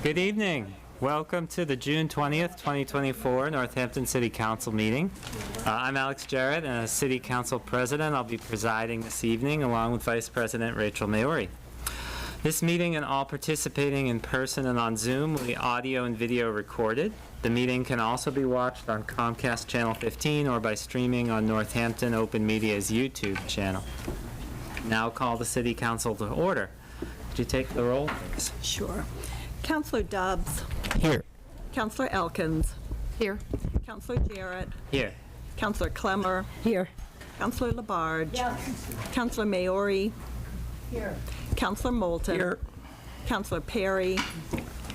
Good evening. Welcome to the June 20th, 2024 Northampton City Council meeting. I'm Alex Jarrett, and as City Council President, I'll be presiding this evening along with Vice President Rachel Maori. This meeting and all participating in person and on Zoom will be audio and video recorded. The meeting can also be watched on Comcast Channel 15 or by streaming on Northampton Open Media's YouTube channel. Now call the City Council to order. Could you take the roll, please? Sure. Councilor Dobbs. Here. Councilor Elkins. Here. Councilor Jarrett. Here. Councilor Clemmer. Here. Councilor Labarge. Yes. Councilor Maori. Here. Councilor Moulton. Here. Councilor Perry.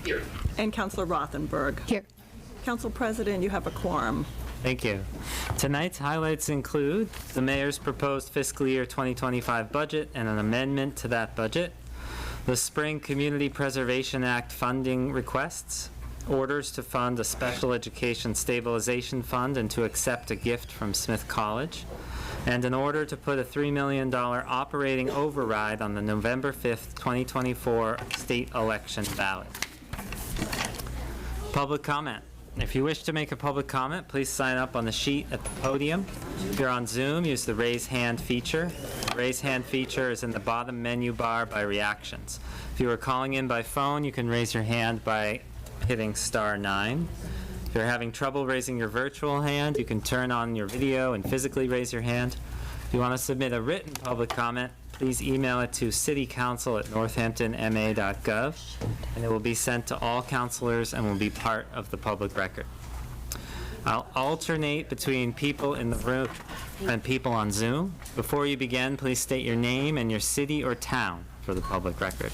Here. And Councilor Rothenberg. Here. Council President, you have a quorum. Thank you. Tonight's highlights include the Mayor's proposed fiscal year 2025 budget and an amendment to that budget, the Spring Community Preservation Act funding requests, orders to fund a special education stabilization fund and to accept a gift from Smith College, and an order to put a $3 million operating override on the November 5th, 2024 state election ballot. Public comment. If you wish to make a public comment, please sign up on the sheet at the podium. If you're on Zoom, use the raise hand feature. The raise hand feature is in the bottom menu bar by reactions. If you are calling in by phone, you can raise your hand by hitting *9. If you're having trouble raising your virtual hand, you can turn on your video and physically raise your hand. If you want to submit a written public comment, please email it to citycouncil@northamptonma.gov, and it will be sent to all councilors and will be part of the public record. I'll alternate between people in the room and people on Zoom. Before you begin, please state your name and your city or town for the public record.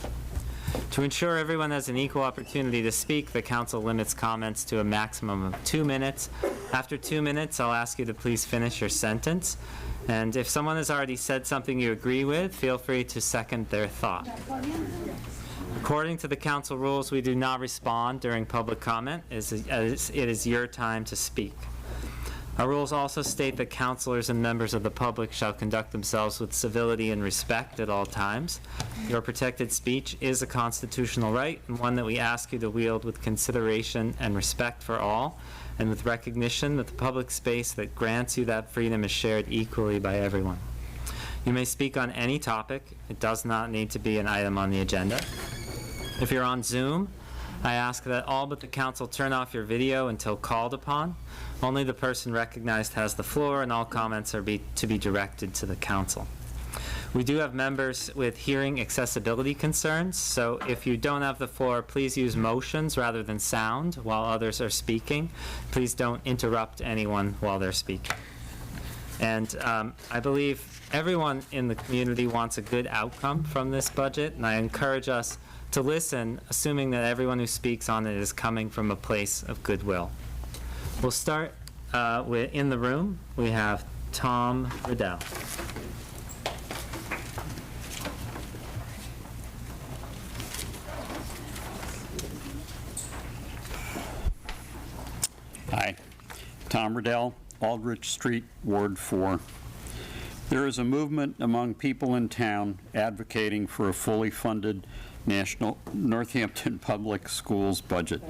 To ensure everyone has an equal opportunity to speak, the council limits comments to a maximum of 2 minutes. After 2 minutes, I'll ask you to please finish your sentence. And if someone has already said something you agree with, feel free to second their thought. According to the council rules, we do not respond during public comment, as it is your time to speak. Our rules also state that councilors and members of the public shall conduct themselves with civility and respect at all times. Your protected speech is a constitutional right, and one that we ask you to wield with consideration and respect for all, and with recognition that the public space that grants you that freedom is shared equally by everyone. You may speak on any topic. It does not need to be an item on the agenda. If you're on Zoom, I ask that all but the council turn off your video until called upon. Only the person recognized has the floor, and all comments are to be directed to the council. We do have members with hearing accessibility concerns, so if you don't have the floor, please use motions rather than sound while others are speaking. Please don't interrupt anyone while they're speaking. And I believe everyone in the community wants a good outcome from this budget, and I encourage us to listen, assuming that everyone who speaks on it is coming from a place of goodwill. We'll start with in the room. We have Tom Riddell. Hi, Tom Riddell, Aldrich Street, Ward 4. There is a movement among people in town advocating for a fully funded national Northampton Public Schools budget,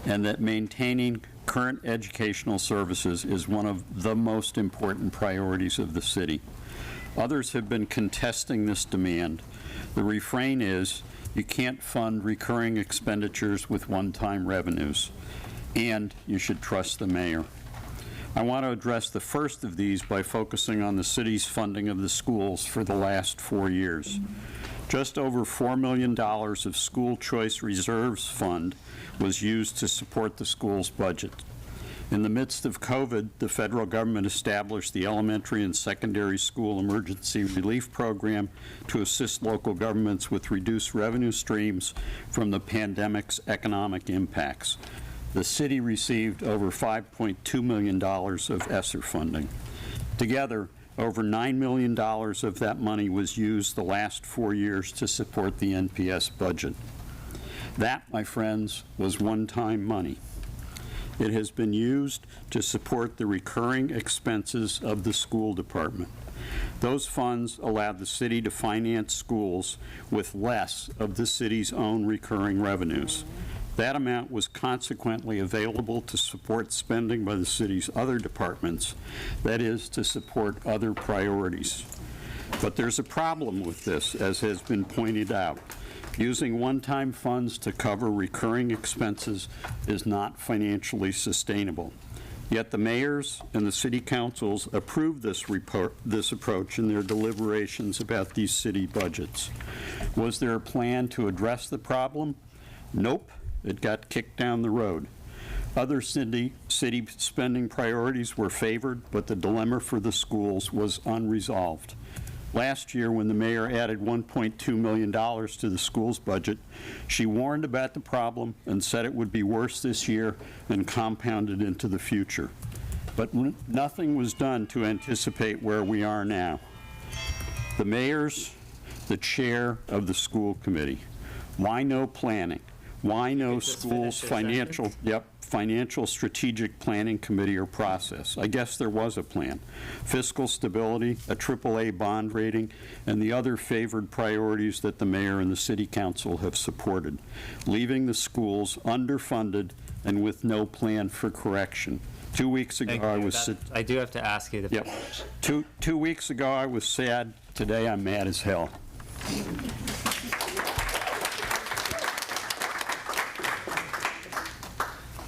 and that maintaining current educational services is one of the most important priorities of the city. Others have been contesting this demand. The refrain is, you can't fund recurring expenditures with one-time revenues, and you should trust the mayor. I want to address the first of these by focusing on the city's funding of the schools for the last 4 years. Just over $4 million of school choice reserves fund was used to support the school's budget. In the midst of COVID, the federal government established the Elementary and Secondary School Emergency Relief Program to assist local governments with reduced revenue streams from the pandemic's economic impacts. The city received over $5.2 million of ESSER funding. Together, over $9 million of that money was used the last 4 years to support the NPS budget. That, my friends, was one-time money. It has been used to support the recurring expenses of the school department. Those funds allowed the city to finance schools with less of the city's own recurring revenues. That amount was consequently available to support spending by the city's other departments, that is, to support other priorities. But there's a problem with this, as has been pointed out. Using one-time funds to cover recurring expenses is not financially sustainable. Yet the mayors and the city councils approved this approach in their deliberations about these city budgets. Was there a plan to address the problem? Nope, it got kicked down the road. Other city spending priorities were favored, but the dilemma for the schools was unresolved. Last year, when the mayor added $1.2 million to the school's budget, she warned about the problem and said it would be worse this year and compounded into the future. But nothing was done to anticipate where we are now. The mayor's the chair of the school committee. Why no planning? Why no schools financial strategic planning committee or process? I guess there was a plan. Fiscal stability, a AAA bond rating, and the other favored priorities that the mayor and the city council have supported, leaving the schools underfunded and with no plan for correction. 2 weeks ago, I do have to ask you to Yep. Two weeks ago, I was sad. Today, I'm mad as hell.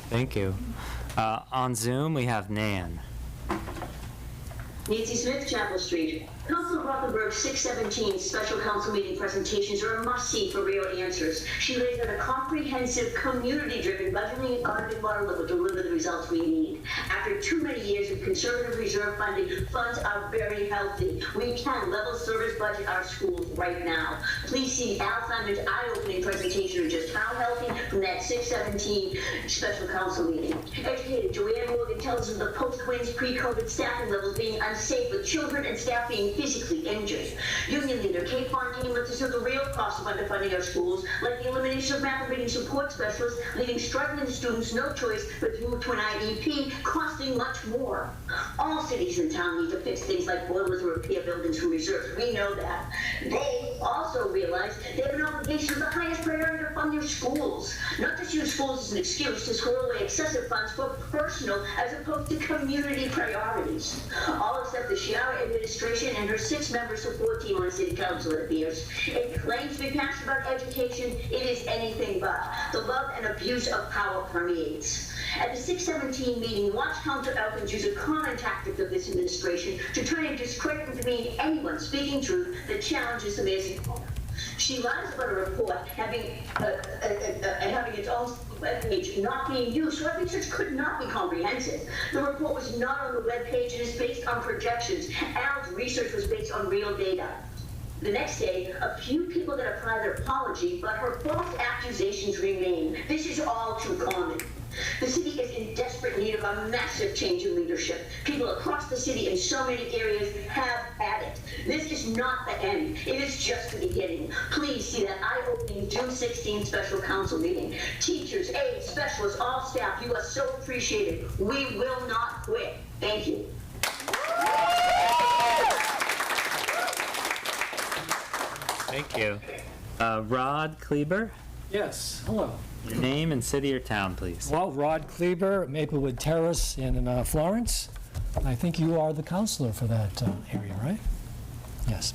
Thank you. On Zoom, we have Nan. Nancy Smith, Chapel Street. Councilor Rothenberg's 617 special council meeting presentations are a must-see for real answers. She lays out a comprehensive, community-driven budgeting and auditing model that will deliver the results we need. After too many years of conservative reserve funding, funds are very healthy. We can level service budget our schools right now. Please see Al Simon's eye-opening presentation of just how healthy from that 617 special council meeting. Educator Joanne Morgan tells us of the post-Twins pre-COVID staffing levels being unsafe, with children and staff being physically injured. Union leader Kate Fontaine lets us know the real cost of underfunding our schools, like the elimination of math and reading support specialists, leaving struggling students no choice but to move to an IEP, costing much more. All cities in town need to fix things like boilers or repair buildings from reserves. We know that. They also realize they have an obligation of the highest priority to fund their schools, not just use schools as an excuse to squirrel away excessive funds for personal as opposed to community priorities. All except the Chiara administration and her 6-member support team on the city council, it appears. It claims to be passionate about education. It is anything but. The love and abuse of power permeates. At the 617 meeting, watch Councilor Elkins use a common tactic of this administration to try and discredit and demean anyone speaking truth that challenges the mayor's opponent. She lies about a report having its own webpage not being used, so that research could not be comprehensive. The report was not on the webpage and is based on projections. Al's research was based on real data. The next day, a few people got a private apology, but her false accusations remain. This is all too common. The city is in desperate need of a massive change in leadership. People across the city in so many areas have had it. This is not the end. It is just the beginning. Please see that eye-opening June 16 special council meeting. Teachers, aides, specialists, all staff, you are so appreciated. We will not quit. Thank you. Thank you. Rod Kleber, Yes, hello. your name and city or town, please. Well, Rod Kleber, Maplewood Terrace in Florence. I think you are the counselor for that area, right? Yes.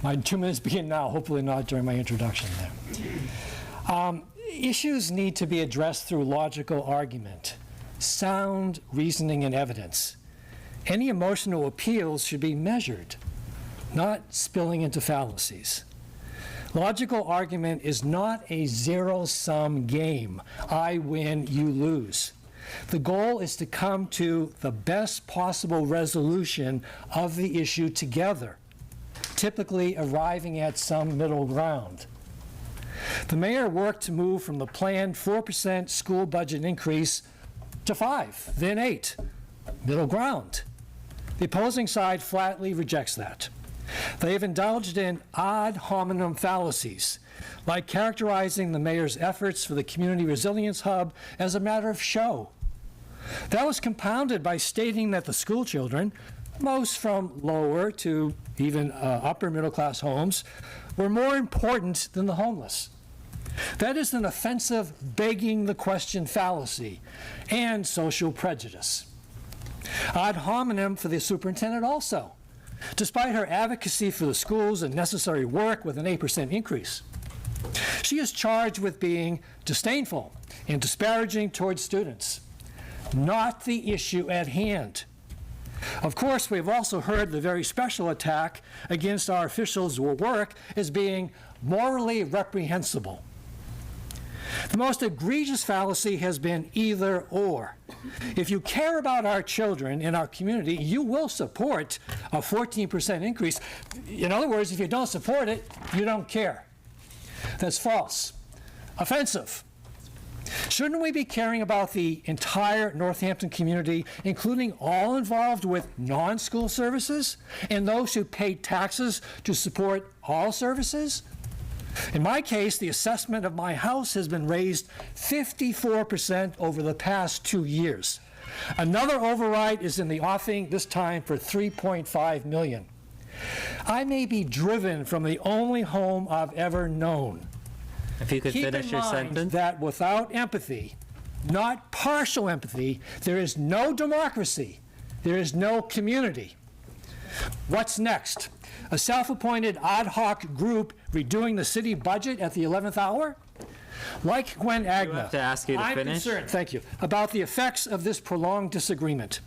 My 2 minutes begin now, hopefully not during my introduction there. Issues need to be addressed through logical argument, sound reasoning and evidence. Any emotional appeals should be measured, not spilling into fallacies. Logical argument is not a zero-sum game. I win, you lose. The goal is to come to the best possible resolution of the issue together, typically arriving at some middle ground. The mayor worked to move from the planned 4% school budget increase to 5, then 8, middle ground. The opposing side flatly rejects that. They have indulged in ad hominem fallacies, like characterizing the mayor's efforts for the Community Resilience Hub as a matter of show. That was compounded by stating that the school children, most from lower to even upper middle class homes, were more important than the homeless. That is an offensive begging the question fallacy and social prejudice. Ad hominem for the superintendent also, despite her advocacy for the schools and necessary work with an 8% increase. She is charged with being disdainful and disparaging towards students, not the issue at hand. Of course, we've also heard the very special attack against our officials' work as being morally reprehensible. The most egregious fallacy has been either or. If you care about our children in our community, you will support a 14% increase. In other words, if you don't support it, you don't care. That's false. Offensive. Shouldn't we be caring about the entire Northampton community, including all involved with non-school services and those who pay taxes to support all services? In my case, the assessment of my house has been raised 54% over the past 2 years. Another override is in the offing, this time for $3.5 million. I may be driven from the only home I've ever known. If you could finish your Keep in mind sentence. that without empathy, not partial empathy, there is no democracy. There is no community. What's next? A self-appointed ad hoc group redoing the city budget at the 11th hour? Like Gwen Agnew, have to ask you to I'm finish. concerned, thank you, about the effects of this prolonged disagreement.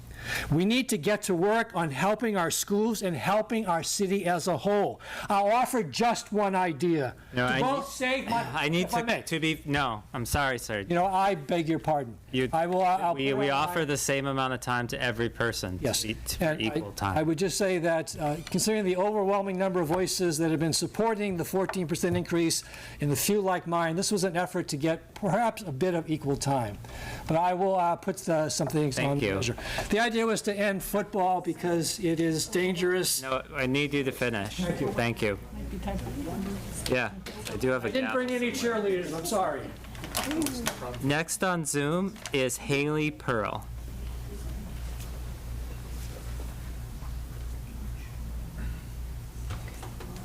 We need to get to work on helping our schools and helping our city as a whole. I'll offer just one idea. No, to I both need- save my, I need if I may. to be, no, I'm sorry, sir. You know, I beg your pardon. You- I will. I'll We put we on offer my- the same amount of time to every person. Yes, To and equal I time. would just say that considering the overwhelming number of voices that have been supporting the 14% increase and the few like mine, this was an effort to get perhaps a bit of equal time. But I will put some things Thank on the you. measure. The idea was to end football because it is dangerous. No, I need you to finish. Thank you. Yeah, I do have a Didn't gap. bring any cheerleaders, I'm sorry. Next on Zoom is Haley Pearl.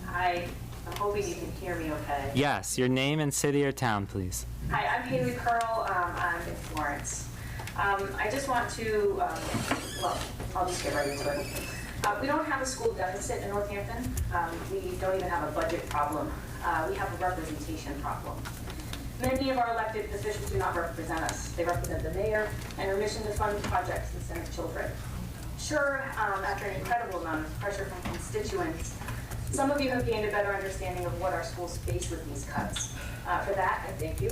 Hi, I'm hoping you can hear me okay. Yes, your name and city or town, please. Hi, I'm Haley Pearl. I'm in Florence. I just want to, well, I'll just get right into it. We don't have a school deficit in Northampton. We don't even have a budget problem. We have a representation problem. Many of our elected officials do not represent us. They represent the mayor and our mission to fund projects and send children. Sure, after an incredible amount of pressure from constituents, some of you have gained a better understanding of what our schools face with these cuts. For that, I thank you.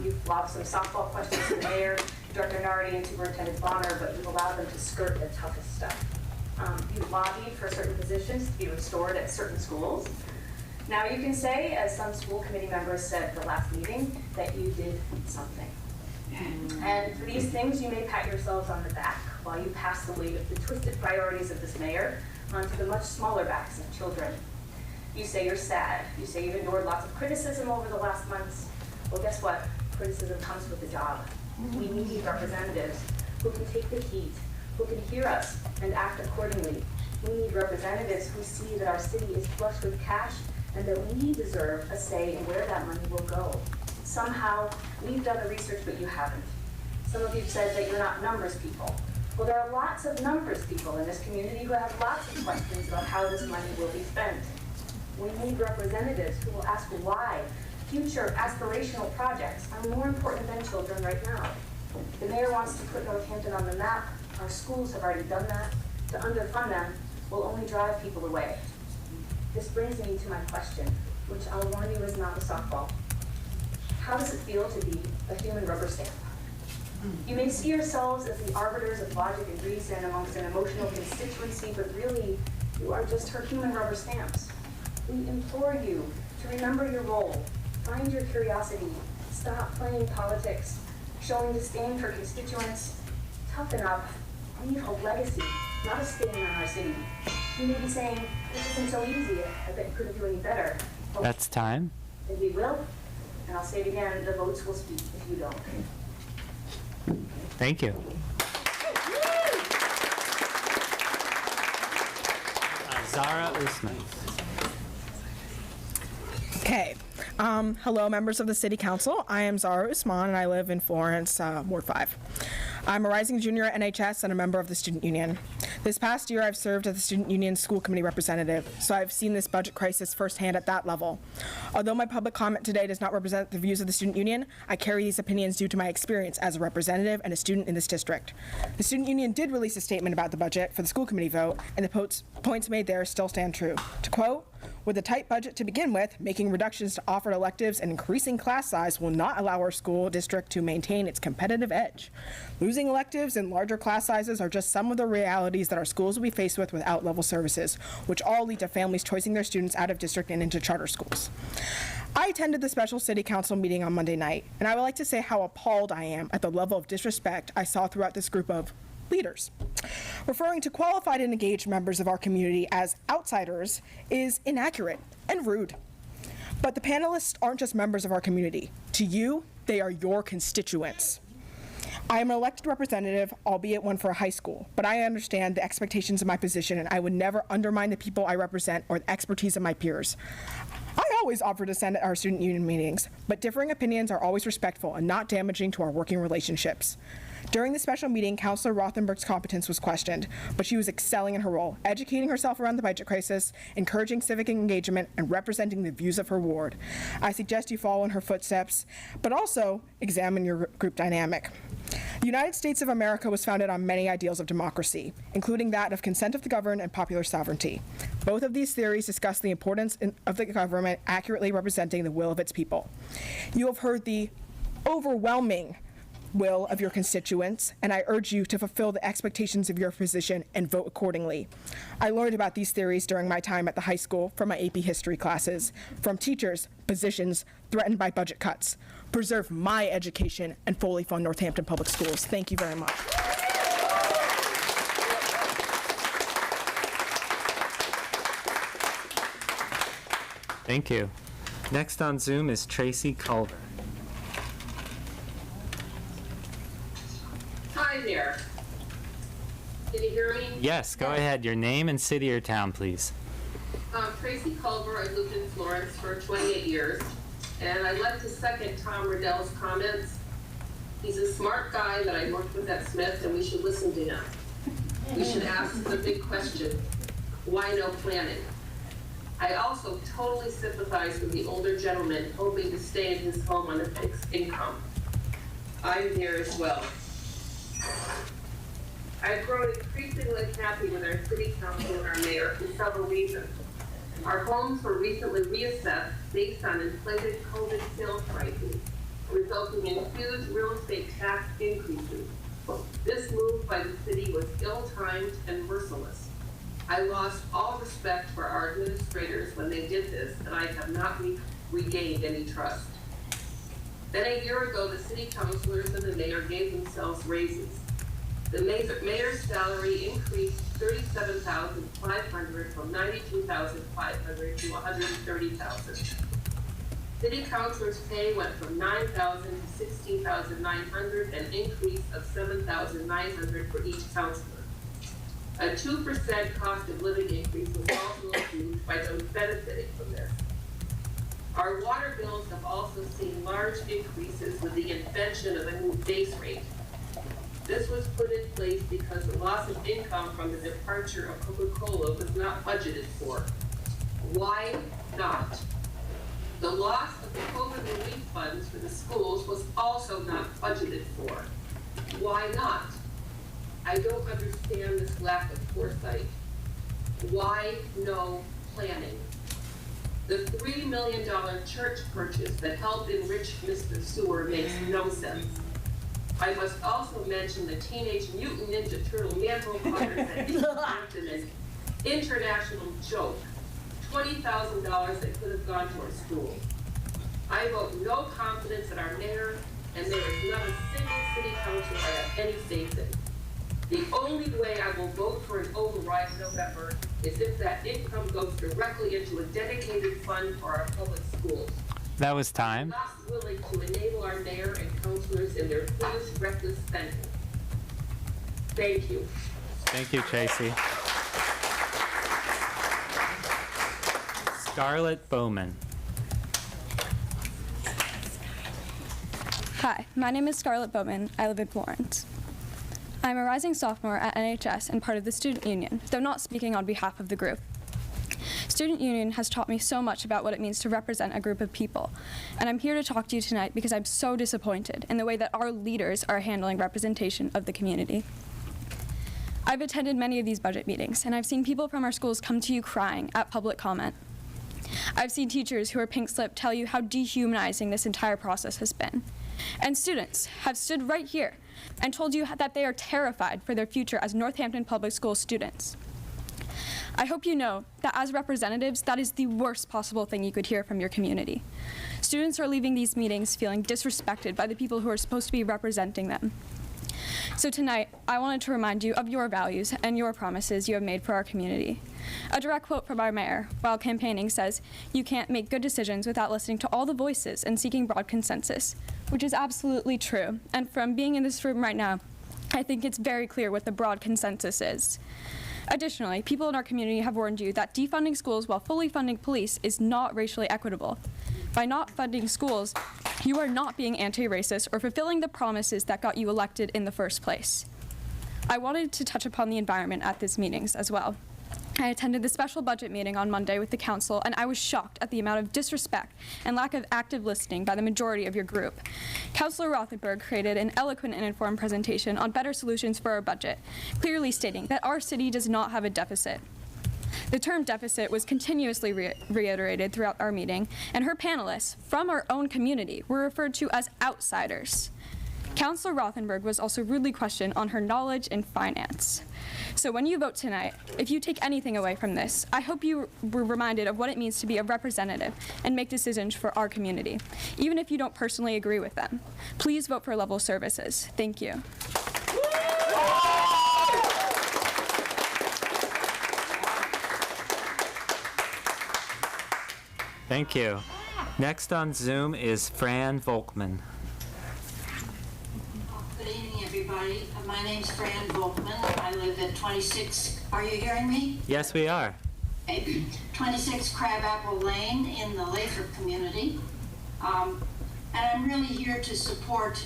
You've lobbed some softball questions to the mayor, Director Nardi, and Superintendent Bonner, but you've allowed them to skirt the toughest stuff. You've lobbied for certain positions to be restored at certain schools. Now you can say, as some school committee members said at the last meeting, that you did something. And for these things, you may pat yourselves on the back while you pass the weight of the twisted priorities of this mayor onto the much smaller backs of children. You say you're sad. You say you've endured lots of criticism over the last months. Well, guess what? Criticism comes with the job. We need representatives who can take the heat, who can hear us and act accordingly. We need representatives who see that our city is flush with cash and that we deserve a say in where that money will go. Somehow, we've done the research, but you haven't. Some of you said that you're not numbers people. Well, there are lots of numbers people in this community who have lots of questions about how this money will be spent. We need representatives who will ask why future aspirational projects are more important than children right now. The mayor wants to put Northampton on the map. Our schools have already done that. To underfund them will only drive people away. This brings me to my question, which I'll warn you is not a softball. How does it feel to be a human rubber stamp? You may see yourselves as the arbiters of logic and reason amongst an emotional constituency, but really, you are just her human rubber stamps. We implore you to remember your role, find your curiosity, stop playing politics, showing disdain for constituents, toughen up, leave a legacy, not a stain on our city. You may be saying, this isn't so easy, I bet you couldn't do any better. Well, That's time. and we will, and I'll say it again, the votes will speak if you don't. Thank you. Zara Usman. Okay, Hello, members of the City Council. I am Zara Usman, and I live in Florence, Ward 5. I'm a rising junior at NHS and a member of the Student Union. This past year, I've served as the Student Union School Committee representative, so I've seen this budget crisis firsthand at that level. Although my public comment today does not represent the views of the Student Union, I carry these opinions due to my experience as a representative and a student in this district. The Student Union did release a statement about the budget for the school committee vote, and the points made there still stand true. To quote, "With a tight budget to begin with, making reductions to offered electives and increasing class size will not allow our school district to maintain its competitive edge. Losing electives and larger class sizes are just some of the realities that our schools will be faced with without level services, which all lead to families choosing their students out of district and into charter schools." I attended the special city council meeting on Monday night, and I would like to say how appalled I am at the level of disrespect I saw throughout this group of leaders. Referring to qualified and engaged members of our community as outsiders is inaccurate and rude. But the panelists aren't just members of our community. To you, they are your constituents. I am an elected representative, albeit one for a high school, but I understand the expectations of my position, and I would never undermine the people I represent or the expertise of my peers. I always offer to attend our student union meetings, but differing opinions are always respectful and not damaging to our working relationships. During the special meeting, Councilor Rothenberg's competence was questioned, but she was excelling in her role, educating herself around the budget crisis, encouraging civic engagement, and representing the views of her ward. I suggest you follow in her footsteps, but also examine your group dynamic. The United States of America was founded on many ideals of democracy, including that of consent of the governed and popular sovereignty. Both of these theories discuss the importance of the government accurately representing the will of its people. You have heard the overwhelming will of your constituents, and I urge you to fulfill the expectations of your position and vote accordingly. I learned about these theories during my time at the high school from my AP history classes, from teachers' positions threatened by budget cuts. Preserve my education and fully fund Northampton Public Schools. Thank you very much. Thank you. Next on Zoom is Tracy Culver. Hi there. Can you hear me? Yes, go ahead. Your name and city or town, please. Tracy Culver. I lived in Florence for 28 years, and I'd like to second Tom Riddell's comments. He's a smart guy that I worked with at Smith, and we should listen to him. We should ask the big question, why no planning? I also totally sympathize with the older gentleman hoping to stay in his home on a fixed income. I'm there as well. I've grown increasingly happy with our city council and our mayor for several reasons. Our homes were recently reassessed based on inflated COVID sales prices, resulting in huge real estate tax increases. This move by the city was ill-timed and merciless. I lost all respect for our administrators when they did this, and I have not regained any trust. Then a year ago, the city councilors and the mayor gave themselves raises. The mayor's salary increased $37,500 from $92,500 to $130,000. City councilors' pay went from $9,000 to $16,900, an increase of $7,900 for each councilor. A 2% cost of living increase was also approved by those benefiting from this. Our water bills have also seen large increases with the invention of a new base rate. This was put in place because the loss of income from the departure of Coca-Cola was not budgeted for. Why not? The loss of the COVID relief funds for the schools was also not budgeted for. Why not? I don't understand this lack of foresight. Why no planning? The $3 million church purchase that helped enrich Mr. Sewer makes no sense. I must also mention the Teenage Mutant Ninja Turtle manhole covers at Northampton, an international joke. $20,000 that could have gone to our schools. I vote no confidence in our mayor, and there is not a single city councilor I have any faith in. The only way I will vote for an override in November is if that income goes directly into a dedicated fund for our public schools. That was time. I'm not willing to enable our mayor and councilors in their foolish, reckless spending. Thank you. Thank you, Tracy. Scarlett Bowman. Hi, my name is Scarlett Bowman. I live in Florence. I'm a rising sophomore at NHS and part of the student union, though not speaking on behalf of the group. Student union has taught me so much about what it means to represent a group of people, and I'm here to talk to you tonight because I'm so disappointed in the way that our leaders are handling representation of the community. I've attended many of these budget meetings, and I've seen people from our schools come to you crying at public comment. I've seen teachers who are pink-slipped tell you how dehumanizing this entire process has been. And students have stood right here and told you that they are terrified for their future as Northampton Public School students. I hope you know that as representatives, that is the worst possible thing you could hear from your community. Students are leaving these meetings feeling disrespected by the people who are supposed to be representing them. So tonight, I wanted to remind you of your values and your promises you have made for our community. A direct quote from our mayor while campaigning says, "You can't make good decisions without listening to all the voices and seeking broad consensus," which is absolutely true. And from being in this room right now, I think it's very clear what the broad consensus is. Additionally, people in our community have warned you that defunding schools while fully funding police is not racially equitable. By not funding schools, you are not being anti-racist or fulfilling the promises that got you elected in the first place. I wanted to touch upon the environment at these meetings as well. I attended the special budget meeting on Monday with the council, and I was shocked at the amount of disrespect and lack of active listening by the majority of your group. Councilor Rothenberg created an eloquent and informed presentation on better solutions for our budget, clearly stating that our city does not have a deficit. The term deficit was continuously reiterated throughout our meeting, and her panelists from our own community were referred to as outsiders. Councilor Rothenberg was also rudely questioned on her knowledge in finance. So when you vote tonight, if you take anything away from this, I hope you were reminded of what it means to be a representative and make decisions for our community, even if you don't personally agree with them. Please vote for level services. Thank you. Thank you. Next on Zoom is Fran Volkman. Good evening, everybody. My name's Fran Volkman. I live at 26, are you hearing me? Yes, we are. 26 Crabapple Lane in the Lathrop community. And I'm really here to support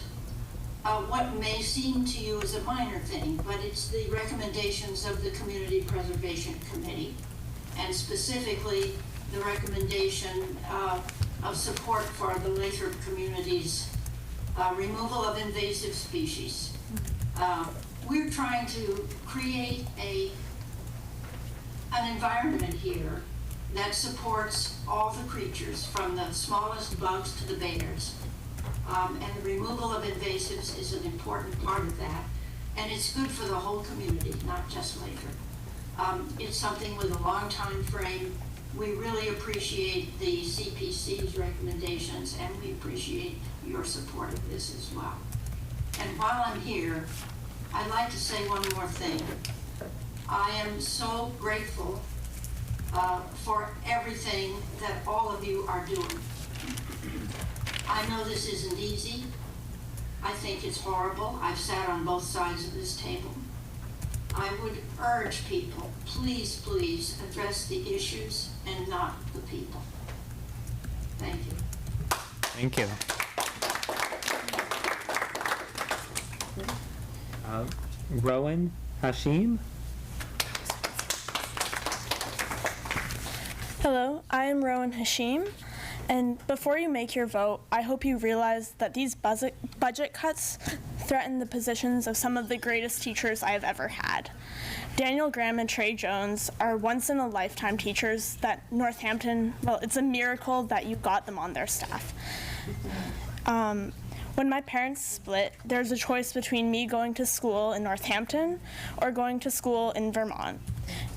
what may seem to you as a minor thing, but it's the recommendations of the Community Preservation Committee, and specifically the recommendation of support for the Lathrop community's removal of invasive species. We're trying to create an environment here that supports all the creatures, from the smallest bugs to the bears. And the removal of invasives is an important part of that. And it's good for the whole community, not just Lathrop. It's something with a long time frame. We really appreciate the CPC's recommendations, and we appreciate your support of this as well. And while I'm here, I'd like to say one more thing. I am so grateful for everything that all of you are doing. I know this isn't easy. I think it's horrible. I've sat on both sides of this table. I would urge people, please, please address the issues and not the people. Thank you. Thank you. Rowan Hashim? Hello, I am Rowan Hashim, and before you make your vote, I hope you realize that these budget cuts threaten the positions of some of the greatest teachers I have ever had. Daniel Graham and Trey Jones are once-in-a-lifetime teachers that Northampton, well, it's a miracle that you got them on their staff. When my parents split, there's a choice between me going to school in Northampton or going to school in Vermont.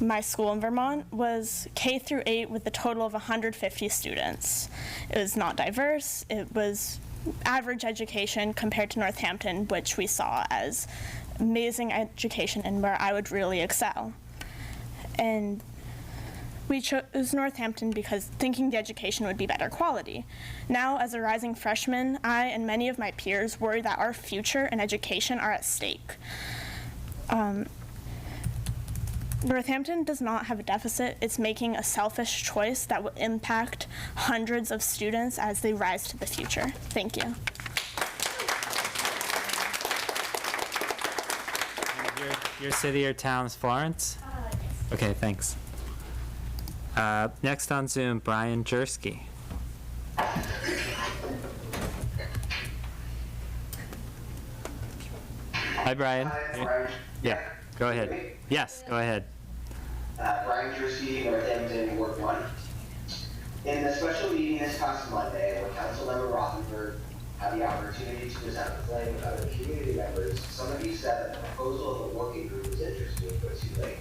My school in Vermont was K through 8 with a total of 150 students. It was not diverse. It was average education compared to Northampton, which we saw as amazing education and where I would really excel. And we chose Northampton because thinking the education would be better quality. Now, as a rising freshman, I and many of my peers worry that our future and education are at stake. Northampton does not have a deficit. It's making a selfish choice that will impact hundreds of students as they rise to the future. Thank you. Your city or town is Florence? Okay, thanks. Next on Zoom, Brian Jersky. Hi, Brian. Hi, Brian. Yeah, go ahead. Yes, go ahead. Brian Jersky, Northampton, Ward 1. In the special meeting this past Monday, where Councilmember Rothenberg had the opportunity to present the plan with other community members, some of you said that the proposal of a working group was interesting, but too late.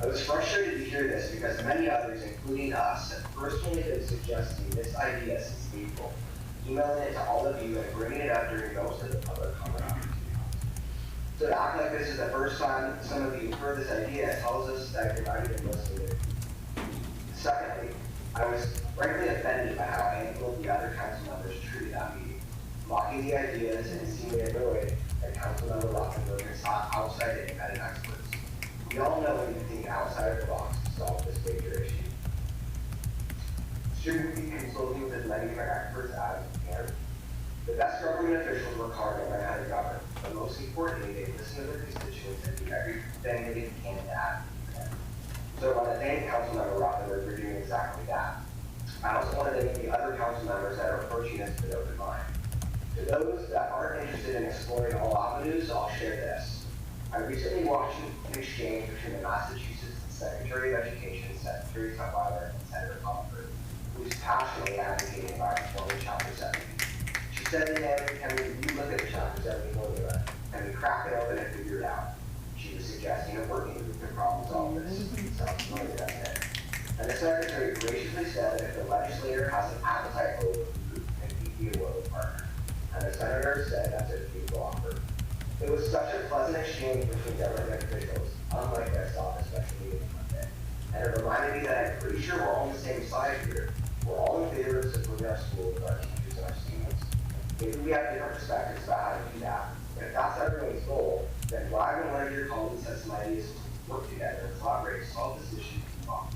I was frustrated to hear this because many others, including us, have personally been suggesting this idea since April, emailing it to all of you and bringing it up during most of the public comment opportunities. So to act like this is the first time some of you have heard this idea tells us that you're not even listening. Secondly, I was frankly offended by how a handful of the other council members treated that meeting, mocking the ideas and seemingly annoyed that Councilmember Rothenberg had sought outside independent experts. We all know we can think outside of the box to solve this major issue. Shouldn't we be consulting with as many experts as we can? The best government officials work hard to learn how to govern, but most importantly, they listen to their constituents and do everything they can to advocate. So I want to thank Councilmember Rothenberg for doing exactly that. I also want to thank the other council members that are approaching this with an open mind. To those that aren't interested in exploring all avenues, I'll share this. I recently watched an exchange between the Massachusetts Secretary of Education, Secretary Tutwiler, and Senator Comfort, who is passionately advocating by reforming Chapter 70. She said to him, can we relook at the Chapter 70 formula? Can we crack it open and figure it out? She was suggesting a working group to problem solve this. Sounds familiar, doesn't it? And the Secretary graciously said that if the legislator has an appetite for a group, then he'd be a willing partner. And the Senator said that's a beautiful offer. It was such a pleasant exchange between government officials, unlike I saw at a special meeting Monday. And it reminded me that I'm pretty sure we're all on the same side here. We're all in favor of supporting our schools, our teachers, and our students. Maybe we have different perspectives about how to do that. But if that's everyone's goal, then why when one of your colleagues has some ideas to work together and collaborate to solve this issue too long?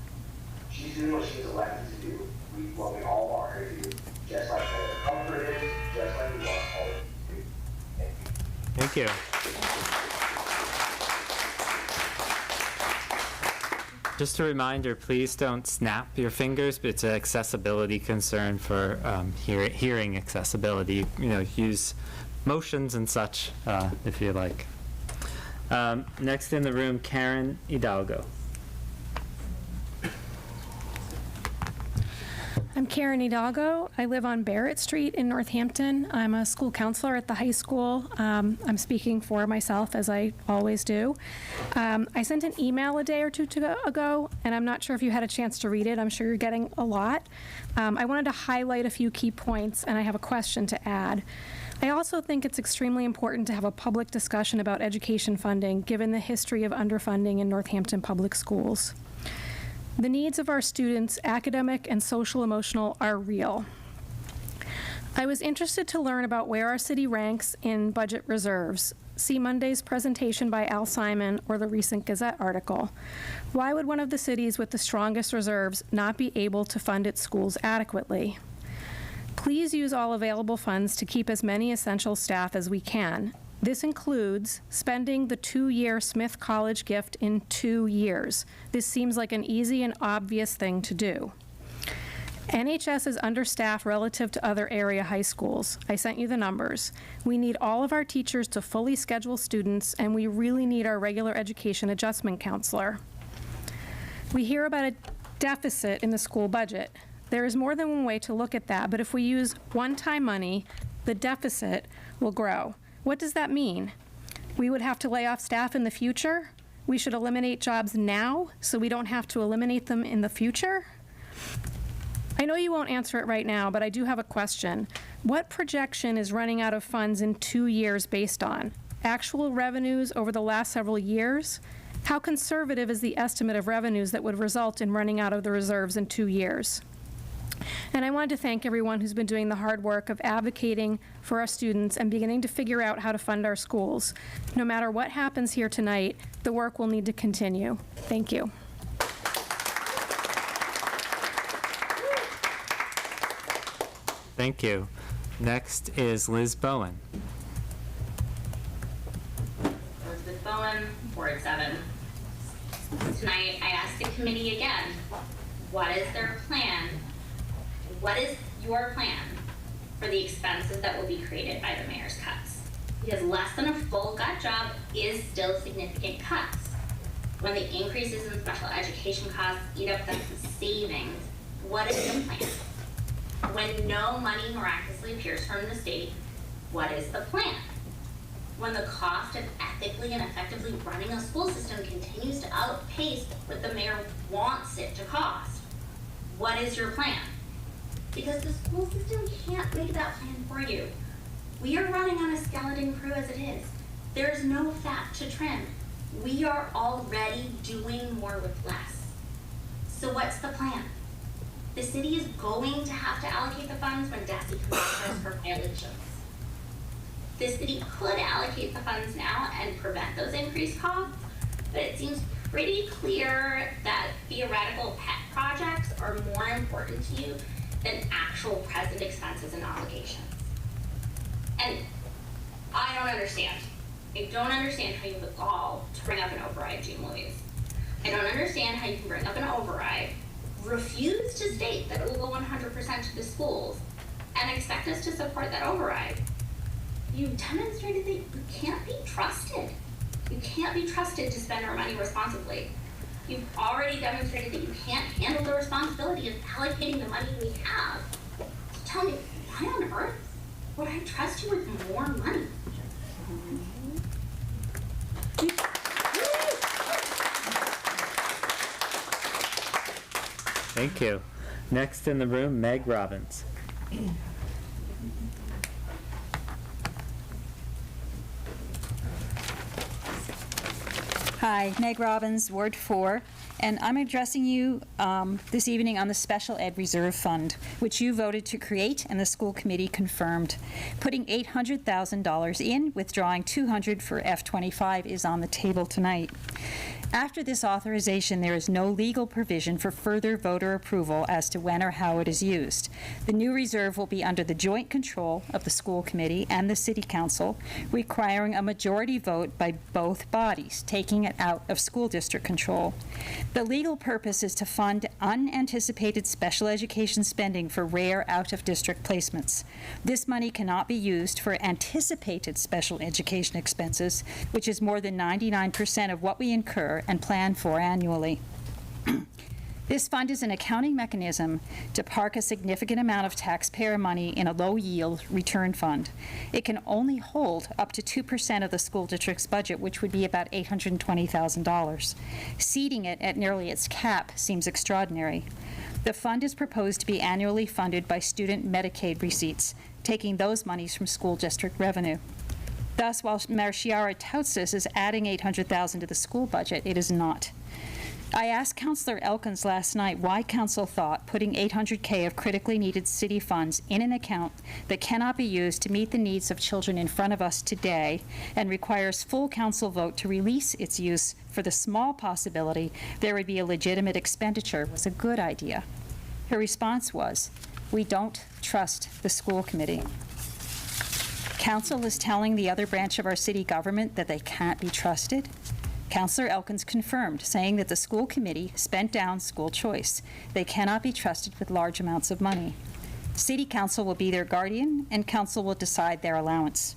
She's doing what she's elected to do, what we all want her to do, just like Senator Comfort is, just like we want all of you to do. Thank you. Thank you. Just a reminder, please don't snap your fingers. It's an accessibility concern for hearing accessibility. You know, use motions and such if you like. Next in the room, Karen Hidalgo. I'm Karen Hidalgo. I live on Barrett Street in Northampton. I'm a school counselor at the high school. I'm speaking for myself, as I always do. I sent an email a day or two ago, and I'm not sure if you had a chance to read it. I'm sure you're getting a lot. I wanted to highlight a few key points, and I have a question to add. I also think it's extremely important to have a public discussion about education funding, given the history of underfunding in Northampton public schools. The needs of our students, academic and social-emotional, are real. I was interested to learn about where our city ranks in budget reserves. See Monday's presentation by Al Simon or the recent Gazette article. Why would one of the cities with the strongest reserves not be able to fund its schools adequately? Please use all available funds to keep as many essential staff as we can. This includes spending the 2-year Smith College gift in 2 years. This seems like an easy and obvious thing to do. NHS is understaffed relative to other area high schools. I sent you the numbers. We need all of our teachers to fully schedule students, and we really need our regular education adjustment counselor. We hear about a deficit in the school budget. There is more than one way to look at that, but if we use one-time money, the deficit will grow. What does that mean? We would have to lay off staff in the future? We should eliminate jobs now so we don't have to eliminate them in the future? I know you won't answer it right now, but I do have a question. What projection is running out of funds in 2 years based on? Actual revenues over the last several years? How conservative is the estimate of revenues that would result in running out of the reserves in 2 years? And I wanted to thank everyone who's been doing the hard work of advocating for our students and beginning to figure out how to fund our schools. No matter what happens here tonight, the work will need to continue. Thank you. Thank you. Next is Liz Bowen. Elizabeth Bowen, Councilwoman, Ward 7. Tonight, I asked the committee again, what is their plan? What is your plan for the expenses that will be created by the mayor's cuts? Because less than a full gut job is still significant cuts. When the increases in special education costs eat up the savings, what is the plan? When no money miraculously appears from the state, what is the plan? When the cost of ethically and effectively running a school system continues to outpace what the mayor wants it to cost, what is your plan? Because the school system can't make that plan for you. We are running on a skeleton crew as it is. There's no fat to trim. We are already doing more with less. So what's the plan? The city is going to have to allocate the funds when DESI comes after us for violations. The city could allocate the funds now and prevent those increased costs, but it seems pretty clear that theoretical pet projects are more important to you than actual present expenses and obligations. And I don't understand. I don't understand how you have the gall to bring up an override, Jean Louise. I don't understand how you can bring up an override, refuse to state that it will go 100% to the schools, and expect us to support that override. You've demonstrated that you can't be trusted. You can't be trusted to spend our money responsibly. You've already demonstrated that you can't handle the responsibility of allocating the money we have. So tell me, why on earth would I trust you with more money? Thank you. Next in the room, Meg Robbins. Hi, Meg Robbins, Ward 4, and I'm addressing you this evening on the Special Ed Reserve Fund, which you voted to create and the school committee confirmed. Putting $800,000 in, withdrawing $200,000 for F25 is on the table tonight. After this authorization, there is no legal provision for further voter approval as to when or how it is used. The new reserve will be under the joint control of the school committee and the city council, requiring a majority vote by both bodies, taking it out of school district control. The legal purpose is to fund unanticipated special education spending for rare out-of-district placements. This money cannot be used for anticipated special education expenses, which is more than 99% of what we incur and plan for annually. This fund is an accounting mechanism to park a significant amount of taxpayer money in a low-yield return fund. It can only hold up to 2% of the school district's budget, which would be about $820,000. Seeding it at nearly its cap seems extraordinary. The fund is proposed to be annually funded by student Medicaid receipts, taking those monies from school district revenue. Thus, while Mayor Chiara touts this as adding $800,000 to the school budget, it is not. I asked Councilor Elkins last night why council thought putting $800,000 of critically needed city funds in an account that cannot be used to meet the needs of children in front of us today and requires full council vote to release its use for the small possibility there would be a legitimate expenditure was a good idea. Her response was, "We don't trust the school committee." Council is telling the other branch of our city government that they can't be trusted. Councilor Elkins confirmed, saying that the school committee spent down school choice. They cannot be trusted with large amounts of money. City council will be their guardian, and council will decide their allowance.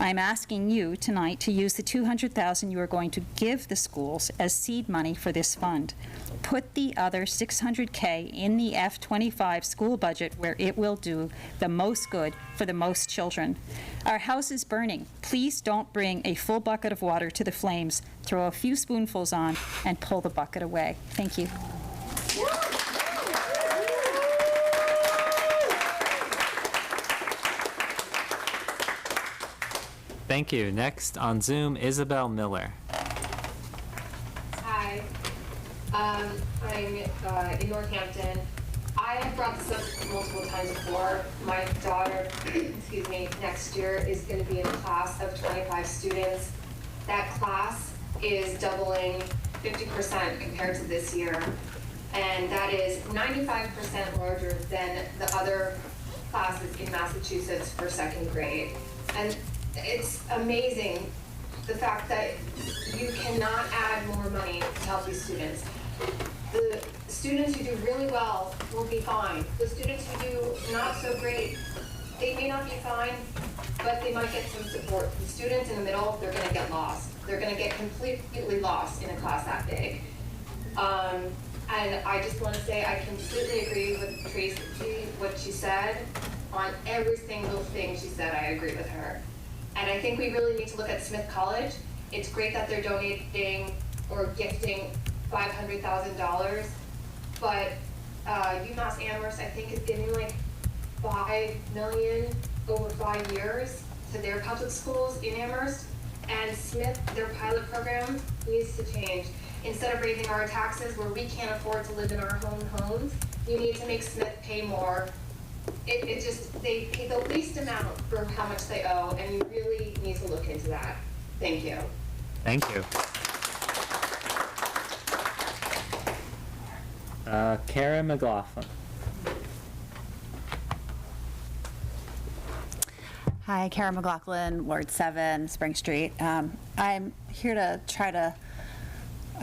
I'm asking you tonight to use the $200,000 you are going to give the schools as seed money for this fund. Put the other $600,000 in the F25 school budget where it will do the most good for the most children. Our house is burning. Please don't bring a full bucket of water to the flames. Throw a few spoonfuls on and pull the bucket away. Thank you. Thank you. Next on Zoom, Isabel Miller. Hi, I'm in Northampton. I have brought this up multiple times before. My daughter, excuse me, next year is going to be in a class of 25 students. That class is doubling 50% compared to this year, and that is 95% larger than the other classes in Massachusetts for second grade. And it's amazing the fact that you cannot add more money to help these students. The students who do really well will be fine. The students who do not so great, they may not be fine, but they might get some support. The students in the middle, they're gonna get lost. They're gonna get completely lost in a class that big. And I just wanna say I completely agree with Tracy, what she said. On every single thing she said, I agree with her. And I think we really need to look at Smith College. It's great that they're donating or gifting $500,000, but UMass Amherst, I think, is giving like $5 million over 5 years to their public schools in Amherst. And Smith, their pilot program needs to change. Instead of raising our taxes where we can't afford to live in our own homes, you need to make Smith pay more. They pay the least amount for how much they owe, and you really need to look into that. Thank you. Thank you. Karen McLaughlin. Hi, Karen McLaughlin, Ward 7, Spring Street. I'm here to try to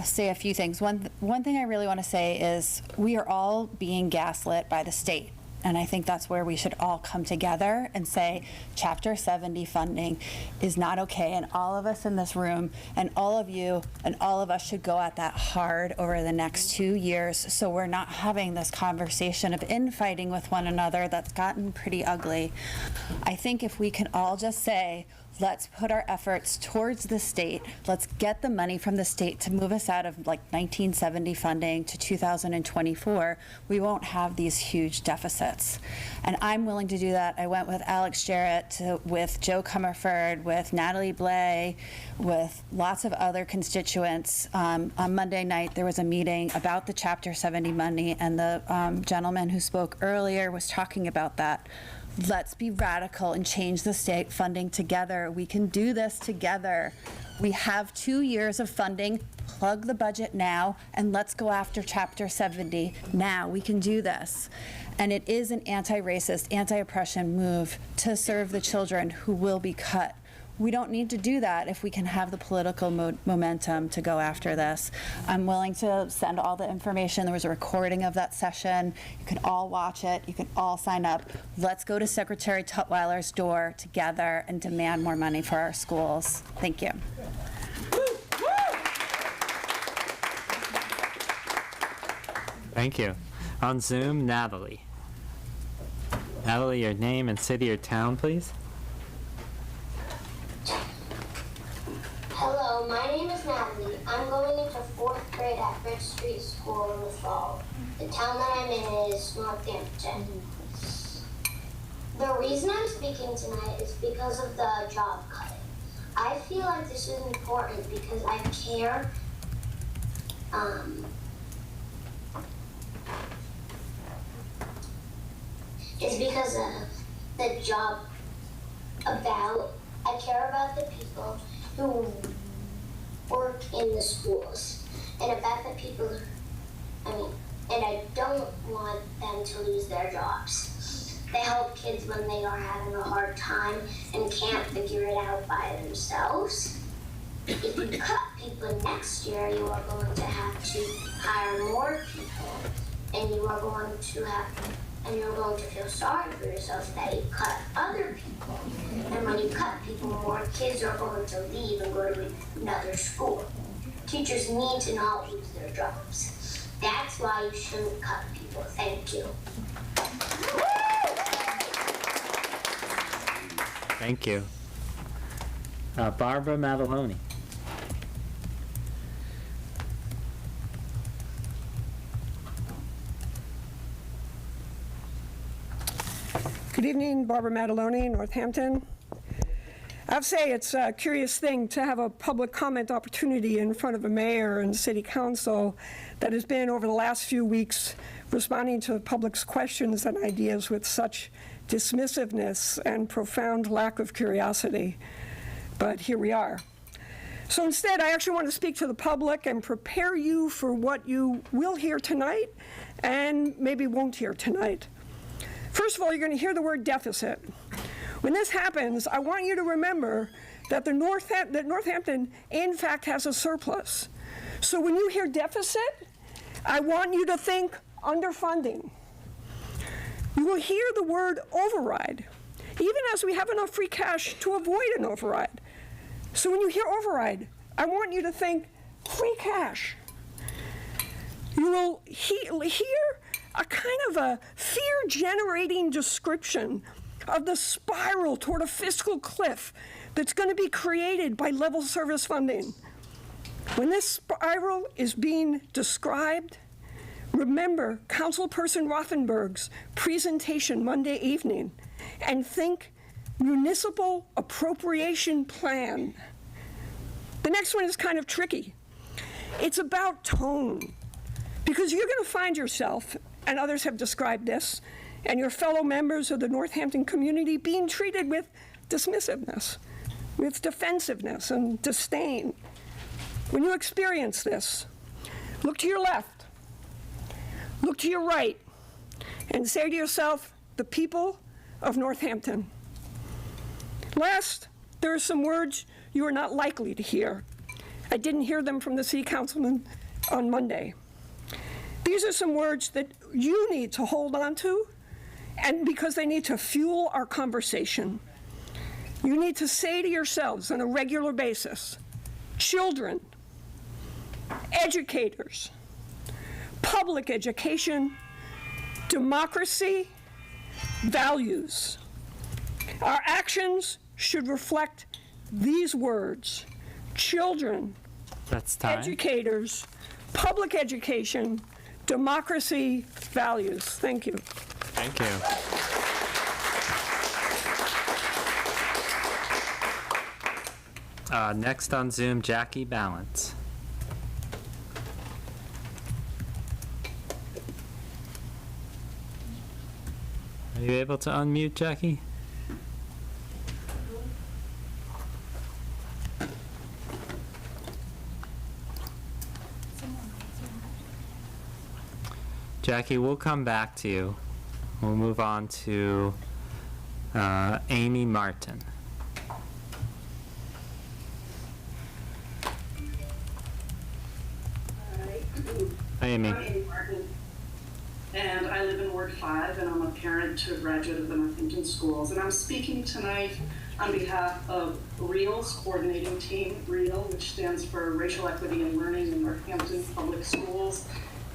say a few things. One thing I really want to say is we are all being gaslit by the state. And I think that's where we should all come together and say Chapter 70 funding is not okay. And all of us in this room and all of you and all of us should go at that hard over the next 2 years so we're not having this conversation of infighting with one another that's gotten pretty ugly. I think if we can all just say, let's put our efforts towards the state. Let's get the money from the state to move us out of like 1970 funding to 2024. We won't have these huge deficits. And I'm willing to do that. I went with Alex Jarrett, with Joe Comerford, with Natalie Blay, with lots of other constituents. On Monday night, there was a meeting about the Chapter 70 money, and the gentleman who spoke earlier was talking about that. Let's be radical and change the state funding together. We can do this together. We have 2 years of funding. Plug the budget now, and let's go after Chapter 70 now. We can do this. And it is an anti-racist, anti-oppression move to serve the children who will be cut. We don't need to do that if we can have the political momentum to go after this. I'm willing to send all the information. There was a recording of that session. You can all watch it. You can all sign up. Let's go to Secretary Tutwiler's door together and demand more money for our schools. Thank you. Thank you. On Zoom, Natalie. Natalie, your name and city or town, please. Hello, my name is Natalie. I'm going into 4th grade at Bridge Street School in the fall. The town that I'm in is Northampton. The reason I'm speaking tonight is because of the job cutting. I feel like this is important because I care. It's because of the job I care about the people who work in the schools and about the people, and I don't want them to lose their jobs. They help kids when they are having a hard time and can't figure it out by themselves. If you cut people next year, you are going to have to hire more people, and you're going to feel sorry for yourself that you cut other people. And when you cut people, more kids are going to leave and go to another school. Teachers need to not lose their jobs. That's why you shouldn't cut people. Thank you. Thank you. Barbara Mavaloni. Good evening, Barbara Mataloni, Northampton. I have to say it's a curious thing to have a public comment opportunity in front of a mayor and city council that has been over the last few weeks responding to the public's questions and ideas with such dismissiveness and profound lack of curiosity. But here we are. So instead, I actually want to speak to the public and prepare you for what you will hear tonight and maybe won't hear tonight. First of all, you're going to hear the word deficit. When this happens, I want you to remember that Northampton, in fact, has a surplus. So when you hear deficit, I want you to think underfunding. You will hear the word override, even as we have enough free cash to avoid an override. So when you hear override, I want you to think free cash. You will hear a kind of a fear-generating description of the spiral toward a fiscal cliff that's going to be created by level service funding. When this spiral is being described, remember Councilperson Rothenberg's presentation Monday evening and think municipal appropriation plan. The next one is kind of tricky. It's about tone, because you're going to find yourself, and others have described this, and your fellow members of the Northampton community being treated with dismissiveness, with defensiveness and disdain. When you experience this, look to your left, look to your right, and say to yourself, the people of Northampton. Last, there are some words you are not likely to hear. I didn't hear them from the city councilman on Monday. These are some words that you need to hold on to, and because they need to fuel our conversation. You need to say to yourselves on a regular basis, children, educators, public education, democracy, values. Our actions should reflect these words: children, That's time. educators, public education, democracy, values. Thank you. Thank you. Next on Zoom, Jackie Balance. Are you able to unmute, Jackie? Jackie, we'll come back to you. We'll move on to Amy Martin. Hi, Amy. I'm Amy Martin, and I live in Ward 5, and I'm a parent to a graduate of the Northampton schools. And I'm speaking tonight on behalf of REAL's coordinating team. REAL, which stands for Racial Equity and Learning in Northampton Public Schools,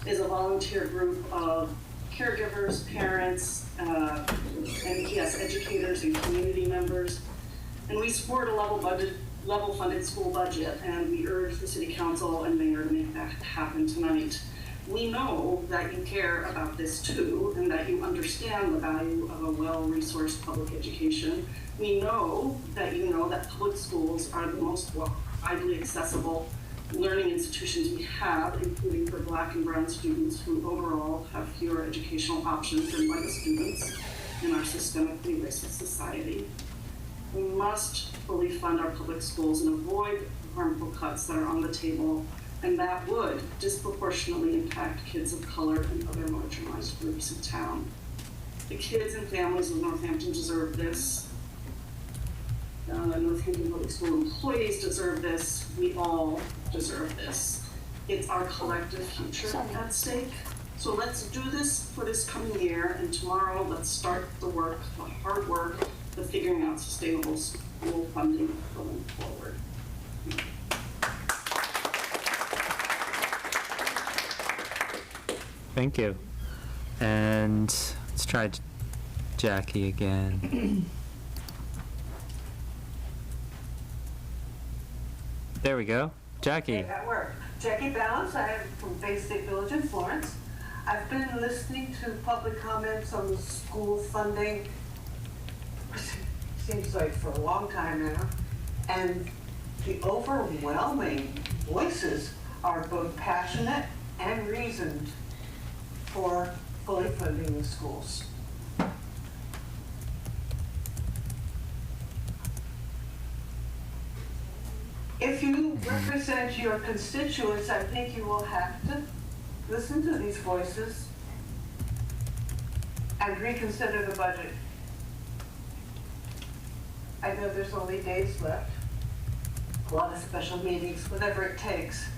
is a volunteer group of caregivers, parents, and yes, educators and community members. And we support a level funded school budget, and we urge the city council and mayor to make that happen tonight. We know that you care about this too, and that you understand the value of a well-resourced public education. We know that you know that public schools are the most widely accessible learning institutions we have, including for Black and brown students who overall have fewer educational options than white students in our systemically racist society. We must fully fund our public schools and avoid the harmful cuts that are on the table, and that would disproportionately impact kids of color and other marginalized groups in town. The kids and families of Northampton deserve this. Northampton Public School employees deserve this. We all deserve this. It's our collective future at stake. So let's do this for this coming year, and tomorrow let's start the work, the hard work, of figuring out sustainable school funding going forward. Thank you. And let's try Jackie again. There we go. Jackie. Okay, that worked. Jackie Balance, I am from Bay State Village in Florence. I've been listening to public comments on the school funding, seems like for a long time now, and the overwhelming voices are both passionate and reasoned for fully funding the schools. If you represent your constituents, I think you will have to listen to these voices and reconsider the budget. I know there's only days left, a lot of special meetings, whatever it takes.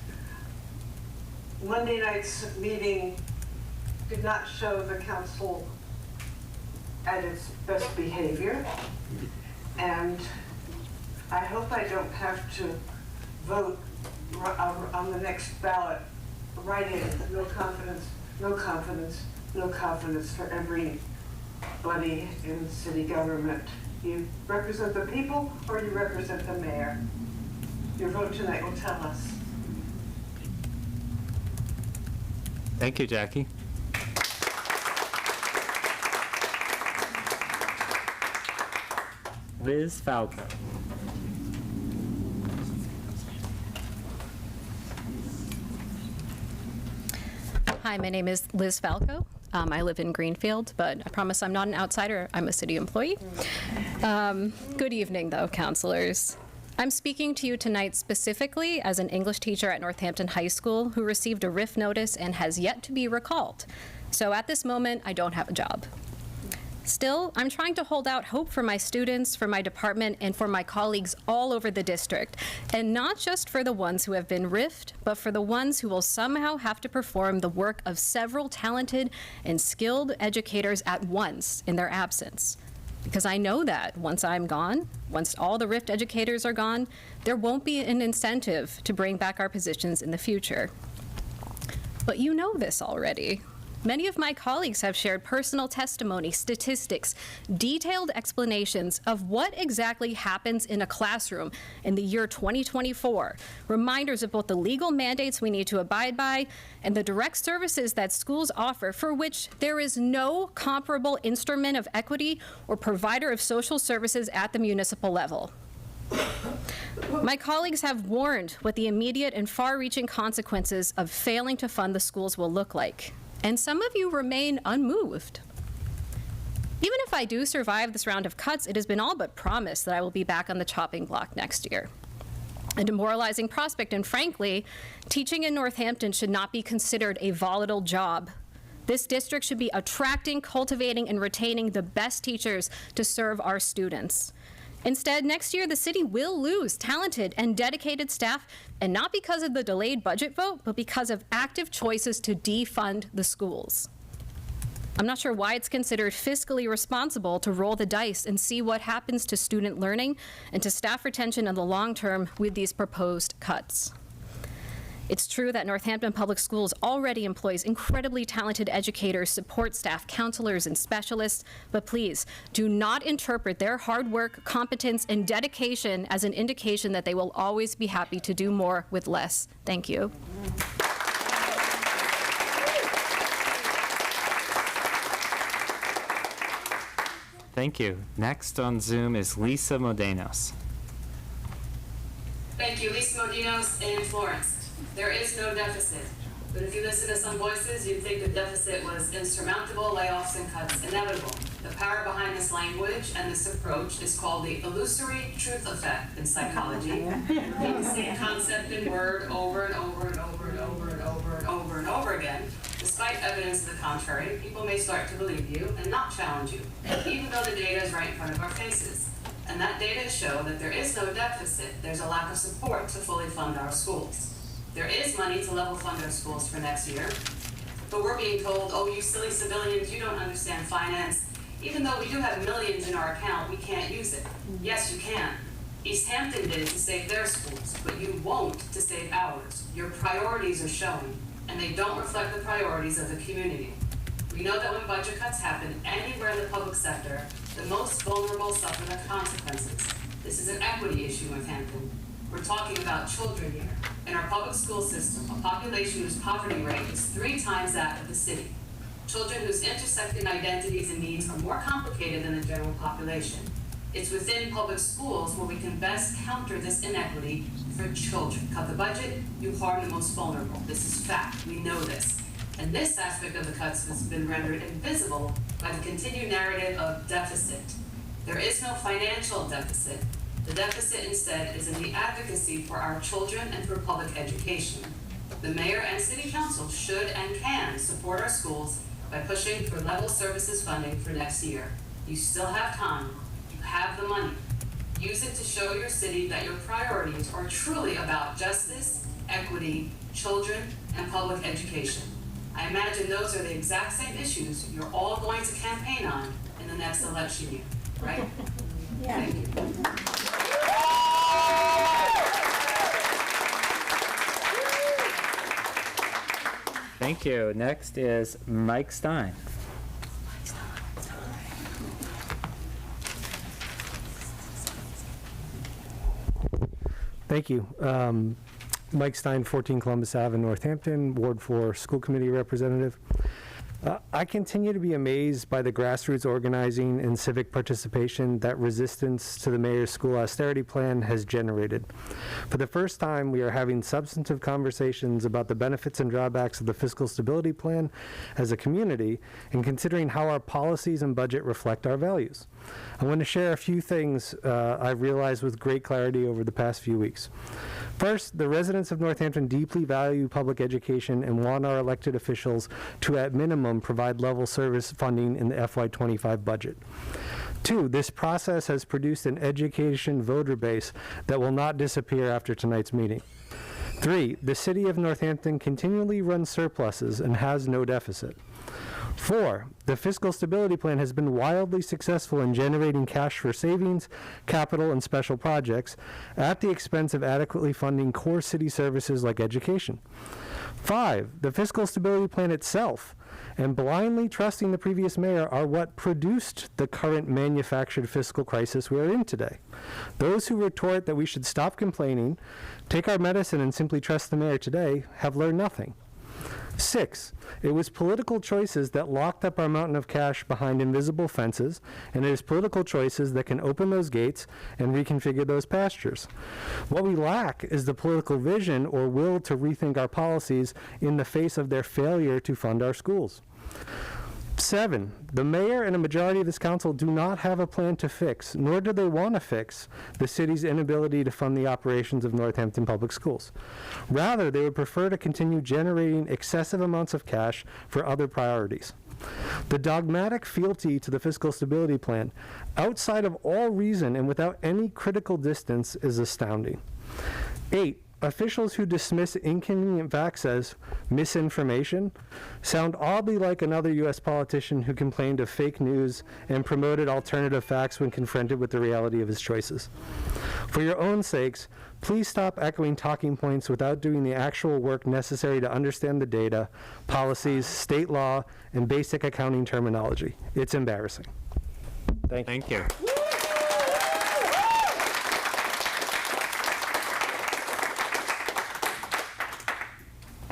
Monday night's meeting did not show the council at its best behavior, and I hope I don't have to vote on the next ballot, write in no confidence, no confidence, no confidence for everybody in city government. You represent the people or you represent the mayor. Your vote tonight will tell us. Thank you, Jackie. Liz Falco. Hi, my name is Liz Falco. I live in Greenfield, but I promise I'm not an outsider. I'm a city employee. Good evening, though, councilors. I'm speaking to you tonight specifically as an English teacher at Northampton High School who received a RIF notice and has yet to be recalled. So at this moment, I don't have a job. Still, I'm trying to hold out hope for my students, for my department, and for my colleagues all over the district. And not just for the ones who have been riffed, but for the ones who will somehow have to perform the work of several talented and skilled educators at once in their absence. Because I know that once I'm gone, once all the rift educators are gone, there won't be an incentive to bring back our positions in the future. But you know this already. Many of my colleagues have shared personal testimony, statistics, detailed explanations of what exactly happens in a classroom in the year 2024, reminders of both the legal mandates we need to abide by and the direct services that schools offer for which there is no comparable instrument of equity or provider of social services at the municipal level. My colleagues have warned what the immediate and far-reaching consequences of failing to fund the schools will look like. And some of you remain unmoved. Even if I do survive this round of cuts, it has been all but promised that I will be back on the chopping block next year. A demoralizing prospect, and frankly, teaching in Northampton should not be considered a volatile job. This district should be attracting, cultivating, and retaining the best teachers to serve our students. Instead, next year, the city will lose talented and dedicated staff, and not because of the delayed budget vote, but because of active choices to defund the schools. I'm not sure why it's considered fiscally responsible to roll the dice and see what happens to student learning and to staff retention in the long term with these proposed cuts. It's true that Northampton Public Schools already employs incredibly talented educators, support staff, counselors, and specialists, but please do not interpret their hard work, competence, and dedication as an indication that they will always be happy to do more with less. Thank you. Thank you. Next on Zoom is Lisa Modenos. Thank you. Lisa Modenos in Florence. There is no deficit, but if you listen to some voices, you'd think the deficit was insurmountable, layoffs and cuts inevitable. The power behind this language and this approach is called the illusory truth effect in psychology. You can the same concept and word over and over and over and over and over and over and over again. Despite evidence to the contrary, people may start to believe you and not challenge you, even though the data is right in front of our faces. And that data show that there is no deficit, there's a lack of support to fully fund our schools. There is money to level fund our schools for next year, but we're being told, oh, you silly civilians, you don't understand finance. Even though we do have millions in our account, we can't use it. Yes, you can. East Hampton did to save their schools, but you won't to save ours. Your priorities are showing, and they don't reflect the priorities of the community. We know that when budget cuts happen anywhere in the public sector, the most vulnerable suffer the consequences. This is an equity issue in Hampton. We're talking about children here. In our public school system, a population whose poverty rate is 3 times that of the city. Children whose intersecting identities and needs are more complicated than the general population. It's within public schools where we can best counter this inequity for children. Cut the budget, you harm the most vulnerable. This is fact, we know this. And this aspect of the cuts has been rendered invisible by the continued narrative of deficit. There is no financial deficit. The deficit instead is in the advocacy for our children and for public education. The mayor and city council should and can support our schools by pushing for level services funding for next year. You still have time. You have the money. Use it to show your city that your priorities are truly about justice, equity, children, and public education. I imagine those are the exact same issues you're all going to campaign on in the next election year, right? Yeah. Thank you. Thank you. Next is Mike Stein. Thank you. Mike Stein, 14 Columbus Ave in Northampton, Ward 4 School Committee Representative. I continue to be amazed by the grassroots organizing and civic participation that resistance to the mayor's school austerity plan has generated. For the first time, we are having substantive conversations about the benefits and drawbacks of the fiscal stability plan as a community and considering how our policies and budget reflect our values. I want to share a few things I've realized with great clarity over the past few weeks. First, the residents of Northampton deeply value public education and want our elected officials to, at minimum, provide level service funding in the FY25 budget. Two, this process has produced an education voter base that will not disappear after tonight's meeting. Three, the city of Northampton continually runs surpluses and has no deficit. Four, the fiscal stability plan has been wildly successful in generating cash for savings, capital, and special projects at the expense of adequately funding core city services like education. Five, the fiscal stability plan itself and blindly trusting the previous mayor are what produced the current manufactured fiscal crisis we are in today. Those who retort that we should stop complaining, take our medicine, and simply trust the mayor today have learned nothing. Six, it was political choices that locked up our mountain of cash behind invisible fences, and it is political choices that can open those gates and reconfigure those pastures. What we lack is the political vision or will to rethink our policies in the face of their failure to fund our schools. Seven, the mayor and a majority of this council do not have a plan to fix, nor do they want to fix, the city's inability to fund the operations of Northampton Public Schools. Rather, they would prefer to continue generating excessive amounts of cash for other priorities. The dogmatic fealty to the fiscal stability plan, outside of all reason and without any critical distance, is astounding. 8, officials who dismiss inconvenient facts as misinformation sound oddly like another U.S. politician who complained of fake news and promoted alternative facts when confronted with the reality of his choices. For your own sakes, please stop echoing talking points without doing the actual work necessary to understand the data, policies, state law, and basic accounting terminology. It's embarrassing. Thank you.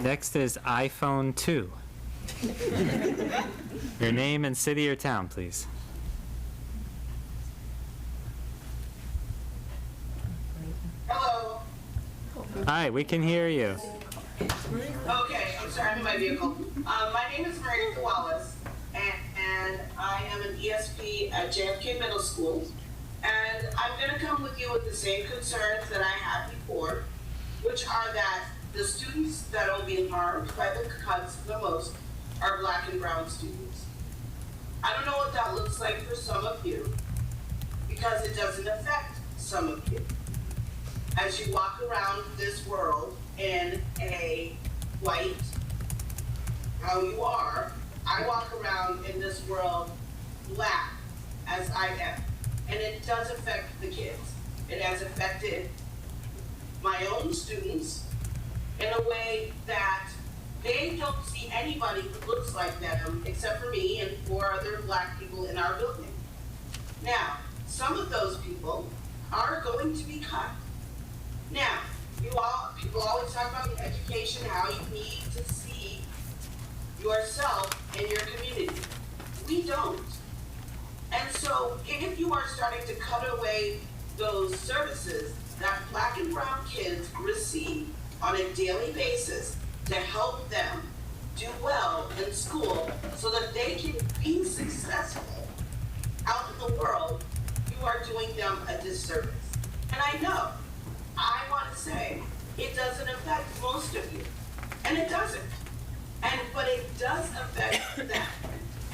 Next is iPhone 2. Your name and city or town, please. Hello. Hi, we can hear you. Okay, I'm sorry, I'm in my vehicle. My name is Maria Wallace, and I am an ESP at JFK Middle School. And I'm going to come with you with the same concerns that I had before, which are that the students that will be harmed by the cuts the most are Black and brown students. I don't know what that looks like for some of you, because it doesn't affect some of you. As you walk around this world in a white, how you are, I walk around in this world Black, as I am. And it does affect the kids. It has affected my own students in a way that they don't see anybody who looks like them except for me and 4 other Black people in our building. Now, some of those people are going to be cut. Now, people always talk about education, how you need to see yourself and your community. We don't. And so if you are starting to cut away those services that Black and brown kids receive on a daily basis to help them do well in school so that they can be successful out in the world, you are doing them a disservice. And I know, I want to say, it doesn't affect most of you. And it doesn't. But it does affect them.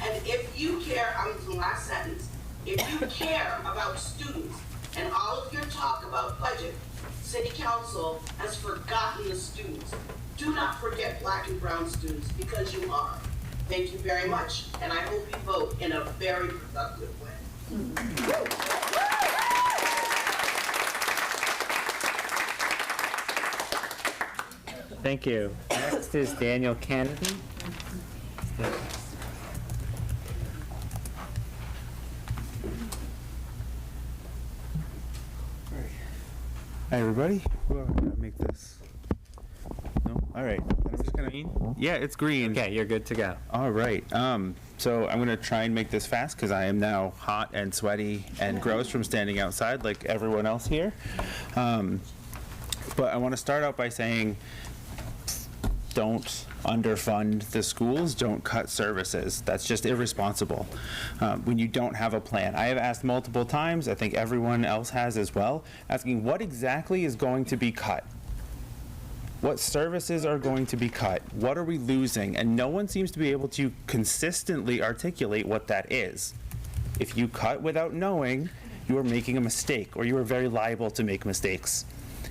And if you care, I'm in the last sentence, if you care about students And all of your talk about budget, City Council has forgotten the students. Do not forget Black and brown students, because you are. Thank you very much, and I hope you vote in a very productive way. Thank you. Next is Daniel Kennedy. Hi, everybody. Well, I'm gonna make this. No, all right. I'm just gonna. Yeah, it's green. Okay, you're good to go. All right. So I'm gonna try and make this fast because I am now hot and sweaty and gross from standing outside like everyone else here. But I want to start out by saying, don't underfund the schools, don't cut services. That's just irresponsible when you don't have a plan. I have asked multiple times, I think everyone else has as well, asking what exactly is going to be cut? What services are going to be cut? What are we losing? And no one seems to be able to consistently articulate what that is. If you cut without knowing, you are making a mistake, or you are very liable to make mistakes.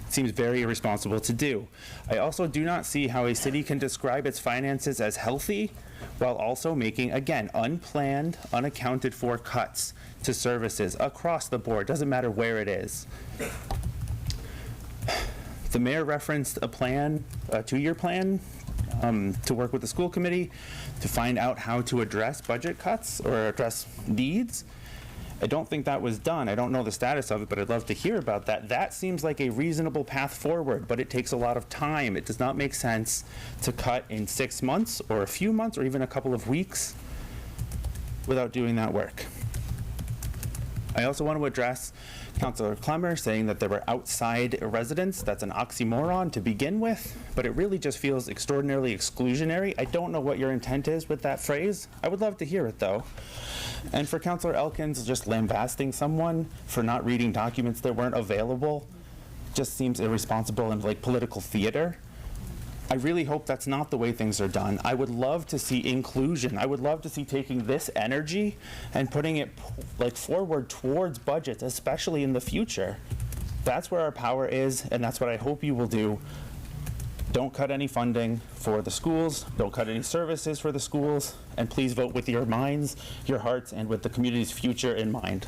Seems very irresponsible to do. I also do not see how a city can describe its finances as healthy while also making, again, unplanned, unaccounted for cuts to services across the board. Doesn't matter where it is. The mayor referenced a plan, a 2-year plan, to work with the school committee to find out how to address budget cuts or address needs. I don't think that was done. I don't know the status of it, but I'd love to hear about that. That seems like a reasonable path forward, but it takes a lot of time. It does not make sense to cut in 6 months or a few months or even a couple of weeks without doing that work. I also want to address Councilor Clemmer saying that there were outside residents. That's an oxymoron to begin with, but it really just feels extraordinarily exclusionary. I don't know what your intent is with that phrase. I would love to hear it, though. And for Councilor Elkins, just lambasting someone for not reading documents that weren't available just seems irresponsible and like political theater. I really hope that's not the way things are done. I would love to see inclusion. I would love to see taking this energy and putting it like forward towards budgets, especially in the future. That's where our power is, and that's what I hope you will do. Don't cut any funding for the schools, don't cut any services for the schools, and please vote with your minds, your hearts, and with the community's future in mind.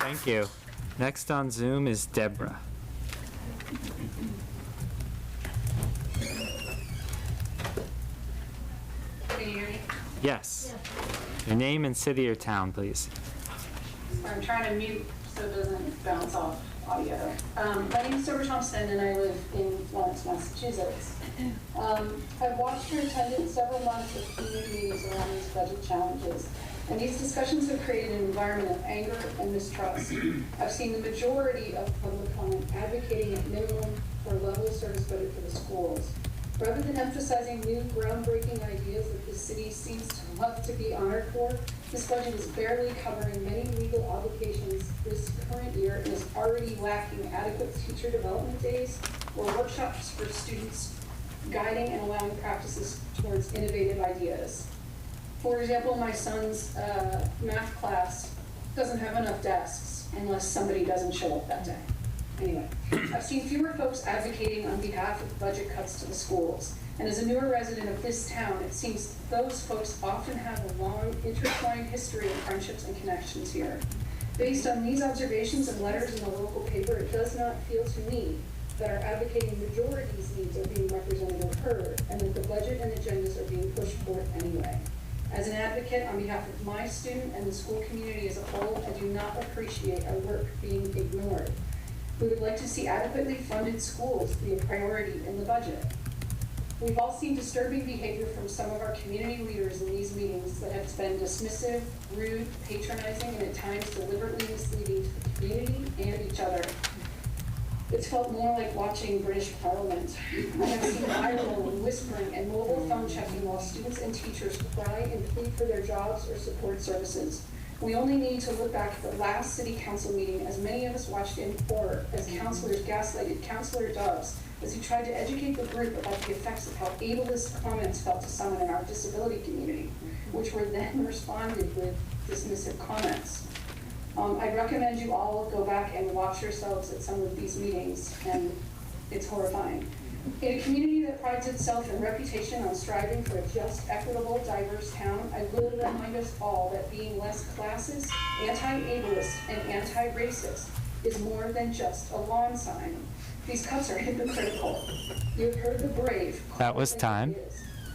Thank you. Next on Zoom is Deborah. Can you hear me? Yes. Your name and city or town, please. I'm trying to mute so it doesn't bounce off audio. My name is Deborah Thompson and I live in Florence, Massachusetts. I've watched your attendance several months of community meetings around these budget challenges. And these discussions have created an environment of anger and mistrust. I've seen the majority of public comment advocating at minimum for a level of service budget for the schools. Rather than emphasizing new groundbreaking ideas that the city seems to love to be honored for, this budget is barely covering many legal obligations this current year and is already lacking adequate teacher development days or workshops for students guiding and allowing practices towards innovative ideas. For example, my son's math class doesn't have enough desks unless somebody doesn't show up that day. Anyway, I've seen fewer folks advocating on behalf of budget cuts to the schools. And as a newer resident of this town, it seems those folks often have a long, intertwined history of friendships and connections here. Based on these observations and letters in the local paper, it does not feel to me that our advocating majority's needs are being represented or heard, and that the budget and agendas are being pushed forth anyway. As an advocate on behalf of my student and the school community as a whole, I do not appreciate our work being ignored. We would like to see adequately funded schools be a priority in the budget. We've all seen disturbing behavior from some of our community leaders in these meetings that has been dismissive, rude, patronizing, and at times deliberately misleading to the community and each other. It's felt more like watching British Parliament. I have seen viral and whispering and mobile phone checking while students and teachers cry and plead for their jobs or support services. We only need to look back at the last city council meeting, as many of us watched in horror as councilors gaslighted Councilor Doves as he tried to educate the group about the effects of how ableist comments felt to someone in our disability community, which were then responded with dismissive comments. I recommend you all go back and watch yourselves at some of these meetings, and it's horrifying. In a community that prides itself in reputation on striving for a just, equitable, diverse town, I will remind us all that being less classist, anti-ableist, and anti-racist is more than just a lawn sign. These cuts are hypocritical. You've heard the brave. That was time.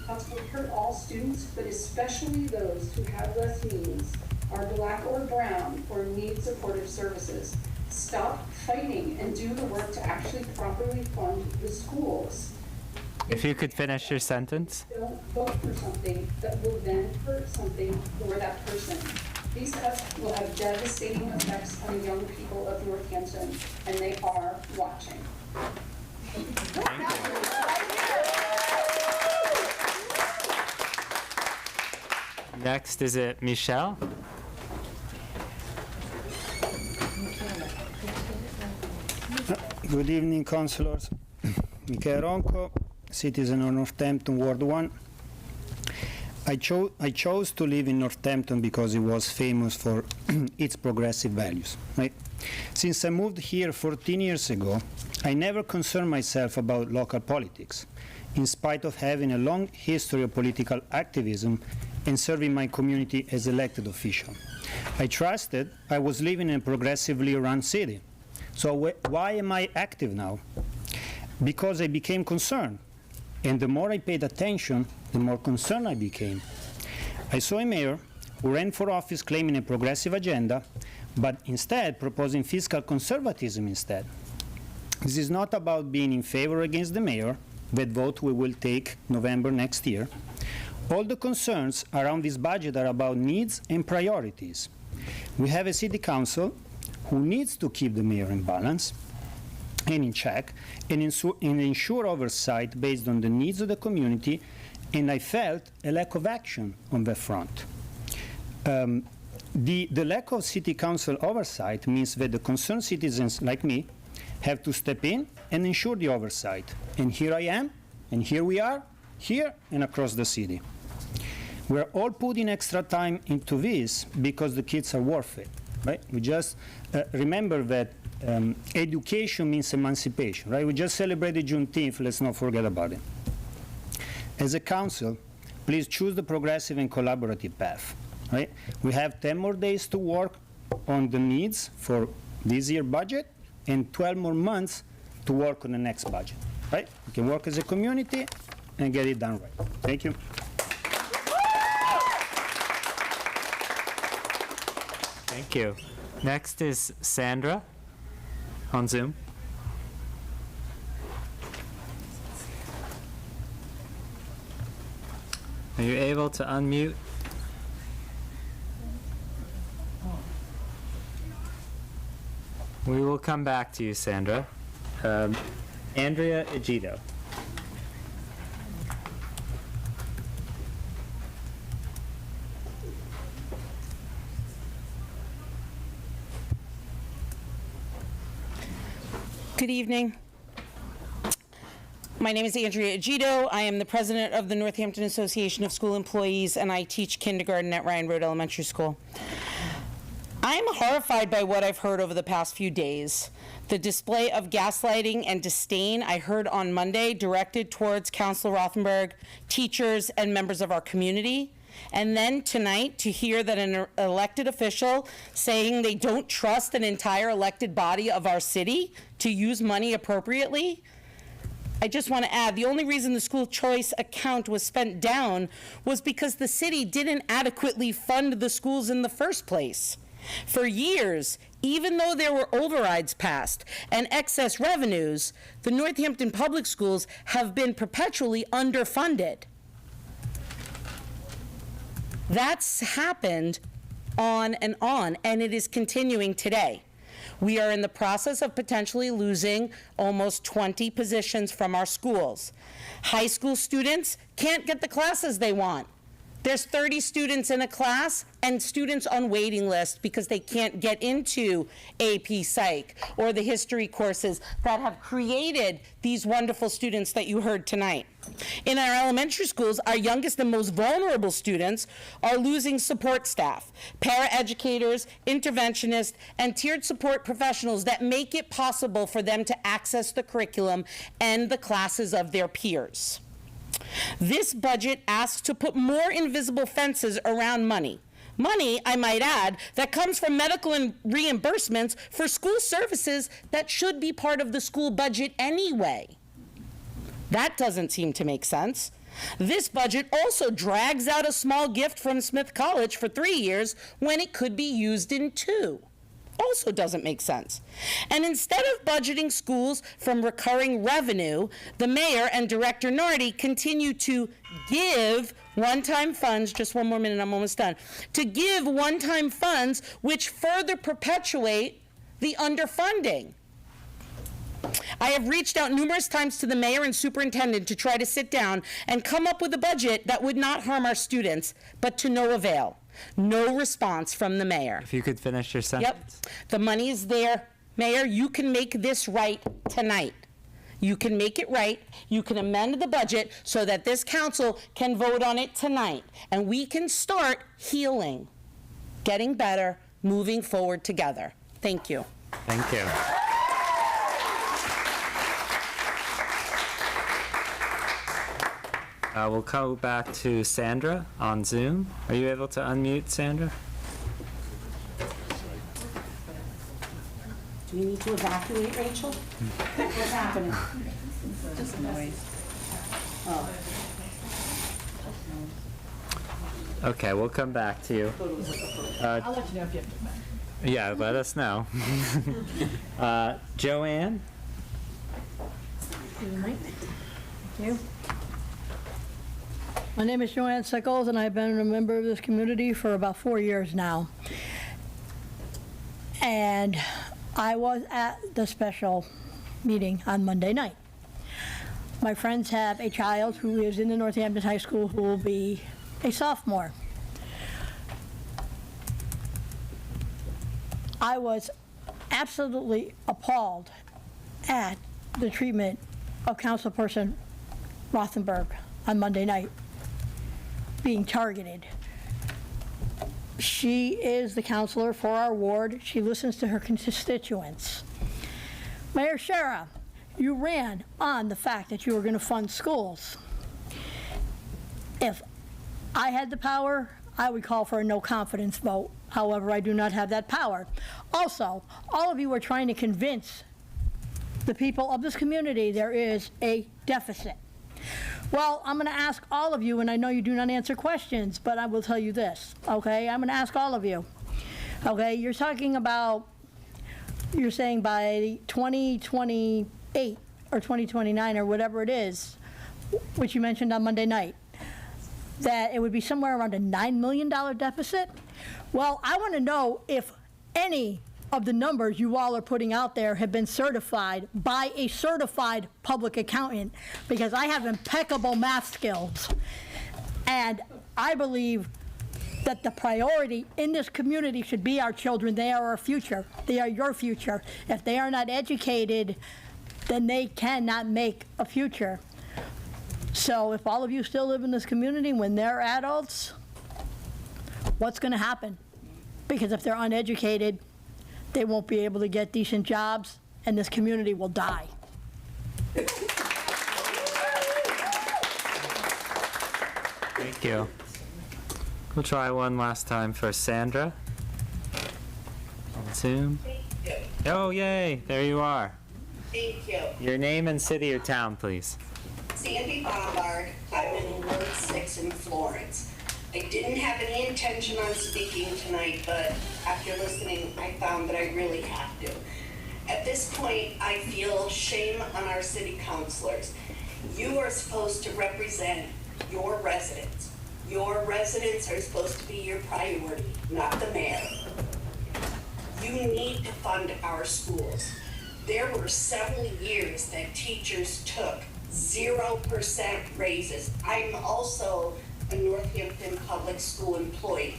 Cuts will hurt all students, but especially those who have less means, are black or brown, or need supportive services. Stop fighting and do the work to actually properly fund the schools. If you could finish your sentence. Don't vote for something that will then hurt something for that person. These cuts will have devastating effects on the young people of Northampton, and they are watching. Next, is it Michelle? Good evening, councillors. Michael Ronco, citizen of Northampton, Ward 1. I chose to live in Northampton because it was famous for its progressive values. Right? Since I moved here 14 years ago, I never concerned myself about local politics, in spite of having a long history of political activism and serving my community as elected official. I trusted I was living in a progressively run city. So why am I active now? Because I became concerned. And the more I paid attention, the more concerned I became. I saw a mayor who ran for office claiming a progressive agenda, but instead proposing fiscal conservatism instead. This is not about being in favor or against the mayor, that vote we will take November next year. All the concerns around this budget are about needs and priorities. We have a city council who needs to keep the mayor in balance and in check and ensure oversight based on the needs of the community, and I felt a lack of action on that front. The lack of city council oversight means that the concerned citizens like me have to step in and ensure the oversight. And here I am, and here we are, here and across the city. We're all putting extra time into this because the kids are worth it. Right? We just remember that education means emancipation, right? We just celebrated Juneteenth, let's not forget about it. As a council, please choose the progressive and collaborative path, right? We have 10 more days to work on the needs for this year's budget and 12 more months to work on the next budget, right? We can work as a community and get it done right. Thank you. Thank you. Next is Sandra on Zoom. Are you able to unmute? We will come back to you, Sandra. Andrea Egido. Good evening. My name is Andrea Egido. I am the president of the Northampton Association of School Employees, and I teach kindergarten at Ryan Road Elementary School. I'm horrified by what I've heard over the past few days. The display of gaslighting and disdain I heard on Monday directed towards Councilor Rothenberg, teachers, and members of our community. And then tonight to hear that an elected official saying they don't trust an entire elected body of our city to use money appropriately. I just want to add, the only reason the school choice account was spent down was because the city didn't adequately fund the schools in the first place. For years, even though there were overrides passed and excess revenues, the Northampton Public Schools have been perpetually underfunded. That's happened on, and it is continuing today. We are in the process of potentially losing almost 20 positions from our schools. High school students can't get the classes they want. There's 30 students in a class and students on waiting list because they can't get into AP Psych or the history courses that have created these wonderful students that you heard tonight. In our elementary schools, our youngest and most vulnerable students are losing support staff, paraeducators, interventionists, and tiered support professionals that make it possible for them to access the curriculum and the classes of their peers. This budget asks to put more invisible fences around money. Money, I might add, that comes from medical and reimbursements for school services that should be part of the school budget anyway. That doesn't seem to make sense. This budget also drags out a small gift from Smith College for 3 years when it could be used in 2. Also doesn't make sense. And instead of budgeting schools from recurring revenue, the mayor and Director Nardi continue to give one-time funds, just one more minute, I'm almost done, to give one-time funds which further perpetuate the underfunding. I have reached out numerous times to the mayor and superintendent to try to sit down and come up with a budget that would not harm our students, but to no avail. No response from the mayor. If you could finish your sentence. Yep, the money is there. Mayor, you can make this right tonight. You can make it right. You can amend the budget so that this council can vote on it tonight. And we can start healing, getting better, moving forward together. Thank you. Thank you. We'll go back to Sandra on Zoom. Are you able to unmute, Sandra? Do we need to evacuate, Rachel? What's happening? Just noise. Oh. Okay, we'll come back to you. I'll let you know if you have to come back. Yeah, let us know. Joanne? Thank you. My name is Joanne Sickles, and I've been a member of this community for about 4 years now. And I was at the special meeting on Monday night. My friends have a child who is in the Northampton High School who will be a sophomore. I was absolutely appalled at the treatment of Councilperson Rothenberg on Monday night, being targeted. She is the counselor for our ward. She listens to her constituents. Mayor Shara, you ran on the fact that you were going to fund schools. If I had the power, I would call for a no confidence vote. However, I do not have that power. Also, all of you are trying to convince the people of this community there is a deficit. Well, I'm going to ask all of you, and I know you do not answer questions, but I will tell you this, okay? I'm going to ask all of you, okay? You're talking about, you're saying by 2028 or 2029 or whatever it is, which you mentioned on Monday night, that it would be somewhere around a $9 million deficit. Well, I want to know if any of the numbers you all are putting out there have been certified by a certified public accountant, because I have impeccable math skills. And I believe that the priority in this community should be our children. They are our future. They are your future. If they are not educated, then they cannot make a future. So if all of you still live in this community when they're adults, what's going to happen? Because if they're uneducated, they won't be able to get decent jobs, and this community will die. Thank you. We'll try one last time for Sandra. On Zoom. Oh, yay, there you are. Thank you. Your name and city or town, please. Sandy Bombard. I'm in Ward 6 in Florence. I didn't have any intention on speaking tonight, but after listening, I found that I really have to. At this point, I feel shame on our city councilors. You are supposed to represent your residents. Your residents are supposed to be your priority, not the mayor. You need to fund our schools. There were several years that teachers took 0% raises. I'm also a Northampton public school employee.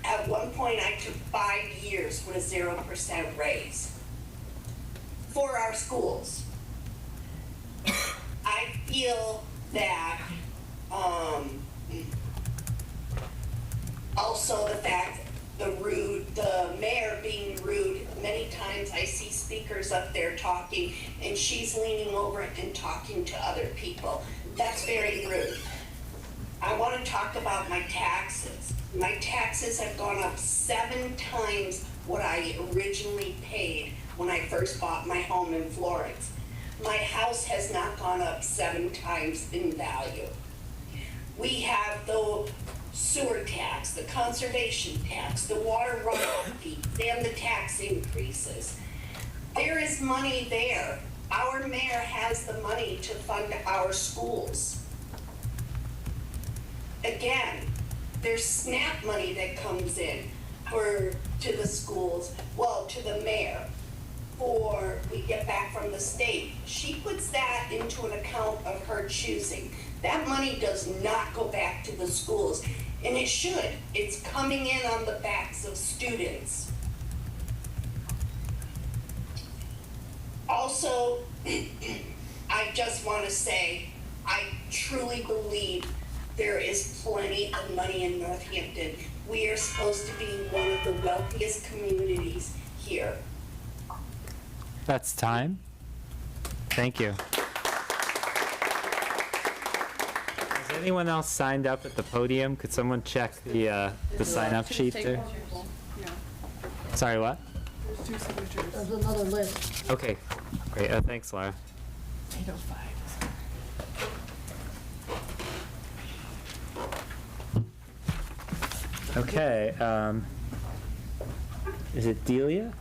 At one point, I took 5 years with a 0% raise for our schools. I feel that also the fact the mayor being rude, many times I see speakers up there talking and she's leaning over and talking to other people. That's very rude. I want to talk about my taxes. My taxes have gone up 7 times what I originally paid when I first bought my home in Florence. My house has not gone up 7 times in value. We have the sewer tax, the conservation tax, the water runoff fees, and the tax increases. There is money there. Our mayor has the money to fund our schools. Again, there's SNAP money that comes in to the schools, well, to the mayor, or we get back from the state. She puts that into an account of her choosing. That money does not go back to the schools, and it should. It's coming in on the backs of students. Also, I just want to say, I truly believe there is plenty of money in Northampton. We are supposed to be one of the wealthiest communities here. That's time. Thank you. Has anyone else signed up at the podium? Could someone check the sign-up sheet there? Sorry, what? There's 2 signatures. There's another list. Okay, great. Thanks, Laura. 805. Okay, is it Delia?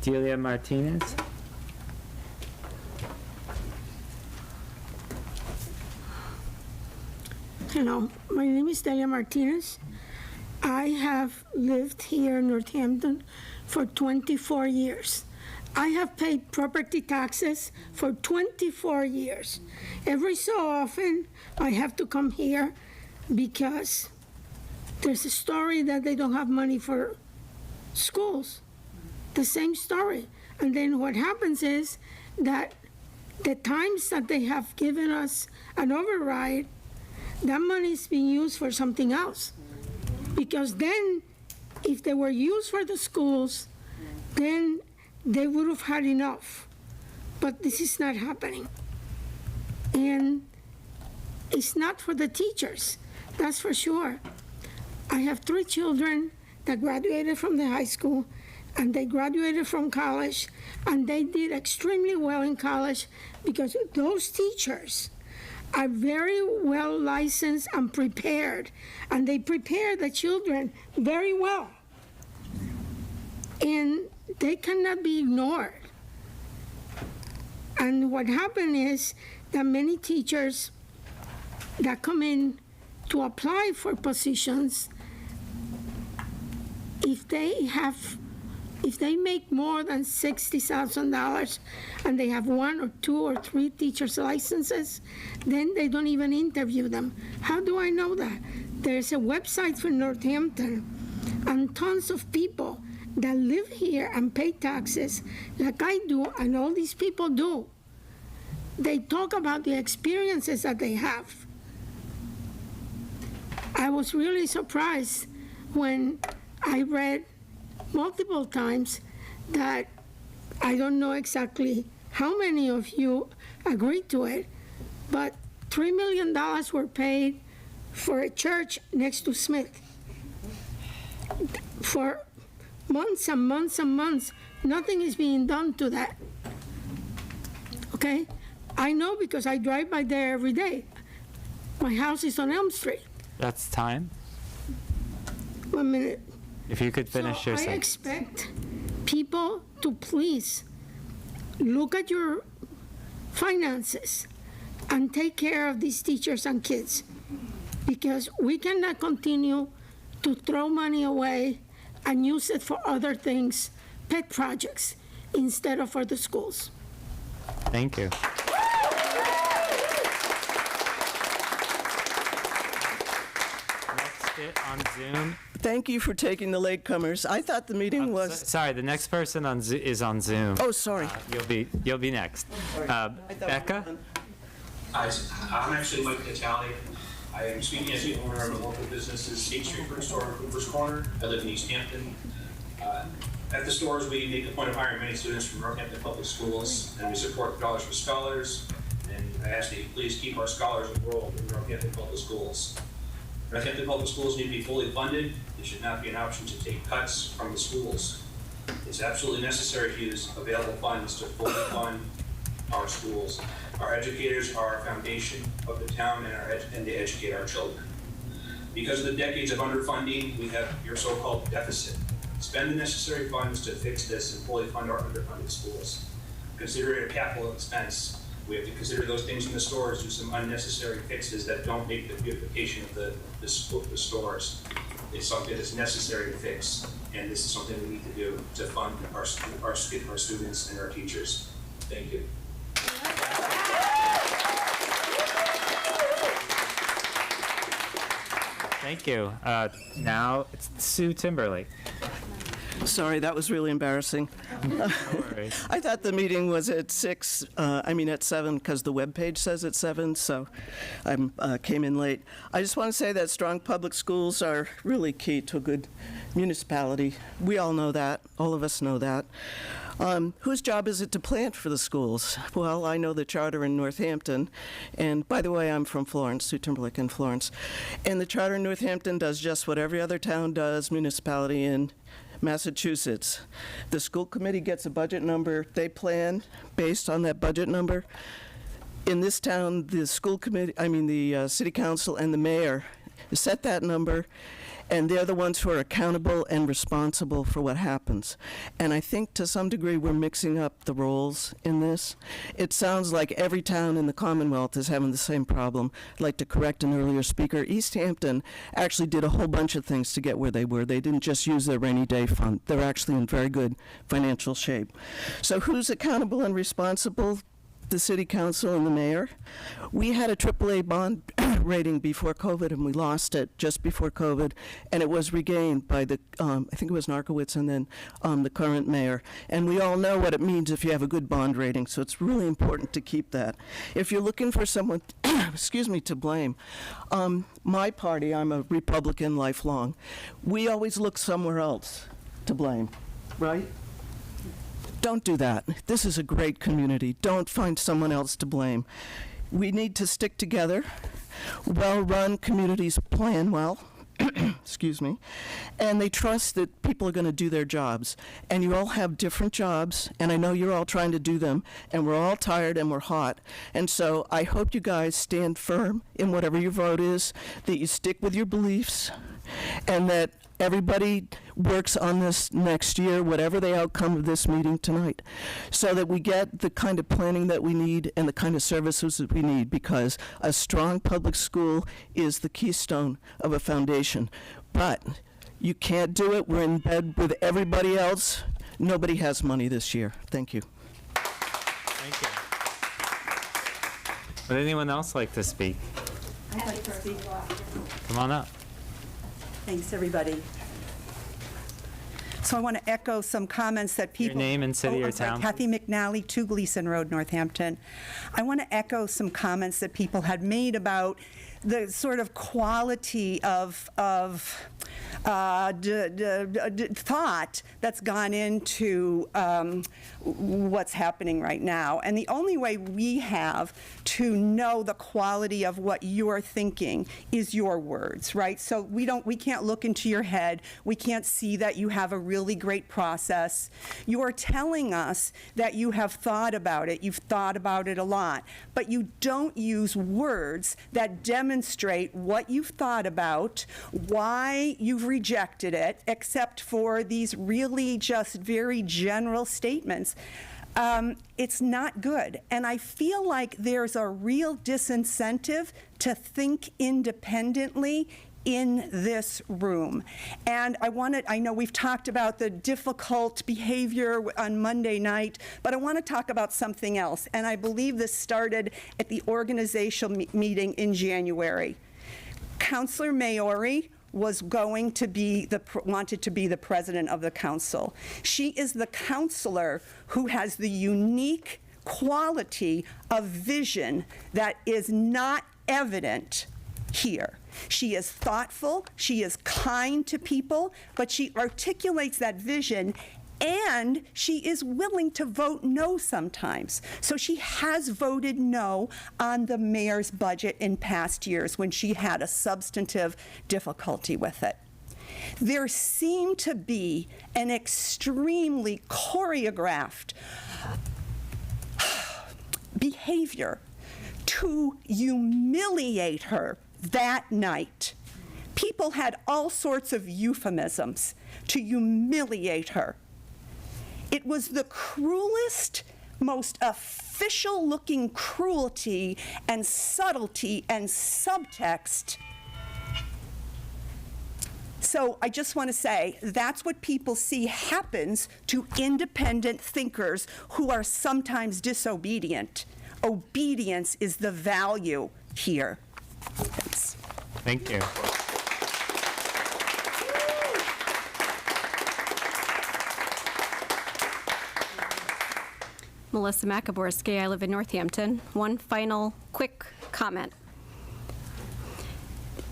Delia Martinez? Hello, my name is Delia Martinez. I have lived here in Northampton for 24 years. I have paid property taxes for 24 years. Every so often, I have to come here because there's a story that they don't have money for schools. The same story. And then what happens is that the times that they have given us an override, that money is being used for something else. Because then, if they were used for the schools, then they would have had enough. But this is not happening. And it's not for the teachers, that's for sure. I have 3 children that graduated from the high school, and they graduated from college, and they did extremely well in college because those teachers are very well licensed and prepared, and they prepare the children very well. And they cannot be ignored. And what happened is that many teachers that come in to apply for positions, if they make more than $60,000 and they have 1 or 2 or 3 teachers' licenses, then they don't even interview them. How do I know that? There's a website for Northampton, and tons of people that live here and pay taxes like I do and all these people do. They talk about the experiences that they have. I was really surprised when I read multiple times that I don't know exactly how many of you agreed to it, but $3 million were paid for a church next to Smith. For months and months and months, nothing is being done to that. Okay? I know because I drive by there every day. My house is on Elm Street. That's time. 1 minute. If you could finish your I sentence. expect people to please look at your finances and take care of these teachers and kids, because we cannot continue to throw money away and use it for other things, pet projects, instead of for the schools. Thank you. sit on Zoom. Thank you for taking the latecomers. I thought the meeting was... Sorry, the next person is on Zoom. Oh, sorry. You'll be next. Becca? Hi, I'm actually Mike Natale. I am speaking as the owner of a local business, 8th Street Fruit Store in Cooper's Corner. I live in East Hampton. At the stores, we make a point of hiring many students from Northampton Public Schools, and we support Dollars for Scholars. And I ask that you please keep our scholars enrolled in Northampton Public Schools. Northampton Public Schools need to be fully funded. It should not be an option to take cuts from the schools. It's absolutely necessary to use available funds to fully fund our schools. Our educators are our foundation of the town and they educate our children. Because of the decades of underfunding, we have your so-called deficit. Spend the necessary funds to fix this and fully fund our underfunded schools. Consider it a capital expense. We have to consider those things in the stores, do some unnecessary fixes that don't make the beautification of the stores. It's something that's necessary to fix, and this is something we need to do to fund our students and our teachers. Thank you. Thank you. Now it's Sue Timberlake. Sorry, that was really embarrassing. No worries. I thought the meeting was at 7, because the webpage says it's 7, so I came in late. I just want to say that strong public schools are really key to a good municipality. We all know that. All of us know that. Whose job is it to plan for the schools? Well, I know the charter in Northampton, and by the way, I'm from Florence, Sue Timberlake in Florence, and the charter in Northampton does just what every other town does, municipality in Massachusetts. The school committee gets a budget number. They plan based on that budget number. In this town, the school committee, the city council and the mayor set that number, and they're the ones who are accountable and responsible for what happens. And I think to some degree we're mixing up the roles in this. It sounds like every town in the Commonwealth is having the same problem. I'd like to correct an earlier speaker. East Hampton actually did a whole bunch of things to get where they were. They didn't just use their rainy day fund. They're actually in very good financial shape. So who's accountable and responsible? The city council and the mayor. We had a AAA bond rating before COVID, and we lost it just before COVID, and it was regained by the, I think it was Narkowitz and then the current mayor. And we all know what it means if you have a good bond rating, so it's really important to keep that. If you're looking for someone, excuse me, to blame, my party, I'm a Republican lifelong, we always look somewhere else to blame, right? Don't do that. This is a great community. Don't find someone else to blame. We need to stick together. Well-run communities plan well, excuse me, and they trust that people are going to do their jobs. And you all have different jobs, and I know you're all trying to do them, and we're all tired and we're hot. And so I hope you guys stand firm in whatever your vote is, that you stick with your beliefs, and that everybody works on this next year, whatever the outcome of this meeting tonight, so that we get the kind of planning that we need and the kind of services that we need, because a strong public school is the keystone of a foundation. But you can't do it. We're in bed with everybody else. Nobody has money this year. Thank you. Thank you. Would anyone else like to speak? I'd like to speak. Come on up. Thanks, everybody. So I want to echo some comments that people... Your name and city or town? Kathy McNally, 2 Gleason Road, Northampton. I want to echo some comments that people had made about the sort of quality of thought that's gone into what's happening right now. And the only way we have to know the quality of what you're thinking is your words, right? So we can't look into your head. We can't see that you have a really great process. You're telling us that you have thought about it. You've thought about it a lot. But you don't use words that demonstrate what you've thought about, why you've rejected it, except for these really just very general statements. It's not good. And I feel like there's a real disincentive to think independently in this room. And I know we've talked about the difficult behavior on Monday night, but I want to talk about something else. And I believe this started at the organizational meeting in January. Councilor Maori was going to be wanted to be the president of the council. She is the counselor who has the unique quality of vision that is not evident here. She is thoughtful, she is kind to people, but she articulates that vision, and she is willing to vote no sometimes. So she has voted no on the mayor's budget in past years when she had a substantive difficulty with it. There seemed to be an extremely choreographed behavior to humiliate her that night. People had all sorts of euphemisms to humiliate her. It was the cruelest, most official-looking cruelty and subtlety and subtext. So I just want to say, that's what people see happens to independent thinkers who are sometimes disobedient. Obedience is the value here. Thanks. Thank you. Melissa Makaborski, I live in Northampton. One final quick comment.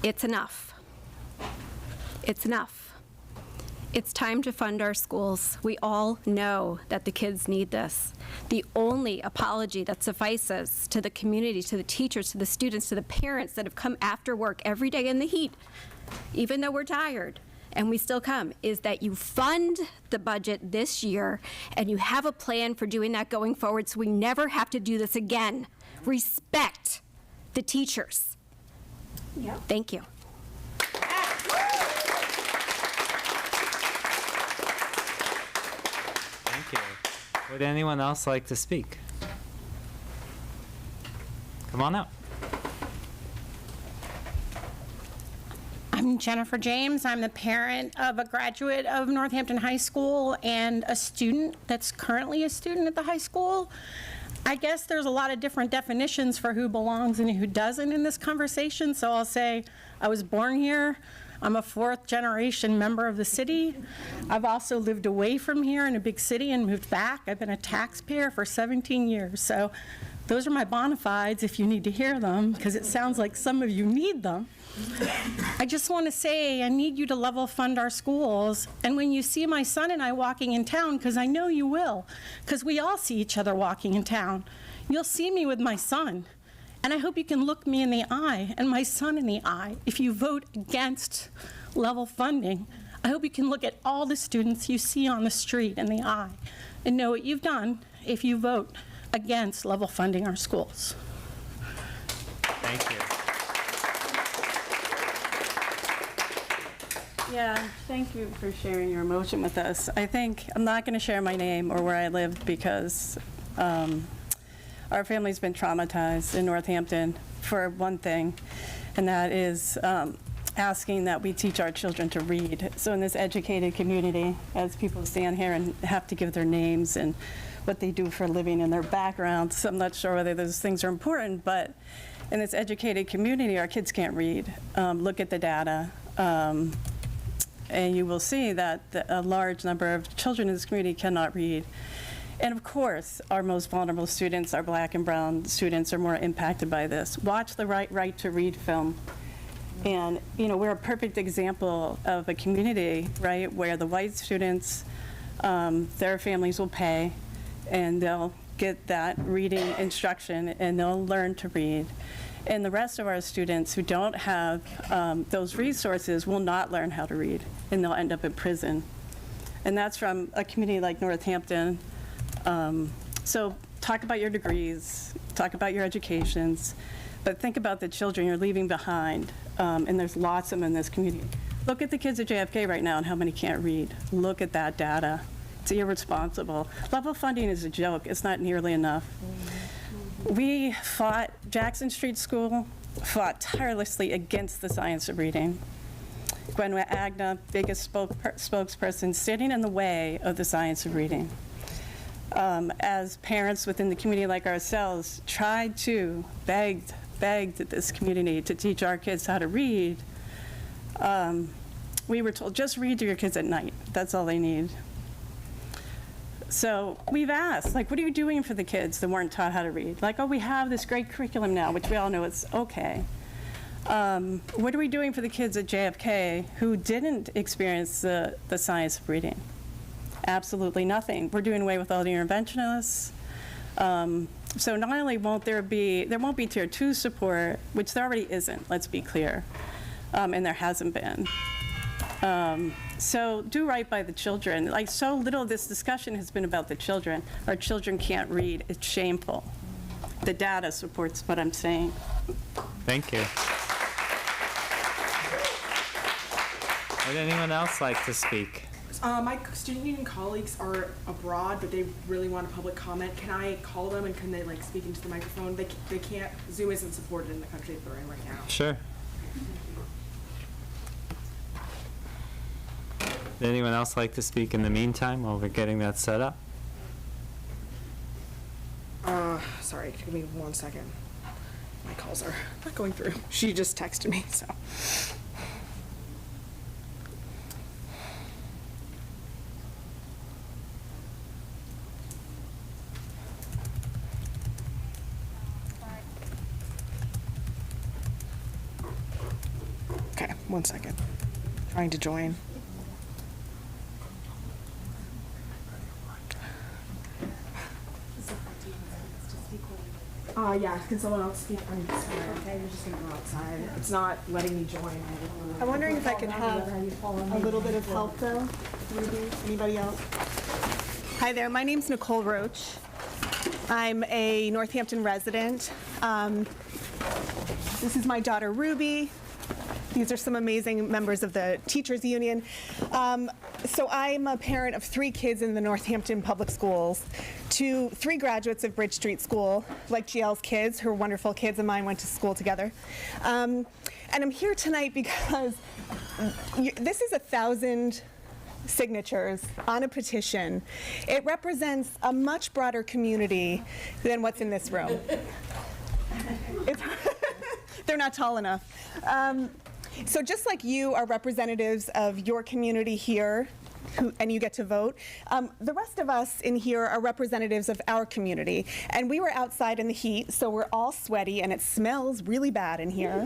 It's enough. It's enough. It's time to fund our schools. We all know that the kids need this. The only apology that suffices to the community, to the teachers, to the students, to the parents that have come after work every day in the heat, even though we're tired, and we still come, is that you fund the budget this year and you have a plan for doing that going forward so we never have to do this again. Respect the teachers. Yep. Thank you. Thank you. Would anyone else like to speak? Come on up. I'm Jennifer James. I'm the parent of a graduate of Northampton High School and a student that's currently a student at the high school. I guess there's a lot of different definitions for who belongs and who doesn't in this conversation, so I'll say I was born here. I'm a fourth-generation member of the city. I've also lived away from here in a big city and moved back. I've been a taxpayer for 17 years, so those are my bona fides if you need to hear them, because it sounds like some of you need them. I just want to say I need you to level fund our schools, and when you see my son and I walking in town, because I know you will, because we all see each other walking in town, you'll see me with my son. And I hope you can look me in the eye and my son in the eye if you vote against level funding. I hope you can look at all the students you see on the street in the eye and know what you've done if you vote against level funding our schools. Thank you. Yeah, thank you for sharing your emotion with us. I think I'm not going to share my name or where I live because our family's been traumatized in Northampton for one thing, and that is asking that we teach our children to read. So in this educated community, as people stand here and have to give their names and what they do for a living and their backgrounds, I'm not sure whether those things are important, but in this educated community, our kids can't read. Look at the data. And you will see that a large number of children in this community cannot read. And of course, our most vulnerable students, our black and brown students, are more impacted by this. Watch the Right to Read film. And, you know, we're a perfect example of a community, right, where the white students, their families will pay, and they'll get that reading instruction, and they'll learn to read. And the rest of our students who don't have those resources will not learn how to read, and they'll end up in prison. And that's from a community like Northampton. So talk about your degrees, talk about your educations, but think about the children you're leaving behind, and there's lots of them in this community. Look at the kids at JFK right now and how many can't read. Look at that data. It's irresponsible. Level funding is a joke. It's not nearly enough. We fought, Jackson Street School fought tirelessly against the science of reading. Gwenwa Agna, biggest spokesperson, standing in the way of the science of reading. As parents within the community like ourselves tried to begged this community to teach our kids how to read, We were told, just read to your kids at night. That's all they need. So we've asked, like, what are you doing for the kids that weren't taught how to read? Like, oh, we have this great curriculum now, which we all know it's okay. What are we doing for the kids at JFK who didn't experience the science of reading? Absolutely nothing. We're doing away with all the interventionists. So not only won't there won't be tier 2 support, which there already isn't, let's be clear, and there hasn't been. So do right by the children. Like, so little of this discussion has been about the children. Our children can't read. It's shameful. The data supports what I'm saying. Thank you. Would anyone else like to speak? My student union colleagues are abroad, but they really want a public comment. Can I call them and can they like speak into the microphone? They can't. Zoom isn't supported in the country that they're in right now. Sure. Would anyone else like to speak in the meantime while we're getting that set up? Sorry, give me 1 second. My calls are not going through. She just texted me, so. Okay, 1 second. Trying to join. Yeah, can someone else speak? I'm sorry. Okay, you're just gonna go outside. It's not letting me join. I'm wondering if I could have a little bit of help though. Maybe anybody else? Hi there, my name's Nicole Roach. I'm a Northampton resident. This is my daughter Ruby. These are some amazing members of the teachers union. So I'm a parent of 3 kids in the Northampton public schools. 3 graduates of Bridge Street School, like GL's kids, who are wonderful kids of mine, went to school together. And I'm here tonight because this is 1,000 signatures on a petition. It represents a much broader community than what's in this room. They're not tall enough. So just like you are representatives of your community here, and you get to vote, the rest of us in here are representatives of our community. And we were outside in the heat, so we're all sweaty, and it smells really bad in here.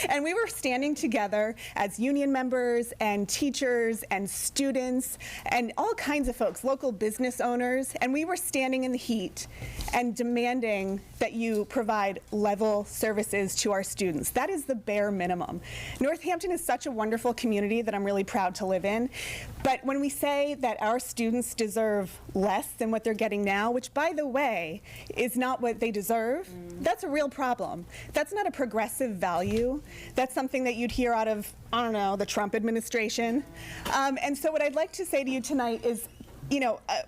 And we were standing together as union members and teachers and students and all kinds of folks, local business owners, and we were standing in the heat and demanding that you provide level services to our students. That is the bare minimum. Northampton is such a wonderful community that I'm really proud to live in. But when we say that our students deserve less than what they're getting now, which by the way is not what they deserve, that's a real problem. That's not a progressive value. That's something that you'd hear out of, I don't know, the Trump administration. And so what I'd like to say to you tonight is,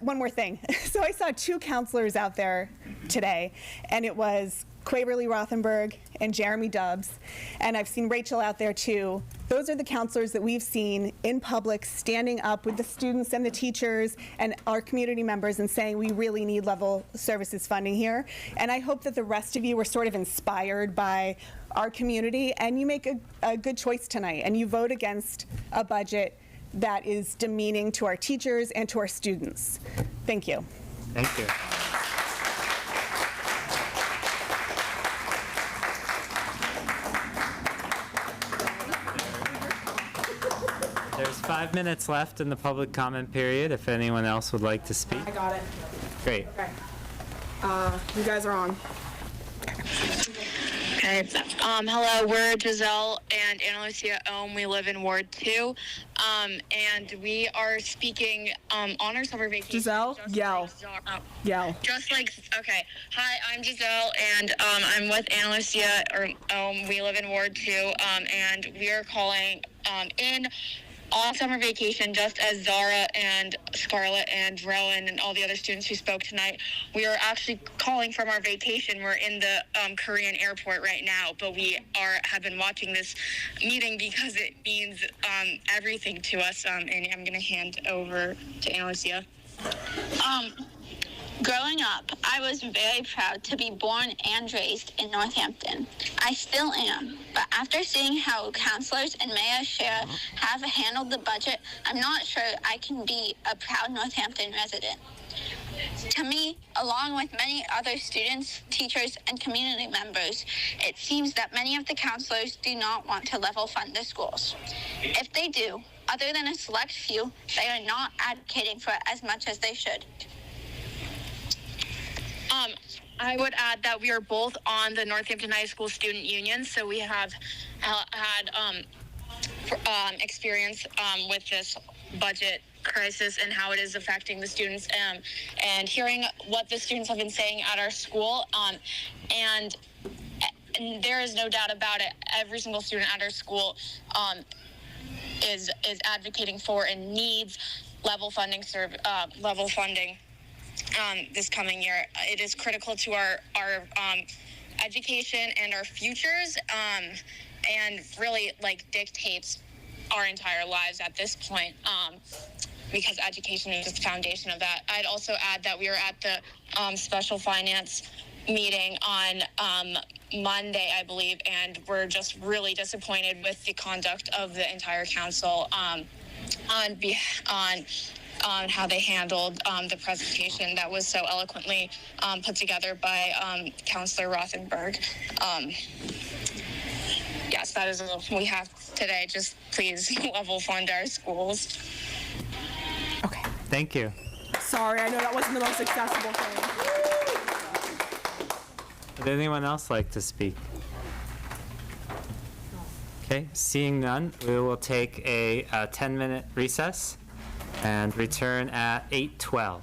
one more thing. So I saw 2 counselors out there today, and it was Quaverly Rothenberg and Jeremy Dubbs, and I've seen Rachel out there too. Those are the counselors that we've seen in public standing up with the students and the teachers and our community members and saying we really need level services funding here. And I hope that the rest of you were sort of inspired by our community and you make a good choice tonight and you vote against a budget that is demeaning to our teachers and to our students. Thank you. Thank you. There's 5 minutes left in the public comment period if anyone else would like to speak. I got it. Great. Okay. You guys are on. Okay. Hello, we're Giselle and Anna Lucia Ohm. We live in Ward 2. And we are speaking on our summer vacation. Giselle, yell. Yell. Just like, okay. Hi, I'm Giselle, and I'm with Anna Lucia Ohm. We live in Ward 2, and we are calling in on summer vacation, just as Zara and Scarlett and Rowan and all the other students who spoke tonight. We are actually calling from our vacation. We're in the Korean airport right now, but we have been watching this meeting because it means everything to us. And I'm going to hand over to Anna Lucia. Growing up, I was very proud to be born and raised in Northampton. I still am, but after seeing how councilors and Mayor Shara have handled the budget, I'm not sure I can be a proud Northampton resident. To me, along with many other students, teachers, and community members, it seems that many of the councilors do not want to level fund the schools. If they do, other than a select few, they are not advocating for it as much as they should. I would add that we are both on the Northampton High School Student Union, so we have had experience with this budget crisis and how it is affecting the students, and hearing what the students have been saying at our school, and there is no doubt about it, every single student at our school is advocating for and needs level funding this coming year. It is critical to our education and our futures, and really dictates our entire lives at this point, because education is just the foundation of that. I'd also add that we were at the special finance meeting on Monday, I believe, and we're just really disappointed with the conduct of the entire council on how they handled the presentation that was so eloquently put together by Councilor Rothenberg. Yes, that is what we have today. Just please level fund our schools. Thank you. Sorry, I know that wasn't the most accessible thing. Would anyone else like to speak? Okay, seeing none, we will take a 10-minute recess and return at 8:12.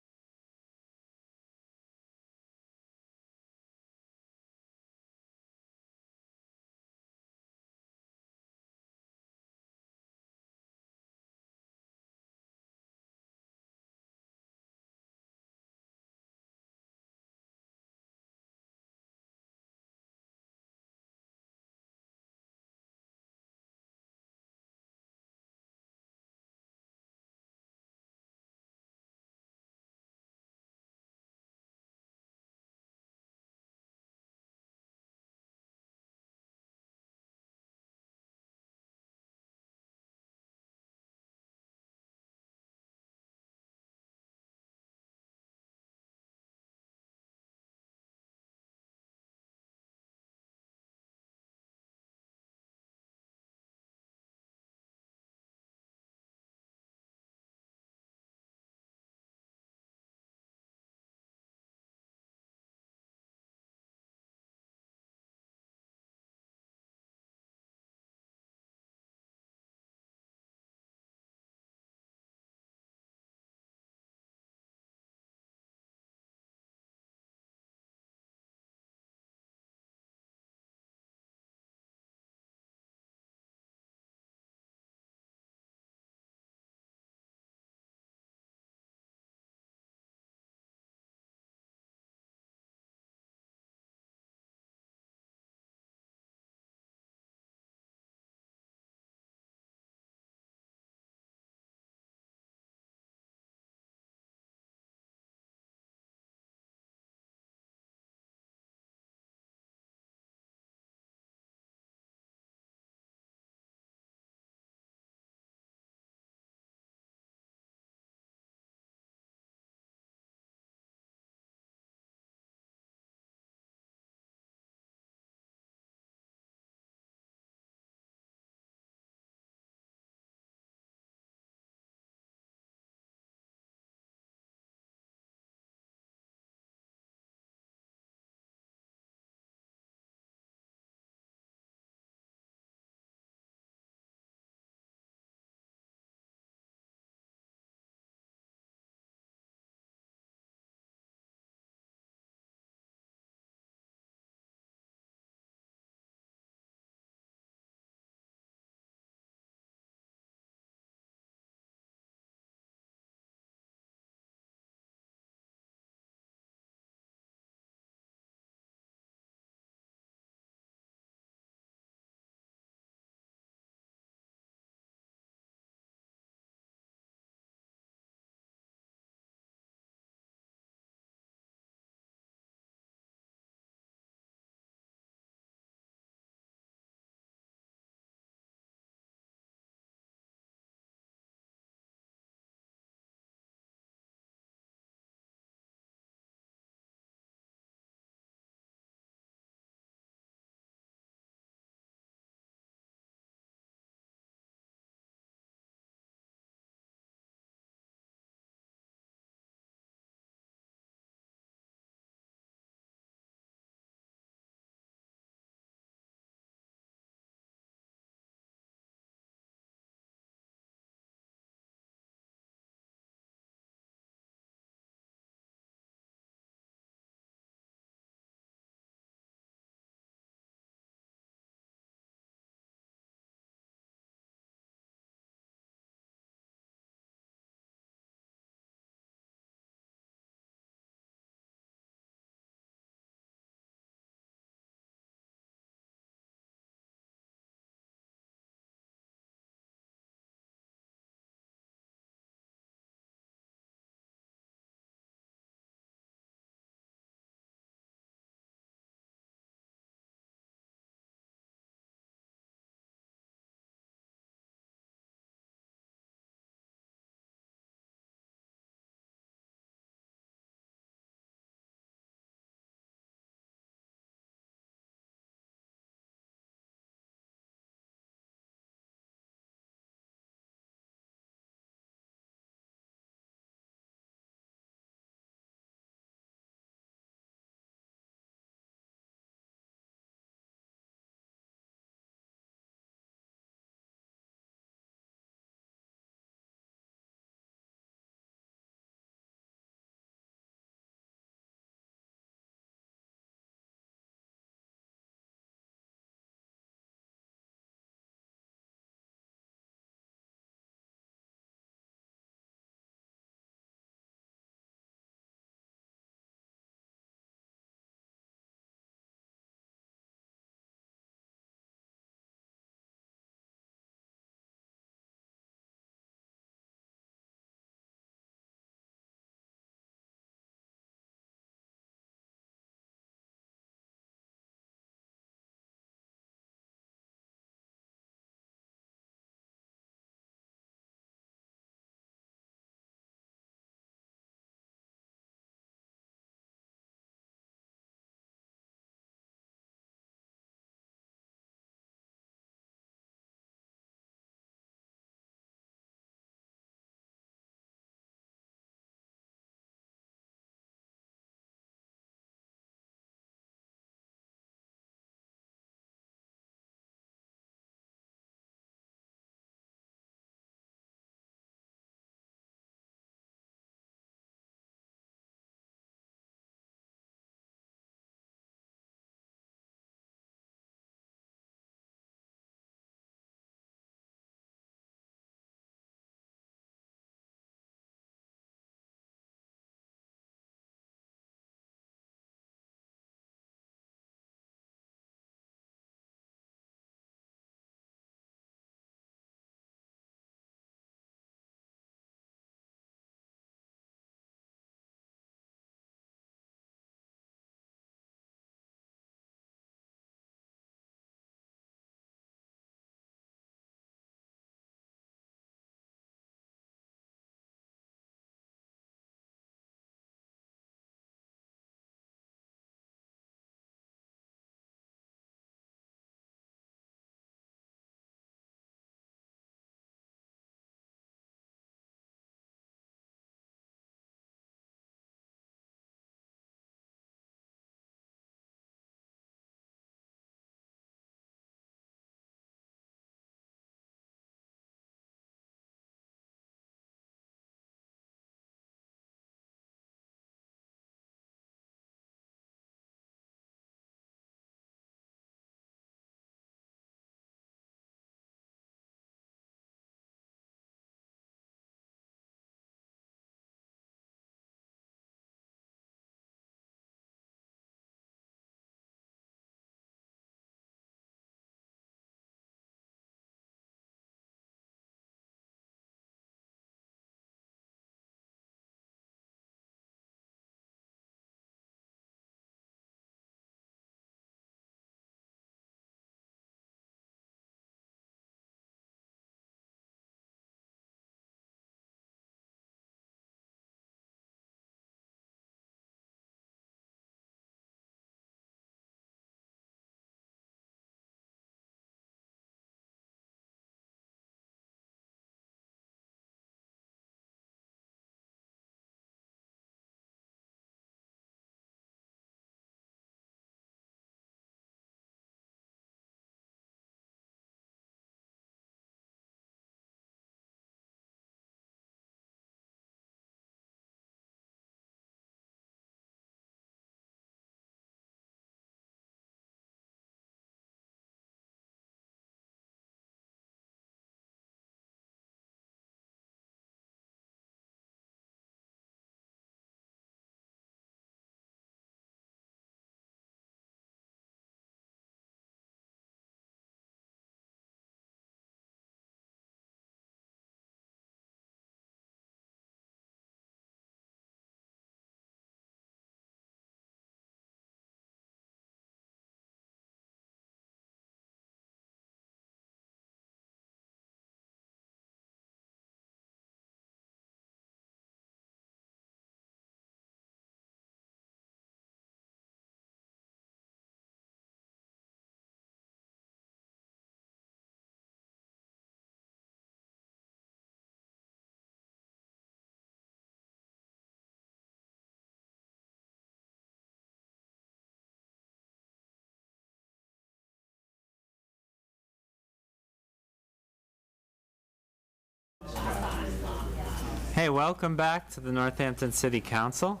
Hey, welcome back to the Northampton City Council.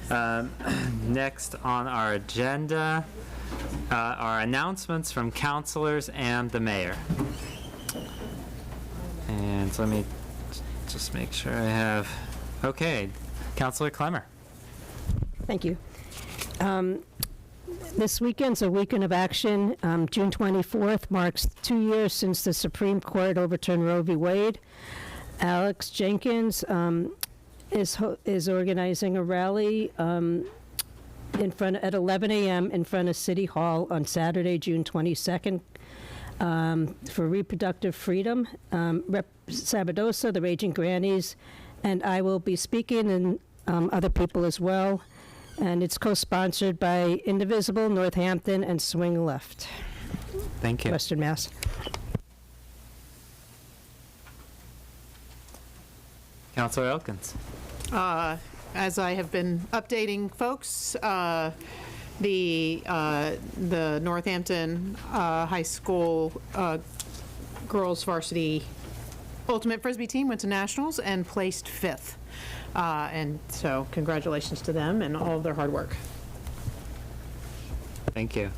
Next on our agenda are announcements from councilors and the mayor. And let me just make sure I have, okay, Councilor Clemmer. Thank you. This weekend's a weekend of action. June 24th marks 2 years since the Supreme Court overturned Roe v. Wade. Alex Jenkins is organizing a rally at 11 a.m. in front of City Hall on Saturday, June 22nd, for reproductive freedom. Rep. Sabadosa, the Raging Grannies, and I will be speaking, and other people as well. And it's co-sponsored by Indivisible, Northampton, and Swing Left. Thank you. Western Mass. Councilor Elkins. As I have been updating folks, the Northampton High School girls varsity ultimate frisbee team went to nationals and placed 5th. And so congratulations to them and all of their hard work. Thank you.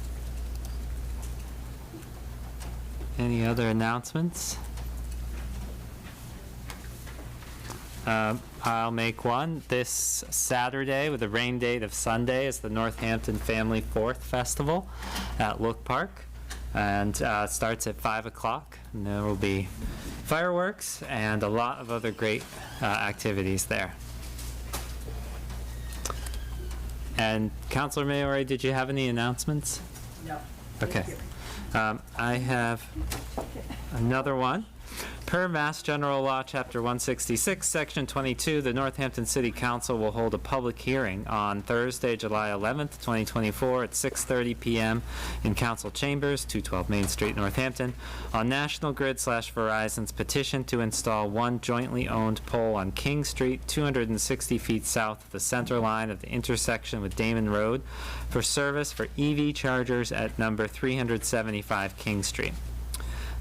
Any other announcements? I'll make one. This Saturday, with a rain date of Sunday, is the Northampton Family 4th Festival at Look Park. And it starts at 5 o'clock. And there will be fireworks and a lot of other great activities there. And Councilor Maori, did you have any announcements? No. Okay. I have another one. Per Mass General Law, Chapter 166, Section 22, the Northampton City Council will hold a public hearing on Thursday, July 11th, 2024 at 6:30 p.m. in Council Chambers, 212 Main Street, Northampton, on National Grid/Verizon's petition to install one jointly owned pole on King Street, 260 feet south of the center line of the intersection with Damon Road, for service for EV chargers at number 375 King Street.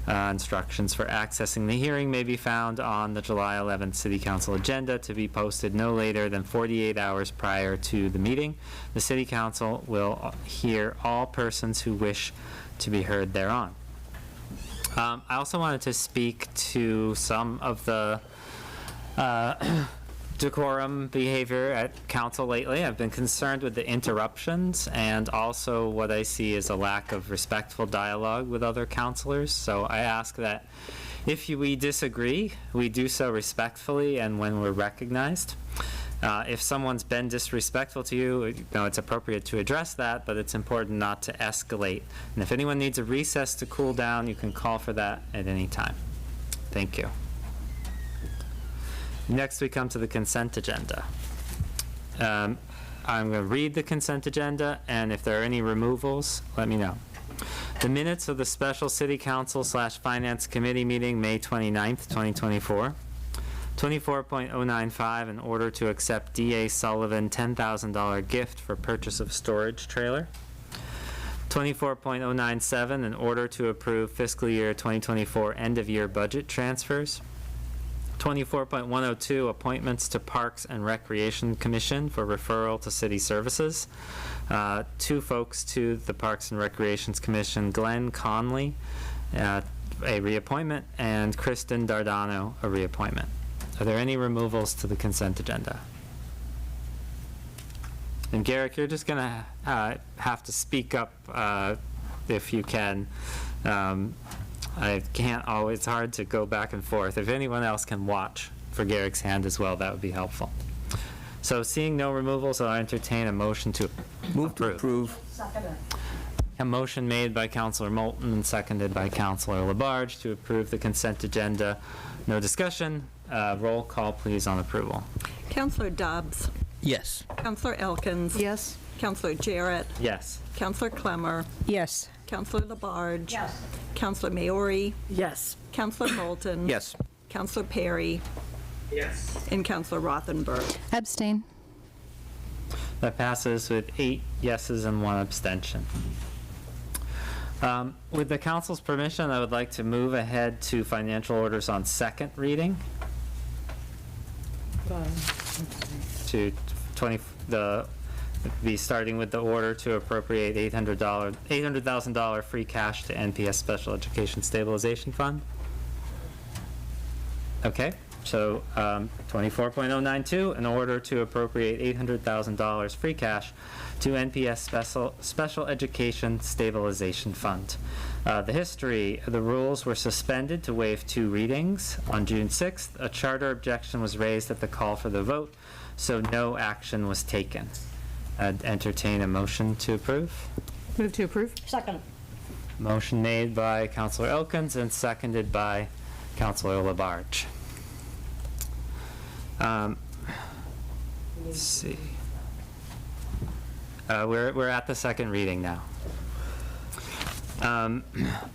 Instructions for accessing the hearing may be found on the July 11th City Council agenda, to be posted no later than 48 hours prior to the meeting. The City Council will hear all persons who wish to be heard thereon. I also wanted to speak to some of the decorum behavior at council lately. I've been concerned with the interruptions and also what I see as a lack of respectful dialogue with other councilors. So I ask that if we disagree, we do so respectfully and when we're recognized. If someone's been disrespectful to you, it's appropriate to address that, but it's important not to escalate. And if anyone needs a recess to cool down, you can call for that at any time. Thank you. Next, we come to the consent agenda. I'm going to read the consent agenda, and if there are any removals, let me know. The minutes of the special City Council/Finance Committee meeting, May 29th, 2024. 24.095, in order to accept D.A. Sullivan $10,000 gift for purchase of storage trailer. 24.097, in order to approve fiscal year 2024 end-of-year budget transfers. 24.102, appointments to Parks and Recreation Commission for referral to city services. 2 folks to the Parks and Recreations Commission, Glenn Conley, a reappointment, and Kristen Dardano, a reappointment. Are there any removals to the consent agenda? And Garrick, you're just gonna have to speak up if you can. I can't always, it's hard to go back and forth. If anyone else can watch for Garrick's hand as well, that would be helpful. So seeing no removals, I'll entertain a motion to approve. A motion made by Councilor Moulton and seconded by Councilor Labarge to approve the consent agenda. No discussion. Roll call, please, on approval. Councilor Dobbs. Yes. Councilor Elkins. Yes. Councilor Jarrett. Yes. Councilor Clemmer. Yes. Councilor Labarge. Yes. Councilor Maori. Yes. Councilor Moulton. Yes. Councilor Perry. Yes. And Councilor Rothenberg. Abstain. That passes with 8 yeses and 1 abstention. With the council's permission, I would like to move ahead to financial orders on second reading. to be starting with the order to appropriate $800,000 free cash to NPS Special Education Stabilization Fund. Okay, so 24.092, an order to appropriate $800,000 free cash to NPS Special Education Stabilization Fund. The history: the rules were suspended to waive 2 readings. On June 6th, a charter objection was raised at the call for the vote, so no action was taken. I'd entertain a motion to approve. Move to approve. Second. Motion made by Councilor Elkins and seconded by Councilor Labarge. Let's see. We're at the second reading now.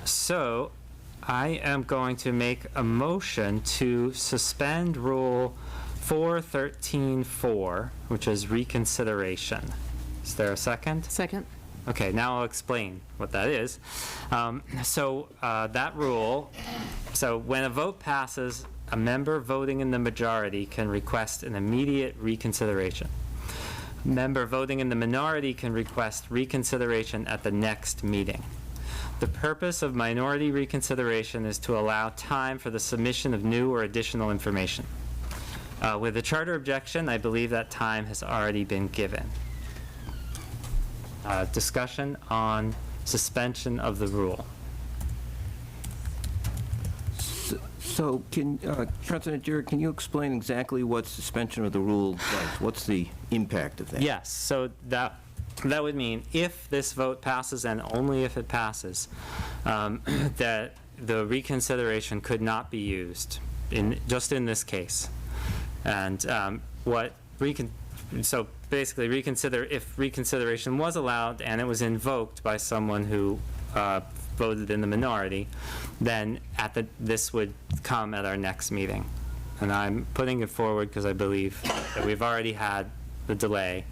So I am going to make a motion to suspend Rule 413.4, which is reconsideration. Is there a second? Second. Okay, now I'll explain what that is. That rule, so when a vote passes, a member voting in the majority can request an immediate reconsideration. A member voting in the minority can request reconsideration at the next meeting. The purpose of minority reconsideration is to allow time for the submission of new or additional information. With the charter objection, I believe that time has already been given. Discussion on suspension of the rule. So, President Jarrett, can you explain exactly what suspension of the rule does? What's the impact of that? Yes, so that would mean if this vote passes, and only if it passes, that the reconsideration could not be used just in this case. And so basically if reconsideration was allowed and it was invoked by someone who voted in the minority, then this would come at our next meeting. And I'm putting it forward because I believe that we've already had the delay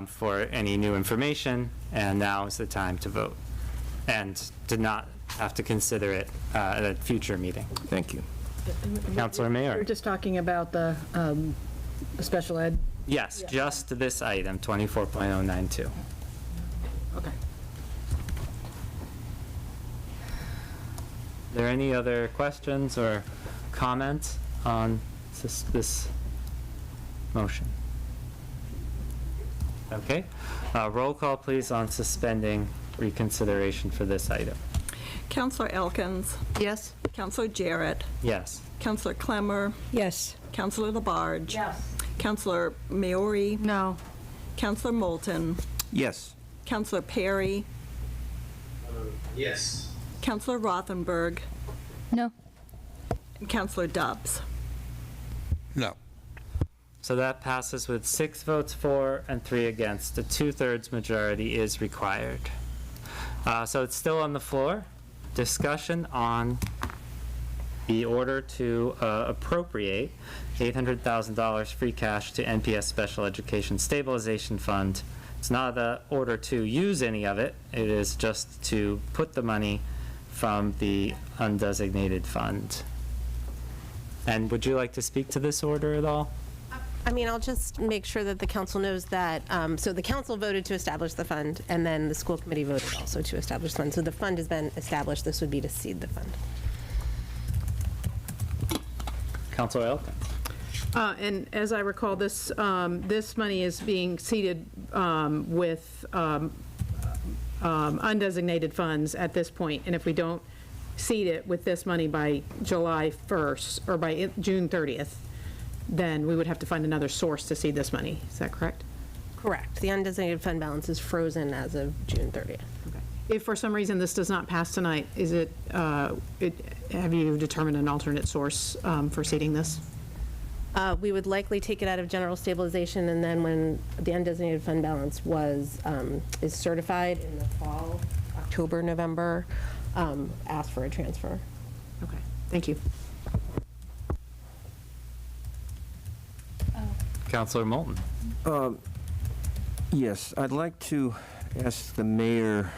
for any new information, and now is the time to vote and to not have to consider it at a future meeting. Thank you. Councilor Mayor. We're just talking about the special ed? Yes, just this item, 24.092. Okay. Are there any other questions or comments on this motion? Okay. Roll call, please, on suspending reconsideration for this item. Councilor Elkins. Yes. Councilor Jarrett. Yes. Councilor Clemmer. Yes. Councilor Labarge. Yes. Councilor Maori. No. Councilor Moulton. Yes. Councilor Perry. Yes. Councilor Rothenberg. No. And Councilor Dubs. No. So that passes with 6 votes for and 3 against. A 2/3 majority is required. So it's still on the floor. Discussion on the order to appropriate $800,000 free cash to NPS Special Education Stabilization Fund. It's not the order to use any of it. It is just to put the money from the undesignated fund. And would you like to speak to this order at all? I mean, I'll just make sure that the council knows that, so the council voted to establish the fund, and then the school committee voted also to establish the fund. So the fund has been established. This would be to seed the fund. Councilor Elkins. And as I recall, this money is being seeded with undesignated funds at this point. And if we don't seed it with this money by July 1st or by June 30th, then we would have to find another source to seed this money. Is that correct? Correct. The undesignated fund balance is frozen as of June 30th. Okay. If for some reason this does not pass tonight, is it, have you determined an alternate source for seeding this? We would likely take it out of general stabilization, and then when the undesignated fund balance is certified in the fall, October, November, ask for a transfer. Okay, thank you. Councilor Moulton. Yes, I'd like to ask the mayor,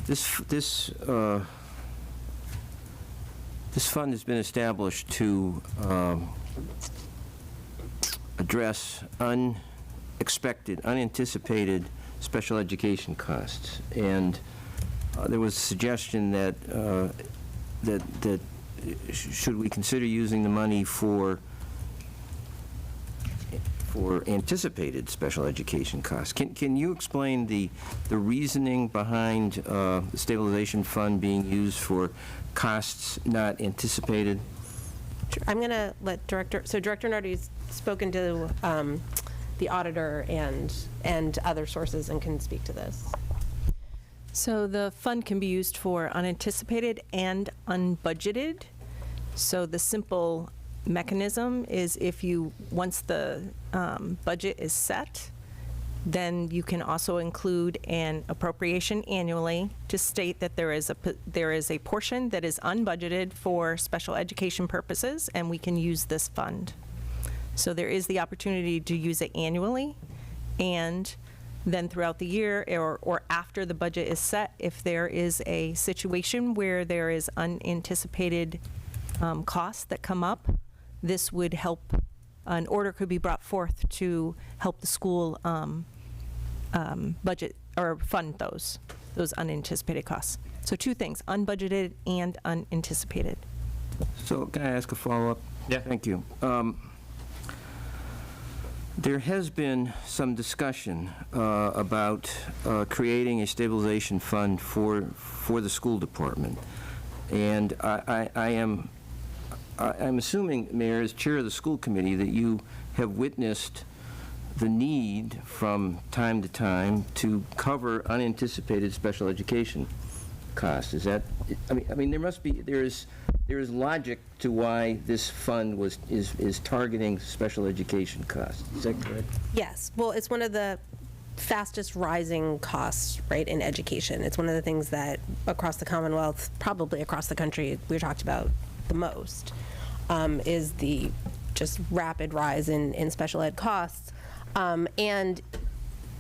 this fund has been established to address unexpected, unanticipated special education costs. And there was a suggestion that should we consider using the money for anticipated special education costs. Can you explain the reasoning behind the stabilization fund being used for costs not anticipated? Sure. I'm going to let Director Nardi's spoken to the auditor and other sources and can speak to this. So the fund can be used for unanticipated and unbudgeted. So the simple mechanism is once the budget is set, then you can also include an appropriation annually to state that there is a portion that is unbudgeted for special education purposes, and we can use this fund. So there is the opportunity to use it annually, and then throughout the year or after the budget is set, if there is a situation where there is unanticipated costs that come up, this would help. An order could be brought forth to help the school budget or fund those unanticipated costs. So two things, unbudgeted and unanticipated. So can I ask a follow-up? Yeah. Thank you. There has been some discussion about creating a stabilization fund for the school department. And I'm assuming, Mayor, as chair of the school committee, that you have witnessed the need from time to time to cover unanticipated special education costs. Is that, I mean, there is logic to why this fund is targeting special education costs. Is that correct? Yes. Well, it's one of the fastest rising costs, right, in education. It's one of the things that across the Commonwealth, probably across the country, we're talked about the most, is the just rapid rise in special ed costs. And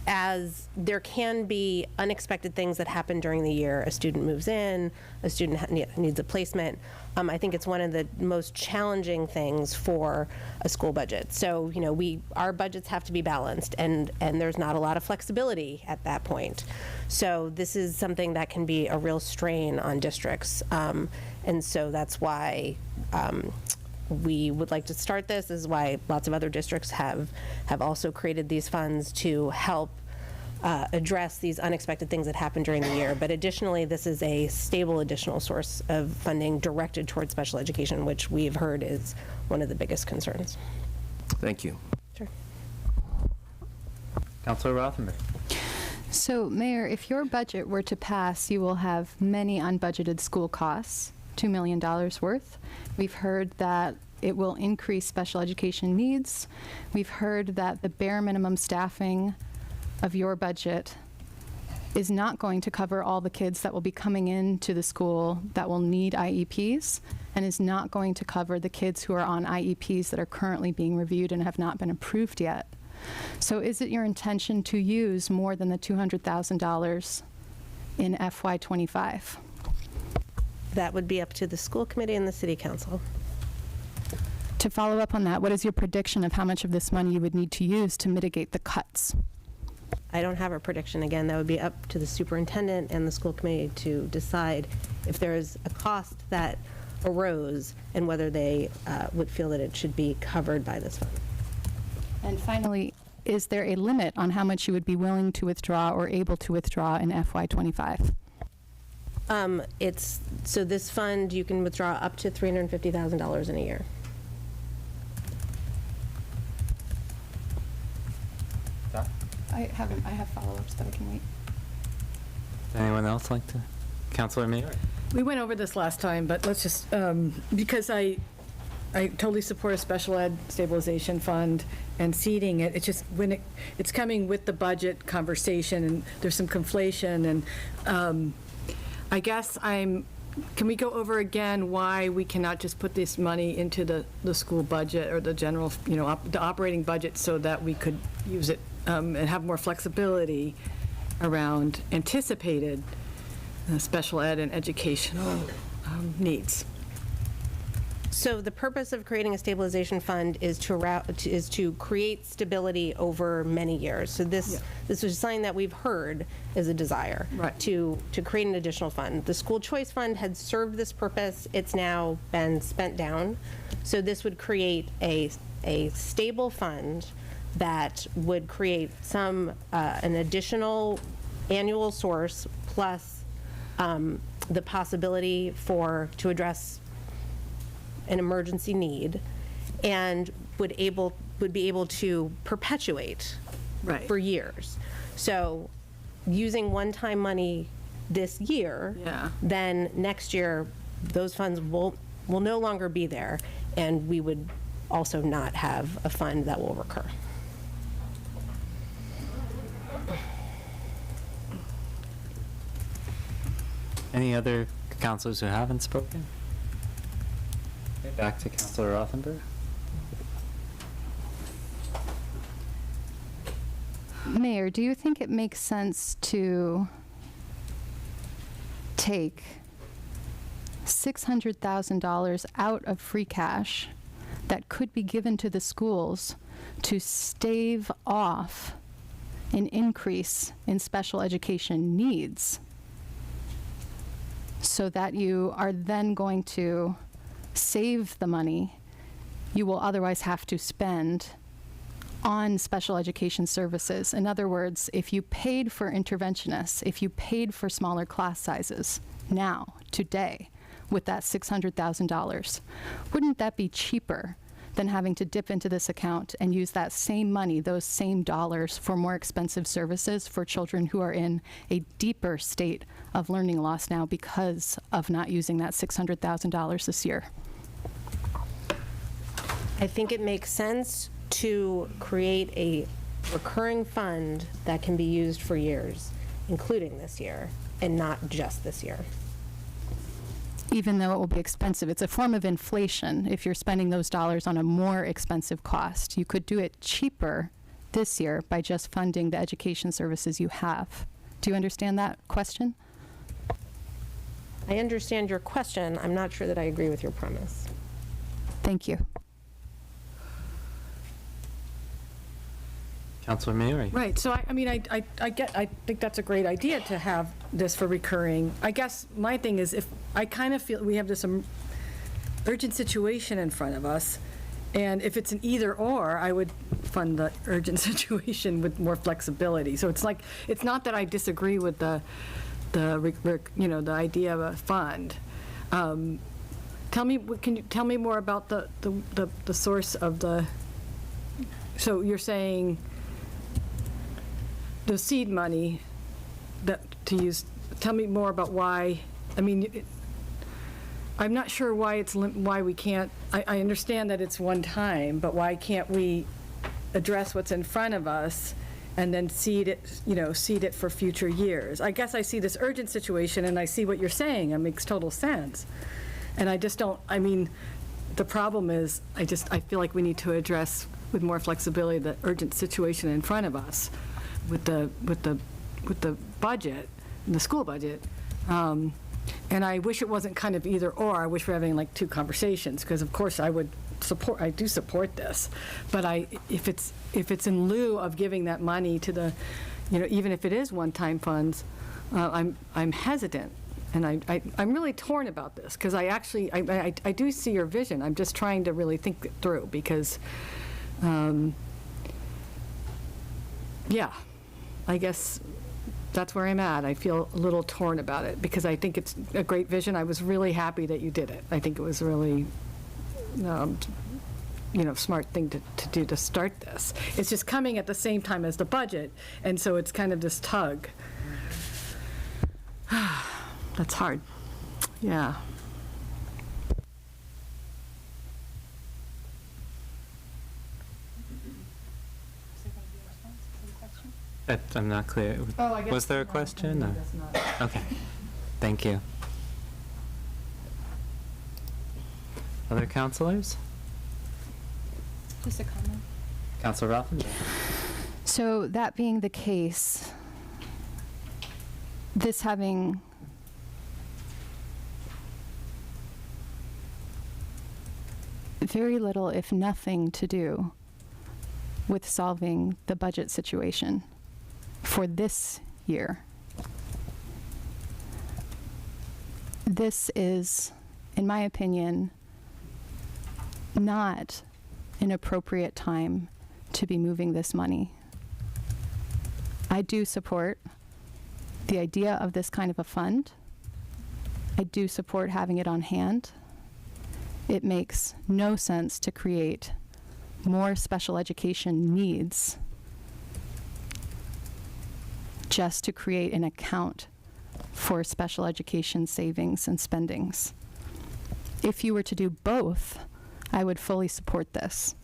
as there can be unexpected things that happen during the year, a student moves in, a student needs a placement, I think it's one of the most challenging things for a school budget. So, you know, our budgets have to be balanced, and there's not a lot of flexibility at that point. So this is something that can be a real strain on districts. And so that's why we would like to start this. This is why lots of other districts have also created these funds to help address these unexpected things that happen during the year. But additionally, this is a stable additional source of funding directed towards special education, which we've heard is one of the biggest concerns. Thank you. Sure. Councilor Rothenberg. So, Mayor, if your budget were to pass, you will have many unbudgeted school costs, $2 million worth. We've heard that it will increase special education needs. We've heard that the bare minimum staffing of your budget is not going to cover all the kids that will be coming into the school that will need IEPs, and is not going to cover the kids who are on IEPs that are currently being reviewed and have not been approved yet. So is it your intention to use more than the $200,000 in FY25? That would be up to the school committee and the city council. To follow up on that, what is your prediction of how much of this money you would need to use to mitigate the cuts? I don't have a prediction. Again, that would be up to the superintendent and the school committee to decide if there is a cost that arose and whether they would feel that it should be covered by this fund. And finally, is there a limit on how much you would be willing to withdraw or able to withdraw in FY25? So this fund, you can withdraw up to $350,000 in a year. I have follow-ups, but I can wait. Anyone else like to? Councilor May? We went over this last time, but let's just, because I totally support a special ed stabilization fund and seeding it. It's just when it's coming with the budget conversation, and there's some conflation, and I guess can we go over again why we cannot just put this money into the school budget or the general, the operating budget, so that we could use it and have more flexibility around anticipated special ed and educational needs? So the purpose of creating a stabilization fund is to create stability over many years. So this is something that we've heard is a desire to create an additional fund. The school choice fund had served this purpose. It's now been spent down. So this would create a stable fund that would create an additional annual source plus the possibility to address an emergency need, and would be able to perpetuate for years. So using one-time money this year, then next year those funds will no longer be there, and we would also not have a fund that will recur. Any other councilors who haven't spoken? Okay, back to Councilor Rothenberg. Mayor, do you think it makes sense to take $600,000 out of free cash that could be given to the schools to stave off an increase in special education needs, so that you are then going to save the money you will otherwise have to spend on special education services? In other words, if you paid for interventionists, if you paid for smaller class sizes now, today, with that $600,000, wouldn't that be cheaper than having to dip into this account and use that same money, those same dollars, for more expensive services for children who are in a deeper state of learning loss now because of not using that $600,000 this year? I think it makes sense to create a recurring fund that can be used for years, including this year, and not just this year. Even though it will be expensive, it's a form of inflation. If you're spending those dollars on a more expensive cost, you could do it cheaper this year by just funding the education services you have. Do you understand that question? I understand your question. I'm not sure that I agree with your premise. Thank you. Councilor Maori. Right, so I think that's a great idea to have this for recurring. I guess my thing is, if I kind of feel we have this urgent situation in front of us, and if it's an either or, I would fund the urgent situation with more flexibility. So it's like, it's not that I disagree with the idea of a fund. Can you tell me more about the source of the, so you're saying the seed money that to use, tell me more about why. I mean, I'm not sure why why we can't, I understand that it's one time, but why can't we address what's in front of us and then seed it for future years? I guess I see this urgent situation and I see what you're saying. It makes total sense. And I just don't, I mean, the problem is, I feel like we need to address with more flexibility the urgent situation in front of us with the budget, the school budget. And I wish it wasn't kind of either or. I wish we're having like two conversations, because of course I do support this. But if it's in lieu of giving that money to the, even if it is one-time funds, I'm hesitant. And I'm really torn about this, because I do see your vision. I'm just trying to really think it through, because, yeah, I guess that's where I'm at. I feel a little torn about it, because I think it's a great vision. I was really happy that you did it. I think it was really, smart thing to do to start this. It's just coming at the same time as the budget, and so it's kind of this tug. That's hard. Yeah. I'm not clear. Oh, I guess was there a no, question? I or? guess not. Okay. Thank you. Other councilors? Just a comment. Councilor Rothenberg. So that being the case, this having very little, if nothing, to do with solving the budget situation for this year. This is, in my opinion, not an appropriate time to be moving this money. I do support the idea of this kind of a fund. I do support having it on hand. It makes no sense to create more special education needs just to create an account for special education savings and spendings. If you were to do both, I would fully support this.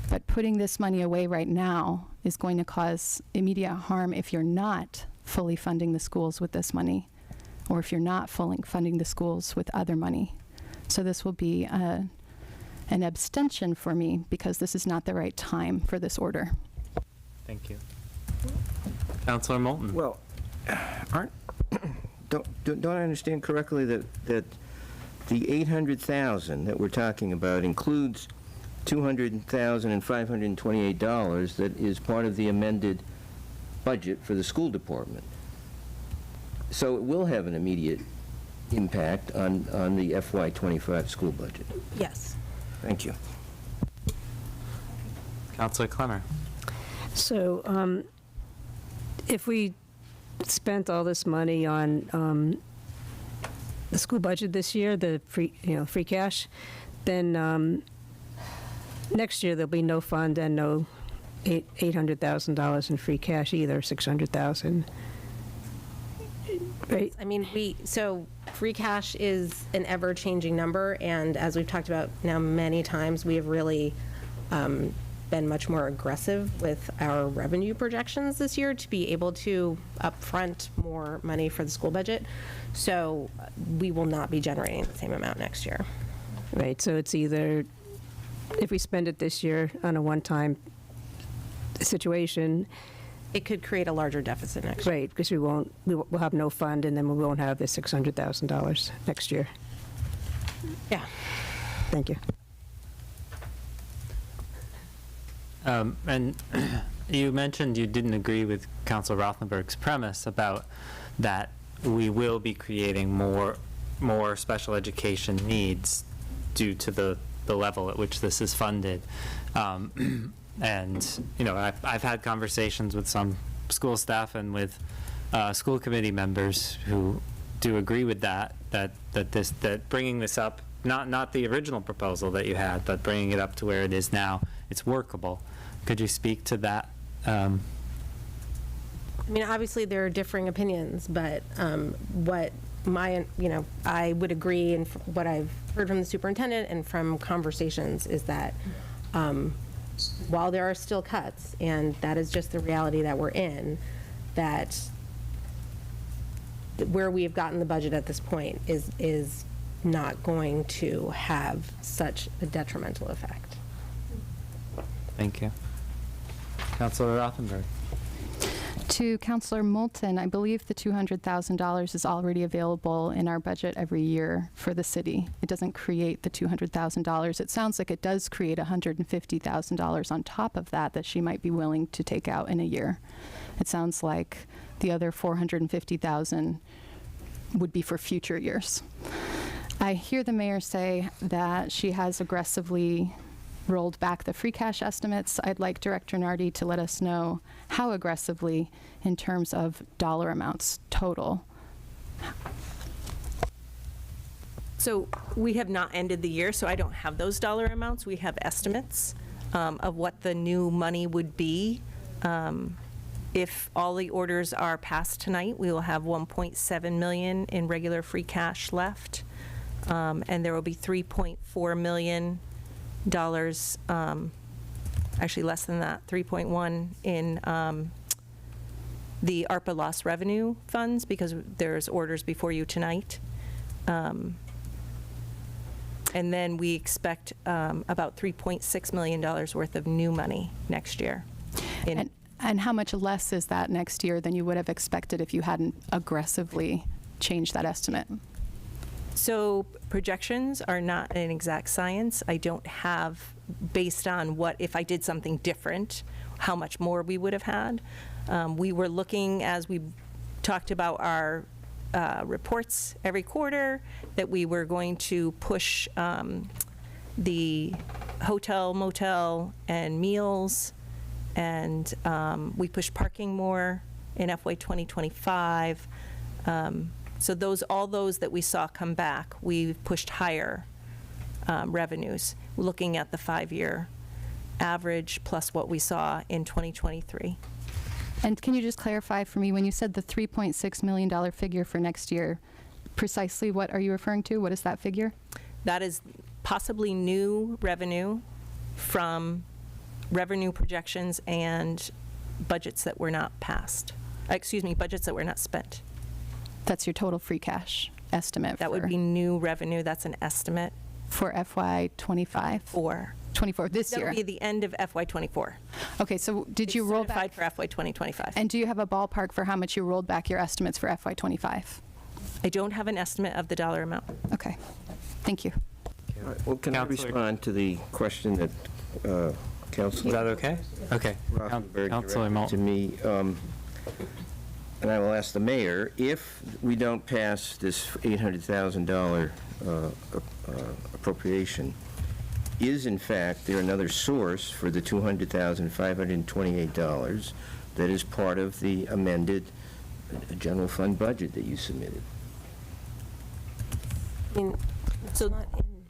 But putting this money away right now is going to cause immediate harm if you're not fully funding the schools with this money, or if you're not fully funding the schools with other money. So this will be an abstention for me because this is not the right time for this order. Thank you. Councilor Moulton. Well, don't I understand correctly that the 800,000 that we're talking about includes $200,528 that is part of the amended budget for the school department? So it will have an immediate impact on the FY25 school budget. Yes. Thank you. Councilor Clemmer. So if we spent all this money on the school budget this year, the free cash, then next year there'll be no fund and no $800,000 in free cash either, $600,000. Right. I mean, so free cash is an ever-changing number, and as we've talked about now many times, we have really been much more aggressive with our revenue projections this year to be able to upfront more money for the school budget. So we will not be generating the same amount next year. Right, so it's either, if we spend it this year on a one-time situation, it could create a larger deficit next year. Right, because we'll have no fund, and then we won't have the $600,000 next year. Yeah. Thank you. And you mentioned you didn't agree with Councilor Rothenberg's premise about that we will be creating more special education needs due to the level at which this is funded. And, I've had conversations with some school staff and with school committee members who do agree with that bringing this up, not the original proposal that you had, but bringing it up to where it is now, it's workable. Could you speak to that? I mean, obviously there are differing opinions, but what I would agree, and what I've heard from the superintendent and from conversations is that while there are still cuts, and that is just the reality that we're in, that where we have gotten the budget at this point is not going to have such a detrimental effect. Thank you. Councilor Rothenberg. To Councilor Moulton, I believe the $200,000 is already available in our budget every year for the city. It doesn't create the $200,000. It sounds like it does create $150,000 on top of that she might be willing to take out in a year. It sounds like the other $450,000 would be for future years. I hear the mayor say that she has aggressively rolled back the free cash estimates. I'd like Director Nardi to let us know how aggressively in terms of dollar amounts total. So we have not ended the year, so I don't have those dollar amounts. We have estimates of what the new money would be. If all the orders are passed tonight, we will have $1.7 million in regular free cash left, and there will be $3.4 million, actually less than that, 3.1 in the ARPA lost revenue funds, because there's orders before you tonight. And then we expect about $3.6 million worth of new money next year. And how much less is that next year than you would have expected if you hadn't aggressively changed that estimate? So projections are not an exact science. I don't have, based on what, if I did something different, how much more we would have had. We were looking, as we talked about our reports every quarter, that we were going to push the hotel, motel, and meals, and we pushed parking more in FY 2025. So all those that we saw come back, we pushed higher revenues, looking at the 5-year average plus what we saw in 2023. And can you just clarify for me, when you said the $3.6 million figure for next year, precisely what are you referring to? What is that figure? That is possibly new revenue from revenue projections and budgets that were not passed. Budgets that were not spent. That's your total free cash estimate. That would be new revenue. That's an estimate. For FY 25? 24 this year. That would be the end of FY 24. Okay, so did you roll back for FY 2025? And do you have a ballpark for how much you rolled back your estimates for FY 25? I don't have an estimate of the dollar amount. Okay, thank you. All right, well, can I respond to the question that Councilor? Is that okay? Okay. Rothenberg Councilor directed to me, and I will ask the mayor, if we don't pass this $800,000 appropriation, is in fact there another source for the $200,528 that is part of the amended general fund budget that you submitted?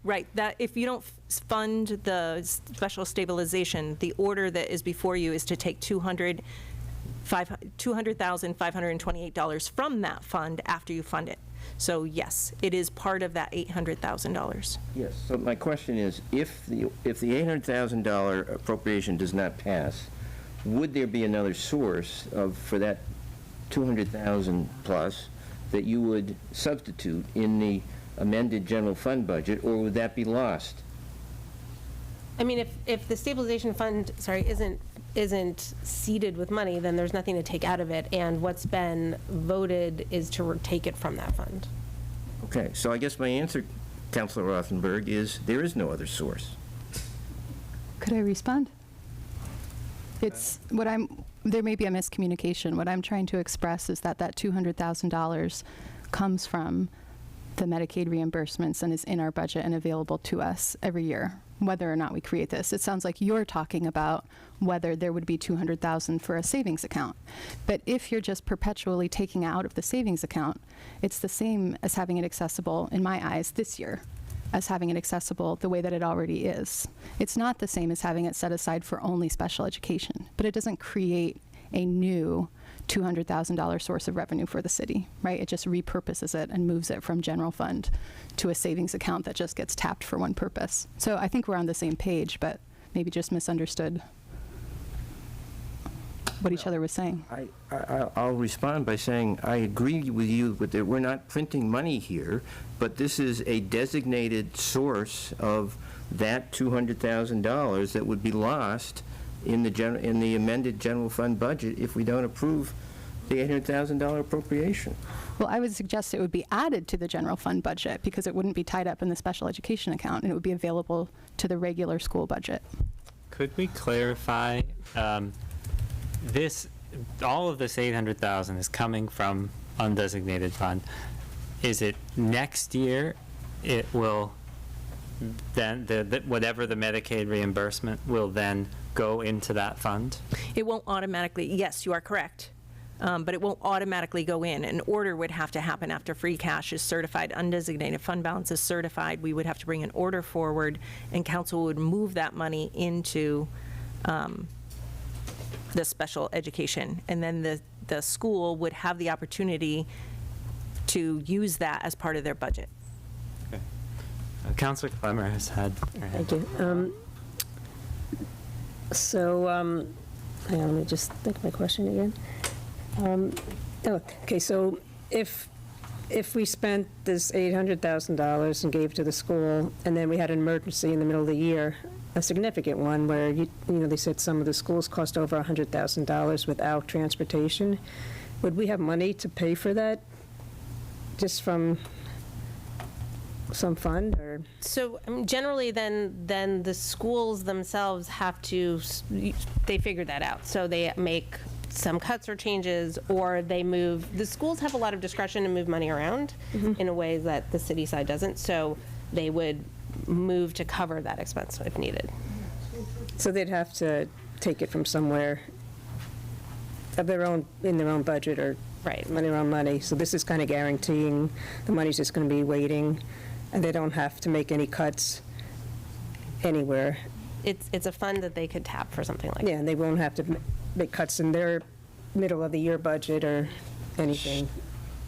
Right, that if you don't fund the special stabilization, the order that is before you is to take $200,528 from that fund after you fund it. So yes, it is part of that $800,000. Yes, so my question is, if the $800,000 appropriation does not pass, would there be another source for that 200,000 plus that you would substitute in the amended general fund budget, or would that be lost? I mean, if the stabilization fund, isn't seeded with money, then there's nothing to take out of it, and what's been voted is to take it from that fund. Okay, so I guess my answer, Councilor Rothenberg, is there is no other source. Could I respond? There may be a miscommunication. What I'm trying to express is that $200,000 comes from the Medicaid reimbursements and is in our budget and available to us every year, whether or not we create this. It sounds like you're talking about whether there would be $200,000 for a savings account. But if you're just perpetually taking out of the savings account, it's the same as having it accessible, in my eyes, this year, as having it accessible the way that it already is. It's not the same as having it set aside for only special education, but it doesn't create a new $200,000 source of revenue for the city, right? It just repurposes it and moves it from general fund to a savings account that just gets tapped for one purpose. So I think we're on the same page, but maybe just misunderstood what each other was saying. I'll respond by saying I agree with you that we're not printing money here, but this is a designated source of that $200,000 that would be lost in the amended general fund budget if we don't approve the $800,000 appropriation. Well, I would suggest it would be added to the general fund budget because it wouldn't be tied up in the special education account, and it would be available to the regular school budget. Could we clarify, all of this $800,000 is coming from undesignated fund. Is it next year it will then, whatever the Medicaid reimbursement will then go into that fund? It won't automatically, yes, you are correct, but it won't automatically go in. An order would have to happen after free cash is certified, undesignated fund balance is certified. We would have to bring an order forward, and council would move that money into the special education. And then the school would have the opportunity to use that as part of their budget. Okay. Councilor Clemmer has had her hand. Thank you. Hang on, let me just think of my question again. Okay, so if we spent this $800,000 and gave to the school, and then we had an emergency in the middle of the year, a significant one, where they said some of the schools cost over $100,000 without transportation, would we have money to pay for that just from some fund, or? So generally, then the schools themselves have to, they figure that out. So they make some cuts or changes, or they move. The schools have a lot of discretion to move money around in a way that the city side doesn't. So they would move to cover that expense if needed. So they'd have to take it from somewhere of their own, in their own budget, or their own money. So this is kind of guaranteeing the money's just going to be waiting, and they don't have to make any cuts anywhere. It's a fund that they could tap for something like that. Yeah, and they won't have to make cuts in their middle of the year budget or anything,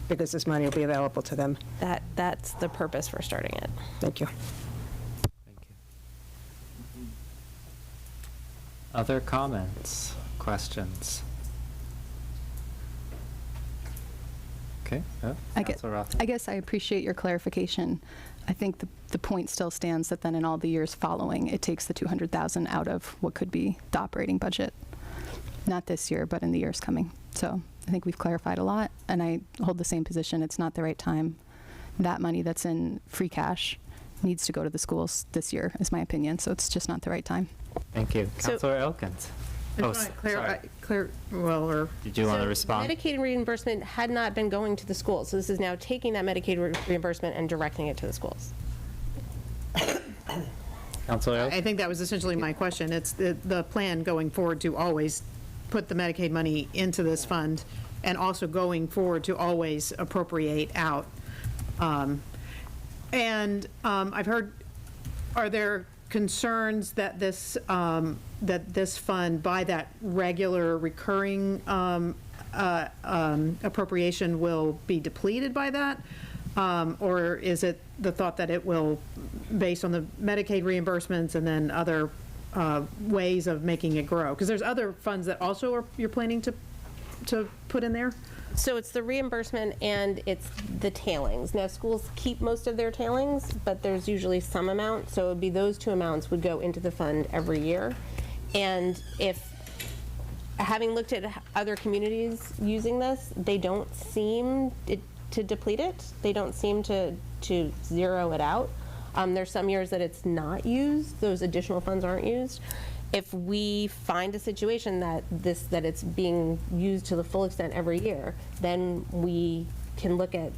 because this money will be available to them. That's the purpose for starting it. Thank you. Other comments, questions? Okay. I guess I appreciate your clarification. I think the point still stands that then in all the years following, it takes the $200,000 out of what could be the operating budget. Not this year, but in the years coming. So I think we've clarified a lot, and I hold the same position. It's not the right time. That money that's in free cash needs to go to the schools this year, is my opinion. So it's just not the right time. Thank you. Councilor Elkins. sorry. Did you want to respond? Medicaid reimbursement had not been going to the schools, so this is now taking that Medicaid reimbursement and directing it to the schools. Councilor? I think that was essentially my question. It's the plan going forward to always put the Medicaid money into this fund, and also going forward to always appropriate out. I've heard, are there concerns that this fund, by that regular recurring appropriation, will be depleted by that? Or is it the thought that it will, based on the Medicaid reimbursements and then other ways of making it grow? Because there's other funds that also you're planning to put in there? So it's the reimbursement and it's the tailings. Now, schools keep most of their tailings, but there's usually some amount. So it would be those two amounts would go into the fund every year. And having looked at other communities using this, they don't seem to deplete it. They don't seem to zero it out. There's some years that it's not used. Those additional funds aren't used. If we find a situation that it's being used to the full extent every year, then we can look at,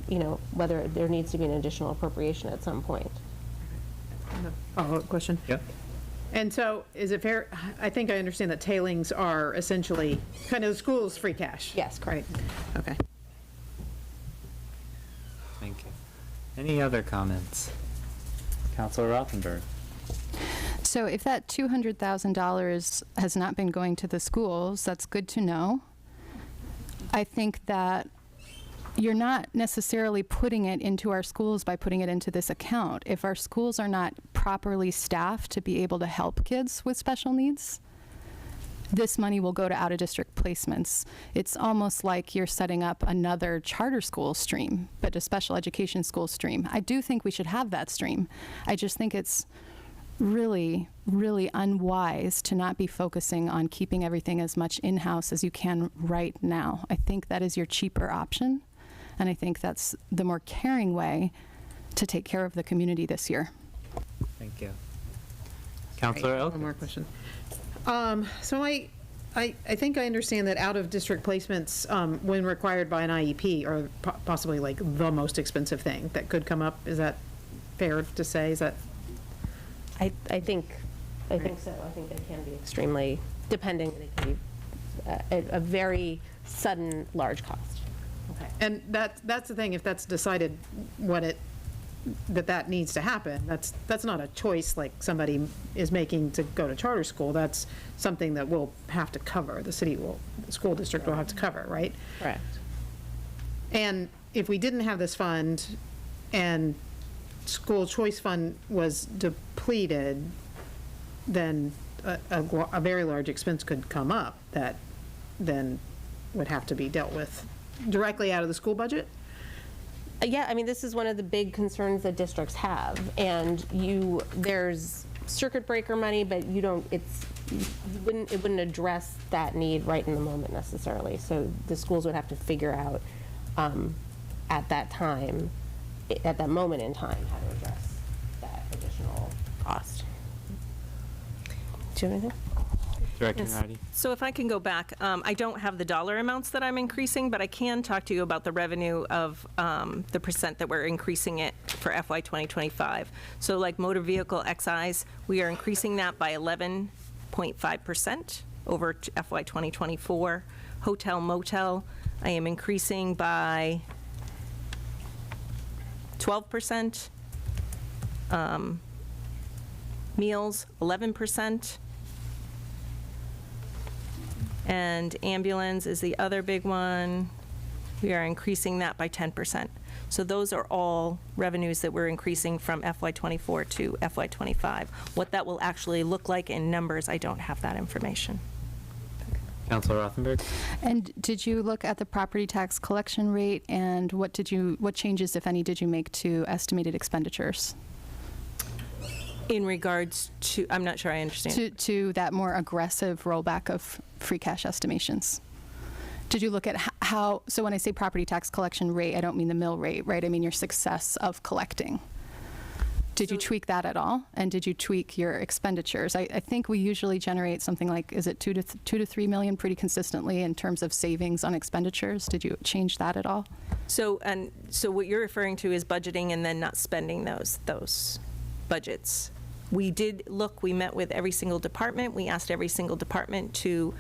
whether there needs to be an additional appropriation at some point. Follow-up question? Yeah. And so, is it fair, I think I understand that tailings are essentially kind of the school's free cash? Yes, correct. Right. Okay. Thank you. Any other comments? Councilor Rothenberg. So if that $200,000 has not been going to the schools, that's good to know. I think that you're not necessarily putting it into our schools by putting it into this account. If our schools are not properly staffed to be able to help kids with special needs, this money will go to out-of-district placements. It's almost like you're setting up another charter school stream, but a special education school stream. I do think we should have that stream. I just think it's really, really unwise to not be focusing on keeping everything as much in-house as you can right now. I think that is your cheaper option, and I think that's the more caring way to take care of the community this year. Thank you. Councilor Elkins. One more question. So I think I understand that out-of-district placements, when required by an IEP, are possibly like the most expensive thing that could come up. Is that fair to say? Is that? I think so. I think they can be extremely, depending, they can be a very sudden, large cost. Okay. And that's the thing, if that's decided that needs to happen, that's not a choice like somebody is making to go to charter school. That's something that we'll have to cover, the school district will have to cover, right? Correct. And if we didn't have this fund and school choice fund was depleted, then a very large expense could come up that then would have to be dealt with directly out of the school budget? Yeah, I mean, this is one of the big concerns that districts have, and there's circuit breaker money, but it wouldn't address that need right in the moment necessarily. So the schools would have to figure out at that moment in time, how to address you have anything? Director Yes. Nardi? So if I can go back, I don't have the dollar amounts that I'm increasing, but I can talk to you about the revenue of the percent that we're increasing it for FY 2025. So like motor vehicle excise, we are increasing that by 11.5% over FY 2024. Hotel motel, I am increasing by 12%. Meals, 11%. And ambulance is the other big one. We are increasing that by 10%. So those are all revenues that we're increasing from FY '24 to FY '25. What that will actually look like in numbers, I don't have that information. Councilor Rothenberg? And did you look at the property tax collection rate, and what changes, if any, did you make to estimated expenditures? In regards to, I'm not sure I understand. To that more aggressive rollback of free cash estimations. Did you look at how, so when I say property tax collection rate, I don't mean the mill rate, right? I mean your success of collecting. Did you tweak that at all? And did you tweak your expenditures? I think we usually generate something like, is it 2 to 3 million pretty consistently in terms of savings on expenditures? Did you change that at all? So what you're referring to is budgeting and then not spending those budgets. We did look, we met with every single department. We asked every single department to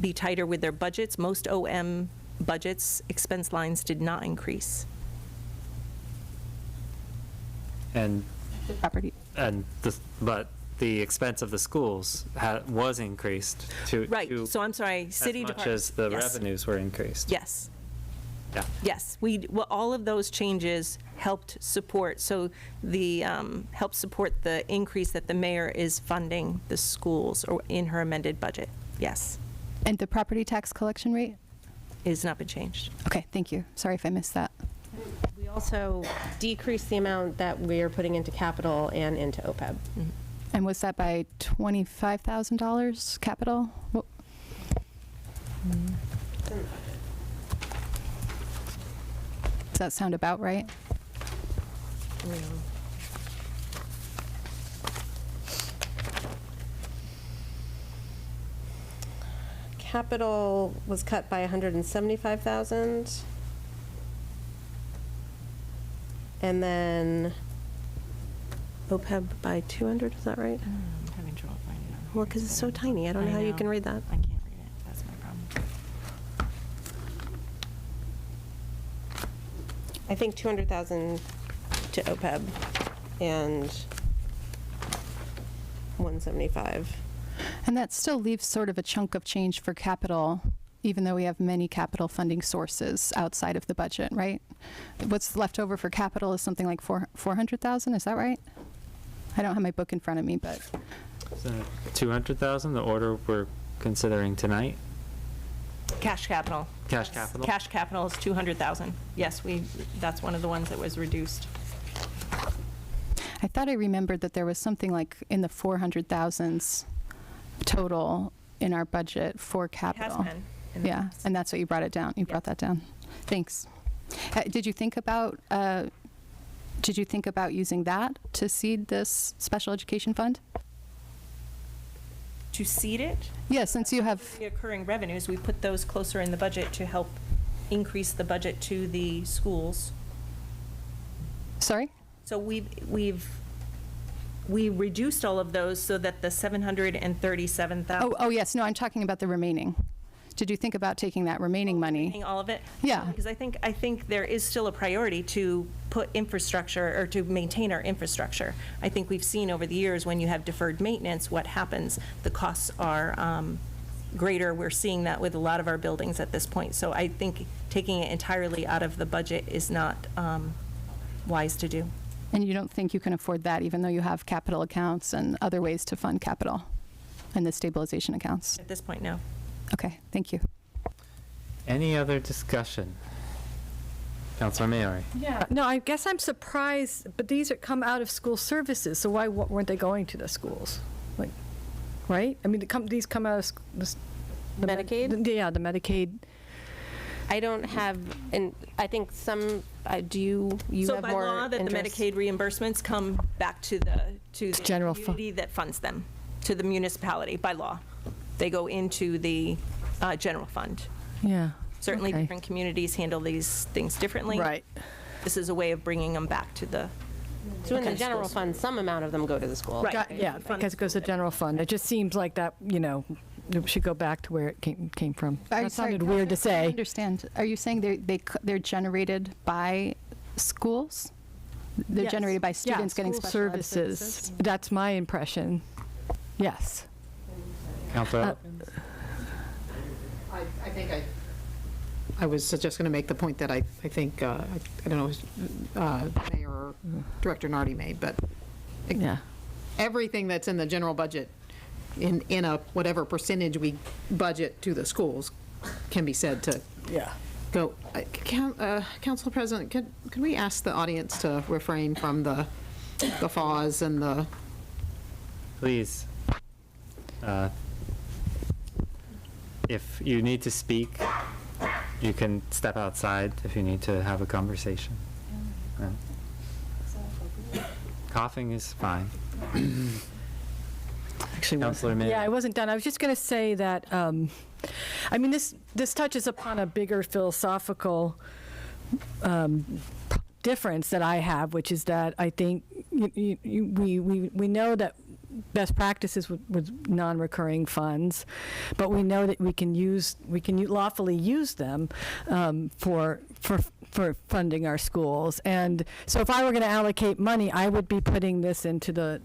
be tighter with their budgets. Most OM budgets, expense lines did not increase. And property. But the expense of the schools was increased to Right, so I'm sorry, city as much department. as the Yes. revenues were increased. Yes. Yeah. Yes, well, all of those changes helped support, so the, helped support the increase that the mayor is funding the schools or in her amended budget, yes. And the property tax collection rate? It has not been changed. Okay, thank you. Sorry if I missed that. We also decreased the amount that we are putting into capital and into OPEB. And was that by $25,000 capital? Does that sound about right? Capital was cut by 175,000. And then OPEB by 200, is that right? I'm having trouble finding it. Well, because it's so tiny, I don't know how you can read that. I can't read it, that's my problem. I think 200,000 to OPEB and 175. And that still leaves sort of a chunk of change for capital, even though we have many capital funding sources outside of the budget, right? What's left over for capital is something like 400,000, is that right? I don't have my book in front of me, but. So 200,000, the order we're considering tonight? Cash capital. Cash capital? Cash capital is 200,000. Yes, that's one of the ones that was reduced. I thought I remembered that there was something like in the 400,000s total in our budget for capital. It has been. Yeah, and that's what you brought it down. You brought that down. Thanks. Did you think about using that to seed this special education fund? To seed it? Yeah, since you have Recurring revenues, we put those closer in the budget to help increase the budget to the schools. Sorry? So we reduced all of those so that the 737,000. Oh, yes. No, I'm talking about the remaining. Did you think about taking that remaining money? All of it? Yeah. Because I think there is still a priority to put infrastructure or to maintain our infrastructure. I think we've seen over the years when you have deferred maintenance, what happens, the costs are greater. We're seeing that with a lot of our buildings at this point. So I think taking it entirely out of the budget is not wise to do. And you don't think you can afford that, even though you have capital accounts and other ways to fund capital and the stabilization accounts? At this point, no. Okay, thank you. Any other discussion? Councilor Maori? Yeah, no, I guess I'm surprised, but these come out of school services, so why weren't they going to the schools? Like, right? I mean, these come out of the Medicaid? Yeah, the Medicaid. I don't have, and I think some, you So have by more law, that the interest. Medicaid reimbursements come back to the General community that funds them. to the municipality by law. They go into the general fund. Yeah. Certainly, Okay. different communities handle these things differently. Right. This is a way of bringing them back to the. So in the Okay. general fund, some amount of them go to the school. Right. Yeah, because it goes to general fund. It just seems like that, it should go back to where it came from. That sounded weird to I say. understand. Are you saying they're generated by schools? They're Yes. generated by students Yeah, getting school special ed services. That's my impression. Yes. Councilor I think I was just going to make the point that I think, I don't know, Mayor or Director Nardi made, but Yeah. everything that's in the general budget, in a whatever percentage we budget to the schools, can be said to go. Council President, could we ask the audience to refrain from the guffaws and the... Please. If you need to speak, you can step outside if you need to have a conversation. Coughing is fine. Actually, Councilor Mayor. Yeah, I wasn't done. I was just going to say that, this touches upon a bigger philosophical difference that I have, which is that I think we know that best practices with non-recurring funds, but we know that we can lawfully use them for funding our schools. And so if I were going to allocate money, I would be putting this into the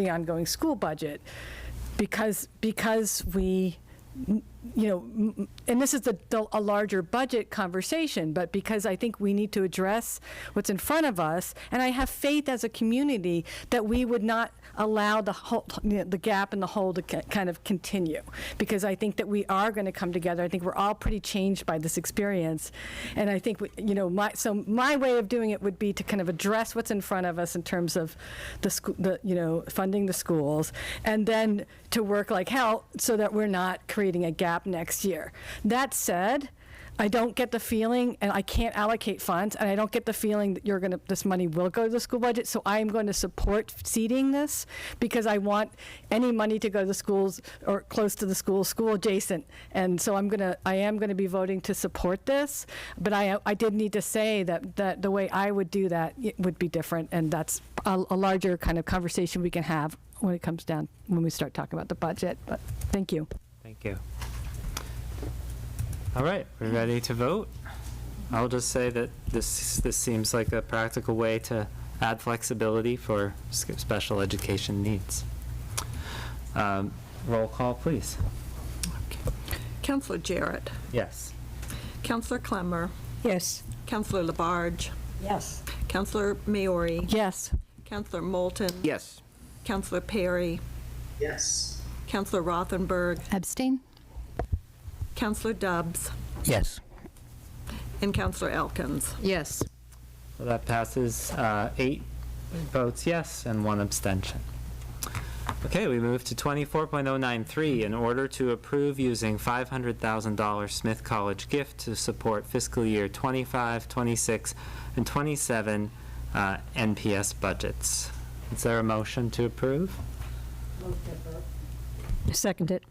ongoing school budget, because we, and this is a larger budget conversation, but because I think we need to address what's in front of us, and I have faith as a community that we would not allow the gap and the hole to kind of continue, because I think that we are going to come together. I think we're all pretty changed by this experience, and I think my way of doing it would be to kind of address what's in front of us in terms of funding the schools, and then to work like hell so that we're not creating a gap next year. That said, I don't get the feeling, and I can't allocate funds, and I don't get the feeling that this money will go to the school budget, so I am going to support seeding this, because I want any money to go to the schools or close to the school adjacent. And so I am going to be voting to support this, but I did need to say that the way I would do that, it would be different, and that's a larger kind of conversation we can have when we start talking about the budget. But thank you. Thank you. All right, we're ready to vote. I'll just say that this seems like a practical way to add flexibility for special education needs. Roll call, please. Councilor Jarrett. Yes. Councilor Clemmer. Yes. Councilor Labarge. Yes. Councilor Maori. Yes. Councilor Moulton. Yes. Councilor Perry. Yes. Councilor Rothenberg. Abstain? Councilor Dubs. Yes. And Councilor Elkins. Yes. So that passes 8 votes yes and 1 abstention. Okay, we move to 24.093. In order to approve using $500,000 Smith College gift to support fiscal year 25, 26, and 27 NPS budgets. Is there a motion to approve? Second it.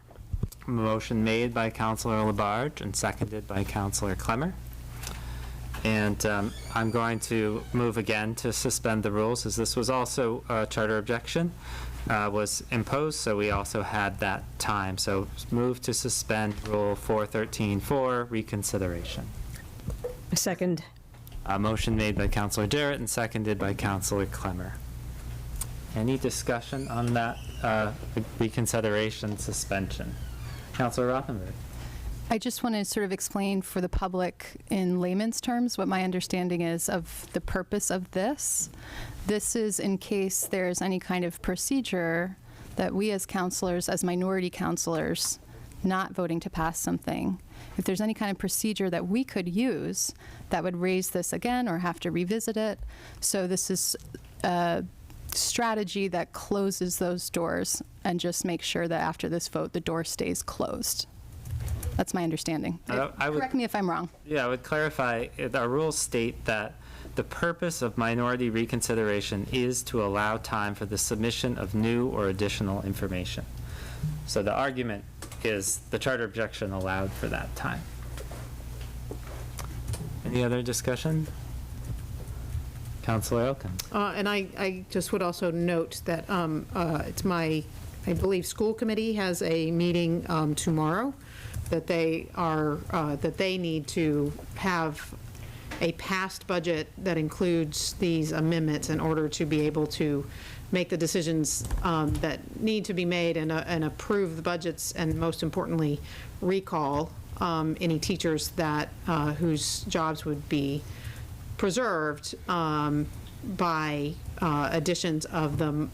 Motion made by Councilor Labarge and seconded by Councilor Clemmer. And I'm going to move again to suspend the rules, as this was also a charter objection was imposed, so we also had that time. So move to suspend Rule 413 for reconsideration. Second. Motion made by Councilor Jarrett and seconded by Councilor Clemmer. Any discussion on that reconsideration suspension? Councilor Rothenberg. I just want to sort of explain for the public in layman's terms what my understanding is of the purpose of this. This is in case there's any kind of procedure that we as counselors, as minority counselors, not voting to pass something, if there's any kind of procedure that we could use that would raise this again or have to revisit it. So this is a strategy that closes those doors and just make sure that after this vote, the door stays closed. That's my understanding. I would- Correct me if I'm wrong. Yeah, I would clarify, our rules state that the purpose of minority reconsideration is to allow time for the submission of new or additional information. So the argument is the charter objection allowed for that time. Any other discussion? Councilor Elkins. And I just would also note that it's my, I believe, school committee has a meeting tomorrow that they need to have a passed budget that includes these amendments in order to be able to make the decisions that need to be made and approve the budgets, and most importantly, recall any teachers that whose jobs would be preserved by additions of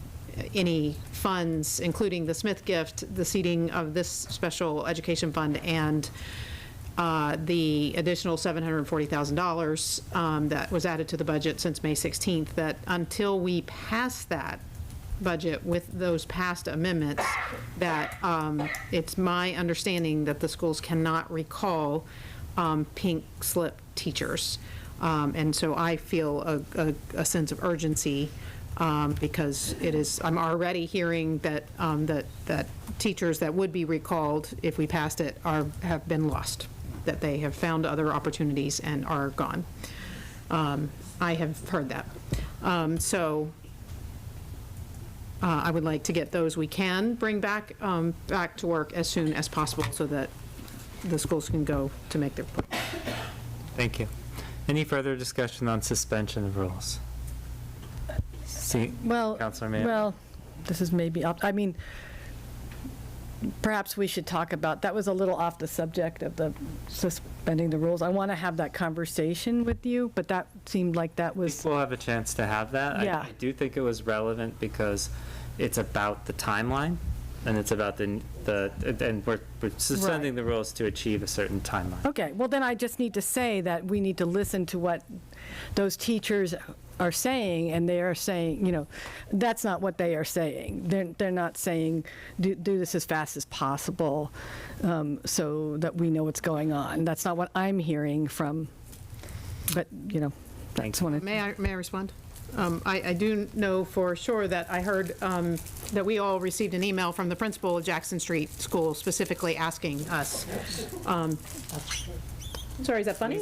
any funds, including the Smith gift, the seating of this special education fund, and the additional $740,000 that was added to the budget since May 16th, that until we pass that budget with those past amendments, that it's my understanding that the schools cannot recall pink slip teachers. And so I feel a sense of urgency because I'm already hearing that that teachers that would be recalled if we passed it have been lost, that they have found other opportunities and are gone. I have heard that. So I would like to get those we can bring back to work as soon as possible so that the schools can go to make their point. Thank you. Any further discussion on suspension of rules? Councilor Mayor. Well, this is maybe, I mean, perhaps we should talk about, that was a little off the subject of the suspending the rules. I want to have that conversation with you, but that seemed like that was. We'll have a chance to have that. Yeah. I do think it was relevant because it's about the timeline, and it's about and we're suspending the rules to achieve a certain timeline. Okay, well then I just need to say that we need to listen to what those teachers are saying, and they are saying, that's not what they are saying. They're not saying, do this as fast as possible so that we know what's going on. That's not what I'm hearing from, but, that's one of. May I respond? I do know for sure that I heard that we all received an email from the principal of Jackson Street School specifically asking us. Sorry, is that funny?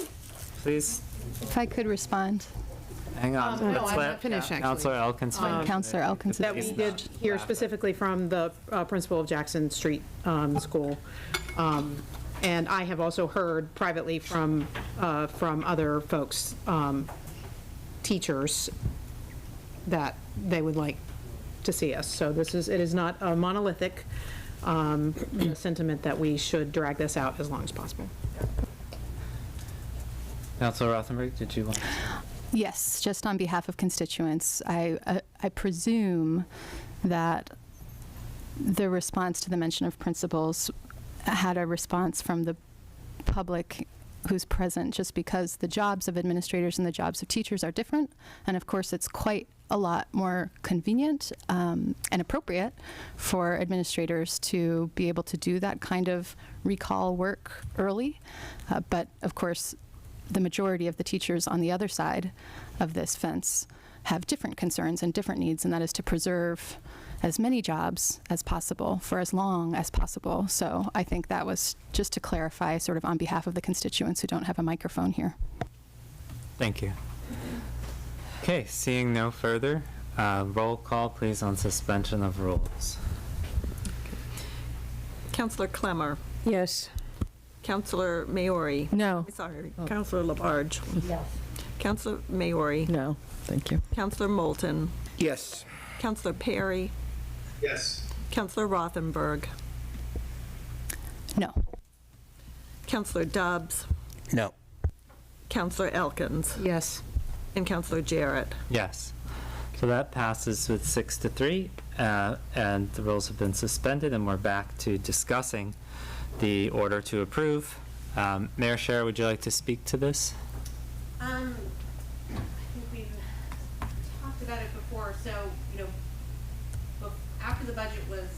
Please. If I could respond. Hang on. No, I'm not finished, actually. Councilor Elkins. Councilor Elkins. That we did hear specifically from the principal of Jackson Street School. And I have also heard privately from other folks, teachers, that they would like to see us. So it is not a monolithic sentiment that we should drag this out as long as possible. Councilor Rothenberg, did you want to? Yes, just on behalf of constituents, I presume that the response to the mention of principals had a response from the public who's present, just because the jobs of administrators and the jobs of teachers are different. And of course, it's quite a lot more convenient and appropriate for administrators to be able to do that kind of recall work early. But of course, the majority of the teachers on the other side of this fence have different concerns and different needs, and that is to preserve as many jobs as possible for as long as possible. So I think that was just to clarify sort of on behalf of the constituents who don't have a microphone here. Thank you. Okay, seeing no further, roll call please on suspension of rules. Councilor Clemmer. Yes. Councilor Maori. No. Sorry. Councilor Labarge. Yes. Councilor Maori. No, thank you. Councilor Moulton. Yes. Councilor Perry. Yes. Councilor Rothenberg. No. Councilor Dobbs. No. Councilor Elkins. Yes. And Councilor Jarrett. Yes. So that passes with 6-3, and the rules have been suspended, and we're back to discussing the order to approve. Mayor Scher, would you like to speak to this? I think we've talked about it before. So, after the budget was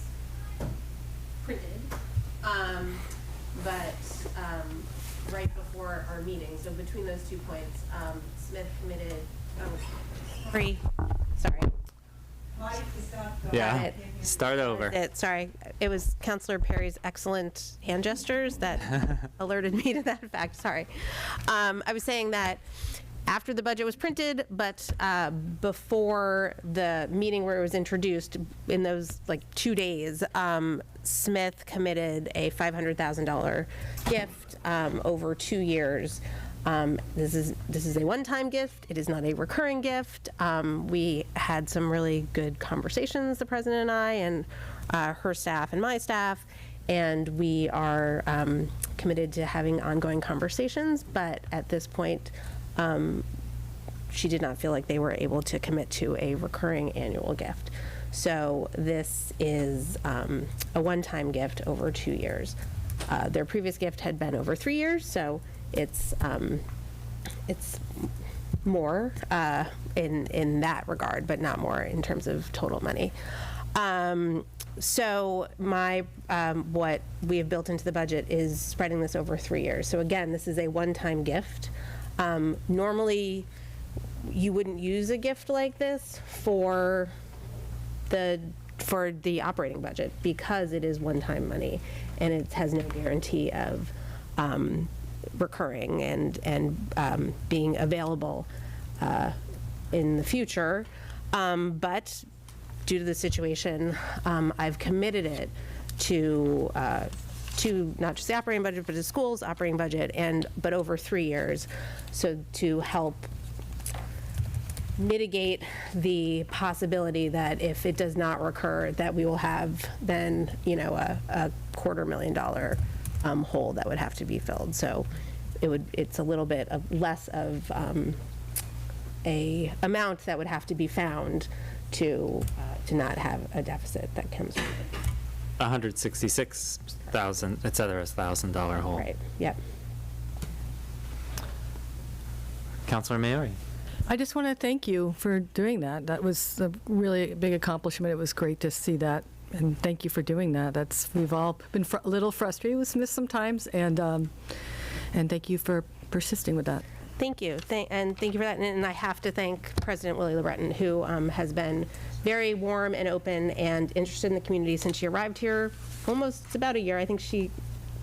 printed, but right before our meeting, so between those 2 points, Smith committed, sorry. Yeah, start over. Sorry, it was Councilor Perry's excellent hand gestures that alerted me to that fact, sorry. I was saying that after the budget was printed, but before the meeting where it was introduced, in those like 2 days, Smith committed a $500,000 gift over 2 years. This is a one-time gift. It is not a recurring gift. We had some really good conversations, the president and I, and her staff and my staff, and we are committed to having ongoing conversations. But at this point, she did not feel like they were able to commit to a recurring annual gift. So this is a one-time gift over 2 years. Their previous gift had been over 3 years, so it's more in that regard, but not more in terms of total money. So what we have built into the budget is spreading this over 3 years. So again, this is a one-time gift. Normally, you wouldn't use a gift like this for the operating budget because it is one-time money and it has no guarantee of recurring and being available in the future. But due to the situation, I've committed it to not just the operating budget, but the school's operating budget, but over 3 years, so to help mitigate the possibility that if it does not recur, that we will have then, a $250,000 hole that would have to be filled. So it's a little bit of less of a amount that would have to be found to not have a deficit that comes with it. $166,000, et cetera, $1,000 hole. Right, yep. Councilor Maori. I just want to thank you for doing that. That was a really big accomplishment. It was great to see that, and thank you for doing that. We've all been a little frustrated with Smith sometimes, and thank you for persisting with that. Thank you, and thank you for that. And I have to thank President Willie LeBreton, who has been very warm and open and interested in the community since she arrived here almost about a year. I think she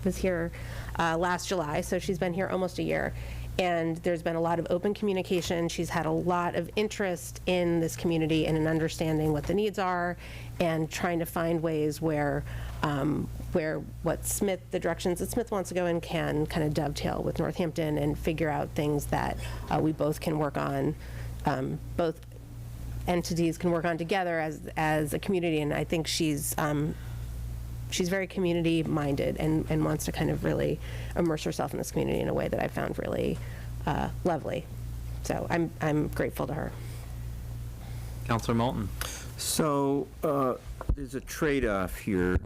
was here last July, so she's been here almost a year. And there's been a lot of open communication. She's had a lot of interest in this community and in understanding what the needs are and trying to find ways where the directions that Smith wants to go in can kind of dovetail with Northampton and figure out things that we both can work on, both entities can work on together as a community. And I think she's very community-minded and wants to kind of really immerse herself in this community in a way that I found really lovely. So I'm grateful to her. Councilor Moulton. So there's a trade-off here.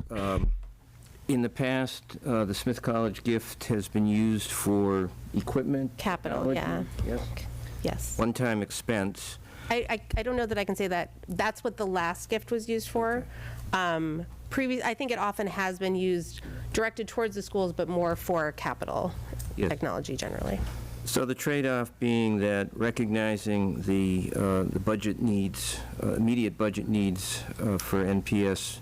In the past, the Smith College gift has been used for equipment. Capital, yeah. Yes? Yes. One-time expense. I don't know that I can say that. That's what the last gift was used for. I think it often has been used, directed towards the schools, but more for capital technology generally. So the trade-off being that recognizing the budget needs, immediate budget needs for NPS,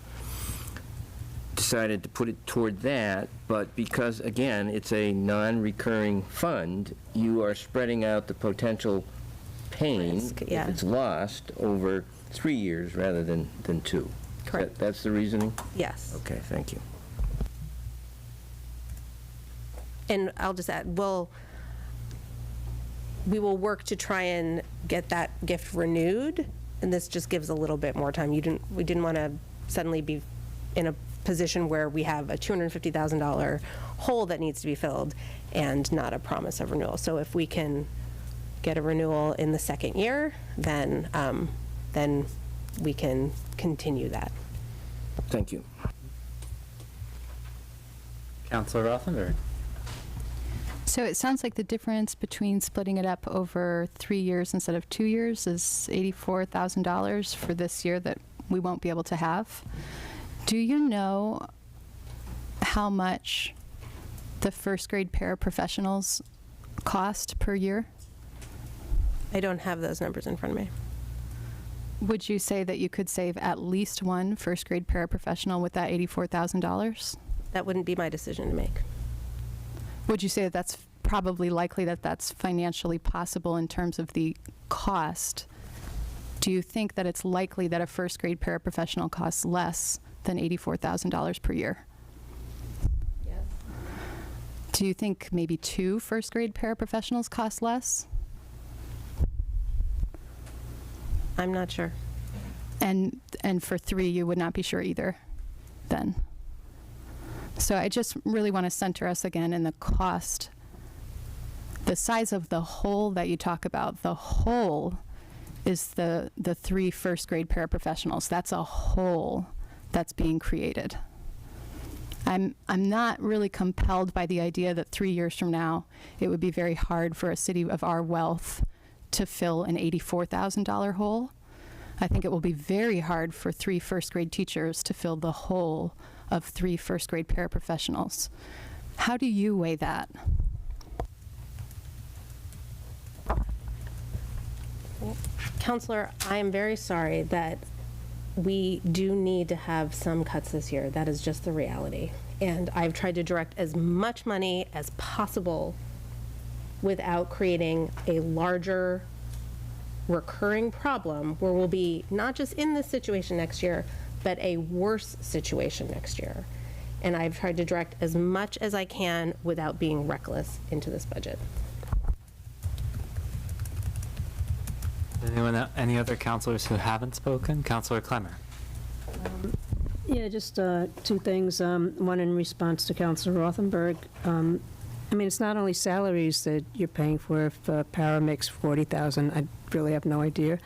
decided to put it toward that, but because, again, it's a non-recurring fund, you are spreading out the potential pain if it's lost over 3 years rather than 2. Correct. That's the reasoning? Yes. Okay, thank you. And I'll just add, we will work to try and get that gift renewed, and this just gives a little bit more time. We didn't want to suddenly be in a position where we have a $250,000 hole that needs to be filled and not a promise of renewal. So if we can get a renewal in the second year, then we can continue that. Thank you. Councilor Rothenberg. So it sounds like the difference between splitting it up over 3 years instead of 2 years is $84,000 for this year that we won't be able to have. Do you know how much the first grade paraprofessionals cost per year? I don't have those numbers in front of me. Would you say that you could save at least one first grade paraprofessional with that $84,000? That wouldn't be my decision to make. Would you say that that's probably likely that that's financially possible in terms of the cost? Do you think that it's likely that a first grade paraprofessional costs less than $84,000 per year? Yes. Do you think maybe 2 first grade paraprofessionals cost less? I'm not sure. And for 3, you would not be sure either, then? So I just really want to center us again in the cost, the size of the whole that you talk about. The whole is the 3 first grade paraprofessionals. That's a whole that's being created. I'm not really compelled by the idea that 3 years from now, it would be very hard for a city of our wealth to fill an $84,000 hole. I think it will be very hard for 3 first grade teachers to fill the hole of 3 first grade paraprofessionals. How do you weigh that? Councilor, I am very sorry that we do need to have some cuts this year. That is just the reality. And I've tried to direct as much money as possible without creating a larger recurring problem where we'll be not just in this situation next year, but a worse situation next year. And I've tried to direct as much as I can without being reckless into this budget. Any other councilors who haven't spoken? Councilor Clemmer. Yeah, just 2 things. One in response to Councilor Rothenberg. I mean, it's not only salaries that you're paying for. If para makes $40,000, I really have no idea.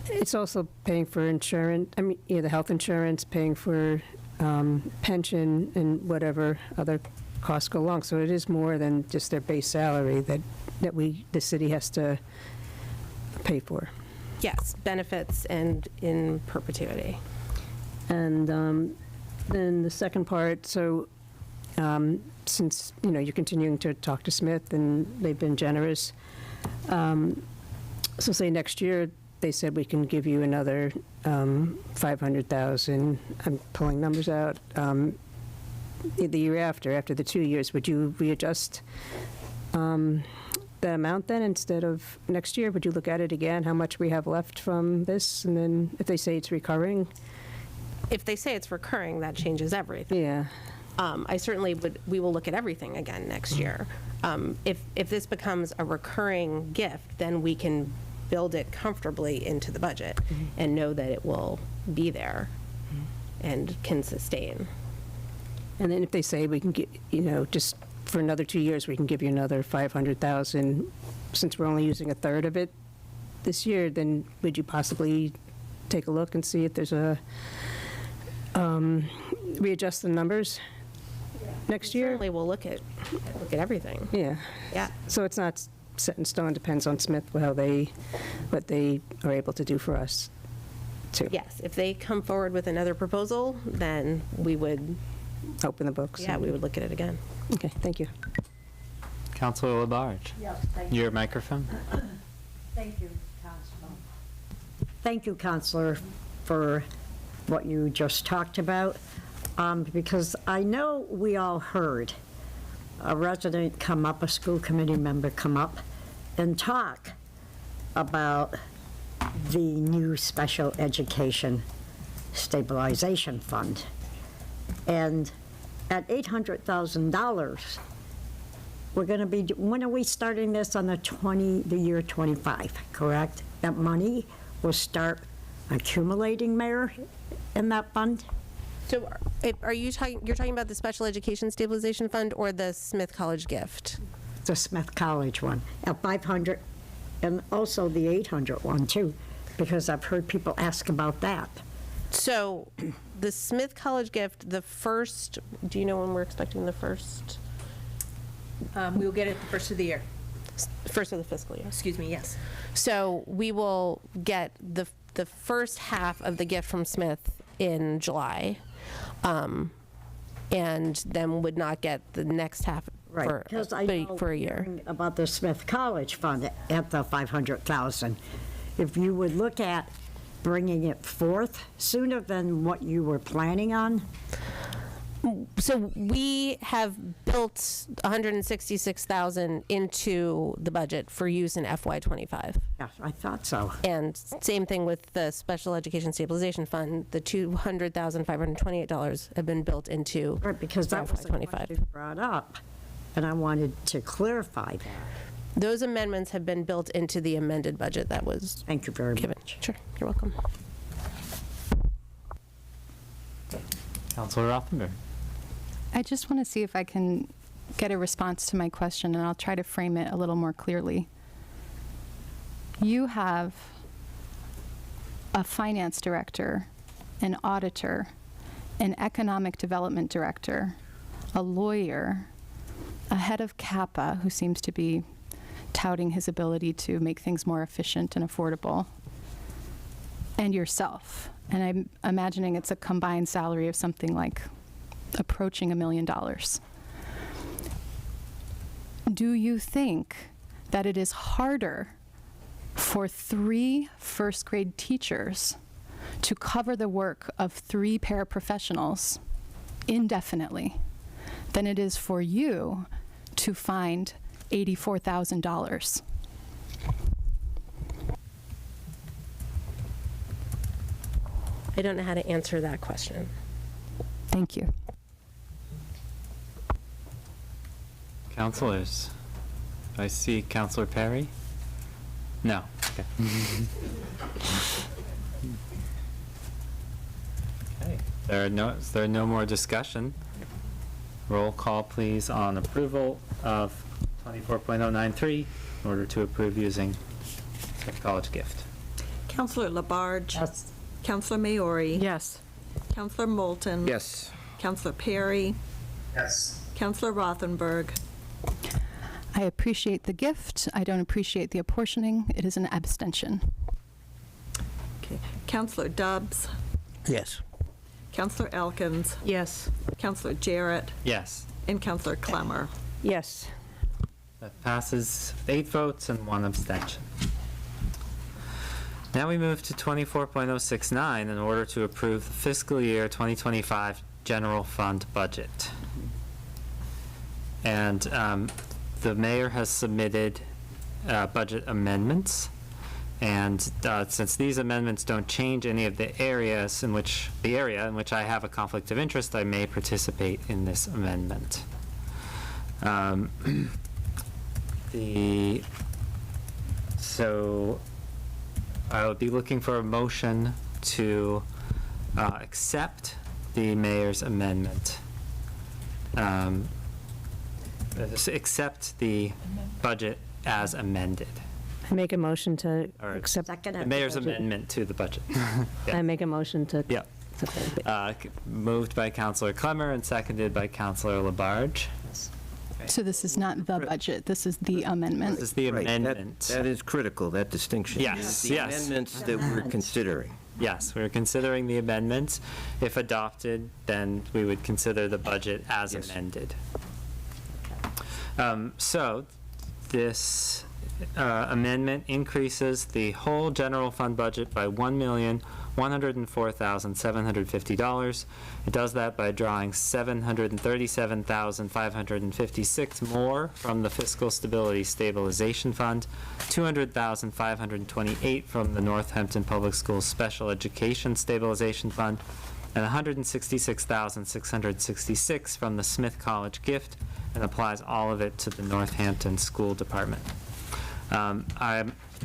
It's also paying for insurance. I mean, the health insurance, paying for pension, and whatever other costs go along. So it is more than just their base salary that the city has to pay for. Yes, benefits and in perpetuity. And then the second part, so since, you're continuing to talk to Smith and they've been generous, so say next year, they said we can give you another $500,000. I'm pulling numbers out. The year after the 2 years, would you readjust the amount then instead of next year? Would you look at it again, how much we have left from this? And then if they say it's recurring? If they say it's recurring, that changes everything. Yeah. I certainly we will look at everything again next year. If this becomes a recurring gift, then we can build it comfortably into the budget and know that it will be there and can sustain. And then if they say we can get, just for another 2 years, we can give you another $500,000, since we're only using a third of it this year, then would you possibly take a look and see if there's a, readjust the numbers next year? Certainly we'll look at everything. Yeah. Yeah. So it's not set in stone, depends on Smith, what they are able to do for us, too. Yes, if they come forward with another proposal, then we would open the books. Yeah, we would look at it again. Okay, thank you. Councilor Labarge. Yes, thank you. Your microphone. Thank you, Councilor. Thank you, Councilor, for what you just talked about, because I know we all heard a resident come up, a school committee member come up and talk about the new special education stabilization fund. And at $800,000, we're going to be, when are we starting this? On the year 25, correct? That money will start accumulating, Mayor, in that fund? So are you you're talking about the Special Education Stabilization Fund or the Smith College gift? The Smith College one, at 500, and also the 800 one too, because I've heard people ask about that. So the Smith College gift, the first, do you know when we're expecting the first? We'll get it the first of the year. First of the fiscal year. Excuse me, yes. So we will get the first half of the gift from Smith in July. and then would not get the next half Right, for, because I know for a year. hearing about the Smith College Fund at the 500,000. If you would look at bringing it forth sooner than what you were planning on? So we have built 166,000 into the budget for use in FY25. Yeah, I thought so. And same thing with the Special Education Stabilization Fund, the $200,528 have been built into Right, because that was the FY25. question brought up, and I wanted to clarify that. Those amendments have been built into the amended budget that was Thank you very given. much. Sure, you're welcome. Councilor Rothenberg. I just want to see if I can get a response to my question, and I'll try to frame it a little more clearly. You have a finance director, an auditor, an economic development director, a lawyer, a head of CAPA who seems to be touting his ability to make things more efficient and affordable, and yourself. And I'm imagining it's a combined salary of something like approaching $1 million. Do you think that it is harder for 3 first-grade teachers to cover the work of 3 paraprofessionals indefinitely than it is for you to find $84,000? I don't know how to answer that question. Thank you. Councilors. I see Councilor Perry? No. Okay. Okay. Is there no more discussion? Roll call, please, on approval of 24.093 in order to approve using the college gift. Councilor Labarge? Yes. Councilor Maori? Yes. Councilor Moulton? Yes. Councilor Perry? Yes. Councilor Rothenberg? I appreciate the gift. I don't appreciate the apportioning. It is an abstention. Okay. Councilor Dubs? Yes. Councilor Elkins? Yes. Councilor Jarrett? Yes. And Councilor Clemmer? Yes. That passes 8 votes and 1 abstention. Now we move to 24.069 in order to approve the fiscal year 2025 general fund budget. And the mayor has submitted budget amendments. And since these amendments don't change any of the area in which I have a conflict of interest, I may participate in this amendment. So I would be looking for a motion to accept the mayor's amendment. Accept the budget as amended. I make a motion to Or accept. the mayor's amendment to the budget. I make a motion to. Yeah. Moved by Councilor Clemmer and seconded by Councilor Labarge. So this is not the budget, this is the amendment. This is the Right, amendment. That is critical, that distinction. Yes, The yes. amendments that we're considering. Yes, we're considering the amendments. If adopted, then we would consider the budget as Yes. amended. So this amendment increases the whole general fund budget by $1,104,750. It does that by drawing $737,556 more from the Fiscal Stability Stabilization Fund, $200,528 from the Northampton Public Schools Special Education Stabilization Fund, and $166,666 from the Smith College Gift, and applies all of it to the Northampton School Department.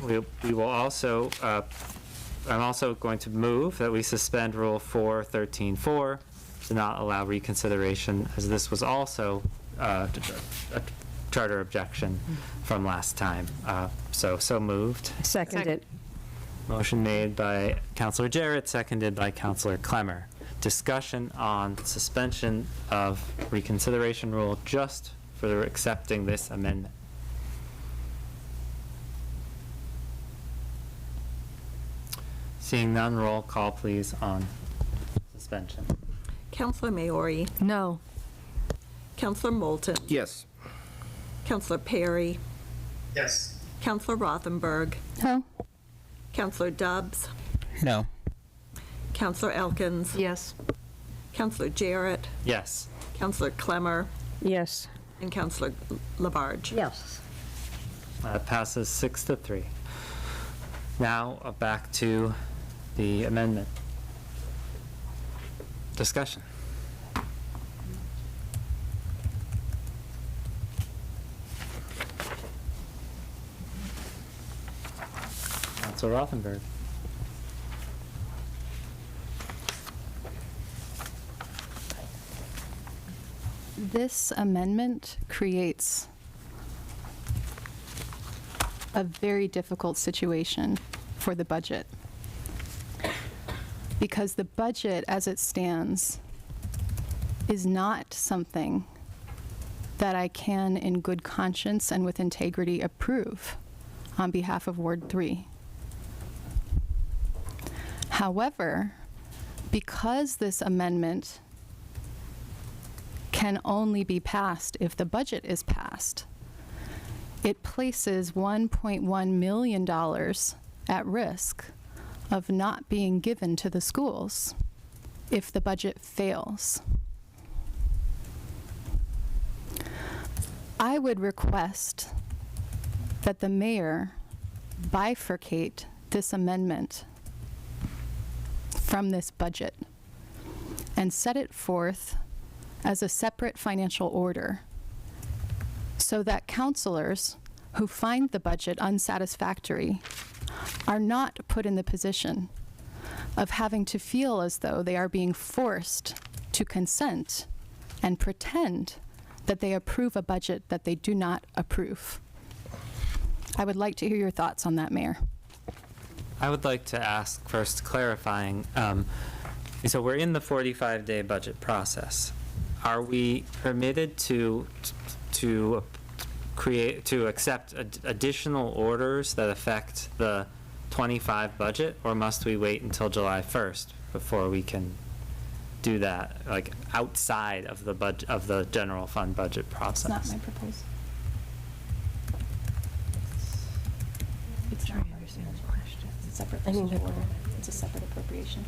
We will also, I'm also going to move that we suspend Rule 413.4 to not allow reconsideration, as this was also a charter objection from last time. So moved. Seconded. Motion made by Councilor Jarrett, seconded by Councilor Clemmer. Discussion on suspension of reconsideration rule just for accepting this amendment. Seeing none, roll call please on suspension. Councilor Maori? No. Councilor Moulton. Yes. Councilor Perry. Yes. Councilor Rothenberg. No. Councilor Dubs. No. Councilor Elkins. Yes. Councilor Jarrett. Yes. Councilor Clemmer. Yes. And Councilor Labarge. Yes. Passes 6-3. Now, back to the amendment. Discussion. Councilor Rothenberg. This amendment creates a very difficult situation for the budget, because the budget as it stands is not something that I can in good conscience and with integrity approve on behalf of Ward 3. However, because this amendment can only be passed if the budget is passed, it places $1.1 million at risk of not being given to the schools if the budget fails. I would request that the mayor bifurcate this amendment from this budget and set it forth as a separate financial order, so that councilors who find the budget unsatisfactory are not put in the position of having to feel as though they are being forced to consent and pretend that they approve a budget that they do not approve. I would like to hear your thoughts on that, Mayor. I would like to ask first clarifying, so we're in the 45-day budget process. Are we permitted to accept additional orders that affect the 25 budget, or must we wait until July 1st before we can do that, like outside of the budget, of the general fund budget process? It's not my proposal. It's not It's a separate financial order. It's a separate appropriation.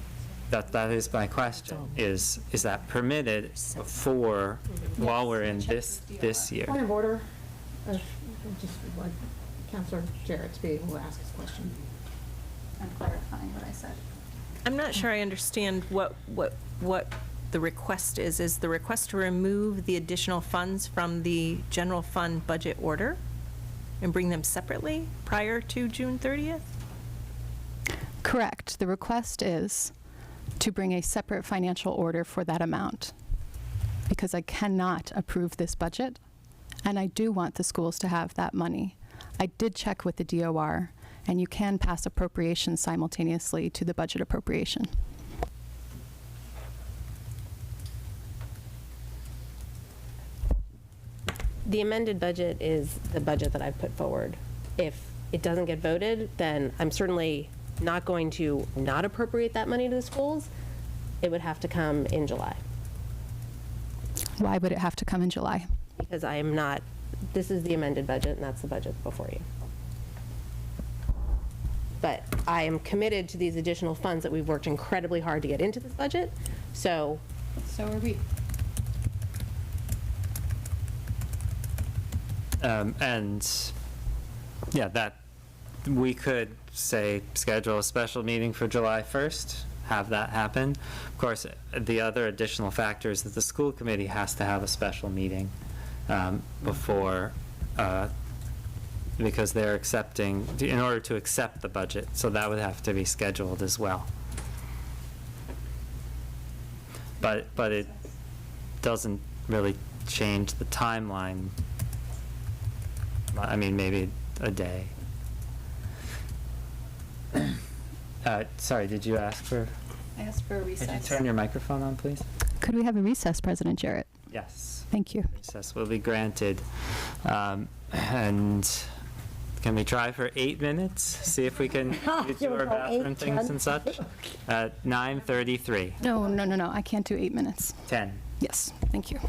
That is my question, is that permitted for, while we're in this year? Point of order, just like Councilor Jarrett to be able to ask his question. I'm clarifying what I said. I'm not sure I understand what the request is. Is the request to remove the additional funds from the general fund budget order and bring them separately prior to June 30th? Correct. The request is to bring a separate financial order for that amount, because I cannot approve this budget, and I do want the schools to have that money. I did check with the DOR, and you can pass appropriations simultaneously to the budget appropriation. The amended budget is the budget that I've put forward. If it doesn't get voted, then I'm certainly not going to not appropriate that money to the schools. It would have to come in July. Why would it have to come in July? Because I am not, this is the amended budget, and that's the budget before you. But I am committed to these additional funds that we've worked incredibly hard to get into this budget, so. So are we. And, yeah, that, we could say schedule a special meeting for July 1st, have that happen. Of course, the other additional factor is that the school committee has to have a special meeting before, because they're accepting, in order to accept the budget, so that would have to be scheduled as well. But it doesn't really change the timeline. I mean, maybe a day. Sorry, did you ask for? I asked for a recess. Could you turn your microphone on, please? Could we have a recess, President Jarrett? Yes. Thank you. Recess will be granted. And can we try for 8 minutes? See if we can do our bathroom things and such? At 9:33. No, I can't do 8 minutes. 10. Yes, thank you.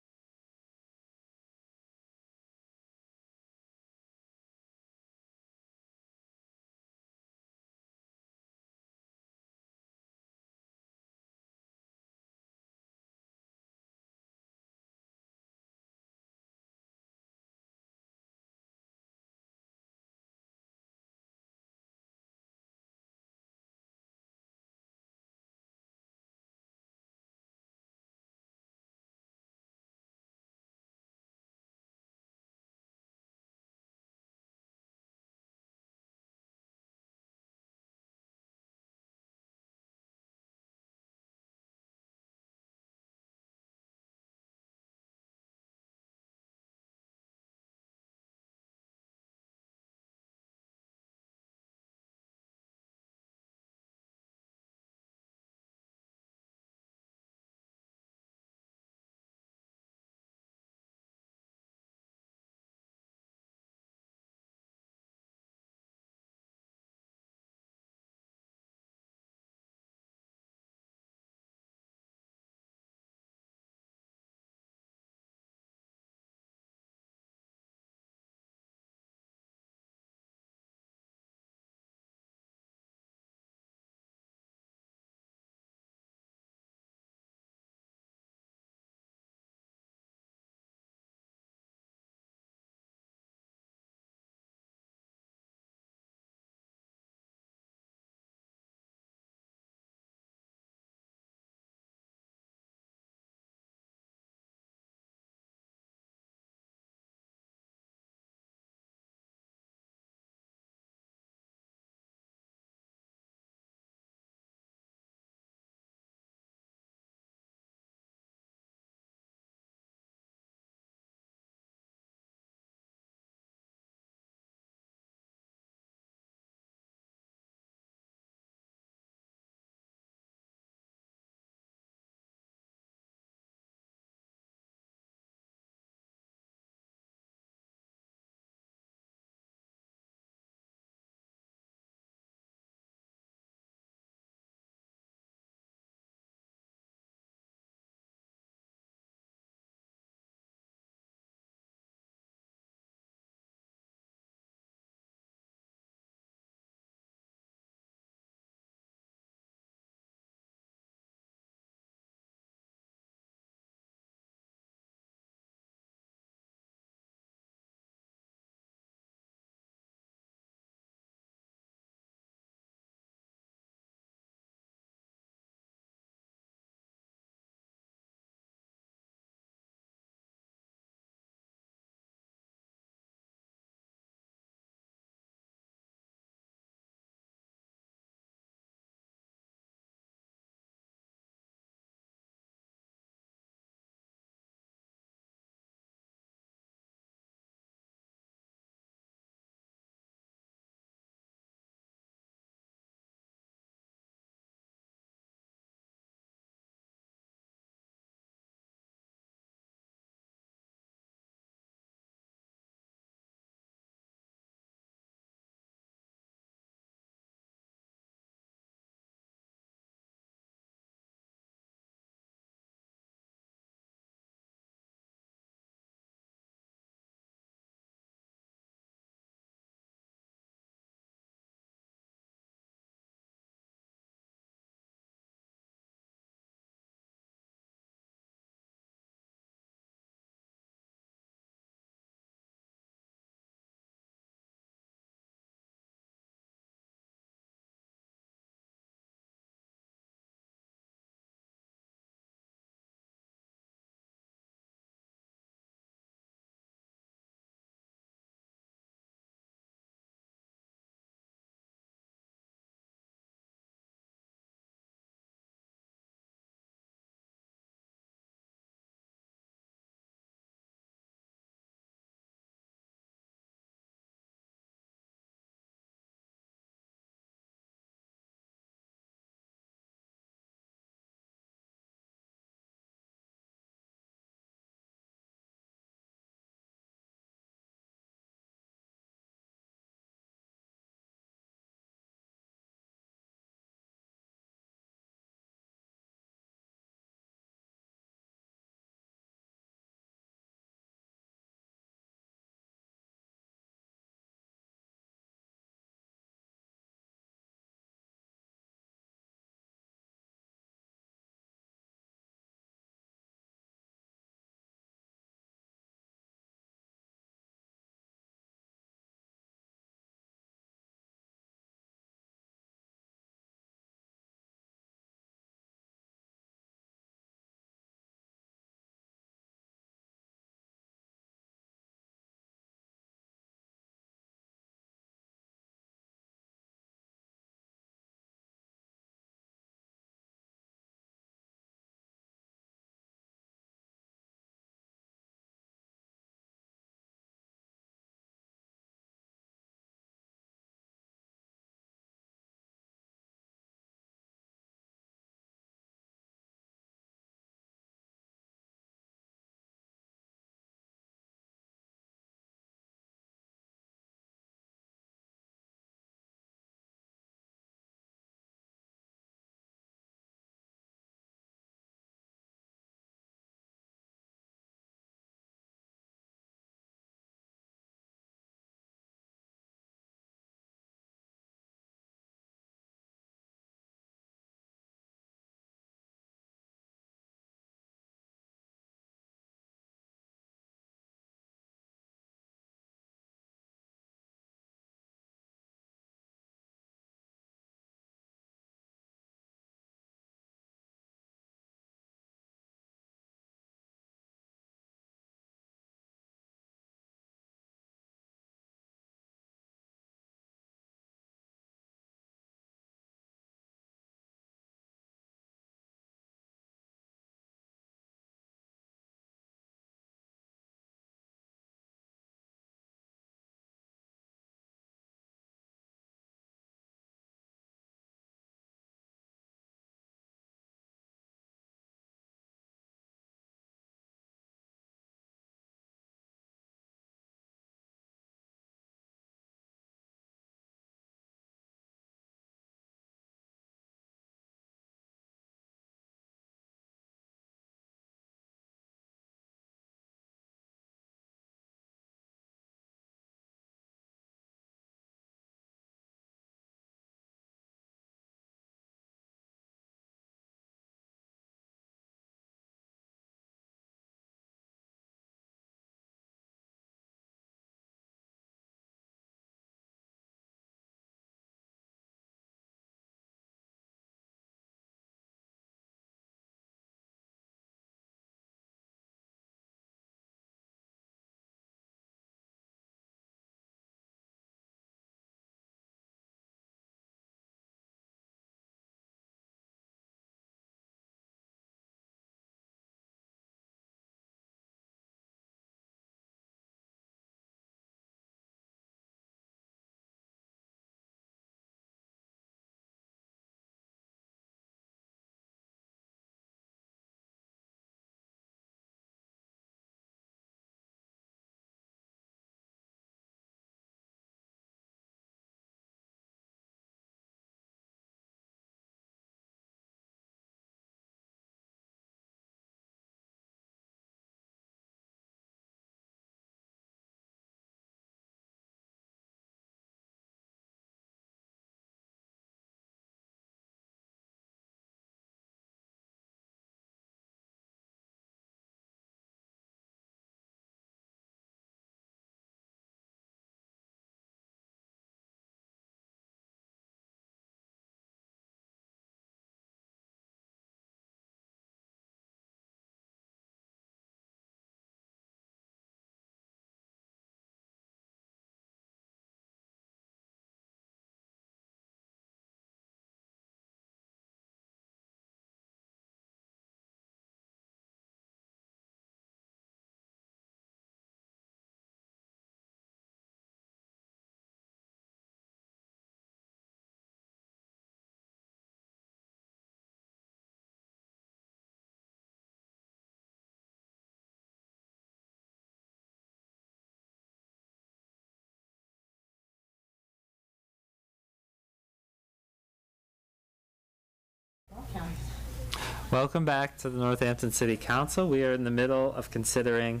Welcome back to the Northampton City Council. We are in the middle of considering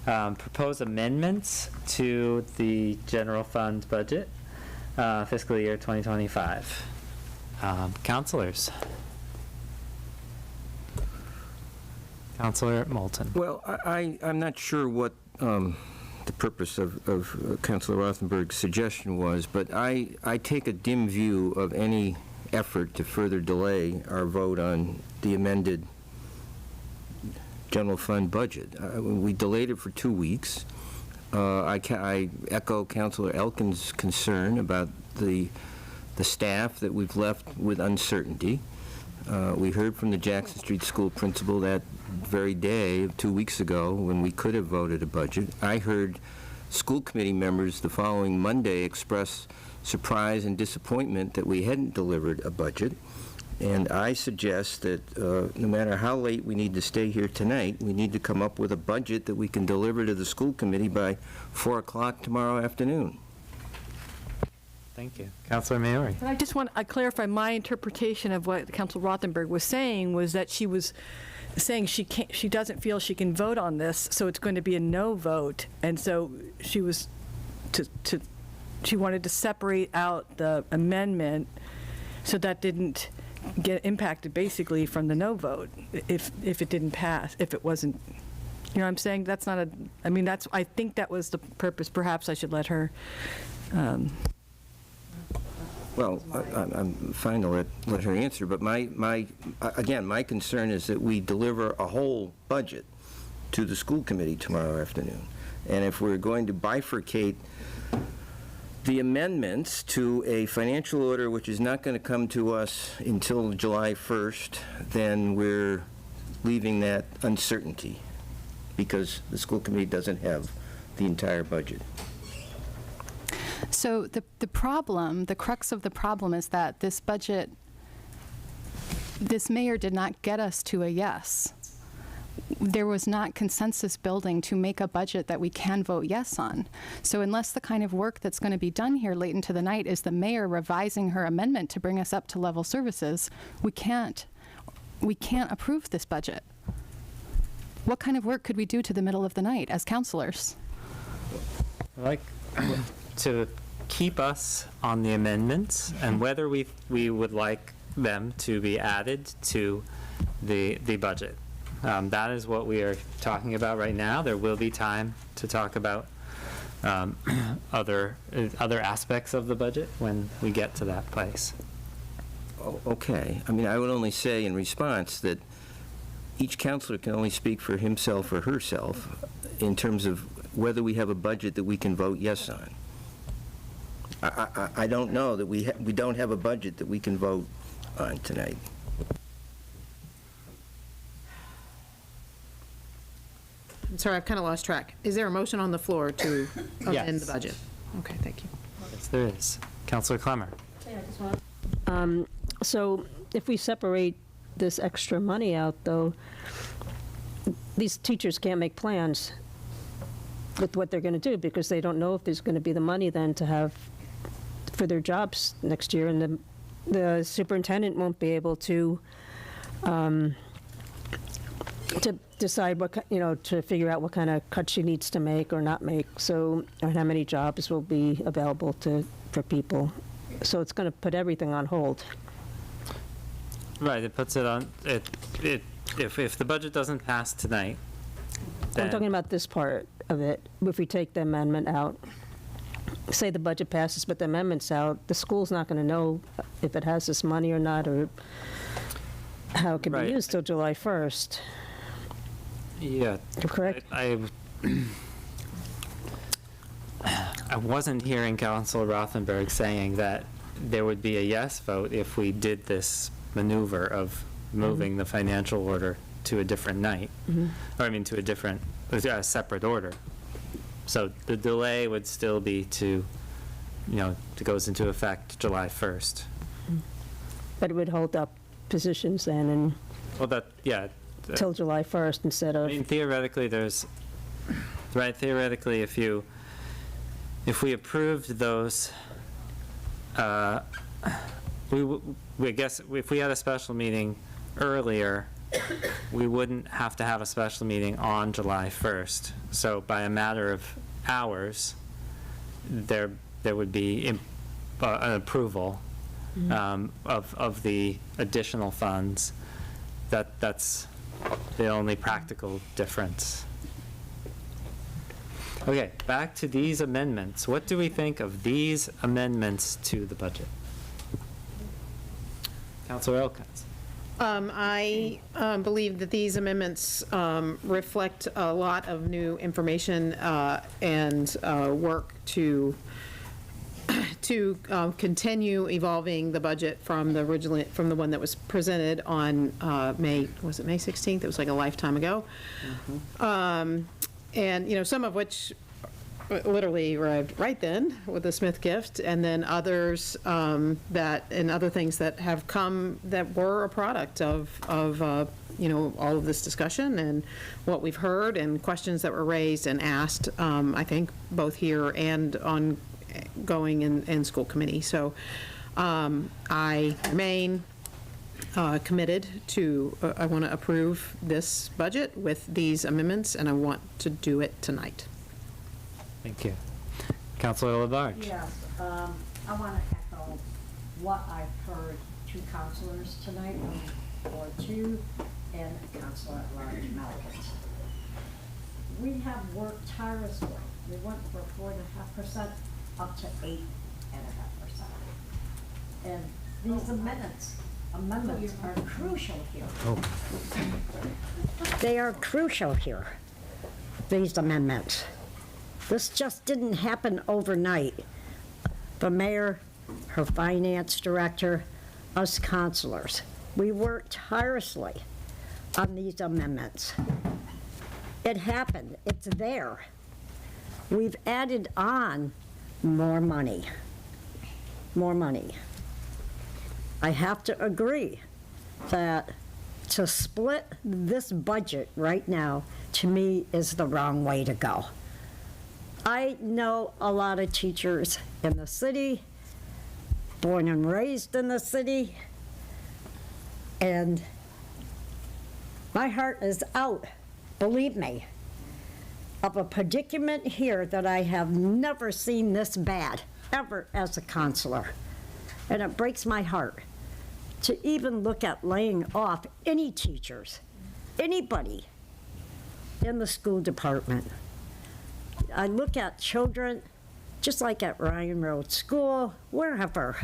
proposed amendments to the general fund budget, fiscal year 2025. Councilors. Councilor Moulton. Well, I'm not sure what the purpose of Councilor Rothenberg's suggestion was, but I take a dim view of any effort to further delay our vote on the amended general fund budget. We delayed it for 2 weeks. I echo Councilor Elkins' concern about the staff that we've left with uncertainty. We heard from the Jackson Street School principal that very day, 2 weeks ago, when we could have voted a budget. I heard school committee members the following Monday express surprise and disappointment that we hadn't delivered a budget. And I suggest that no matter how late we need to stay here tonight, we need to come up with a budget that we can deliver to the school committee by 4 o'clock tomorrow afternoon. Thank you. Councilor Maori. I just want to clarify my interpretation of what Councilor Rothenberg was saying was that she was saying she doesn't feel she can vote on this, so it's going to be a no vote. And so she was she wanted to separate out the amendment so that didn't get impacted basically from the no vote if it didn't pass, if it wasn't, you know what I'm saying? That's not I think that was the purpose. Perhaps I should let her. Well, I'm fine to let her answer, but again, my concern is that we deliver a whole budget to the school committee tomorrow afternoon. And if we're going to bifurcate the amendments to a financial order which is not going to come to us until July 1st, then we're leaving that uncertainty because the school committee doesn't have the entire budget. So the problem, the crux of the problem is that this budget, this mayor did not get us to a yes. There was not consensus building to make a budget that we can vote yes on. So unless the kind of work that's going to be done here late into the night is the mayor revising her amendment to bring us up to level services, we can't approve this budget. What kind of work could we do to the middle of the night as councilors? Like to keep us on the amendments and whether we would like them to be added to the budget. That is what we are talking about right now. There will be time to talk about other aspects of the budget when we get to that place. Okay. I mean, I would only say in response that each counselor can only speak for himself or herself in terms of whether we have a budget that we can vote yes on. I don't know that we don't have a budget that we can vote on tonight. I'm sorry, I've kind of lost track. Is there a motion on the floor to amend the budget? Okay, thank you. Yes, there is. Councilor Clemmer. So if we separate this extra money out, though, these teachers can't make plans with what they're going to do because they don't know if there's going to be the money then to have for their jobs next year, and the superintendent won't be able to decide what, to figure out what kind of cuts she needs to make or not make, so, or how many jobs will be available for people. So it's going to put everything on hold. Right, it puts it on, if the budget doesn't pass tonight, I'm talking about this part of it. If we take the amendment out, say the budget passes, but the amendment's out, the school's not going to know if it has this money or not, or how it can be used till July 1st. Yeah. Correct? I wasn't hearing Councilor Rothenberg saying that there would be a yes vote if we did this maneuver of moving the financial order to a different night, or a separate order. So the delay would still be to goes into effect July 1st. But it would hold up positions then and till July 1st instead of... I mean, theoretically, if we approved those, I guess if we had a special meeting earlier we wouldn't have to have a special meeting on July 1st. So by a matter of hours, there would be an approval of the additional funds. That's the only practical difference. Okay, back to these amendments. What do we think of these amendments to the budget? Councilor Elkins. I believe that these amendments reflect a lot of new information and work to continue evolving the budget from the one that was presented on May 16th? It was like a lifetime ago. And, some of which literally arrived right then with the Smith gift, and then others and other things that have come that were a product of all of this discussion and what we've heard and questions that were raised and asked, I think, both here and ongoing in school committee. So I remain committed to, I want to approve this budget with these amendments, and I want to do it tonight. Thank you. Councilor Labarge. Yes, I want to echo what I've heard two councilors tonight, Ward 2 and Councilor at Large Malkins. We have worked tirelessly. We went from 4.5% up to 8.5%. And these amendments are crucial here. They are crucial here, these amendments. This just didn't happen overnight. The mayor, her finance director, us councilors, we worked tirelessly on these amendments. It happened. It's there. We've added on more money. More money. I have to agree that to split this budget right now, to me, is the wrong way to go. I know a lot of teachers in the city, born and raised in the city, and my heart is out, believe me, of a predicament here that I have never seen this bad, ever as a counselor. And it breaks my heart to even look at laying off any teachers, anybody in the school department. I look at children, just like at Ryan Road School, wherever,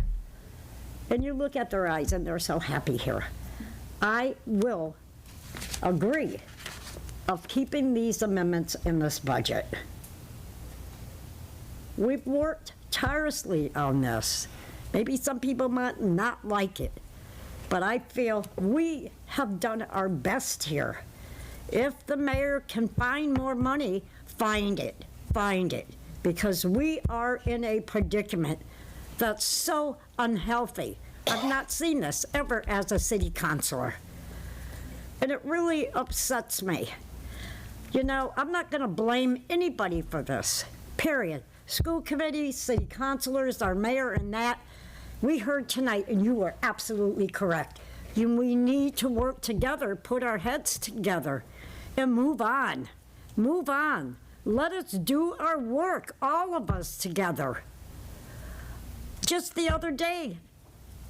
and you look at their eyes and they're so happy here. I will agree of keeping these amendments in this budget. We've worked tirelessly on this. Maybe some people might not like it, but I feel we have done our best here. If the mayor can find more money, find it, because we are in a predicament that's so unhealthy. I've not seen this ever as a city councilor, and it really upsets me. I'm not gonna blame anybody for this, period. School committee, city councilors, our mayor, and that. We heard tonight, and you were absolutely correct. We need to work together, put our heads together, and move on. Move on. Let us do our work, all of us together. Just the other day,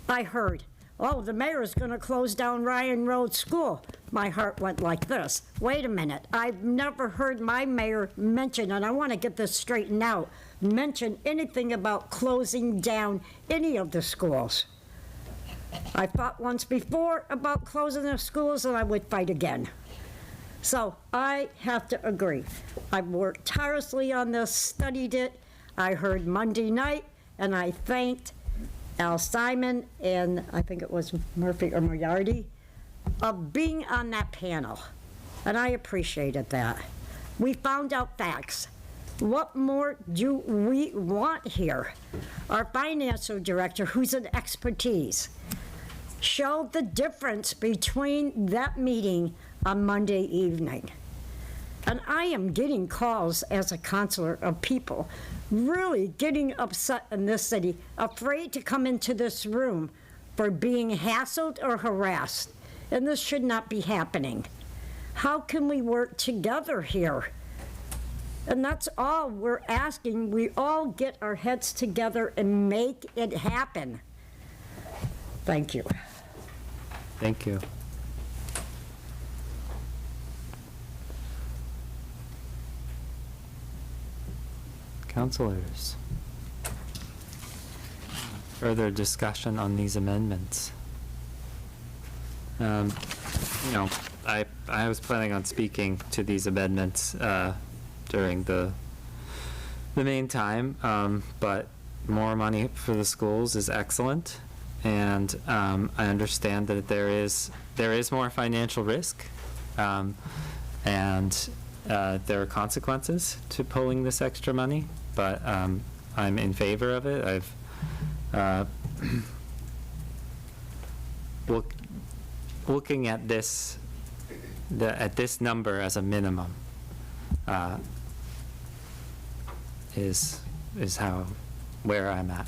I heard, the mayor is going to close down Ryan Road School. My heart went like this. Wait a minute. I've never heard my mayor mention, and I want to get this straightened out, mention anything about closing down any of the schools. I fought once before about closing the schools, and I would fight again. So I have to agree. I've worked tirelessly on this, studied it. I heard Monday night, and I thanked Al Simon and I think it was Murphy or Moriarty of being on that panel, and I appreciated that. We found out facts. What more do we want here? Our financial director, who's an expertise, showed the difference between that meeting on Monday evening. And I am getting calls as a counselor of people really getting upset in this city, afraid to come into this room for being hassled or harassed. and this should not be happening. How can we work together here? And that's all we're asking. We all get our heads together and make it happen. Thank you. Thank you. Councilors, further discussion on these amendments? You know, I was planning on speaking to these amendments during the main time, but more money for the schools is excellent, and I understand that there is more financial risk, and there are consequences to pulling this extra money, but I'm in favor of it. Looking at this number as a minimum is where I'm at.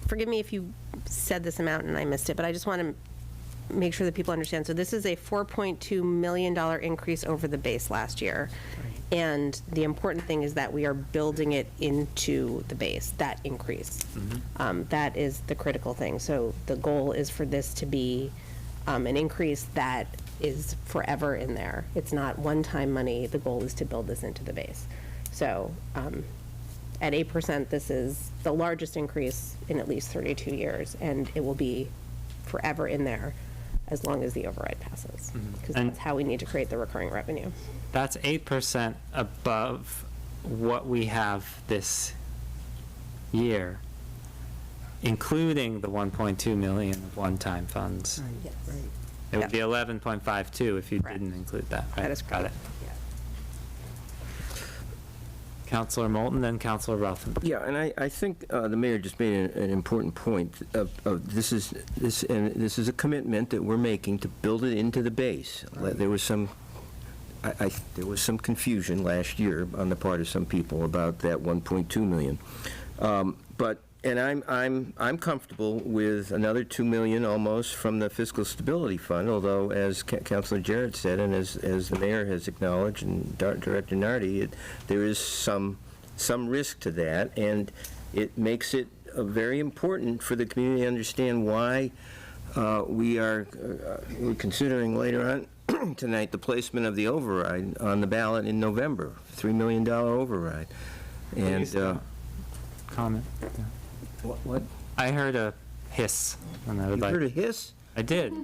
Forgive me if you said this amount and I missed it, but I just want to make sure that people understand. So this is a $4.2 million increase over the base last year. Right. And the important thing is that we are building it into the base, that increase. Mm-hmm. That is the critical thing. So the goal is for this to be an increase that is forever in there. It's not one-time money. The goal is to build this into the base. So at 8%, this is the largest increase in at least 32 years, and it will be forever in there as long as the override passes, because that's how we need to create the recurring revenue. That's 8% above what we have this year, including the 1.2 million of one-time funds. Yes. Right. It would be 11.52 if you didn't include that, right? That is correct. Got it. Councilor Moulton, then Councilor Rothenberg. Yeah, and I think the mayor just made an important point of this is a commitment that we're making to build it into the base. There was some confusion last year on the part of some people about that 1.2 million, and I'm comfortable with another 2 million almost from the fiscal stability fund. Although, as Councilor Jarrett said, and as the mayor has acknowledged, and Director Nardi, there is some risk to that, and it makes it very important for the community to understand why we're considering later on tonight the placement of the override on the ballot in November, $3 million override, and comment. Yeah. What? I heard a hiss. And I would heard a hiss? I did.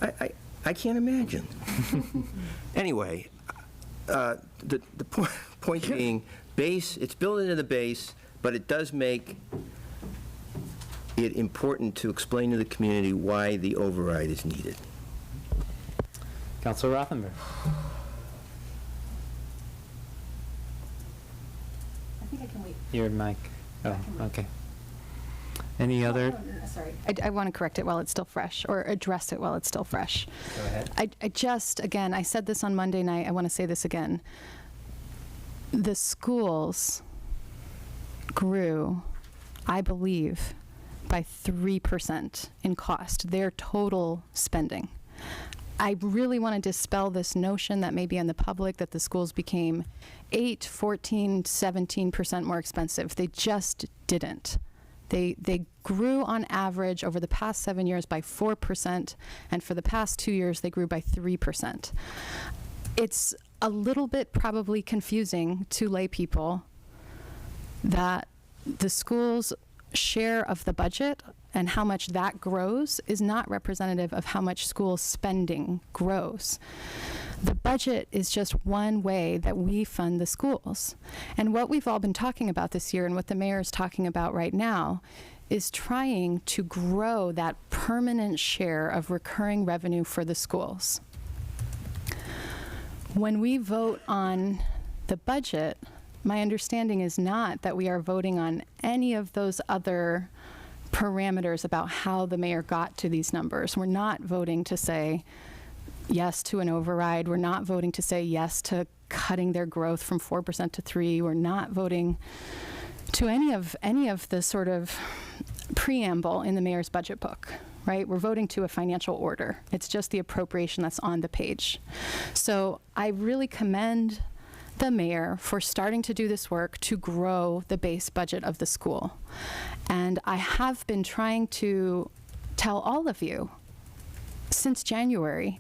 I can't imagine. Anyway, the point being, base, it's built into the base, but it does make it important to explain to the community why the override is needed. Councilor Rothenberg. Your mic. Oh, okay. Any other? Sorry. I want to correct it while it's still fresh, or address it while it's still fresh. Go ahead. I just, again, I said this on Monday night. I want to say this again. The schools grew, I believe, by 3% in cost, their total spending. I really want to dispel this notion that maybe in the public that the schools became 8, 14, 17% more expensive. They just didn't. They grew on average over the past 7 years by 4%, and for the past 2 years they grew by 3%. It's a little bit probably confusing to lay people that the schools' share of the budget and how much that grows is not representative of how much school spending grows. The budget is just one way that we fund the schools. And what we've all been talking about this year and what the mayor is talking about right now is trying to grow that permanent share of recurring revenue for the schools. When we vote on the budget, my understanding is not that we are voting on any of those other parameters about how the mayor got to these numbers. We're not voting to say yes to an override. We're not voting to say yes to cutting their growth from 4% to 3%. We're not voting to any of the sort of preamble in the mayor's budget book, right? We're voting to a financial order. It's just the appropriation that's on the page. So I really commend the mayor for starting to do this work to grow the base budget of the school. And I have been trying to tell all of you since January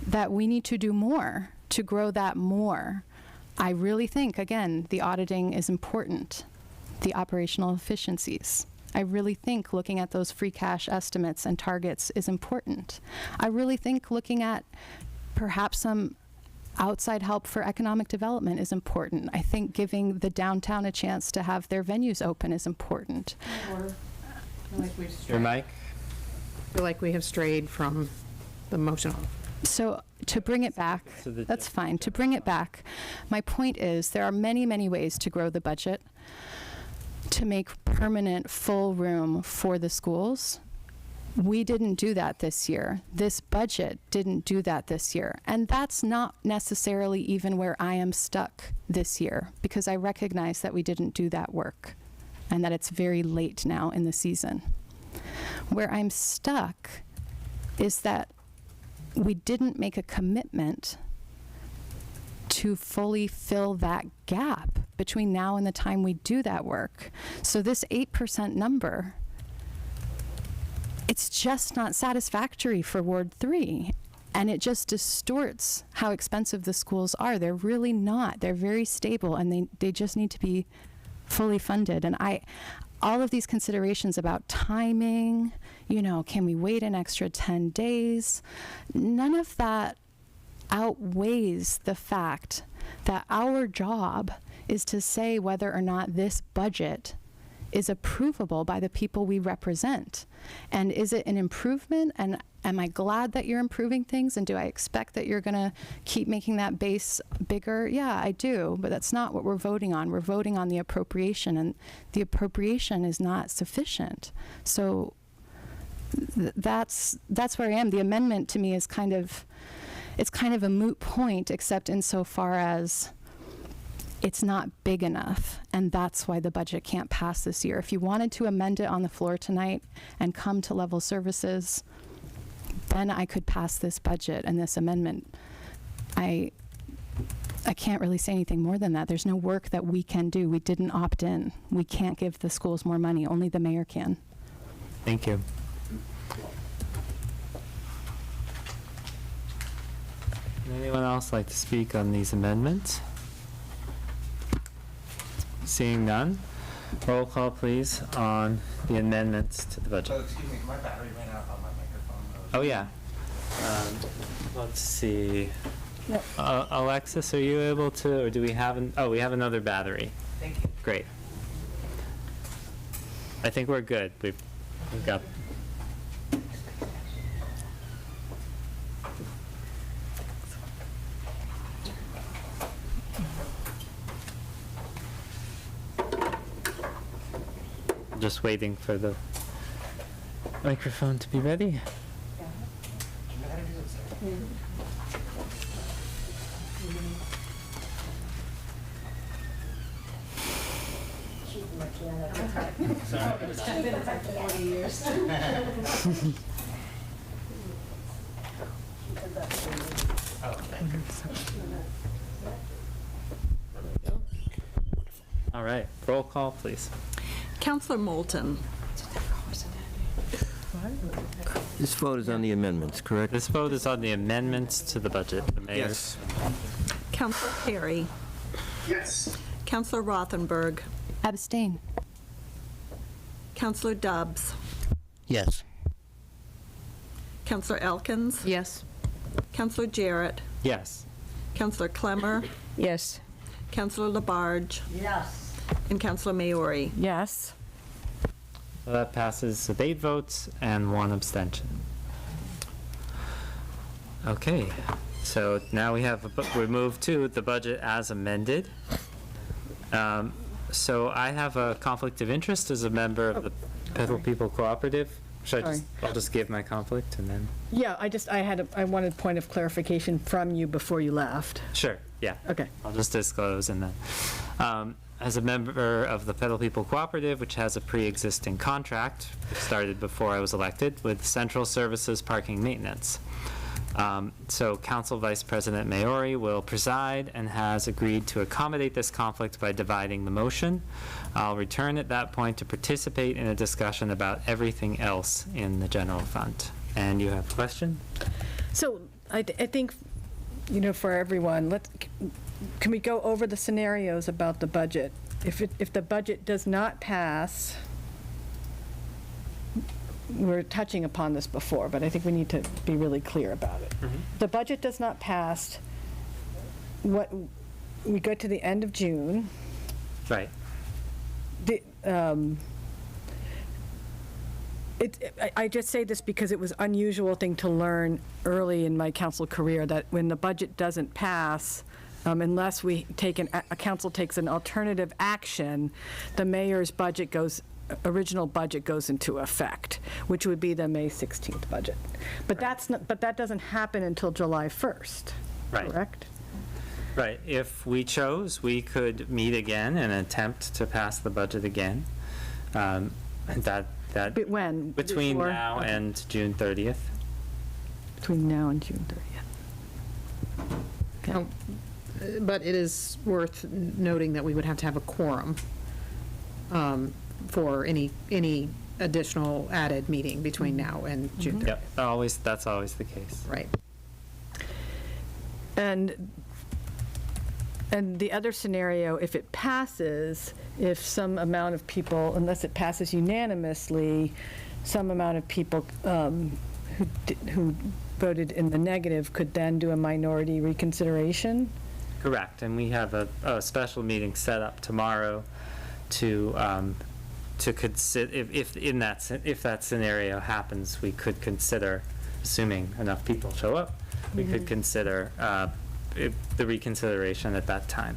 that we need to do more to grow that more. I really think, again, the auditing is important, the operational efficiencies. I really think looking at those free cash estimates and targets is important. I really think looking at perhaps some outside help for economic development is important. I think giving the downtown a chance to have their venues open is important. Your mic? I feel like we have strayed from the motion. So to bring it back, that's fine. To bring it back, my point is there are many, many ways to grow the budget, to make permanent full room for the schools. We didn't do that this year. This budget didn't do that this year. And that's not necessarily even where I am stuck this year, because I recognize that we didn't do that work and that it's very late now in the season. Where I'm stuck is that we didn't make a commitment to fully fill that gap between now and the time we do that work. So this 8% number, it's just not satisfactory for Ward 3. And it just distorts how expensive the schools are. They're really not. They're very stable, and they just need to be fully funded. And all of these considerations about timing, can we wait an extra 10 days? None of that outweighs the fact that our job is to say whether or not this budget is approvable by the people we represent. And is it an improvement? And am I glad that you're improving things? And do I expect that you're going to keep making that base bigger? Yeah, I do. But that's not what we're voting on. We're voting on the appropriation, and the appropriation is not sufficient. So that's where I am. The amendment to me is kind of a moot point, except insofar as it's not big enough, and that's why the budget can't pass this year. If you wanted to amend it on the floor tonight and come to level services, then I could pass this budget and this amendment. I can't really say anything more than that. There's no work that we can do. We didn't opt in. We can't give the schools more money. Only the mayor can. Thank you. Would anyone else like to speak on these amendments? Seeing none, roll call please on the amendments to the budget. Oh, excuse me, my battery ran out on my microphone. Oh yeah. Let's see. Alexis, are you able to, or do we have we have another battery. Thank you. Great. I think we're good. We've got. Just waiting for the microphone to be ready. All right, roll call, please. Councilor Moulton. This vote is on the amendments, correct? This vote is on the amendments to the budget. The mayor's. Yes. Councilor Perry. Yes. Councilor Rothenberg. Abstain. Councilor Dubs. Yes. Councilor Elkins. Yes. Councilor Jarrett. Yes. Councilor Clemmer. Yes. Councilor Labarge. Yes. And Councilor Maori. Yes. So that passes with 8 votes and 1 abstention. Okay, so now we move to the budget as amended. So I have a conflict of interest as a member of the Petal People Cooperative. I'll just give my conflict and then. Yeah, I wanted a point of clarification from you before you left. Sure, yeah. Okay. I'll just disclose and then. as a member of the Pedal People Cooperative, which has a pre-existing contract, which started before I was elected, with Central Services Parking Maintenance. So Council Vice President Maori will preside and has agreed to accommodate this conflict by dividing the motion. I'll return at that point to participate in a discussion about everything else in the general fund. And you have a question? So I think, for everyone, can we go over the scenarios about the budget? If the budget does not pass, we're touching upon this before, but I think we need to be really clear about it. If the budget does not pass, we go to the end of June. Right. I just say this because it was an unusual thing to learn early in my council career, that when the budget doesn't pass, unless we take a council takes an alternative action, the mayor's original budget goes into effect, which would be the May 16th budget. But that doesn't happen until July 1st, right. Correct? Right. If we chose, we could meet again and attempt to pass the budget again. And that But when? Between Before? now and June 30th. Between now and June 30th. Okay. But it is worth noting that we would have to have a quorum for any additional added meeting between now and June 30th. Yep, that's always the case. Right. And the other scenario, if it passes, if some amount of people, unless it passes unanimously, some amount of people who voted in the negative could then do a minority reconsideration? Correct, and we have a special meeting set up tomorrow to consider, if that scenario happens, we could consider, assuming enough people show up, we could consider the reconsideration at that time.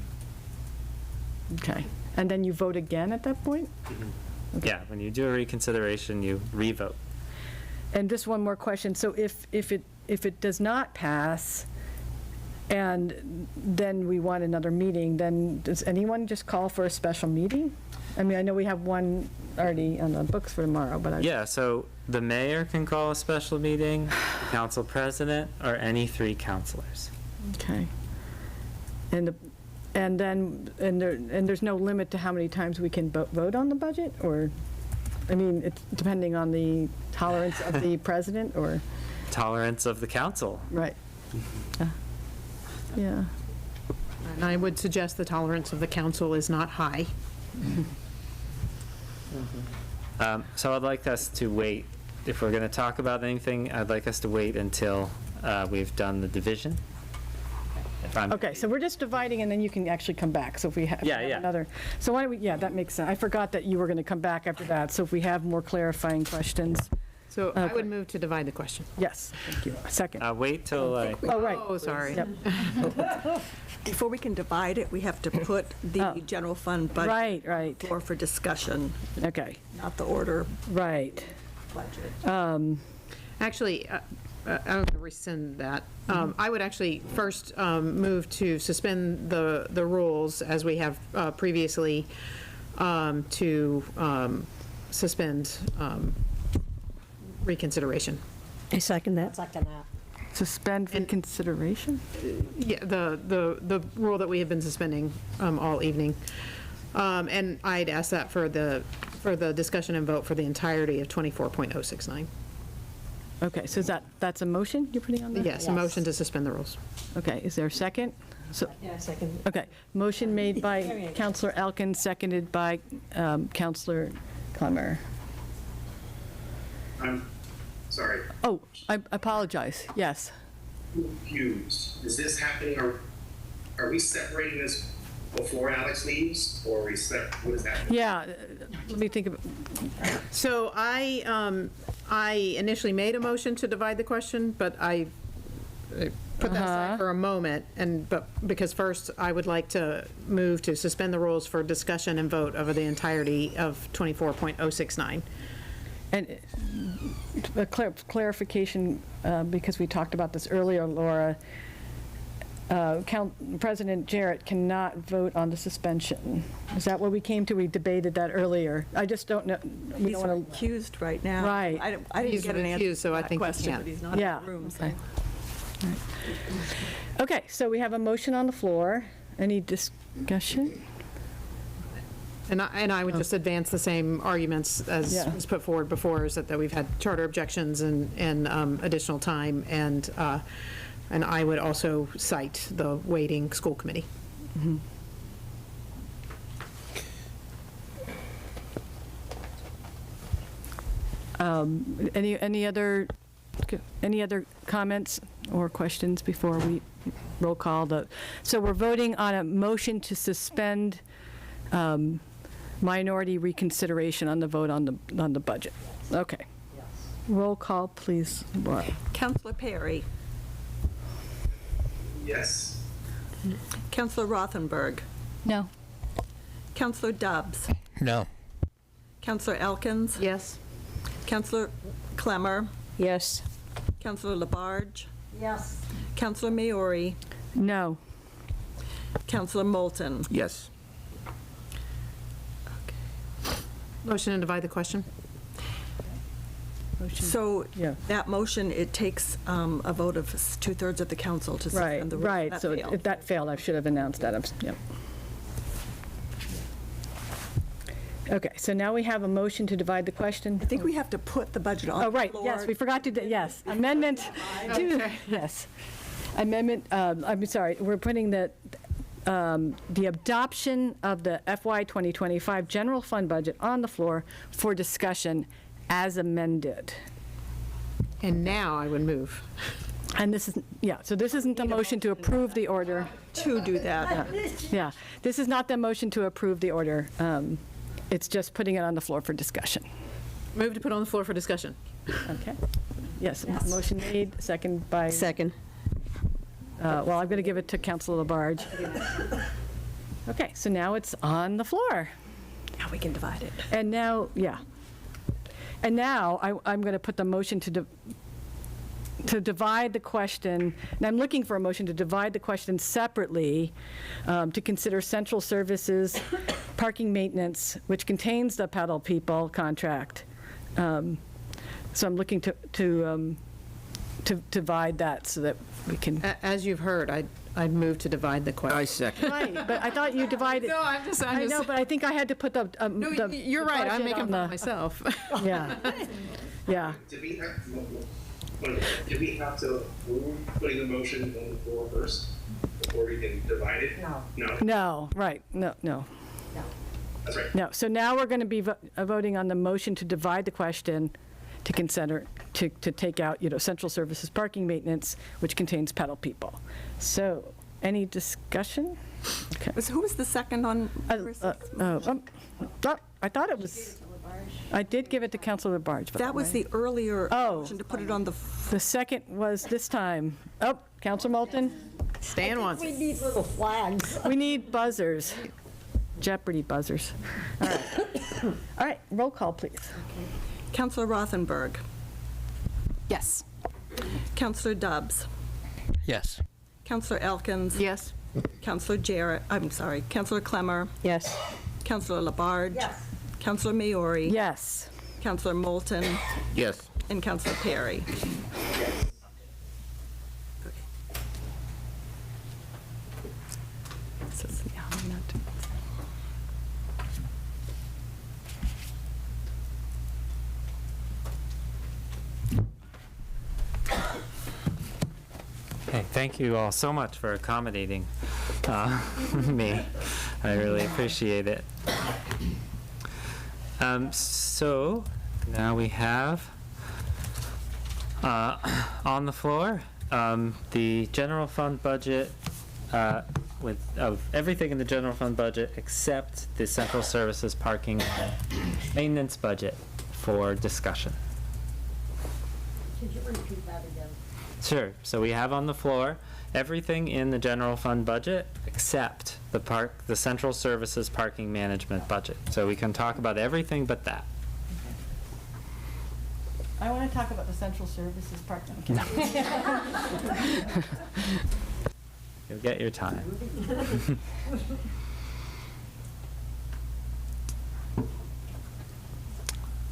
Okay, and then you vote again at that point? Okay. Yeah, when you do a reconsideration, you re-vote. And just one more question, so if it does not pass, and then we want another meeting, then does anyone just call for a special meeting? I mean, I know we have one already on the books for tomorrow, but Yeah, so the mayor can call a special meeting, the council president, or any 3 councilors. Okay. And there's no limit to how many times we can vote on the budget, or, I mean, it's depending on the tolerance of the president, or? Tolerance of the council. Right. Yeah. And I would suggest the tolerance of the council is not high. So I'd like us to wait, if we're going to talk about anything, I'd like us to wait until we've done the division. Okay, so we're just dividing, and then you can actually come back, so if we have another. So why don't we, that makes sense. I forgot that you were going to come back after that, so if we have more clarifying questions. So I would move to divide the question. Yes, thank you. A second. Wait till Oh, right. Oh, sorry. Yep. Before we can divide it, we have to put the general fund budget right. for discussion. Okay. Not the order. Right. Budget. Actually, I'm going to rescind that. I would actually first move to suspend the rules as we have previously to suspend reconsideration. I second that. Suspend reconsideration? Yeah, the rule that we have been suspending all evening. And I'd ask that for the discussion and vote for the entirety of 24.069. Okay, so that's a motion you're putting on there? Yes, a motion to suspend the rules. Okay, is there a second? Yeah, second. Okay, motion made by Councilor Elkins, seconded by Councilor Clemmer. I'm sorry. Oh, I apologize, yes. Confused. Is this happening, or are we separating this before Alex leaves, or are we what does that mean? Yeah, let me think of it. So I initially made a motion to divide the question, but I put that aside for a moment, but because first I would like to move to suspend the rules for discussion and vote over the entirety of 24.069. And a clarification, because we talked about this earlier, Laura, President Jarrett cannot vote on the suspension. Is that what we came to? We debated that earlier. I just don't know. We He's don't want to. accused right now. Right. I didn't He's get an answer recused, so to I that think he question, can't. but he's not in Yeah. the room. Okay. Okay, so we have a motion on the floor. Any discussion? And I would just advance the same arguments as Yeah. was put forward before, is that we've had charter objections and additional time, and I would also cite the waiting school committee. Any other comments or questions before we roll call? So we're voting on a motion to suspend minority reconsideration on the vote on the budget. Okay. Roll call, please. Laura. Councilor Perry. Yes. Councilor Rothenberg. No. Councilor Dobbs. No. Councilor Elkins. Yes. Councilor Clemmer. Yes. Councilor Labarge. Yes. Councilor Maori. No. Councilor Moulton. Yes. Motion to divide the question? So Yeah. that motion, it takes a vote of 2/3 of the council to Right, suspend the rules. right. That So failed. if that failed, I should have announced that. Yep. Okay, so now we have a motion to divide the question. I think we have to put the budget on Oh, the right, floor. yes, we forgot to, yes. Amendment to, yes. Amendment, I'm sorry, we're putting the adoption of the FY 2025 general fund budget on the floor for discussion as amended. And now I would move. And this is, yeah, so this isn't the motion to approve the order. To do that. Yeah, this is not the motion to approve the order. It's just putting it on the floor for discussion. Move to put on the floor for discussion. Okay. Yes, motion made, second by. Second. Well, I'm going to give it to Councilor Labarge. Okay, so now it's on the floor. Now we can divide it. And now, yeah. And now I'm going to put the motion to divide the question, and I'm looking for a motion to divide the question separately to consider central services, parking maintenance, which contains the Pedal People contract. So I'm looking to divide that so that we can. As you've heard, I'd move to divide the question. I second. Right, but I thought you divided. No, I'm just. I know, but I think I had to put the. No, you're right, I'm making fun of myself. Yeah, yeah. Do we have to move putting the motion on the floor first before we can divide it? No. No? No, right, no. That's right. No, so now we're going to be voting on the motion to divide the question to consider, to take out, central services parking maintenance, which contains Pedal People. So, any discussion? Okay. Who was the second on? I thought it was, I did give it to Councilor Labarge. That was the earlier motion to put it on the. The second was this time. Oh, Councilor Moulton? Stan wants We need little flags. We need buzzers. Jeopardy buzzers. All right. All right, roll call, please. Councilor Rothenberg. Yes. Councilor Dobbs. Yes. Councilor Elkins. Yes. Councilor Jarrett, I'm sorry, Councilor Clemmer. Yes. Councilor Labarge. Yes. Councilor Maori. Yes. Councilor Moulton. Yes. And Councilor Perry. Okay, thank you all so much for accommodating me. I really appreciate it. So now we have on the floor the general fund budget of everything in the general fund budget except the central services parking maintenance budget for discussion. Could you repeat that again? Sure. So we have on the floor everything in the general fund budget except the central services parking management budget. So we can talk about everything but that. I want to talk about the central services parking. You'll get your time.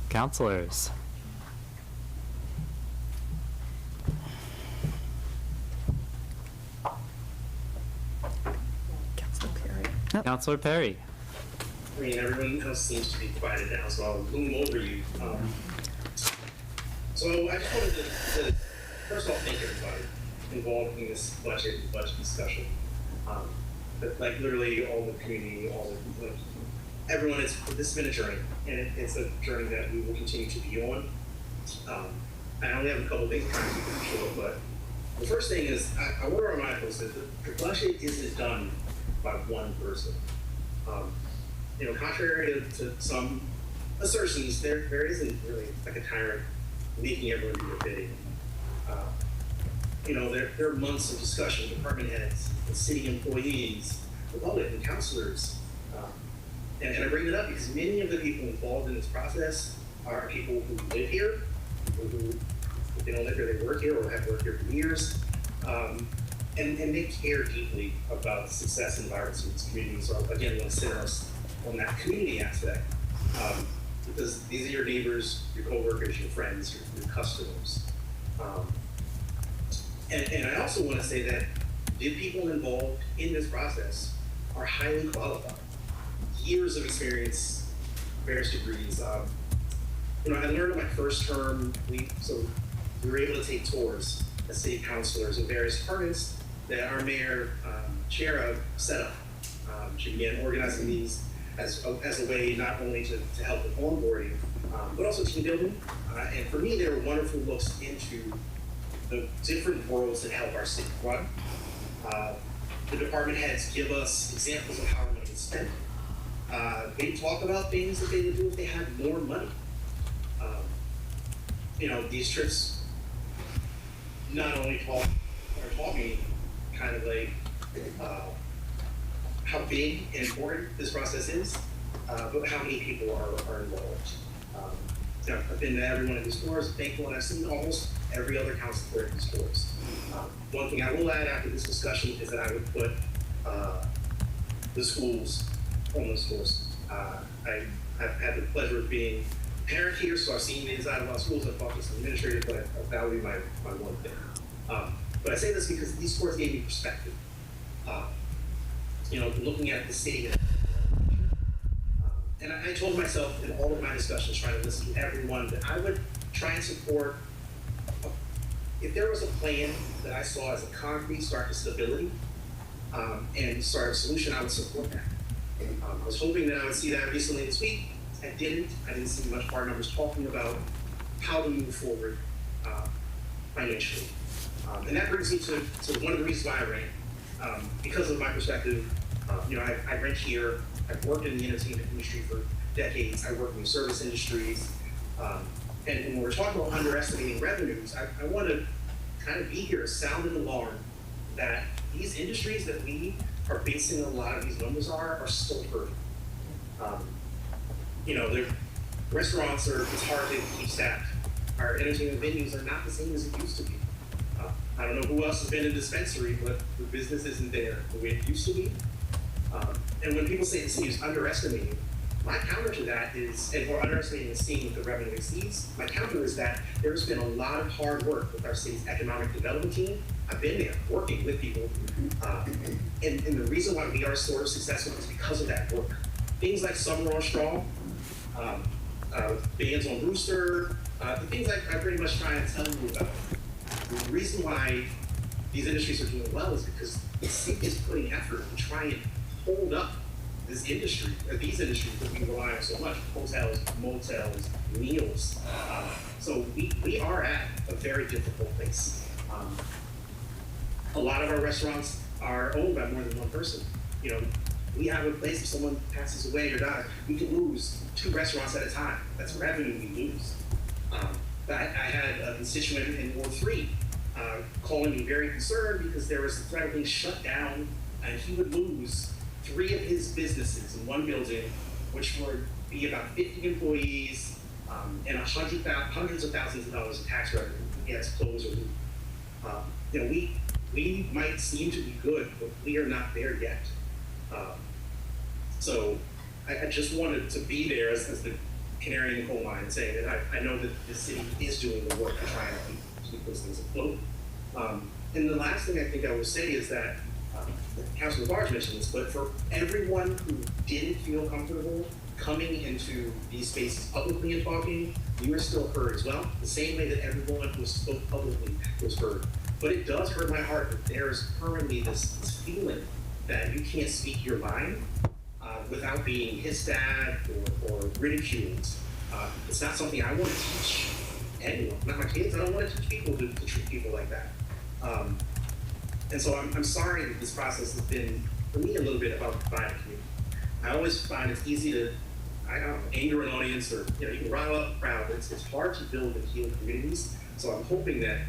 Councilors. Councilor Perry. I mean, everyone else seems to be quieted down, so I'll loom over you. So I just wanted to first of all, thank everybody involved in this budget discussion. But like literally all the community, everyone, this has been a journey, and it's a journey that we will continue to be on. I only have a couple of things to keep it short, but the first thing is I want to remind folks that the budget isn't done by one person. Contrary to some assertions, there isn't really like a tyrant making everyone do their bidding. There are months of discussion, department heads, and city employees, the public, and councilors. And I bring it up because many of the people involved in this process are people who live here, people who, if they don't live here, they work here or have worked here for years. And they care deeply about the success and vibrancy of this community. So again, I want to center us on that community aspect. Because these are your neighbors, your coworkers, your friends, your customers. And I also want to say that the people involved in this process are highly qualified. Years of experience, various degrees. I learned in my first term, we were able to take tours as city councilors in various departments that our mayor, Chera, set up. She began organizing these as a way not only to help with onboarding, but also team building. And for me, they were wonderful looks into the different worlds that help our city run. The department heads give us examples of how money is spent. They talk about things that they would do if they had more money. These trips not only taught me kind of like how big and important this process is, but how many people are involved. I've been to every one of these stores, thankful, and I've seen almost every other councilor in these stores. One thing I will add after this discussion is that I would put the schools on those stores. I've had the pleasure of being a parent here, so I've seen the inside of our schools. I've talked to some administrators, but that would be my one thing. But I say this because these scores gave me perspective. Looking at the city. And I told myself in all of my discussions, trying to listen to everyone, that I would try and support, if there was a plan that I saw as a concrete start to stability and start a solution, I would support that. I was hoping that I would see that recently this week. I didn't see much hard numbers talking about how to move forward financially. And that brings me to one of the reasons why I ran. Because of my perspective, I rent here. I've worked in the entertainment industry for decades. I work in the service industries. And when we're talking about underestimating revenues, I want to kind of be here to sound an alarm that these industries that we are basing a lot of these numbers are still hurting. The restaurants it's hard to keep staffed. Our entertainment venues are not the same as it used to be. I don't know who else has been in a dispensary, but the business isn't there the way it used to be. And when people say the city is underestimating, my counter to that is, or underestimating the city with the revenue exceeds, my counter is that there's been a lot of hard work with our city's economic development team. I've been there working with people. And the reason why we are sort of successful is because of that work. Things like Summer on Strong, bands on Rooster, the things I pretty much try and tell you about. The reason why these industries are doing well is because the city is putting effort to try and hold up this industry, or these industries that we rely on so much: hotels, motels, meals. So we are at a very difficult place. A lot of our restaurants are owned by more than one person. We have a place, if someone passes away or dies, we can lose 2 restaurants at a time. That's revenue we lose. But I had a constituent in Ward 3 calling me very concerned because there was a threat of being shut down, and he would lose 3 of his businesses in one building, which would be about 50 employees and hundreds of thousands of dollars in tax revenue. He has to close or leave. we might seem to be good, but we are not there yet. So I just wanted to be there as the canary in the coal mine, saying that I know that the city is doing the work to try and keep those things afloat. And the last thing I think I will say is that, Councilor Labarge mentioned this, but for everyone who didn't feel comfortable coming into these spaces publicly and talking, you were still heard as well, the same way that everyone who spoke publicly was heard. But it does hurt my heart that there's currently this feeling that you can't speak your mind without being hissed at or ridiculed. It's not something I want to teach anyone, not my kids. I don't want to teach people to treat people like that. And so I'm sorry that this process has been, for me, a little bit about dividing community. I always find it's easy to, I don't know, anger an audience, or you can rile up a crowd. It's hard to build and heal communities. So I'm hoping that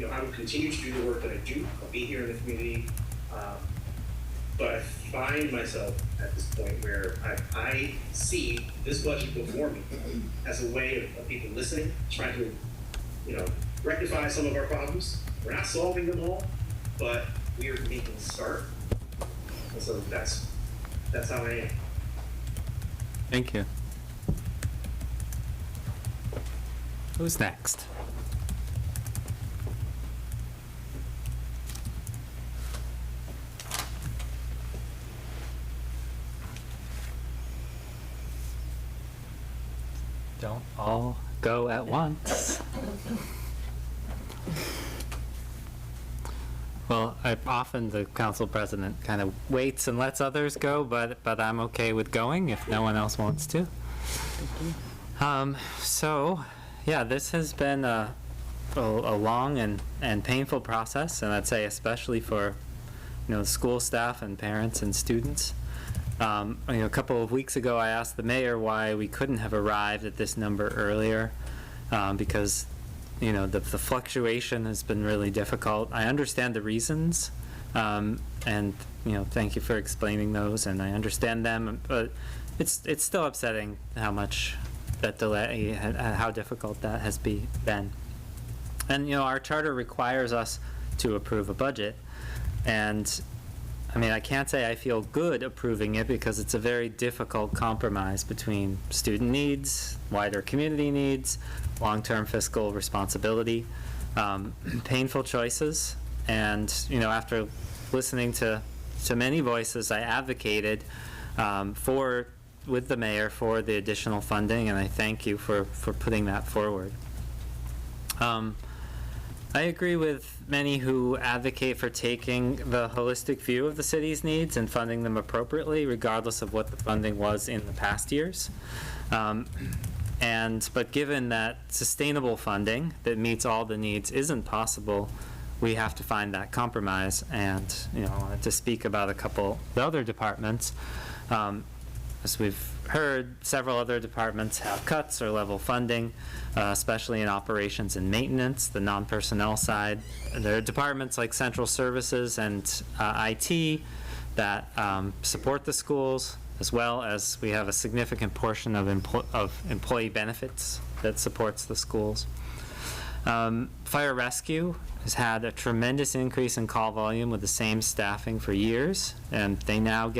I will continue to do the work that I do. I'll be here in the community. But I find myself at this point where I see this budget before me as a way of people listening, trying to, rectify some of our problems. We're not solving them all, but we are making a start. And so that's how I am. Thank you. Who's next? Don't all go at once. Well, often the council president kind of waits and lets others go, but I'm okay with going if no one else wants to. So, yeah, this has been a long and painful process, and I'd say especially for school staff and parents and students. A couple of weeks ago, I asked the mayor why we couldn't have arrived at this number earlier, because the fluctuation has been really difficult. I understand the reasons, and thank you for explaining those, and I understand them, but it's still upsetting how much that delay, how difficult that has been. And our charter requires us to approve a budget, and I can't say I feel good approving it because it's a very difficult compromise between student needs, wider community needs, long-term fiscal responsibility, painful choices. And, after listening to many voices, I advocated with the mayor for the additional funding, and I thank you for putting that forward. I agree with many who advocate for taking the holistic view of the city's needs and funding them appropriately, regardless of what the funding was in the past years. But given that sustainable funding that meets all the needs isn't possible, we have to find that compromise. And I wanted to speak about a couple of the other departments. As we've heard, several other departments have cuts or level funding, especially in operations and maintenance, the non-personnel side. There are departments like central services and IT that support the schools, as well as we have a significant portion of employee benefits that supports the schools. Fire rescue has had a tremendous increase in call volume with the same staffing for years, and they now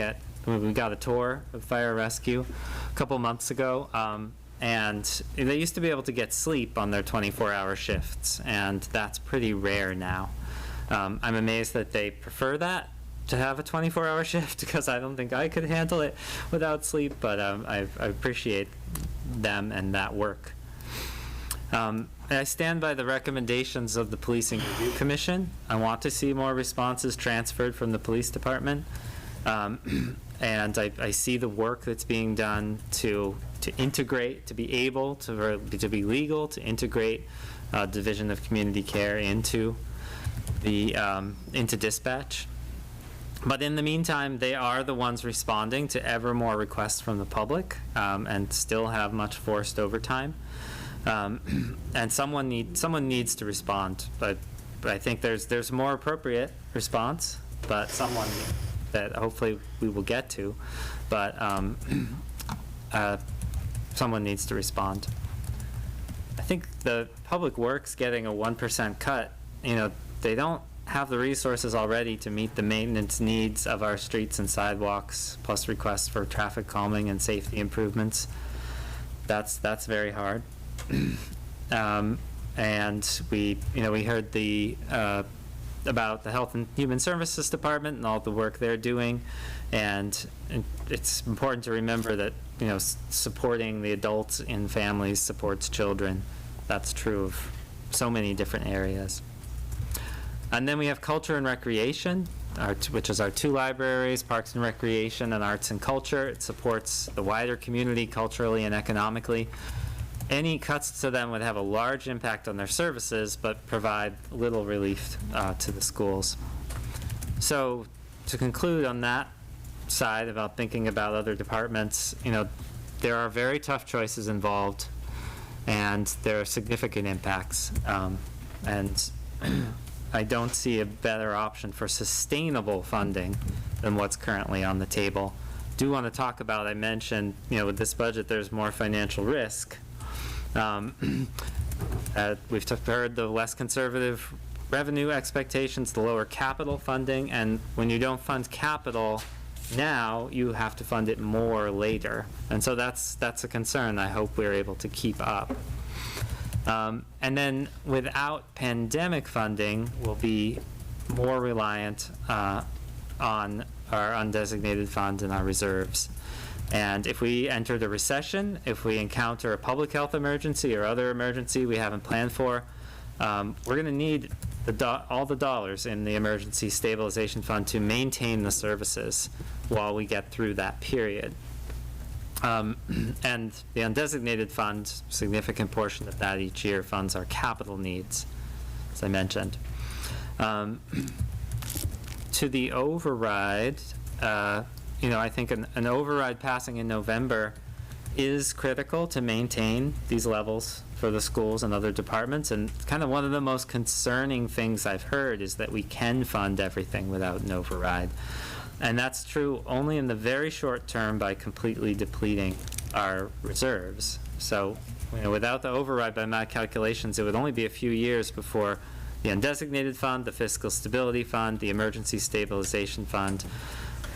we got a tour of fire rescue a couple months ago, and they used to be able to get sleep on their 24-hour shifts, and that's pretty rare now. I'm amazed that they prefer that, to have a 24-hour shift, because I don't think I could handle it without sleep, but I appreciate them and that work. I stand by the recommendations of the Policing Review Commission. I want to see more responses transferred from the police department. And I see the work that's being done to integrate, to be able to be legal, to integrate Division of Community Care into dispatch. But in the meantime, they are the ones responding to ever more requests from the public, and still have much forced overtime. And someone needs to respond. But I think there's more appropriate response, but someone that hopefully we will get to, but someone needs to respond. I think the Public Works getting a 1% cut, they don't have the resources already to meet the maintenance needs of our streets and sidewalks, plus requests for traffic calming and safety improvements. That's very hard. And we heard about the Health and Human Services Department and all the work they're doing, and it's important to remember that supporting the adults in families supports children. That's true of so many different areas. And then we have culture and recreation, which is our 2 libraries, Parks and Recreation and Arts and Culture. It supports the wider community culturally and economically. Any cuts to them would have a large impact on their services, but provide little relief to the schools. So to conclude on that side about thinking about other departments, there are very tough choices involved, and there are significant impacts. And I don't see a better option for sustainable funding than what's currently on the table. Do want to talk about, I mentioned, with this budget, there's more financial risk. We've heard the less conservative revenue expectations, the lower capital funding, and when you don't fund capital now, you have to fund it more later. And so that's a concern I hope we're able to keep up. And then without pandemic funding, we'll be more reliant on our undesignated fund and our reserves. And if we entered a recession, if we encounter a public health emergency or other emergency we haven't planned for, we're going to need all the dollars in the Emergency Stabilization Fund to maintain the services while we get through that period. And the undesignated fund, significant portion of that each year funds our capital needs, as I mentioned. To the override, I think an override passing in November is critical to maintain these levels for the schools and other departments. And kind of one of the most concerning things I've heard is that we can fund everything without an override. And that's true only in the very short term by completely depleting our reserves. So, without the override, by my calculations, it would only be a few years before the undesignated fund, the fiscal stability fund, the emergency stabilization fund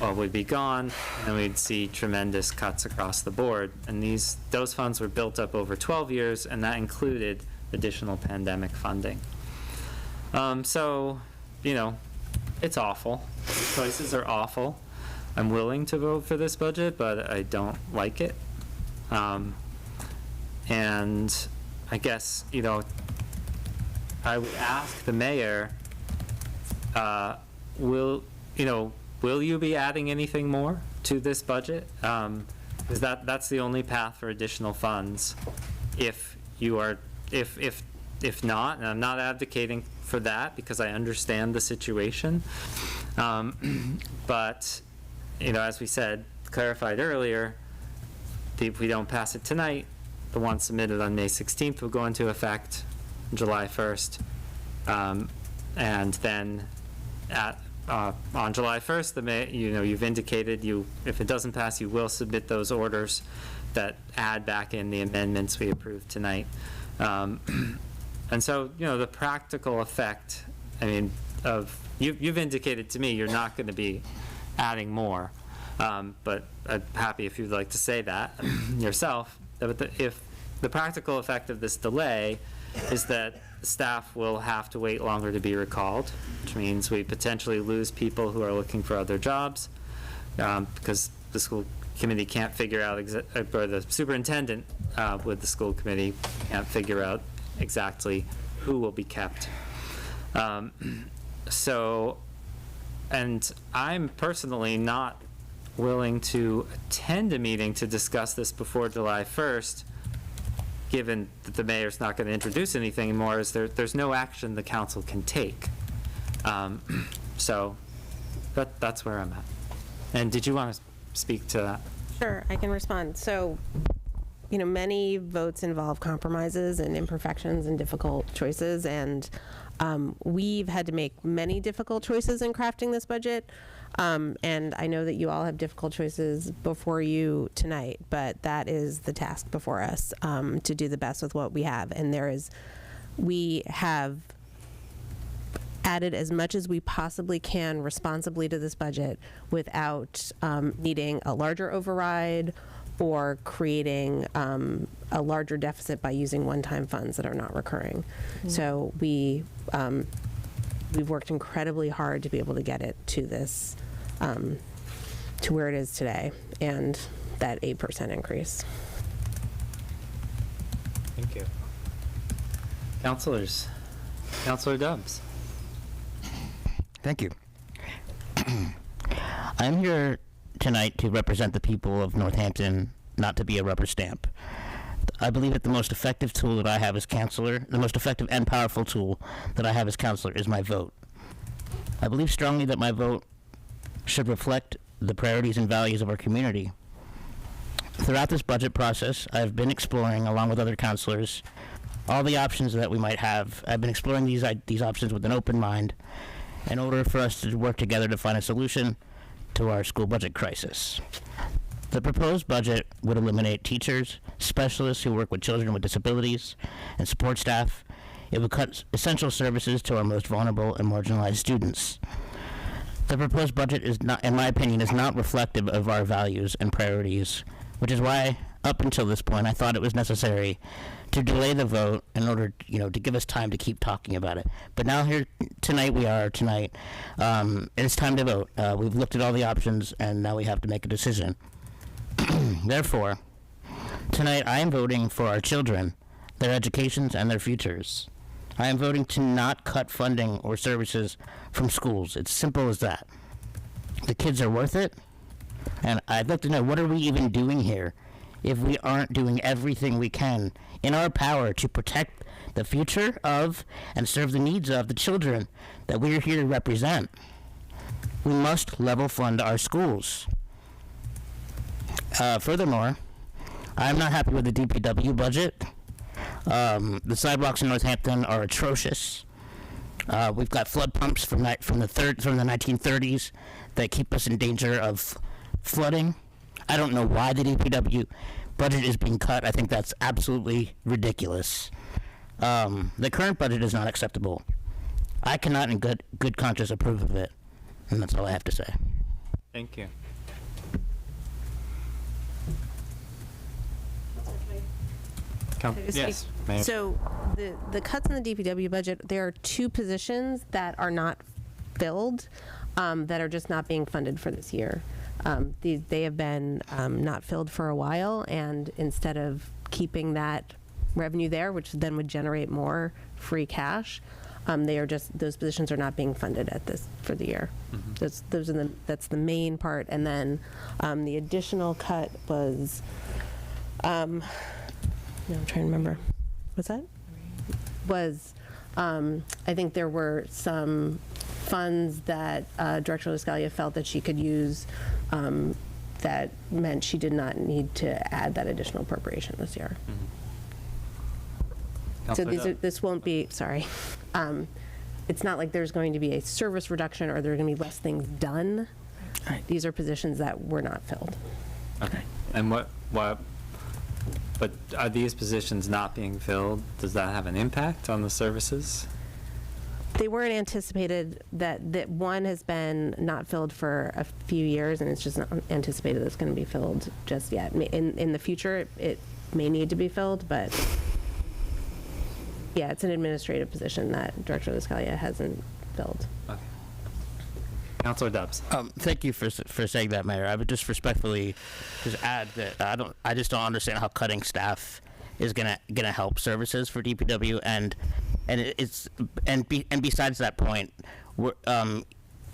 would be gone, and we'd see tremendous cuts across the board. And those funds were built up over 12 years, and that included additional pandemic funding. So, it's awful. The choices are awful. I'm willing to vote for this budget, but I don't like it. And I guess, I would ask the mayor, will you be adding anything more to this budget? Because that's the only path for additional funds. If not, and I'm not advocating for that because I understand the situation, but as we said, clarified earlier, if we don't pass it tonight, the one submitted on May 16th will go into effect July 1st, and then on July 1st, you've indicated if it doesn't pass, you will submit those orders that add back in the amendments we approved tonight. And so, the practical effect, you've indicated to me you're not going to be adding more, but I'm happy if you'd like to say that yourself. If the practical effect of this delay is that staff will have to wait longer to be recalled, which means we potentially lose people who are looking for other jobs because the school committee can't figure out, or the superintendent with the school committee can't figure out exactly who will be kept. And I'm personally not willing to attend a meeting to discuss this before July 1st, given that the mayor's not going to introduce anything anymore, there's no action the council can take. So that's where I'm at. And did you want to speak to that? Sure, I can respond. So, many votes involve compromises and imperfections and difficult choices, and we've had to make many difficult choices in crafting this budget. And I know that you all have difficult choices before you tonight, but that is the task before us, to do the best with what we have. And we have added as much as we possibly can responsibly to this budget without needing a larger override or creating a larger deficit by using one-time funds that are not recurring. So we've worked incredibly hard to be able to get it to this, to where it is today, and that 8% increase. Thank you. Councilors. Councilor Dubs. Thank you. I'm here tonight to represent the people of Northampton, not to be a rubber stamp. I believe that the most effective tool that I have as councilor, the most effective and powerful tool that I have as councilor is my vote. I believe strongly that my vote should reflect the priorities and values of our community. Throughout this budget process, I've been exploring, along with other councilors, all the options that we might have. I've been exploring these options with an open mind in order for us to work together to find a solution to our school budget crisis. The proposed budget would eliminate teachers, specialists who work with children with disabilities, and support staff. It would cut essential services to our most vulnerable and marginalized students. The proposed budget is not, in my opinion, is not reflective of our values and priorities, which is why, up until this point, I thought it was necessary to delay the vote in order, to give us time to keep talking about it. But now here tonight, it's time to vote. We've looked at all the options, and now we have to make a decision. Therefore, tonight I am voting for our children, their educations, and their futures. I am voting to not cut funding or services from schools. It's simple as that. The kids are worth it, and I'd like to know, what are we even doing here if we aren't doing everything we can in our power to protect the future of and serve the needs of the children that we're here to represent? We must level fund our schools. Furthermore, I'm not happy with the DPW budget. The sidewalks in Northampton are atrocious. We've got flood pumps from the 1930s that keep us in danger of flooding. I don't know why the DPW budget is being cut. I think that's absolutely ridiculous. The current budget is not acceptable. I cannot in good conscience approve of it. And that's all I have to say. Thank you. Yes, Mayor. So the cuts in the DPW budget, there are 2 positions that are not filled, that are just not being funded for this year. They have been not filled for a while, and instead of keeping that revenue there, which then would generate more free cash, those positions are not being funded for the year. That's the main part. And then the additional cut was, I'm trying to remember. What's that? I think there were some funds that Director LaScalia felt that she could use that meant she did not need to add that additional appropriation this year. So this won't be, sorry. It's not like there's going to be a service reduction or there are going to be less things done. These are positions that were not filled. Okay. And but are these positions not being filled? Does that have an impact on the services? They weren't anticipated. That one has been not filled for a few years, and it's just not anticipated that it's going to be filled just yet. In the future, it may need to be filled, but yeah, it's an administrative position that Director LaScalia hasn't filled. Okay. Councilor Dubs. Thank you for saying that, Mayor. I would just respectfully just add that I just don't understand how cutting staff is gonna help services for DPW, and besides that point,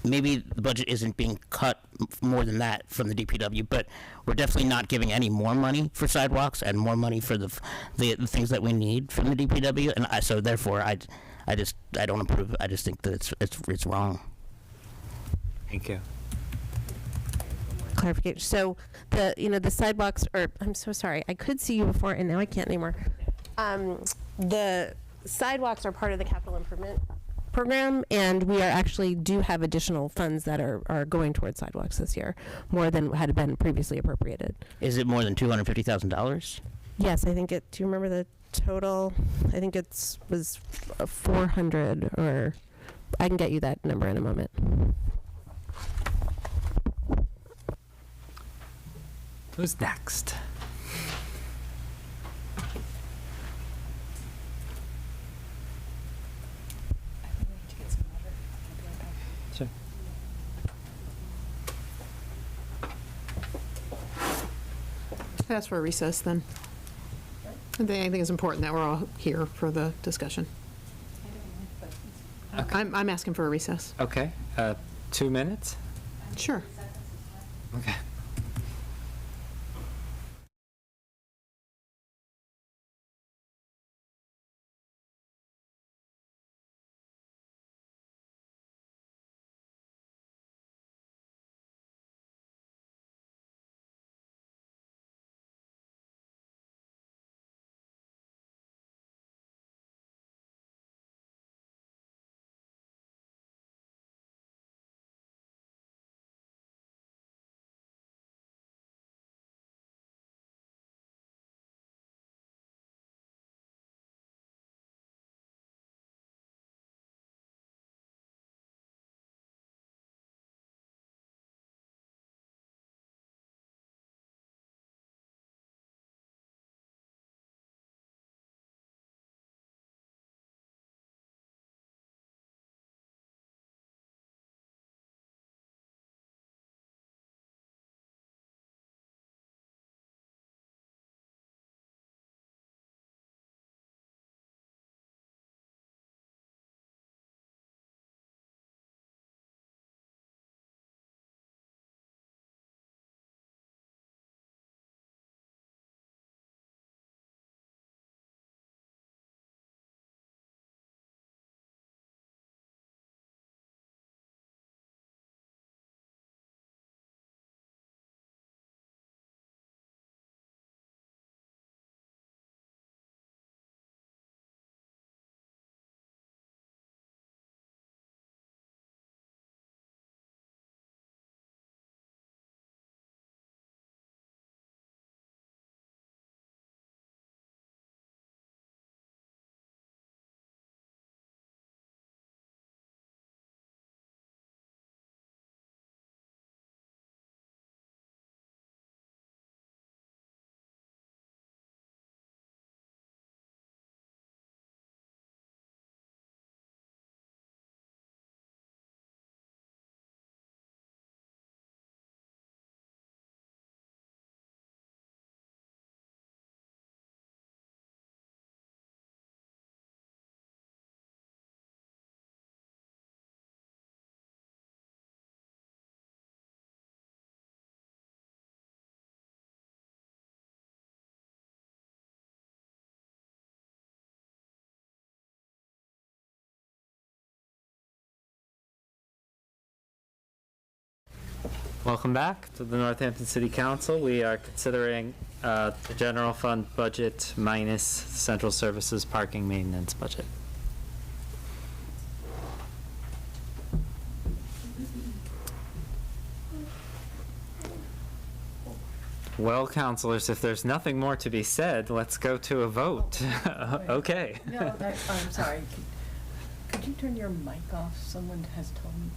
maybe the budget isn't being cut more than that from the DPW, but we're definitely not giving any more money for sidewalks and more money for the things that we need from the DPW, and so therefore I don't approve. I just think that it's wrong. Thank you. Clarification. So the sidewalks I'm so sorry. I could see you before and now I can't anymore. The sidewalks are part of the capital improvement program, and we do have additional funds that are going towards sidewalks this year, more than had been previously appropriated. Is it more than $250,000? Yes, I think do you remember the total? I think was 400 or I can get you that number in a moment. Who's next? Sure. Ask for a recess then. I think it's important that we're all here for the discussion. I'm asking for a recess. Okay, 2 minutes? Sure. Okay. Welcome back to the Northampton City Council. We are considering the general fund budget minus central services parking maintenance budget. Well, councilors, if there's nothing more to be said, let's go to a vote. Okay. No, I'm sorry. Could you turn your mic off? Someone has told me,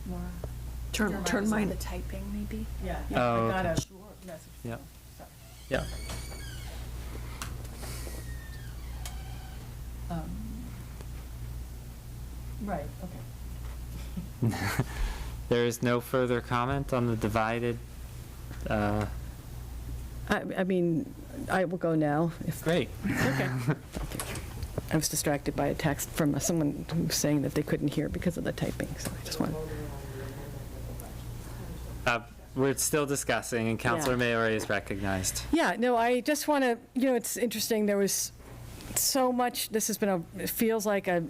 Laura. Turn mine. The typing, maybe? Yeah. Oh, I got a okay. message. Yep. Sorry. Yeah. Right, okay. There is no further comment on the divided. I mean, I will go now. Great. Okay. I was distracted by a text from someone who was saying that they couldn't hear because of the typing, so I just wanted. We're still discussing, and Councilor Yeah. Maori is recognized. Yeah, no, I just want to, it's interesting, there was so much, this has been it feels like a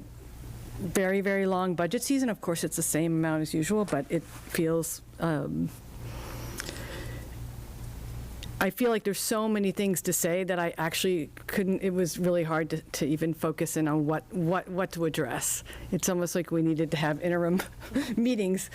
very, very long budget season. Of course, it's the same amount as usual, but it feels, I feel like there's so many things to say that I actually couldn't, it was really hard to even focus in on what to address. It's almost like we needed to have interim meetings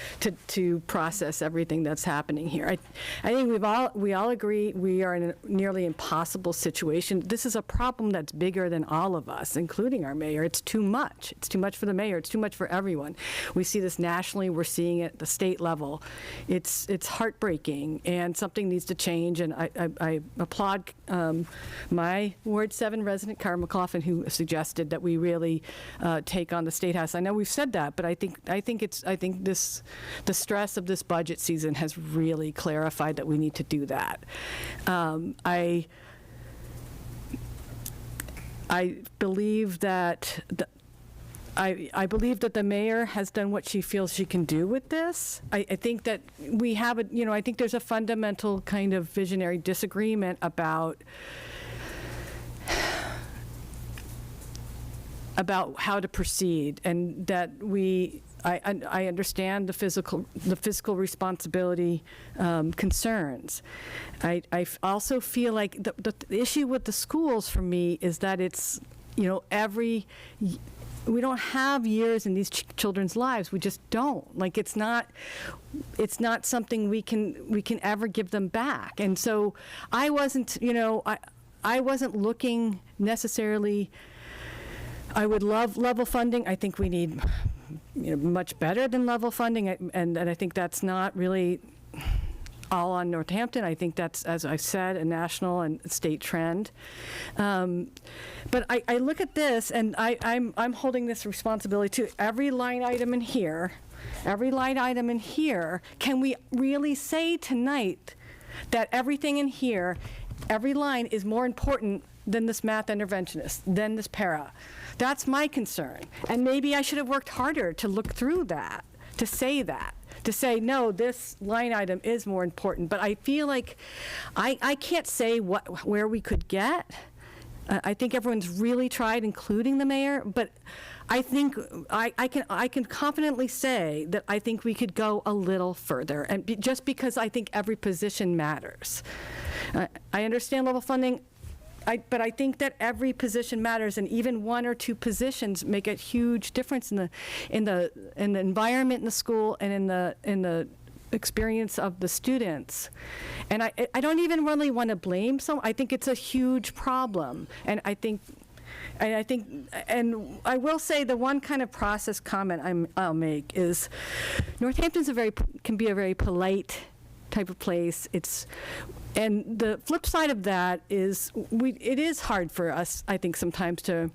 to process everything that's happening here. I think we all agree we are in a nearly impossible situation. This is a problem that's bigger than all of us, including our mayor. It's too much. It's too much for the mayor. It's too much for everyone. We see this nationally. We're seeing it at the state level. It's heartbreaking, and something needs to change, and I applaud my Ward 7 resident, Carl McLaughlin, who suggested that we really take on the State House. I know we've said that, but I think the stress of this budget season has really clarified that we need to do that. I believe that I believe that the mayor has done what she feels she can do with this. I think that we have I think there's a fundamental kind of visionary disagreement about how to proceed, and that I understand the fiscal responsibility concerns. I also feel like the issue with the schools for me is that it's, we don't have years in these children's lives. We just don't. Like, it's not something we can ever give them back. And so I wasn't looking necessarily. I would love level funding. I think we need much better than level funding, and I think that's not really all on Northampton. I think that's, as I said, a national and state trend. But I look at this, and I'm holding this responsibility to every line item in here. Every line item in here. Can we really say tonight that everything in here, every line is more important than this math interventionist, than this para? That's my concern. And maybe I should have worked harder to look through that, to say that. To say, no, this line item is more important. But I feel like I can't say where we could get. I think everyone's really tried, including the mayor. But I think I can confidently say that I think we could go a little further, and just because I think every position matters. I understand level funding. But I think that every position matters, and even one or two positions make a huge difference in the environment in the school and in the experience of the students. And I don't even really want to blame someone. I think it's a huge problem, and I will say the one kind of process comment I'll make is Northampton's can be a very polite type of place. And the flip side of that is it is hard for us, I think, sometimes to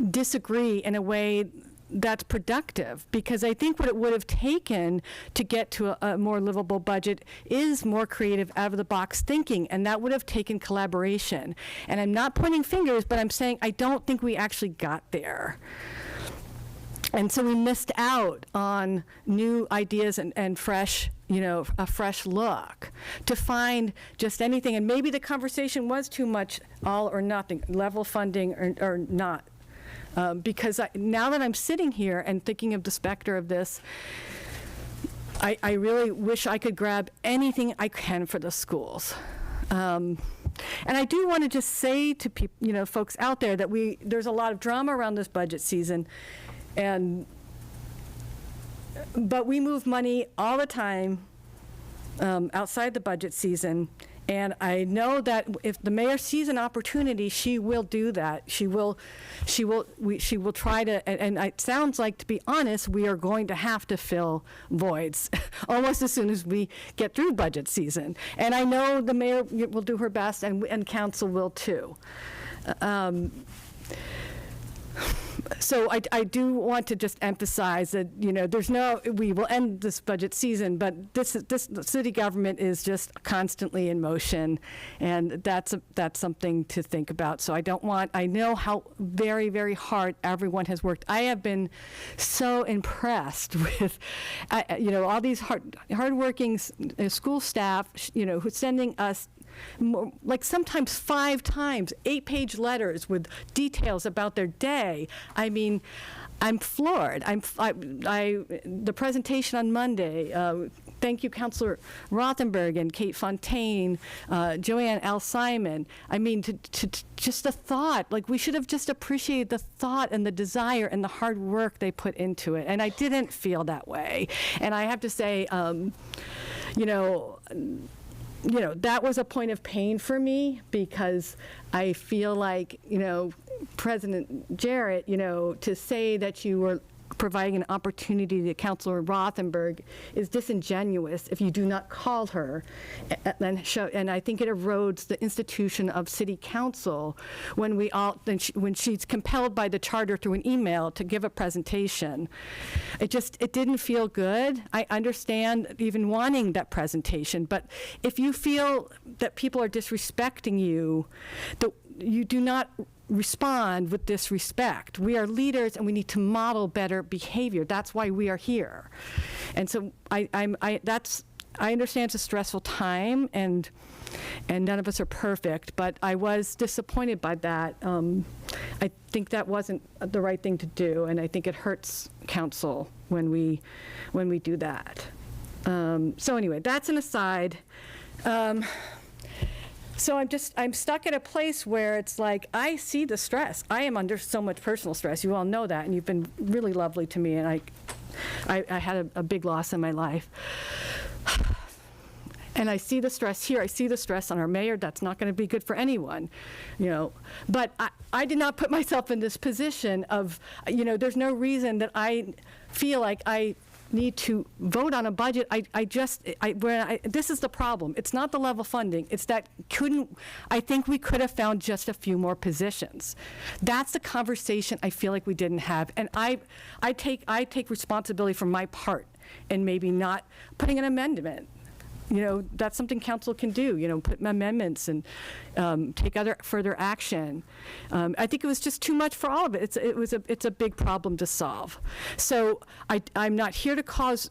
disagree in a way that's productive, because I think what it would have taken to get to a more livable budget is more creative, out-of-the-box thinking, and that would have taken collaboration. And I'm not pointing fingers, but I'm saying I don't think we actually got there. And so we missed out on new ideas and fresh, a fresh look to find just anything. And maybe the conversation was too much all or nothing, level funding or not. Because now that I'm sitting here and thinking of the specter of this, I really wish I could grab anything I can for the schools. And I do want to just say to people, folks out there, that there's a lot of drama around this budget season. But we move money all the time outside the budget season, and I know that if the mayor sees an opportunity, she will do that. She will try to. And it sounds like, to be honest, we are going to have to fill voids almost as soon as we get through budget season. And I know the mayor will do her best, and council will too. So I do want to just emphasize that, we will end this budget season, but this city government is just constantly in motion, and that's something to think about. So I know how very, very hard everyone has worked. I have been so impressed with, all these hardworking school staff, who's sending us like sometimes 5 times 8-page letters with details about their day. I mean, I'm floored. The presentation on Monday, thank you, Councilor Rothenberg and Kate Fontaine, Joanne L. Simon. I mean, just the thought, like we should have just appreciated the thought and the desire and the hard work they put into it. And I didn't feel that way. And I have to say, that was a point of pain for me because I feel like, President Jarrett, to say that you were providing an opportunity to Councilor Rothenberg is disingenuous if you do not call her and I think it erodes the institution of city council when when she's compelled by the charter through an email to give a presentation. It didn't feel good. I understand even wanting that presentation, but if you feel that people are disrespecting you, you do not respond with disrespect. We are leaders and we need to model better behavior. That's why we are here. And so I understand it's a stressful time and none of us are perfect, but I was disappointed by that. I think that wasn't the right thing to do, and I think it hurts council when we do that. So anyway, that's an aside. So I'm stuck at a place where it's like, I see the stress. I am under so much personal stress. You all know that, and you've been really lovely to me, and I had a big loss in my life. And I see the stress here. I see the stress on our mayor. That's not going to be good for anyone, But I did not put myself in this position of, there's no reason that I feel like I need to vote on a budget. This is the problem. It's not the level funding. It's that I think we could have found just a few more positions. That's the conversation I feel like we didn't have. And I take responsibility for my part in maybe not putting an amendment. That's something council can do, put amendments and take further action. I think it was just too much for all of it. It's a big problem to solve. So I'm not here to cause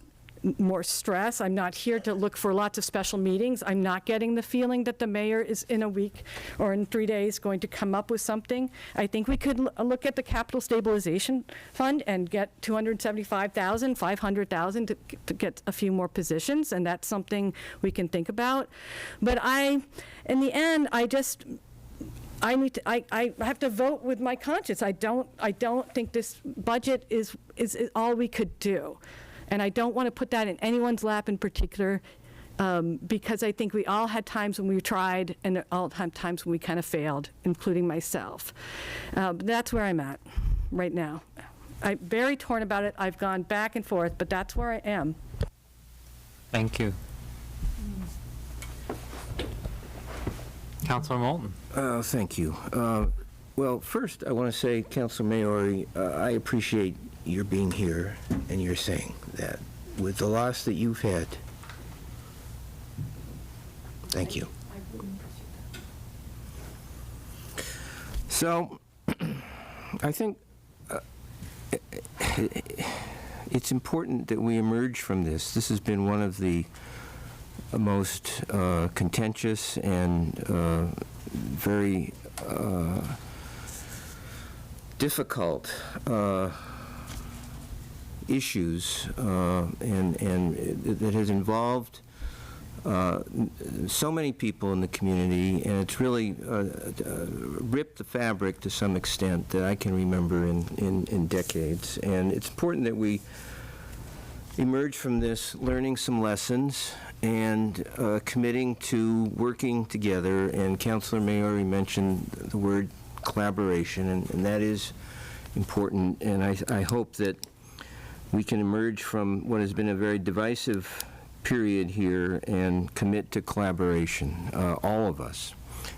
more stress. I'm not here to look for lots of special meetings. I'm not getting the feeling that the mayor is in a week or in 3 days going to come up with something. I think we could look at the capital stabilization fund and get $275,000, $500,000 to get a few more positions, and that's something we can think about. But in the end, I have to vote with my conscience. I don't think this budget is all we could do. And I don't want to put that in anyone's lap in particular, because I think we all had times when we tried and all had times when we kind of failed, including myself. But that's where I'm at right now. I'm very torn about it. I've gone back and forth, but that's where I am. Thank you. Councilor Moulton. Thank you. Well, first, I want to say, Councilor Maori, I appreciate your being here and you're saying that with the loss that you've had. Thank you. So, I think it's important that we emerge from this. This has been one of the most contentious and very difficult issues and that has involved so many people in the community, and it's really ripped the fabric to some extent that I can remember in decades. And it's important that we emerge from this learning some lessons and committing to working together. And Councilor Maori mentioned the word collaboration, and that is important. And I hope that we can emerge from what has been a very divisive period here and commit to collaboration, all of us.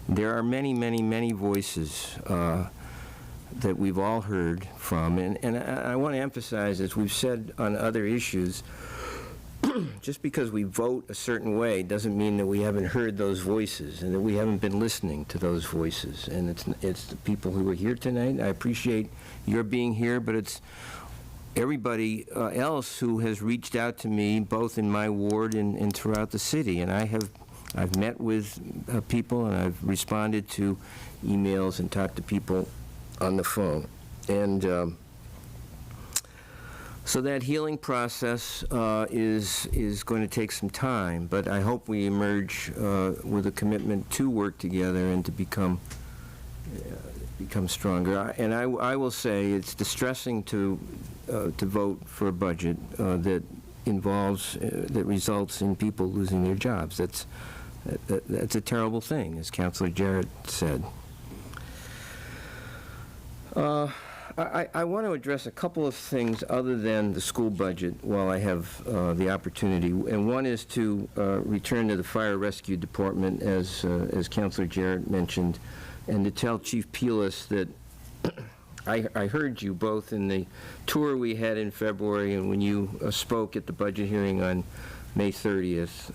There are many, many, many voices that we've all heard from, and I want to emphasize, as we've said on other issues, just because we vote a certain way doesn't mean that we haven't heard those voices and that we haven't been listening to those voices. And it's the people who are here tonight. I appreciate your being here, but it's everybody else who has reached out to me, both in my ward and throughout the city. And I've met with people, and I've responded to emails and talked to people on the phone. And So that healing process is going to take some time, but I hope we emerge with a commitment to work together and to become stronger. And I will say it's distressing to vote for a budget that results in people losing their jobs. That's a terrible thing, as Councilor Jarrett said. I want to address a couple of things other than the school budget while I have the opportunity. And one is to return to the Fire Rescue Department, as Councilor Jarrett mentioned, and to tell Chief Peelis that I heard you both in the tour we had in February and when you spoke at the budget hearing on May 30th.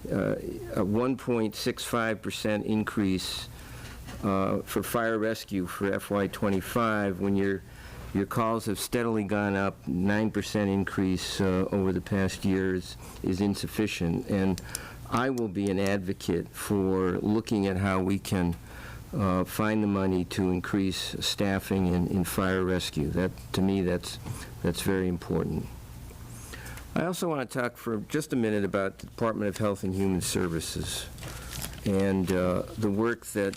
A 1.65% increase for fire rescue for FY25 when your calls have steadily gone up. 9% increase over the past years is insufficient, and I will be an advocate for looking at how we can find the money to increase staffing in fire rescue. That, to me, that's very important. I also want to talk for just a minute about the Department of Health and Human Services and the work that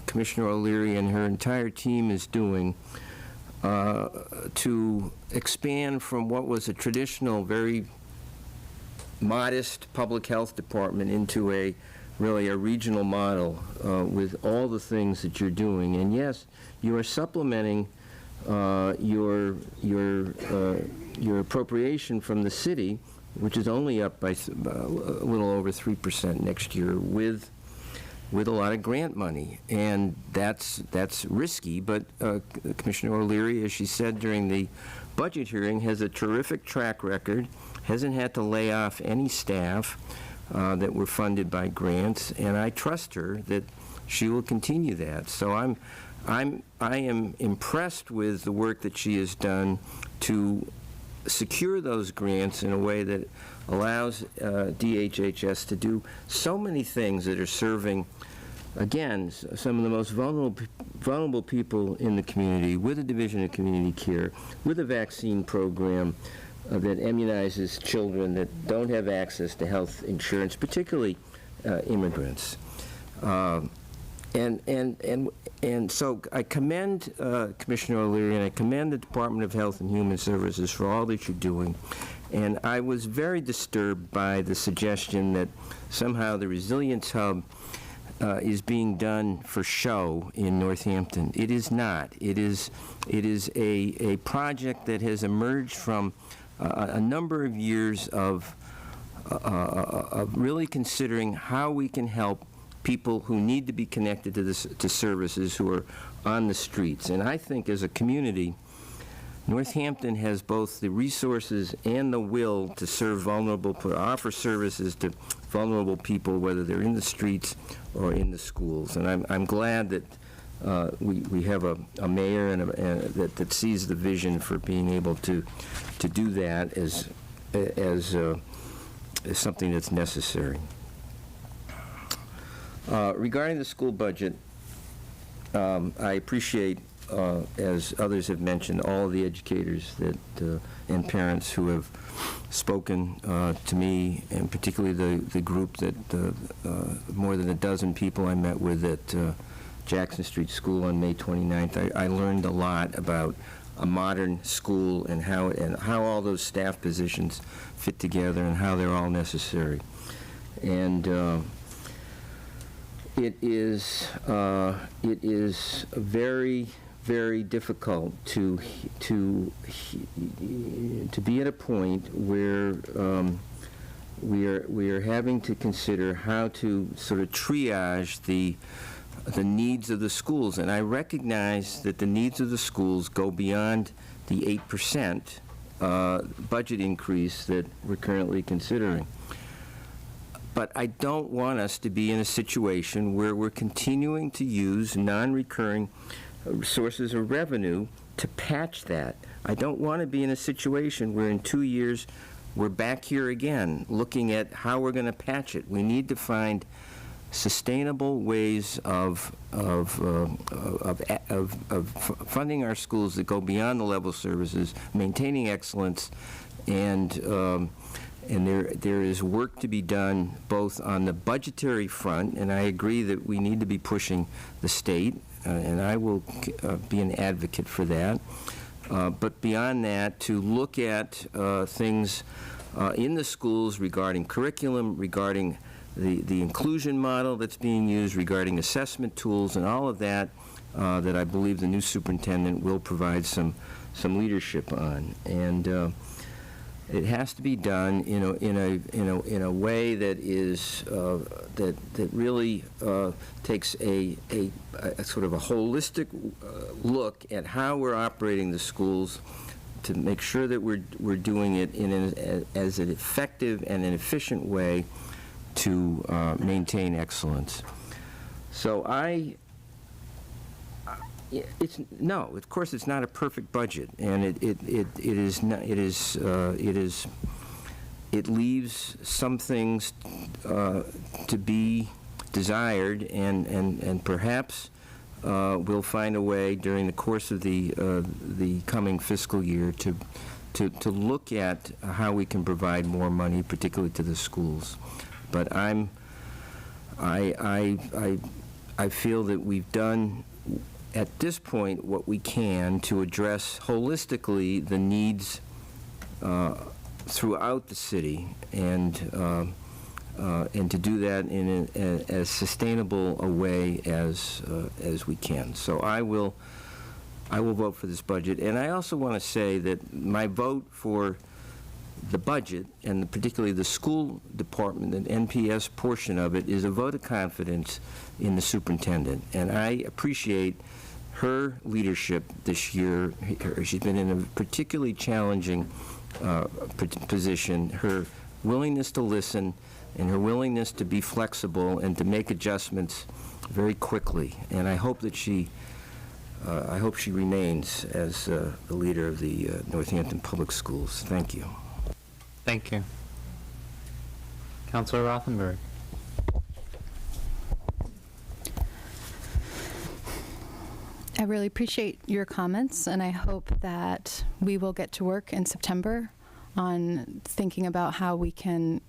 Commissioner O'Leary and her entire team is doing to expand from what was a traditional, very modest public health department into really a regional model with all the things that you're doing. And yes, you are supplementing your appropriation from the city, which is only up by a little over 3% next year, with a lot of grant money, and that's risky. But Commissioner O'Leary, as she said during the budget hearing, has a terrific track record, hasn't had to lay off any staff that were funded by grants, and I trust her that she will continue that. So I am impressed with the work that she has done to secure those grants in a way that allows DHHS to do so many things that are serving, again, some of the most vulnerable people in the community, with a division of community care, with a vaccine program that immunizes children that don't have access to health insurance, particularly immigrants. And so I commend Commissioner O'Leary, and I commend the Department of Health and Human Services for all that you're doing. And I was very disturbed by the suggestion that somehow the Resilience Hub is being done for show in Northampton. It is not. It is a project that has emerged from a number of years of really considering how we can help people who need to be connected to services who are on the streets. And I think as a community, Northampton has both the resources and the will to serve offer services to vulnerable people, whether they're in the streets or in the schools. And I'm glad that we have a mayor that sees the vision for being able to do that as something that's necessary. Regarding the school budget, I appreciate, as others have mentioned, all of the educators and parents who have spoken to me, and particularly the group that more than a dozen people I met with at Jackson Street School on May 29th. I learned a lot about a modern school and how all those staff positions fit together and how they're all necessary. And it is very, very difficult to be at a point where we are having to consider how to sort of triage the needs of the schools. And I recognize that the needs of the schools go beyond the 8% budget increase that we're currently considering. But I don't want us to be in a situation where we're continuing to use non-recurring sources of revenue to patch that. I don't want to be in a situation where in 2 years we're back here again looking at how we're going to patch it. We need to find sustainable ways of funding our schools that go beyond the level services, maintaining excellence, and there is work to be done both on the budgetary front, and I agree that we need to be pushing the state, and I will be an advocate for that. But beyond that, to look at things in the schools regarding curriculum, regarding the inclusion model that's being used, regarding assessment tools, and all of that, that I believe the new superintendent will provide some leadership on. And it has to be done in a way that is that really takes a sort of a holistic look at how we're operating the schools to make sure that we're doing it as an effective and an efficient way to maintain excellence. So of course, it's not a perfect budget, and it leaves some things to be desired, and perhaps we'll find a way during the course of the coming fiscal year to look at how we can provide more money, particularly to the schools. But I feel that we've done at this point what we can to address holistically the needs throughout the city, and to do that in as sustainable a way as we can. So I will vote for this budget, and I also want to say that my vote for the budget, and particularly the school department and NPS portion of it, is a vote of confidence in the superintendent. And I appreciate her leadership this year. She's been in a particularly challenging position. Her willingness to listen and her willingness to be flexible and to make adjustments very quickly. And I hope that she remains as the leader of the Northampton Public Schools. Thank you. Thank you. Councilor Rothenberg. I really appreciate your comments, and I hope that we will get to work in September on thinking about how we can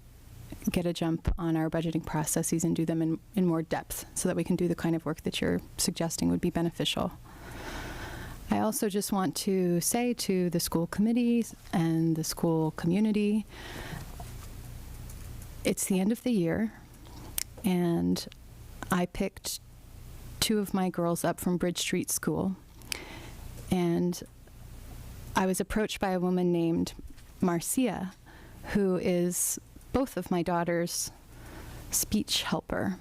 get a jump on our budgeting processes and do them in more depth so that we can do the kind of work that you're suggesting would be beneficial. I also just want to say to the school committees and the school community, it's the end of the year, and I picked 2 of my girls up from Bridge Street School, and I was approached by a woman named Marcia, who is both of my daughters' speech helper.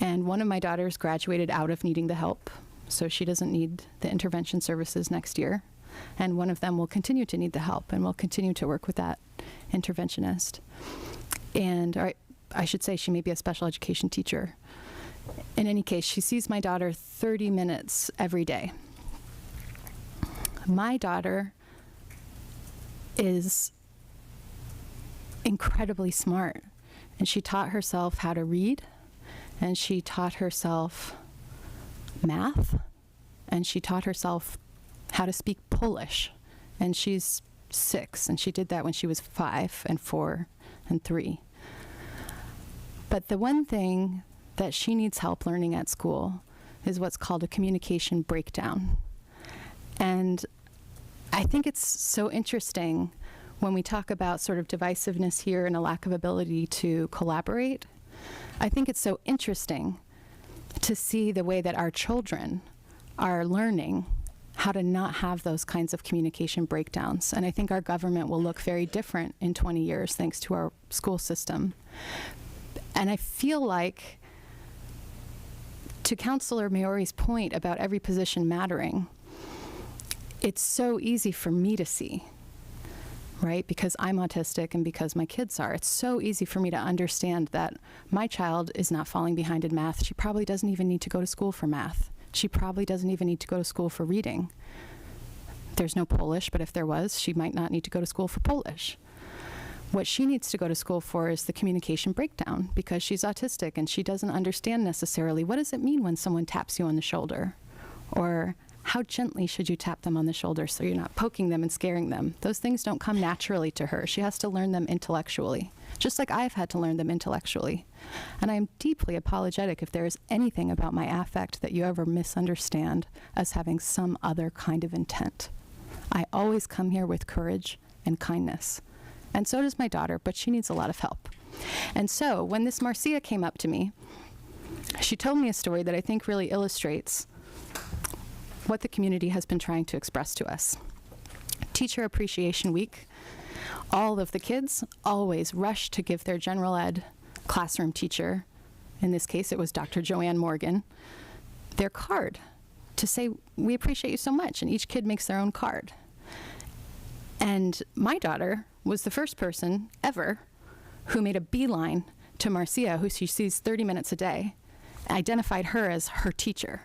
And one of my daughters graduated out of needing the help, so she doesn't need the intervention services next year. And one of them will continue to need the help, and will continue to work with that interventionist. And I should say she may be a special education teacher. In any case, she sees my daughter 30 minutes every day. My daughter is incredibly smart, and she taught herself how to read, and she taught herself math, and she taught herself how to speak Polish, and she's 6, and she did that when she was 5 and 4 and 3. But the one thing that she needs help learning at school is what's called a communication breakdown. And I think it's so interesting when we talk about sort of divisiveness here and a lack of ability to collaborate. I think it's so interesting to see the way that our children are learning how to not have those kinds of communication breakdowns. And I think our government will look very different in 20 years thanks to our school system. And I feel like, to Councilor Maori's point about every position mattering, it's so easy for me to see, right? Because I'm autistic and because my kids are. It's so easy for me to understand that my child is not falling behind in math. She probably doesn't even need to go to school for math. She probably doesn't even need to go to school for reading. There's no Polish, but if there was, she might not need to go to school for Polish. What she needs to go to school for is the communication breakdown, because she's autistic and she doesn't understand necessarily what does it mean when someone taps you on the shoulder, or how gently should you tap them on the shoulder so you're not poking them and scaring them. Those things don't come naturally to her. She has to learn them intellectually, just like I've had to learn them intellectually. And I am deeply apologetic if there is anything about my affect that you ever misunderstand as having some other kind of intent. I always come here with courage and kindness. And so does my daughter, but she needs a lot of help. And so when this Marcia came up to me, she told me a story that I think really illustrates what the community has been trying to express to us. Teacher Appreciation Week, all of the kids always rush to give their general ed classroom teacher, in this case it was Dr. Joanne Morgan, their card to say, we appreciate you so much, and each kid makes their own card. And my daughter was the first person ever who made a beeline to Marcia, who she sees 30 minutes a day, identified her as her teacher.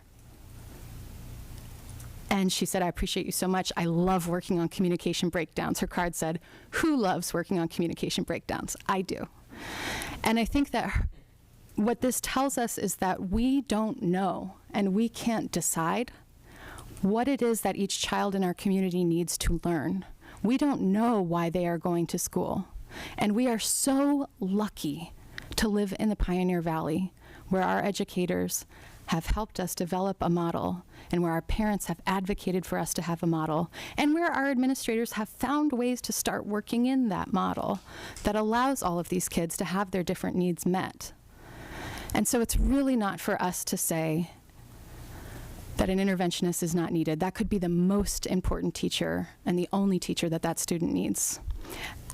And she said, I appreciate you so much. I love working on communication breakdowns. Her card said, who loves working on communication breakdowns? I do. And I think that what this tells us is that we don't know and we can't decide what it is that each child in our community needs to learn. We don't know why they are going to school. And we are so lucky to live in the Pioneer Valley, where our educators have helped us develop a model, and where our parents have advocated for us to have a model, and where our administrators have found ways to start working in that model that allows all of these kids to have their different needs met. And so it's really not for us to say that an interventionist is not needed. That could be the most important teacher and the only teacher that that student needs.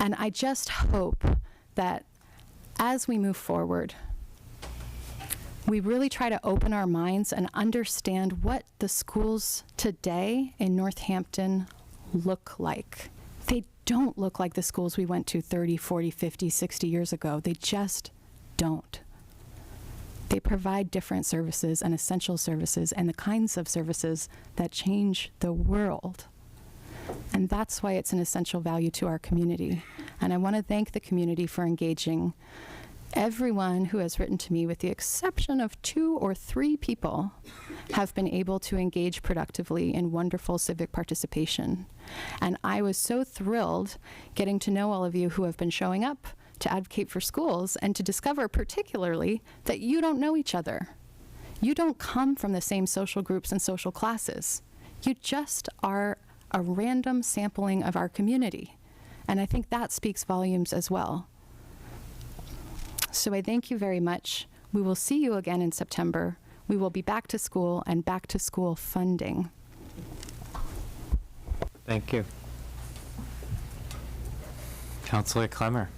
And I just hope that as we move forward, we really try to open our minds and understand what the schools today in Northampton look like. They don't look like the schools we went to 30, 40, 50, 60 years ago. They just don't. They provide different services and essential services and the kinds of services that change the world. And that's why it's an essential value to our community. And I want to thank the community for engaging. Everyone who has written to me, with the exception of 2 or 3 people, have been able to engage productively in wonderful civic participation. And I was so thrilled getting to know all of you who have been showing up to advocate for schools, and to discover particularly that you don't know each other. You don't come from the same social groups and social classes. You just are a random sampling of our community. And I think that speaks volumes as well. So I thank you very much. We will see you again in September. We will be back to school and back to school funding. Thank you. Councilor Clemmer.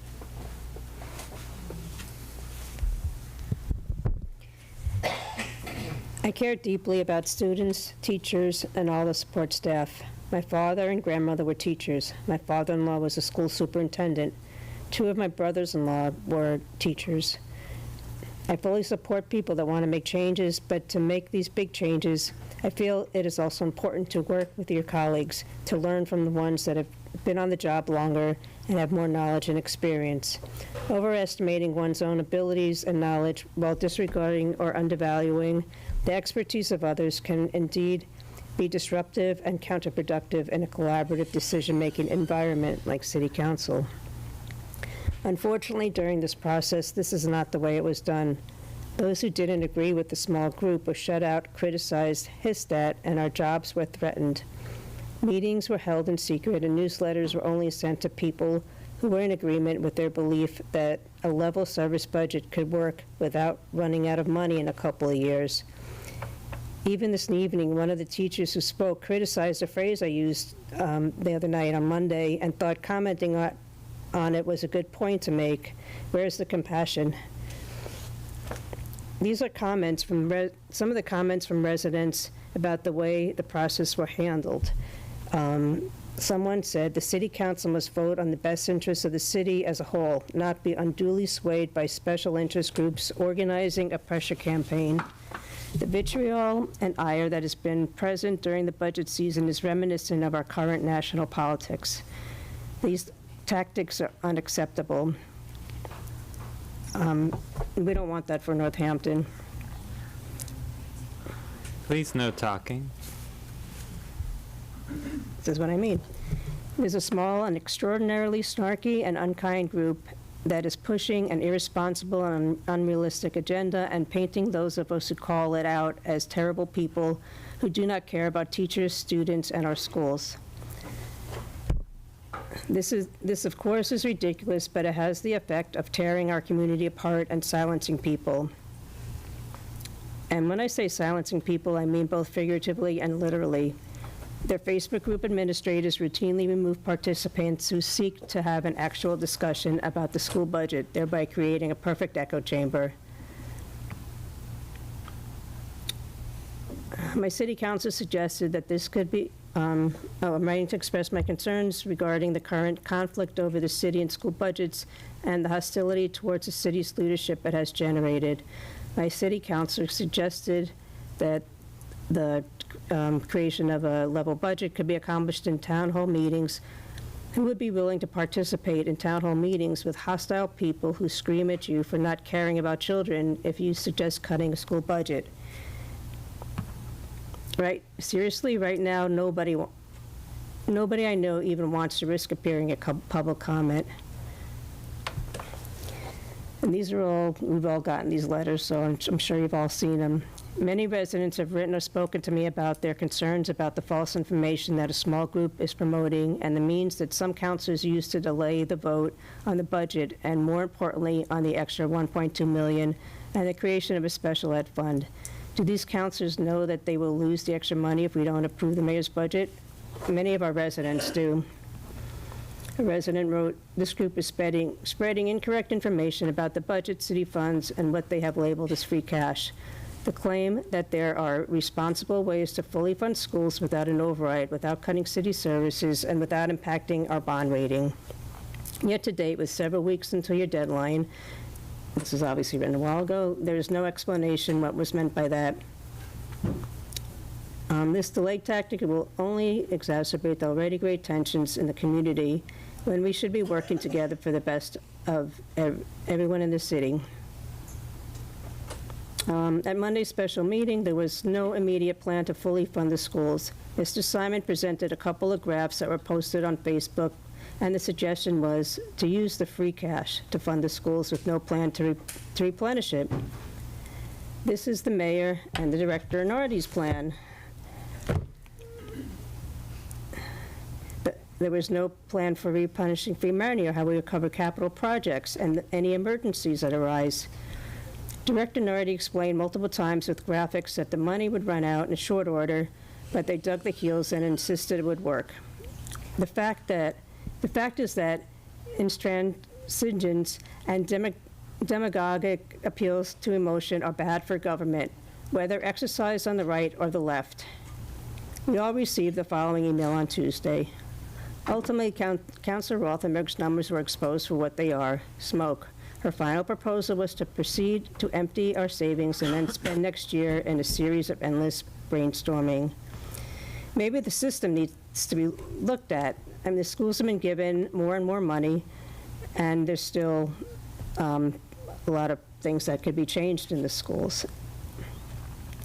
I care deeply about students, teachers, and all the support staff. My father and grandmother were teachers. My father-in-law was a school superintendent. 2 of my brothers-in-law were teachers. I fully support people that want to make changes, but to make these big changes, I feel it is also important to work with your colleagues, to learn from the ones that have been on the job longer and have more knowledge and experience. Overestimating one's own abilities and knowledge while disregarding or undervaluing the expertise of others can indeed be disruptive and counterproductive in a collaborative decision-making environment like City Council. Unfortunately, during this process, this is not the way it was done. Those who didn't agree with the small group were shut out, criticized, hissed at, and our jobs were threatened. Meetings were held in secret, and newsletters were only sent to people who were in agreement with their belief that a level service budget could work without running out of money in a couple of years. Even this evening, one of the teachers who spoke criticized a phrase I used the other night on Monday and thought commenting on it was a good point to make. Where's the compassion? These are comments from some of the comments from residents about the way the process were handled. Someone said the city council must vote on the best interests of the city as a whole, not be unduly swayed by special interest groups organizing a pressure campaign. The vitriol and ire that has been present during the budget season is reminiscent of our current national politics. These tactics are unacceptable. We don't want that for Northampton. Please, no talking. This is what I mean. There's a small and extraordinarily snarky and unkind group that is pushing an irresponsible and unrealistic agenda and painting those of us who call it out as terrible people who do not care about teachers, students, and our schools. This, of course, is ridiculous, but it has the effect of tearing our community apart and silencing people. And when I say silencing people, I mean both figuratively and literally. Their Facebook group administrators routinely remove participants who seek to have an actual discussion about the school budget, thereby creating a perfect echo chamber. My city council suggested that this could be, I'm writing to express my concerns regarding the current conflict over the city and school budgets and the hostility towards the city's leadership it has generated. My city councilor suggested that the creation of a level budget could be accomplished in town hall meetings. Who would be willing to participate in town hall meetings with hostile people who scream at you for not caring about children if you suggest cutting a school budget? Right, seriously, right now, nobody I know even wants to risk appearing at public comment. And these are all, we've all gotten these letters, so I'm sure you've all seen them. Many residents have written or spoken to me about their concerns about the false information that a small group is promoting and the means that some councilors use to delay the vote on the budget, and more importantly, on the extra $1.2 million and the creation of a special ed fund. Do these councilors know that they will lose the extra money if we don't approve the mayor's budget? Many of our residents do. A resident wrote, "This group is spreading incorrect information about the budget, city funds, and what they have labeled as free cash. The claim that there are responsible ways to fully fund schools without an override, without cutting city services, and without impacting our bond rating. Yet to date, with several weeks until your deadline," this was obviously written a while ago, "there is no explanation what was meant by that. This delay tactic will only exacerbate the already great tensions in the community when we should be working together for the best of everyone in the city." At Monday's special meeting, there was no immediate plan to fully fund the schools. Mr. Simon presented a couple of graphs that were posted on Facebook, and the suggestion was to use the free cash to fund the schools with no plan to replenish it. This is the mayor and the director Nardi's plan. There was no plan for replenishing free money or how we would cover capital projects and any emergencies that arise. Director Nardi explained multiple times with graphics that the money would run out in short order, but they dug the heels and insisted it would work. The fact is that intransigence and demagogic appeals to emotion are bad for government, whether exercised on the right or the left. We all received the following email on Tuesday. Ultimately, Councilor Rothenberg's numbers were exposed for what they are: smoke. Her final proposal was to proceed to empty our savings and then spend next year in a series of endless brainstorming. Maybe the system needs to be looked at. I mean, the schools have been given more and more money, and there's still a lot of things that could be changed in the schools.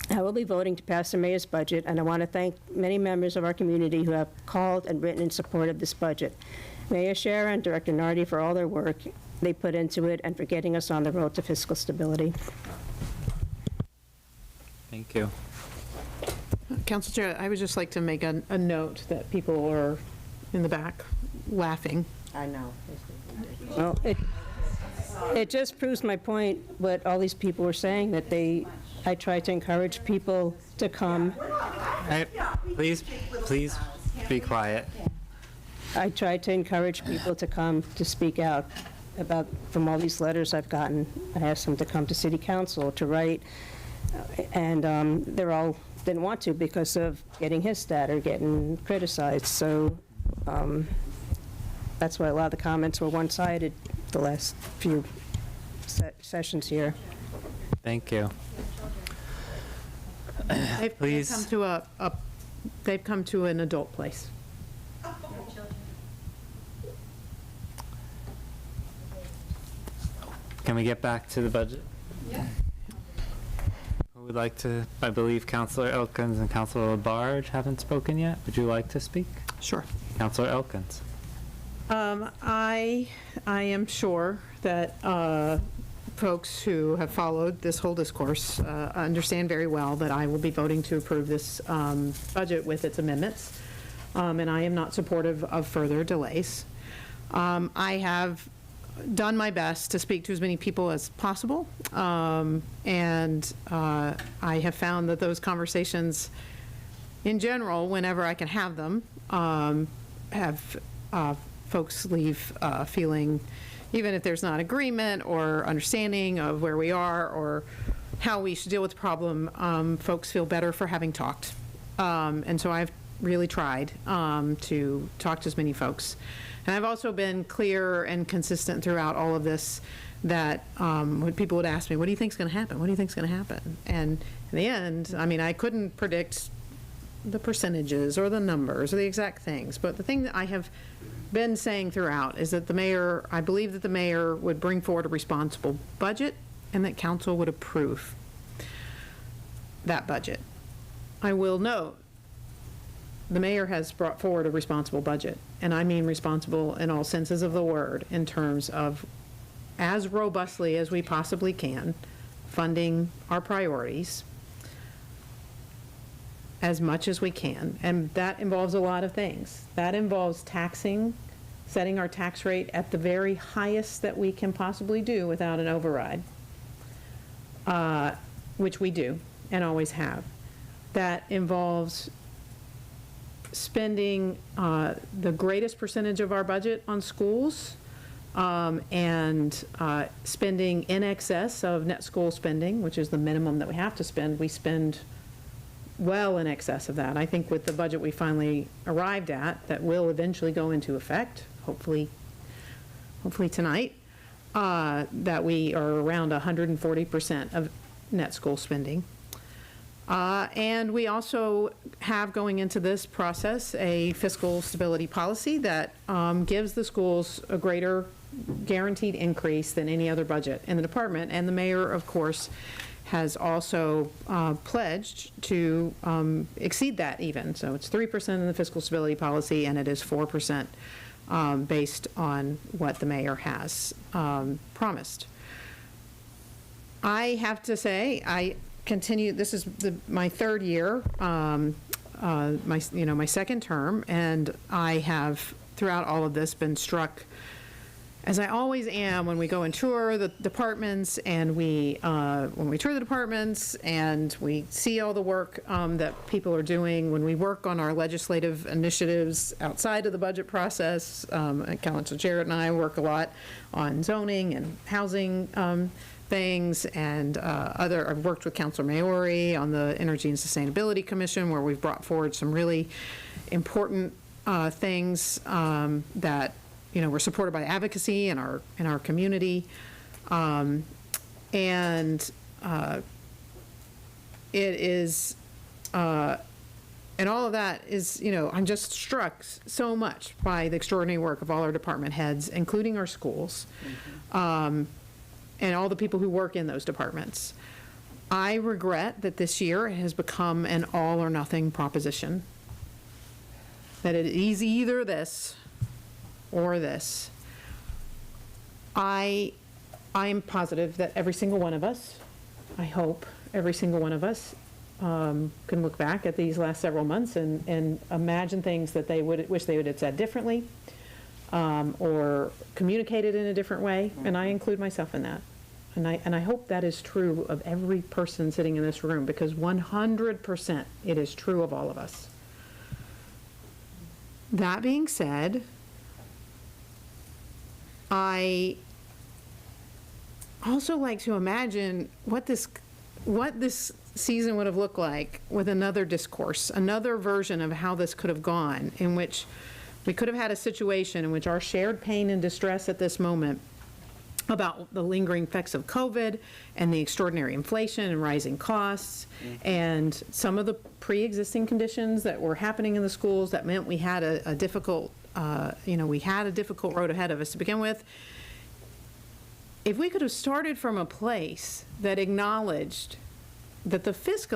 I will be voting to pass the mayor's budget, and I want to thank many members of our community who have called and written in support of this budget. Mayor Shara and Director Nardi for all their work they put into it and for getting us on the road to fiscal stability. Thank you. Council Chair, I would just like to make a note that people are in the back laughing. I know. Well, it just proves my point, what all these people were saying, that I try to encourage people to come. Please be quiet. I try to encourage people to come to speak out from all these letters I've gotten. I asked them to come to city council to write, and they're all didn't want to because of getting his stat or getting criticized. So that's why a lot of the comments were one-sided the last few sessions here. Thank you. They've come to an adult place. Can we get back to the budget? Yeah. Who would like to, I believe Councilor Elkins and Councilor Labarge haven't spoken yet. Would you like to speak? Sure. Councilor Elkins. I am sure that folks who have followed this whole discourse understand very well that I will be voting to approve this budget with its amendments, and I am not supportive of further delays. I have done my best to speak to as many people as possible, and I have found that those conversations, in general, whenever I can have them, have folks leave feeling, even if there's not agreement or understanding of where we are or how we should deal with the problem, folks feel better for having talked. And so I've really tried to talk to as many folks. And I've also been clear and consistent throughout all of this that when people would ask me, what do you think is going to happen? What do you think is going to happen? And in the end, I mean, I couldn't predict the percentages or the numbers or the exact things, but the thing that I have been saying throughout is that the mayor, I believe that the mayor would bring forward a responsible budget and that council would approve that budget. I will note, the mayor has brought forward a responsible budget, and I mean responsible in all senses of the word, in terms of as robustly as we possibly can, funding our priorities as much as we can. And that involves a lot of things. That involves taxing, setting our tax rate at the very highest that we can possibly do without an override, which we do and always have. That involves spending the greatest percentage of our budget on schools, and spending in excess of net school spending, which is the minimum that we have to spend. We spend well in excess of that. I think with the budget we finally arrived at, that will eventually go into effect, hopefully tonight, that we are around 140% of net school spending. And we also have, going into this process, a fiscal stability policy that gives the schools a greater guaranteed increase than any other budget in the department. And the mayor, of course, has also pledged to exceed that even. So it's 3% in the fiscal stability policy, and it is 4% based on what the mayor has promised. I have to say, I continue, this is my third year, my second term, and I have, throughout all of this, been struck, as I always am, when we go and tour the departments, and when we tour the departments and we see all the work that people are doing, when we work on our legislative initiatives outside of the budget process. Councilor Jarrett and I work a lot on zoning and housing things, and I've worked with Councilor Maori on the Energy and Sustainability Commission, where we've brought forward some really important things that we're supported by advocacy in our community, and it is, and all of that is, I'm just struck so much by the extraordinary work of all our department heads, including our schools, and all the people who work in those departments. I regret that this year it has become an all or nothing proposition, that it is either this or this. I am positive that every single one of us, I hope every single one of us, can look back at these last several months and imagine things that they wish they would have said differently, or communicated in a different way, and I include myself in that. And I hope that is true of every person sitting in this room, because 100% it is true of all of us. That being said, I also like to imagine what this season would have looked like with another discourse, another version of how this could have gone, in which we could have had a situation in which our shared pain and distress at this moment about the lingering effects of COVID and the extraordinary inflation and rising costs, and some of the pre-existing conditions that were happening in the schools that meant we had a difficult road ahead of us to begin with. if we could have started from a place that acknowledged that the most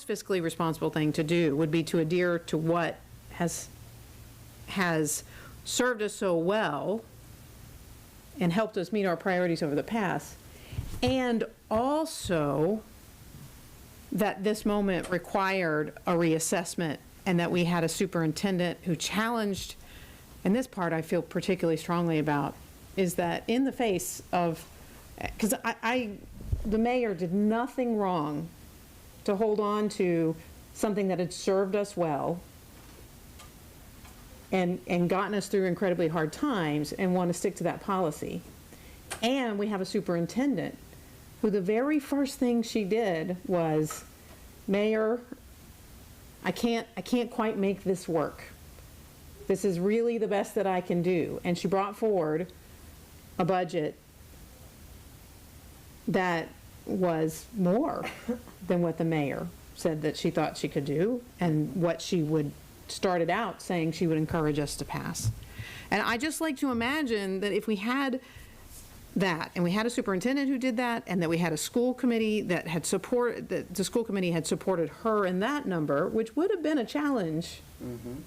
fiscally responsible thing to do would be to adhere to what has served us so well and helped us meet our priorities over the past, and also that this moment required a reassessment and that we had a superintendent who challenged, and this part I feel particularly strongly about, is that in the face of, because the mayor did nothing wrong to hold on to something that had served us well and gotten us through incredibly hard times and want to stick to that policy. And we have a superintendent who the very first thing she did was, Mayor, I can't quite make this work. This is really the best that I can do. And she brought forward a budget that was more than what the mayor said that she thought she could do and what she would started out saying she would encourage us to pass. And I just like to imagine that if we had that, and we had a superintendent who did that, and that we had a school committee that had that the school committee had supported her in that number, which would have been a challenge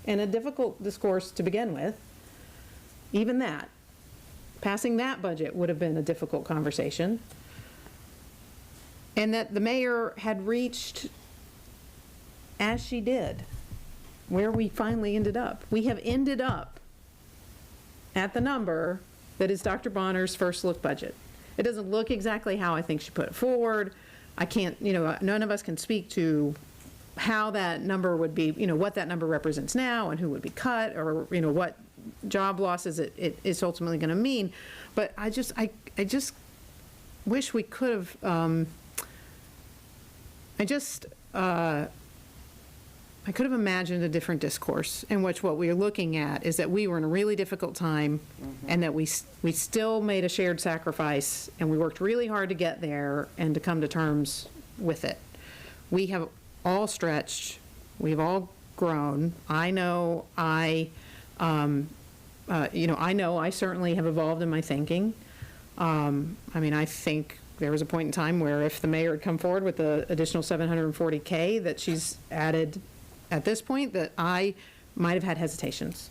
and a difficult discourse to begin with, even that, passing that budget would have been a difficult conversation, and that the mayor had reached, as she did, where we finally ended up. We have ended up at the number that is Dr. Bonner's first look budget. It doesn't look exactly how I think she put it forward. I can't, none of us can speak to how that number would be, what that number represents now and who would be cut, or, what job losses it is ultimately going to mean. But I just wish we could have, I could have imagined a different discourse in which what we are looking at is that we were in a really difficult time and that we still made a shared sacrifice and we worked really hard to get there and to come to terms with it. We have all stretched. We've all grown. I know I certainly have evolved in my thinking. I think there was a point in time where if the mayor had come forward with the additional $740K that she's added at this point, that I might have had hesitations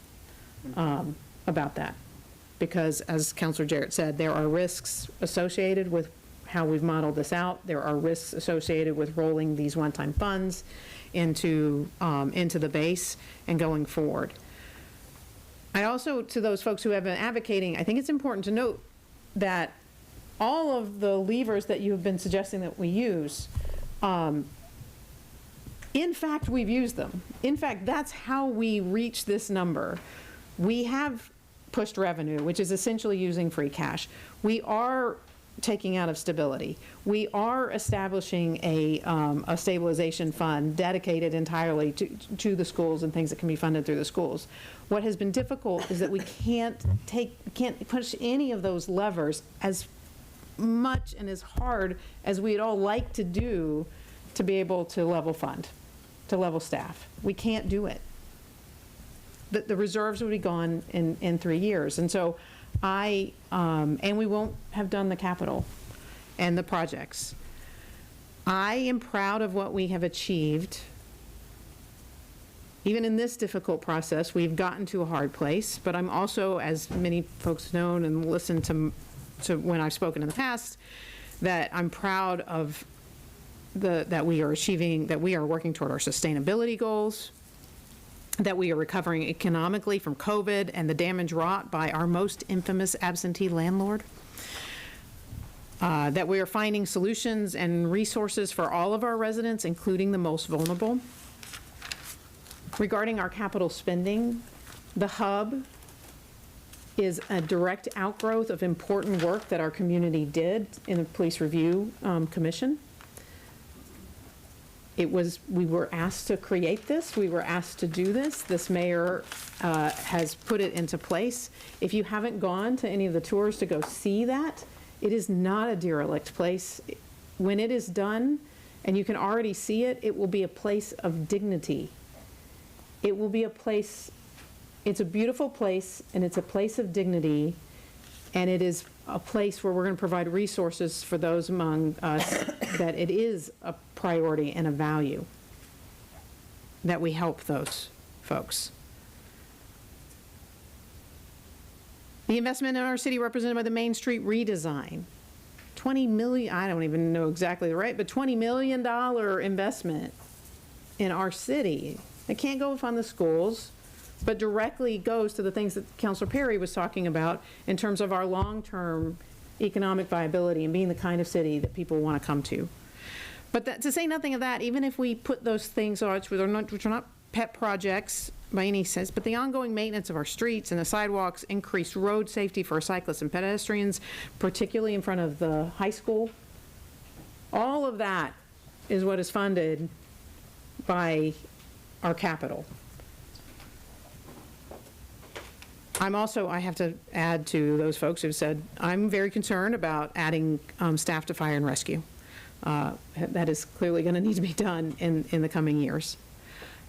about that. Because as Councilor Jarrett said, there are risks associated with how we've modeled this out. There are risks associated with rolling these one-time funds into the base and going forward. I also, to those folks who have been advocating, I think it's important to note that all of the levers that you have been suggesting that we use, in fact, we've used them. In fact, that's how we reach this number. We have pushed revenue, which is essentially using free cash. We are taking out of stability. We are establishing a stabilization fund dedicated entirely to the schools and things that can be funded through the schools. What has been difficult is that we can't push any of those levers as much and as hard as we'd all like to do to be able to level fund, to level staff. We can't do it. The reserves would be gone in 3 years. And so and we won't have done the capital and the projects. I am proud of what we have achieved. Even in this difficult process, we've gotten to a hard place, but I'm also, as many folks know and listened to when I've spoken in the past, that I'm proud of that we are achieving, that we are working toward our sustainability goals, that we are recovering economically from COVID and the damage wrought by our most infamous absentee landlord, that we are finding solutions and resources for all of our residents, including the most vulnerable. Regarding our capital spending, the hub is a direct outgrowth of important work that our community did in the Police Review Commission. We were asked to create this. We were asked to do this. This mayor has put it into place. If you haven't gone to any of the tours to go see that, it is not a derelict place. When it is done, and you can already see it, it will be a place of dignity. It will be a place, it's a beautiful place, and it's a place of dignity And it is a place where we're going to provide resources for those among us that it is a priority and a value that we help those folks. The investment in our city represented by the Main Street redesign. 20 million, I don't even know exactly the rate, but $20 million investment in our city. It can't go fund the schools, but directly goes to the things that Councilor Perry was talking about in terms of our long-term economic viability and being the kind of city that people want to come to. But to say nothing of that, even if we put those things on, which are not pet projects by any sense, but the ongoing maintenance of our streets and the sidewalks, increased road safety for cyclists and pedestrians, particularly in front of the high school, all of that is what is funded by our capital. I have to add to those folks who've said, I'm very concerned about adding staff to fire and rescue. That is clearly going to need to be done in the coming years.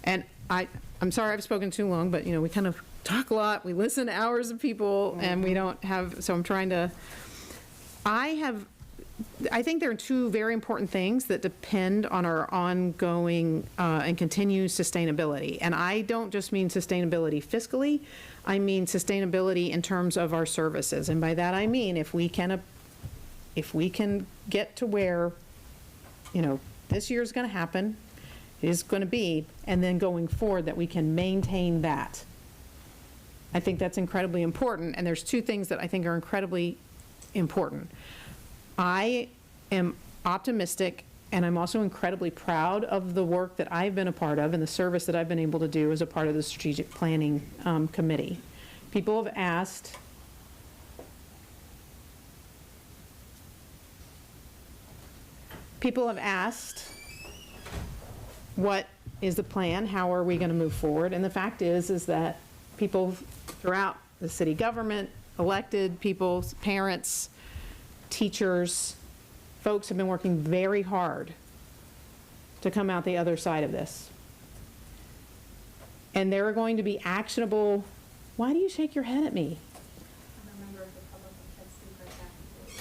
And I'm sorry I've spoken too long, but we kind of talk a lot, we listen to hours of people, and we don't have, so I'm trying to, I think there are two very important things that depend on our ongoing and continued sustainability. And I don't just mean sustainability fiscally, I mean sustainability in terms of our services. And by that I mean if we can get to where, this year's going to happen, is going to be, and then going forward that we can maintain that. I think that's incredibly important, and there's two things that I think are incredibly important. I am optimistic, and I'm also incredibly proud of the work that I've been a part of and the service that I've been able to do as a part of the strategic planning committee. People have asked, what is the plan? How are we going to move forward? And the fact is that people throughout the city government, elected people, parents, teachers, folks have been working very hard to come out the other side of this. And there are going to be actionable, why do you shake your head at me? I'm a member of the public and can speak right back.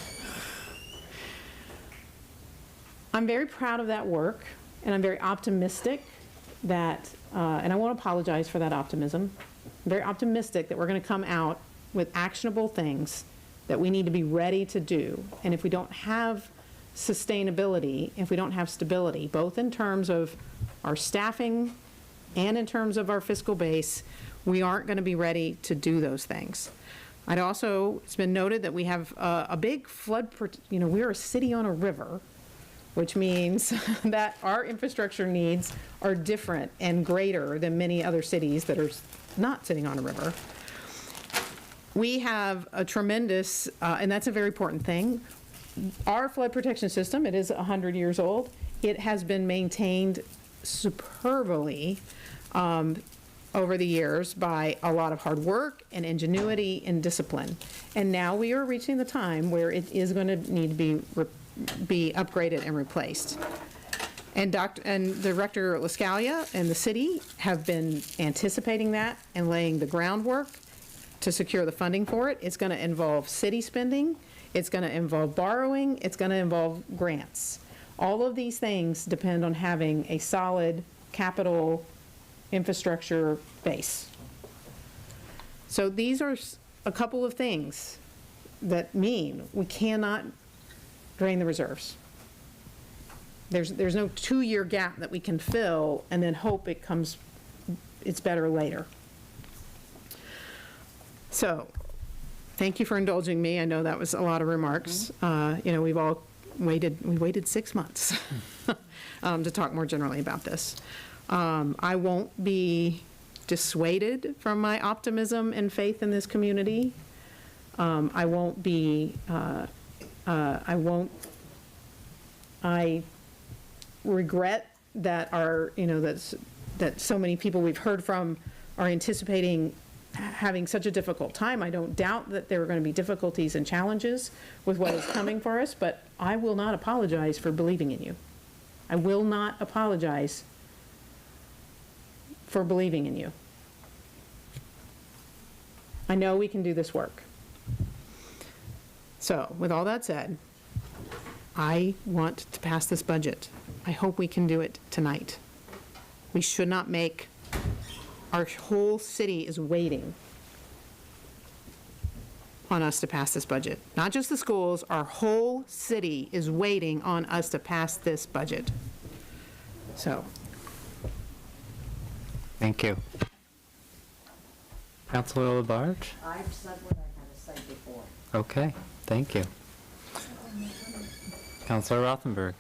I'm very proud of that work, and I'm very optimistic that, and I won't apologize for that optimism, I'm very optimistic that we're going to come out with actionable things that we need to be ready to do. And if we don't have sustainability, if we don't have stability, both in terms of our staffing and in terms of our fiscal base, we aren't going to be ready to do those things. I'd also, it's been noted that we have a big flood, we're a city on a river, which means that our infrastructure needs are different and greater than many other cities that are not sitting on a river. We have a tremendous, and that's a very important thing, our flood protection system, it is 100 years old. It has been maintained superbly over the years by a lot of hard work and ingenuity and discipline. And now we are reaching the time where it is going to need to be upgraded and replaced. And Director LaScalia and the city have been anticipating that and laying the groundwork to secure the funding for it. It's going to involve city spending, it's going to involve borrowing, it's going to involve grants. All of these things depend on having a solid capital infrastructure base. So these are a couple of things that mean we cannot drain the reserves. There's no 2-year gap that we can fill and then hope it's better later. So, thank you for indulging me. I know that was a lot of remarks. We've all waited 6 months to talk more generally about this. I won't be dissuaded from my optimism and faith in this community. I regret that that so many people we've heard from are anticipating having such a difficult time. I don't doubt that there are going to be difficulties and challenges with what is coming for us, but I will not apologize for believing in you. I will not apologize for believing in you. I know we can do this work. So, with all that said, I want to pass this budget. I hope we can do it tonight. We should not make, our whole city is waiting on us to pass this budget. Not just the schools, our whole city is waiting on us to pass this budget. So. Thank you. Councilor Labarge? I've said what I had to say before. Okay, thank you. Councilor Rothenberg?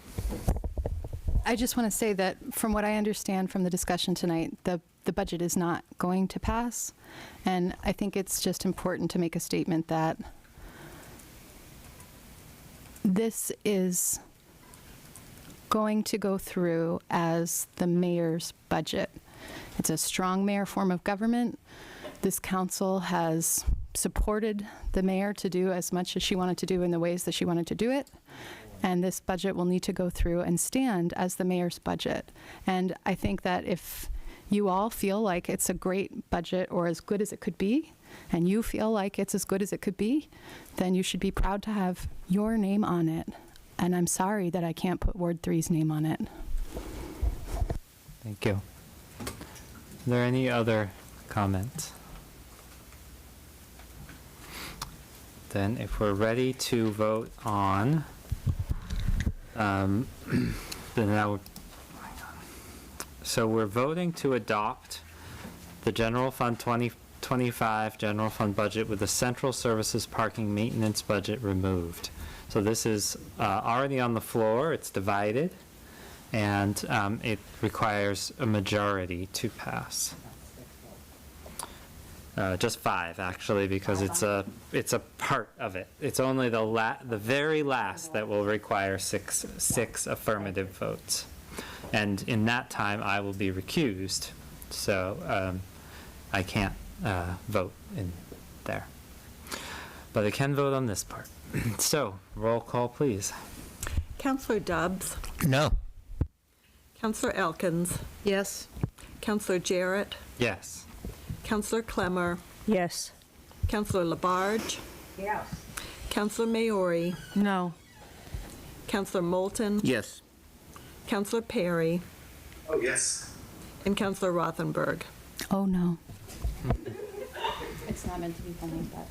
I just want to say that from what I understand from the discussion tonight, the budget is not going to pass. And I think it's just important to make a statement that this is going to go through as the mayor's budget. It's a strong mayor form of government. This council has supported the mayor to do as much as she wanted to do in the ways that she wanted to do it. And this budget will need to go through and stand as the mayor's budget. And I think that if you all feel like it's a great budget or as good as it could be, and you feel like it's as good as it could be, then you should be proud to have your name on it. And I'm sorry that I can't put Ward 3's name on it. Thank you. Are there any other comments? Then if we're ready to vote on, then now, so we're voting to adopt the General Fund 2025 General Fund budget with the Central Services Parking Maintenance budget removed. So this is already on the floor, it's divided, and it requires a majority to pass. Just 5, actually, because it's a part of it. It's only the very last that will require six affirmative votes. And in that time, I will be recused, so I can't vote in there. But I can vote on this part. So, roll call, please. Councilor Dobbs? No. Councilor Elkins? Yes. Councilor Jarrett? Yes. Councilor Clemmer? Yes. Councilor Labarge? Yes. Councilor Maori? No. Councilor Moulton? Yes. Councilor Perry? Oh, yes. And Councilor Rothenberg? Oh, no. It's not meant to be funny, but.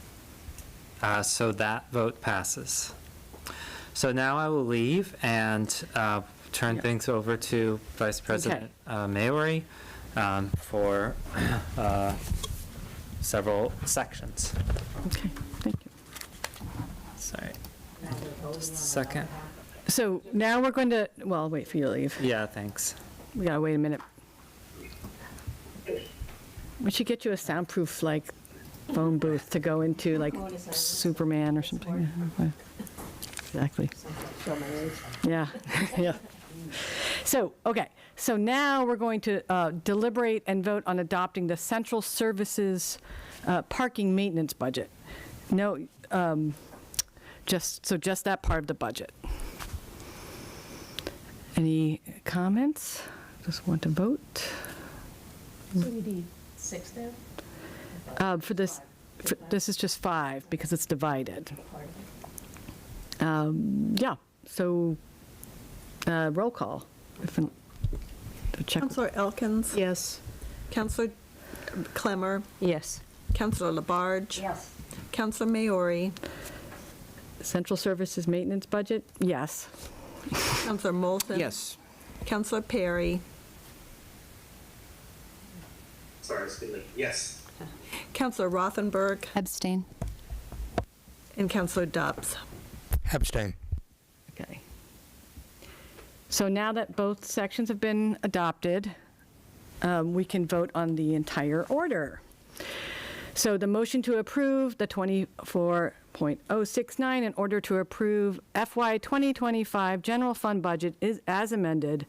So that vote passes. So now I will leave and turn things over to Vice President Maori for several sections. Okay, thank you. Sorry. Just a second. So now we're going to, well, I'll wait for you to leave. Yeah, thanks. We gotta wait a minute. We should get you a soundproof, like, phone booth to go into, like Superman or something. Exactly. Yeah, yeah. So, okay, so now we're going to deliberate and vote on adopting the Central Services Parking Maintenance Budget. No, just that part of the budget. Any comments? Just want to vote? So we need 6 there? For this is just 5 because it's divided. Yeah, so roll call. Councilor Elkins? Yes. Councilor Clemmer? Yes. Councilor Labarge? Yes. Councilor Maori? Central Services Maintenance Budget? Yes. Councilor Moulton? Yes. Councilor Perry? Sorry, it's been late. Yes. Councilor Rothenberg? Abstain. And Councilor Dobbs? Abstain. Okay. So now that both sections have been adopted, we can vote on the entire order. So the motion to approve the 24.069 in order to approve FY 2025 general fund budget is as amended.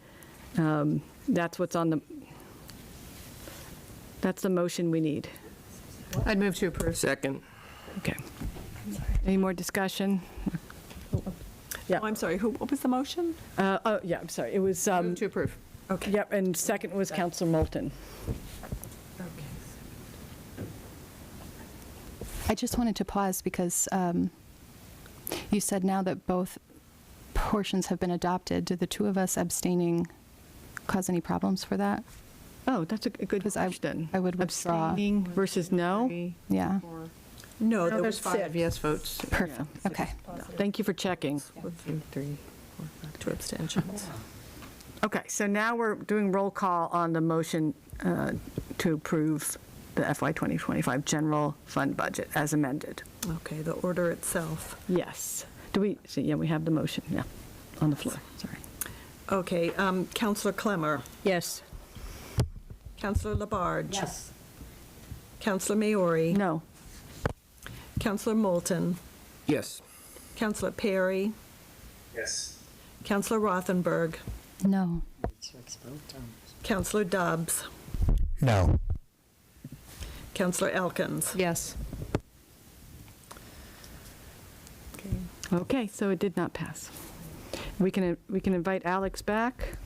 That's what's on the, that's the motion we need. I'd move to approve. Second. Okay. Any more discussion? Yeah. Oh, I'm sorry, what was the motion? Oh, yeah, I'm sorry. It was, Move to approve. okay. Yep, and second was Councilor Moulton. I just wanted to pause because You said now that both portions have been adopted. Did the two of us abstaining cause any problems for that? Oh, that's a good question. I would withdraw. Abstaining versus no? Yeah. No, There's 5 yes votes. Perfect. Okay. Thank you for checking. 2 abstentions. Okay, so now we're doing roll call on the motion to approve the FY 2025 general fund budget as amended. Okay, the order itself. Yes. Do we, so yeah, we have the motion, yeah, on the floor, sorry. Okay, Councilor Clemmer. Yes. Councilor Labarge. Yes. Councilor Maori. No. Councilor Moulton. Yes. Councilor Perry. Yes. Councilor Rothenberg. No. Councilor Dobbs. No. Councilor Elkins. Yes. Okay, so it did not pass. We can invite Alex back.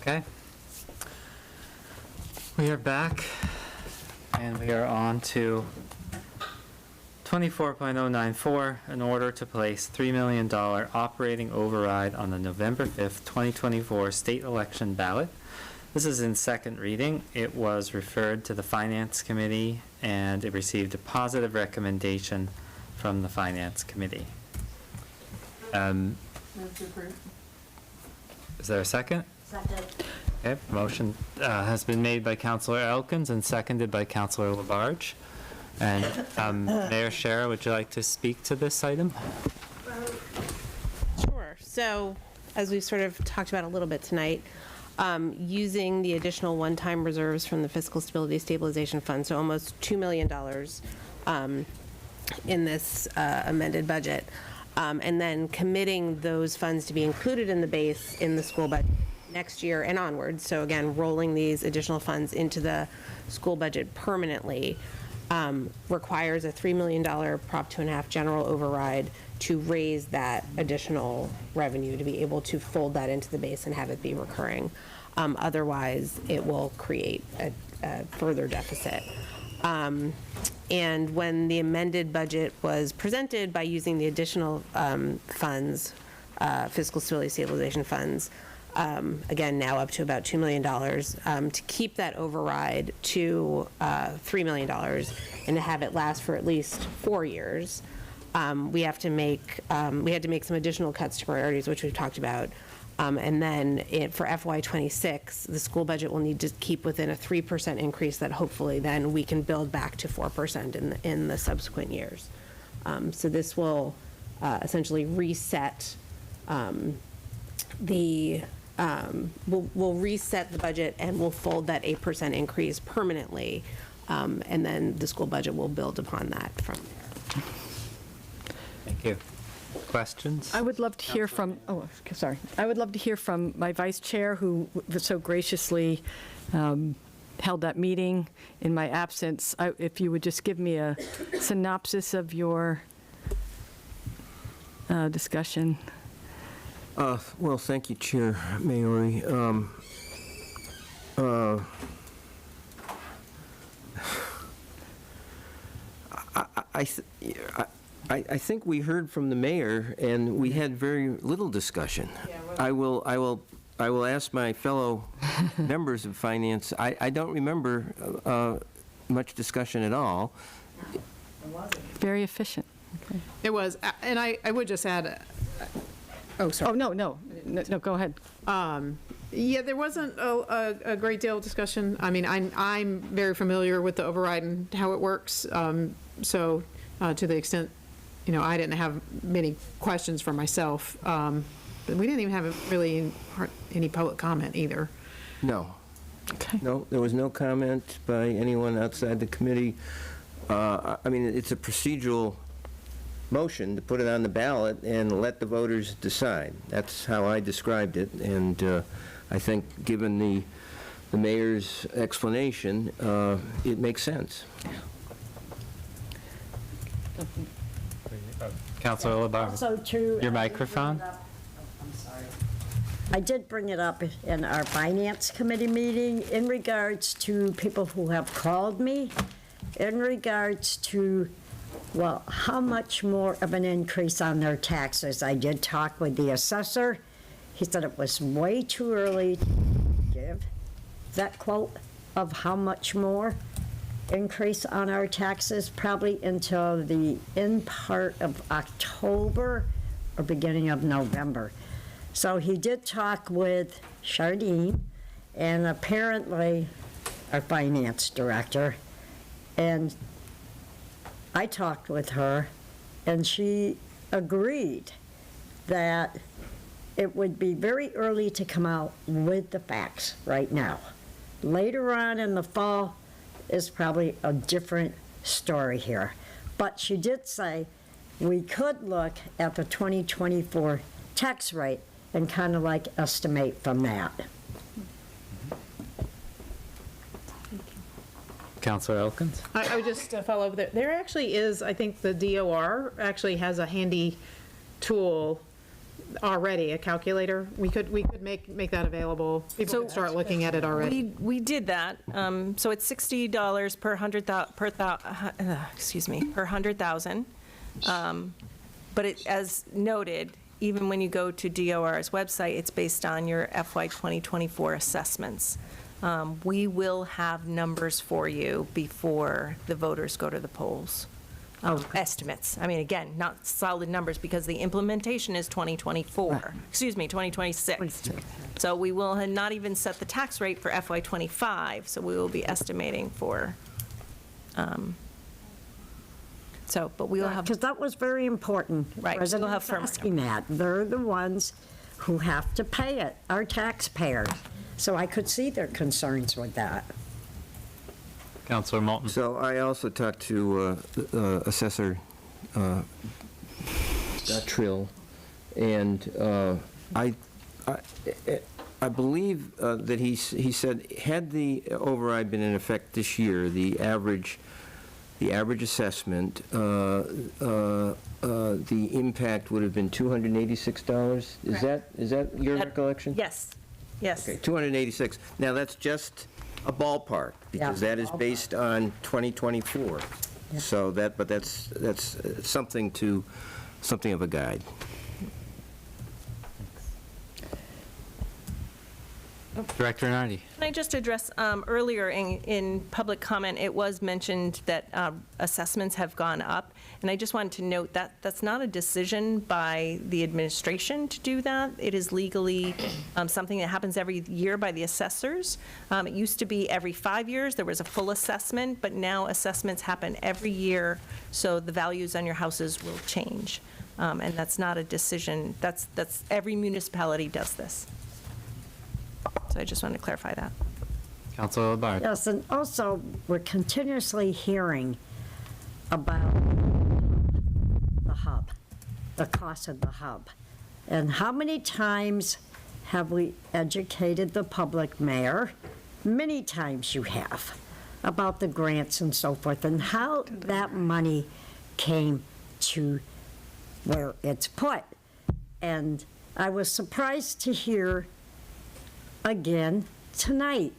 Okay. We are back, and we are on to 24.094, an order to place $3 million operating override on the November 5th, 2024 state election ballot. This is in second reading. It was referred to the Finance Committee, and it received a positive recommendation from the Finance Committee. Is there a second? Second. Okay, motion has been made by Councilor Elkins and seconded by Councilor Labarge. And Mayor Shara, would you like to speak to this item? Sure. So, as we've sort of talked about a little bit tonight, using the additional one-time reserves from the Fiscal Stability Stabilization Fund, so almost $2 million in this amended budget, and then committing those funds to be included in the base in the school budget next year and onwards. So again, rolling these additional funds into the school budget permanently requires a $3 million Prop 2.5 general override to raise that additional revenue to be able to fold that into the base and have it be recurring. Otherwise, it will create a further deficit. And when the amended budget was presented by using the additional funds, fiscal stability stabilization funds, again, now up to about $2 million, to keep that override to $3 million and to have it last for at least 4 years, we had to make some additional cuts to priorities, which we've talked about. And then for FY '26, the school budget will need to keep within a 3% increase that hopefully then we can build back to 4% in the subsequent years. So this will essentially reset we'll reset the budget and we'll fold that 8% increase permanently, and then the school budget will build upon that from there. Thank you. Questions? I would love to hear from, I would love to hear from my vice chair, who so graciously held that meeting in my absence. If you would just give me a synopsis of your discussion. Well, thank you, Chair Maori. I think we heard from the mayor, and we had very little discussion. I will ask my fellow members of finance. I don't remember much discussion at all. Very efficient. Okay. It was, and I would just add, oh, sorry. Oh, no, go ahead. Yeah, there wasn't a great deal of discussion. I mean, I'm very familiar with the override and how it works. So to the extent, I didn't have many questions for myself. But we didn't even have really any public comment either. No. Okay. No, there was no comment by anyone outside the committee. I mean, it's a procedural motion to put it on the ballot and let the voters decide. That's how I described it, and I think given the mayor's explanation, it makes sense. Councilor LaBarbe. Also, to. Your microphone? I'm sorry. I did bring it up in our Finance Committee meeting in regards to people who have called me, in regards to, well, how much more of an increase on their taxes. I did talk with the assessor. He said it was way too early to give that quote of how much more increase on our taxes, probably until the end part of October or beginning of November. So he did talk with Chardine and apparently our finance director, and I talked with her, and she agreed that it would be very early to come out with the facts right now. Later on in the fall is probably a different story here. But she did say we could look at the 2024 tax rate and kind of like estimate from that. Councilor Elkins? I would just follow up there. There actually is, I think the DOR actually has a handy tool already, a calculator. We could make that available. People could start looking at it already. We did that. So it's $60 per 100,000. But it, as noted, even when you go to DOR's website, it's based on your FY 2024 assessments. We will have numbers for you before the voters go to the polls. Estimates. I mean, again, not solid numbers because the implementation is 2024, excuse me, 2026. So we will not even set the tax rate for FY '25, so we will be estimating for, but we will have. Because that was very important. Right. Residents We'll have firm asking that. They're the ones who have to pay it, our taxpayers. So I could see their concerns with that. Councilor Moulton. So I also talked to Assessor Trill, and I believe that he said, had the override been in effect this year, the average assessment, the impact would have been $286. Is that your recollection? Yes. Yes. Okay, 286. Now, that's just a ballpark, because that is based on 2024. So that's something of a guide. Director Nardi. Can I just address, earlier in public comment, it was mentioned that assessments have gone up, and I just wanted to note that that's not a decision by the administration to do that. It is legally something that happens every year by the assessors. It used to be every 5 years, there was a full assessment, but now assessments happen every year, so the values on your houses will change. And that's not a decision, that's every municipality does this. So I just wanted to clarify that. Councilor LaBarge. Yes, and also, we're continuously hearing about the hub, the cost of the hub. And how many times have we educated the public, Mayor? Many times you have, about the grants and so forth, and how that money came to where it's put. And I was surprised to hear again tonight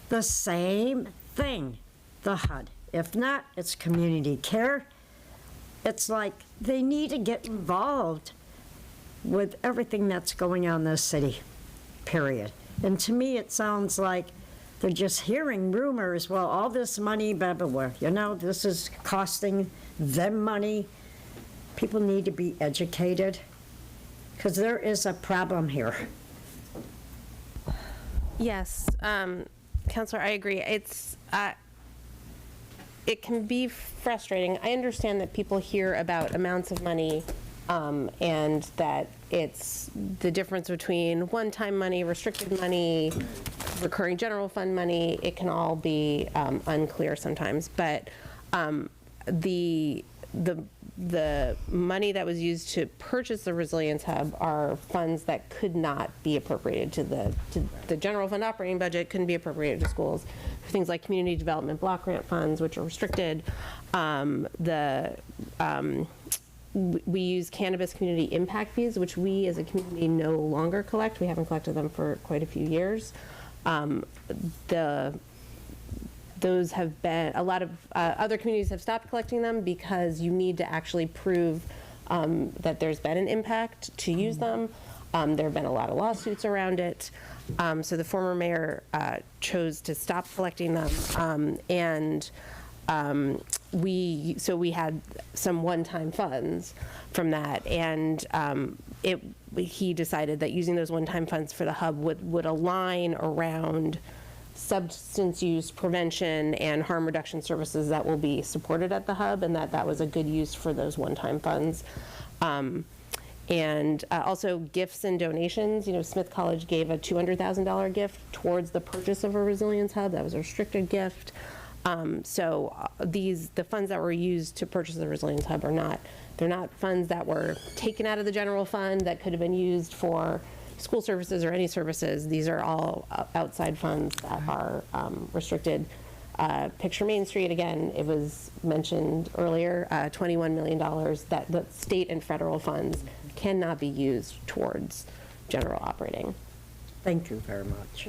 the same thing, the HUD. If not, it's community care. It's like they need to get involved with everything that's going on in this city, period. And to me, it sounds like they're just hearing rumors, well, all this money, blah, blah, blah. You know, this is costing them money. People need to be educated, because there is a problem here. Yes, Counselor, I agree. It can be frustrating. I understand that people hear about amounts of money and that it's the difference between one-time money, restricted money, recurring general fund money. It can all be unclear sometimes. But the the money that was used to purchase the Resilience Hub are funds that could not be appropriated to the general fund operating budget, couldn't be appropriated to schools. Things like community development block grant funds, which are restricted. We use cannabis community impact fees, which we as a community no longer collect. We haven't collected them for quite a few years. Those have been, a lot of other communities have stopped collecting them because you need to actually prove that there's been an impact to use them. There have been a lot of lawsuits around it. So the former mayor chose to stop collecting them. We had some one-time funds from that, and he decided that using those one-time funds for the hub would align around substance use prevention and harm reduction services that will be supported at the hub, and that was a good use for those one-time funds. Also gifts and donations. Smith College gave a $200,000 gift towards the purchase of a Resilience Hub. That was a restricted gift. The funds that were used to purchase the Resilience Hub they're not funds that were taken out of the general fund that could have been used for school services or any services. These are all outside funds that are restricted. Picture Main Street, again, it was mentioned earlier, $21 million that the state and federal funds cannot be used towards general operating. Thank you very much.